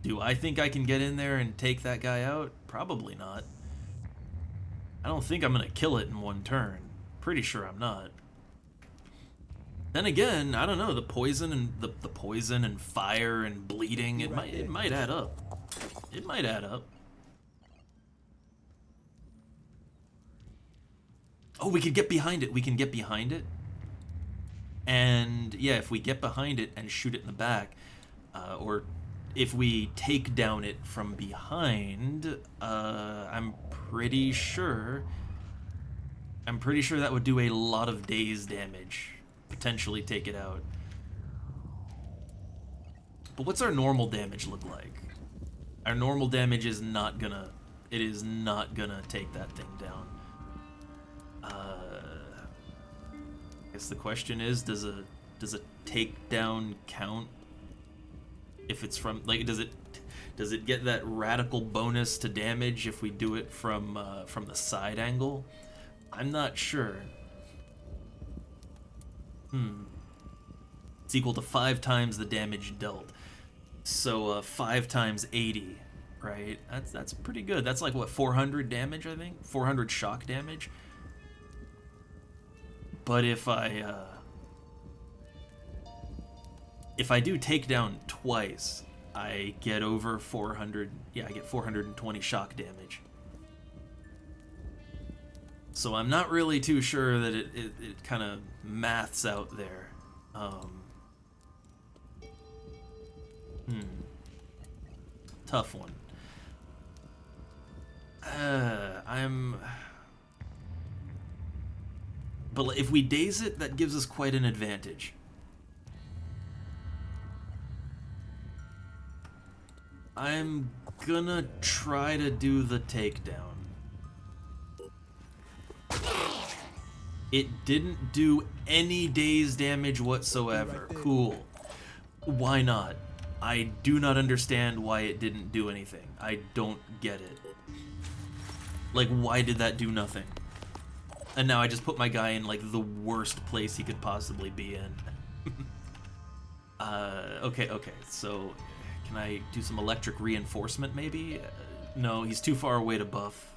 Do I think I can get in there and take that guy out? Probably not. I don't think I'm gonna kill it in one turn. Pretty sure I'm not. Then again, I don't know, the poison and the poison and fire and bleeding, it might add up. It might add up. Oh, we could get behind it. We can get behind it. And yeah, if we get behind it and shoot it in the back, or if we take down it from behind, I'm pretty sure that would do a lot of daze damage. Potentially take it out. But what's our normal damage look like? Our normal damage is not gonna... It is not gonna take that thing down. I guess the question is, does a takedown count if it's from, like, does it get that radical bonus to damage if we do it from the side angle? I'm not sure. It's equal to 5 times the damage dealt. So 5 times 80, right? That's pretty good. That's like what, 400 damage, I think? 400 shock damage. But if I do take down twice, I get over 400. Yeah, I get 420 shock damage. So I'm not really too sure that it kind of maths out there. Tough one. But if we daze it, that gives us quite an advantage. I'm gonna try to do the takedown. It didn't do any daze damage whatsoever. Cool. Why not? I do not understand why it didn't do anything. I don't get it. Like, why did that do nothing? And now I just put my guy in, like, the worst place he could possibly be in. Okay, so can I do some electric reinforcement, maybe? No, he's too far away to buff.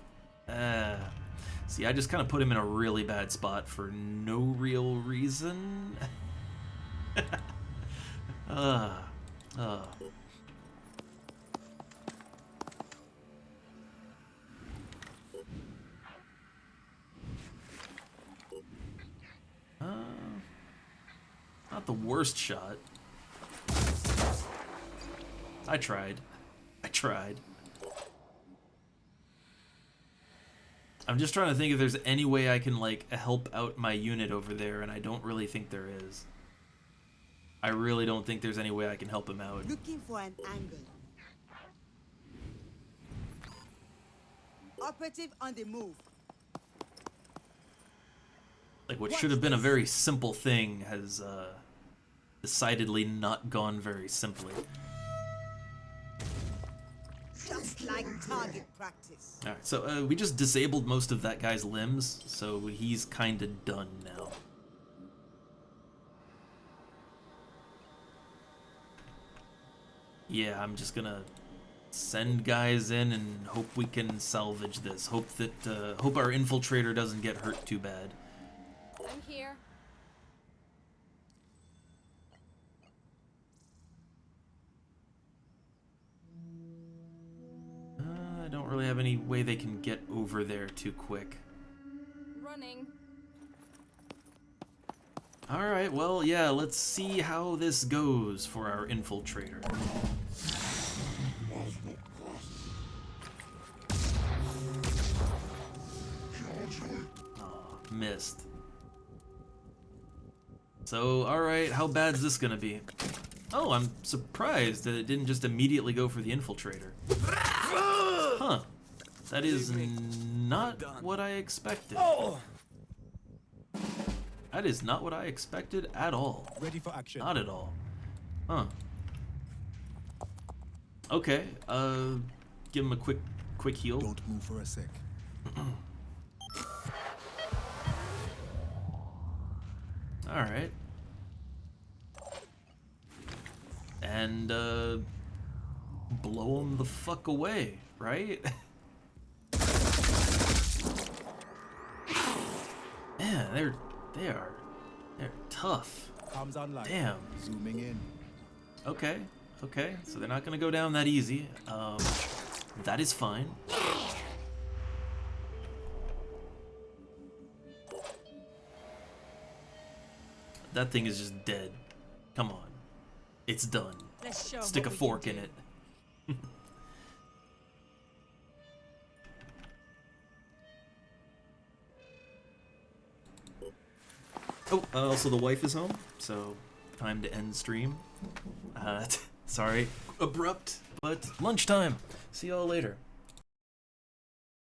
See, I just kind of put him in a really bad spot for no real reason. Not the worst shot. I tried. I'm just trying to think if there's any way I can, like, help out my unit over there, and I don't really think there is. I really don't think there's any way I can help him out. Looking for an angle. Operative on the move. Like, what should have been a very simple thing has decidedly not gone very simply. Just like target practice. Alright, so we just disabled most of that guy's limbs, so he's kinda done now. Yeah, I'm just gonna send guys in and hope we can salvage this. Hope our infiltrator doesn't get hurt too bad. I'm here. don't really have any way they can get over there too quick. Running. Alright, well, yeah, let's see how this goes for our infiltrator. Oh, missed. So, alright, how bad is this gonna be? Oh, I'm surprised that it didn't just immediately go for the infiltrator. Huh. That is not what I expected. That is not what I expected at all. Ready for action. Not at all. Huh. Okay, give him a quick heal. Don't move for a sec. Alright. And, blow him the fuck away, right? Man, they're tough. Arms online. Damn. Zooming in. Okay, so they're not gonna go down that easy. That is fine. That thing is just dead. Come on. It's done. Let's show 'em Stick a what we fork can in do. it. Oh, also the wife is home, so time to end stream. Sorry, abrupt, but lunchtime. See y'all later.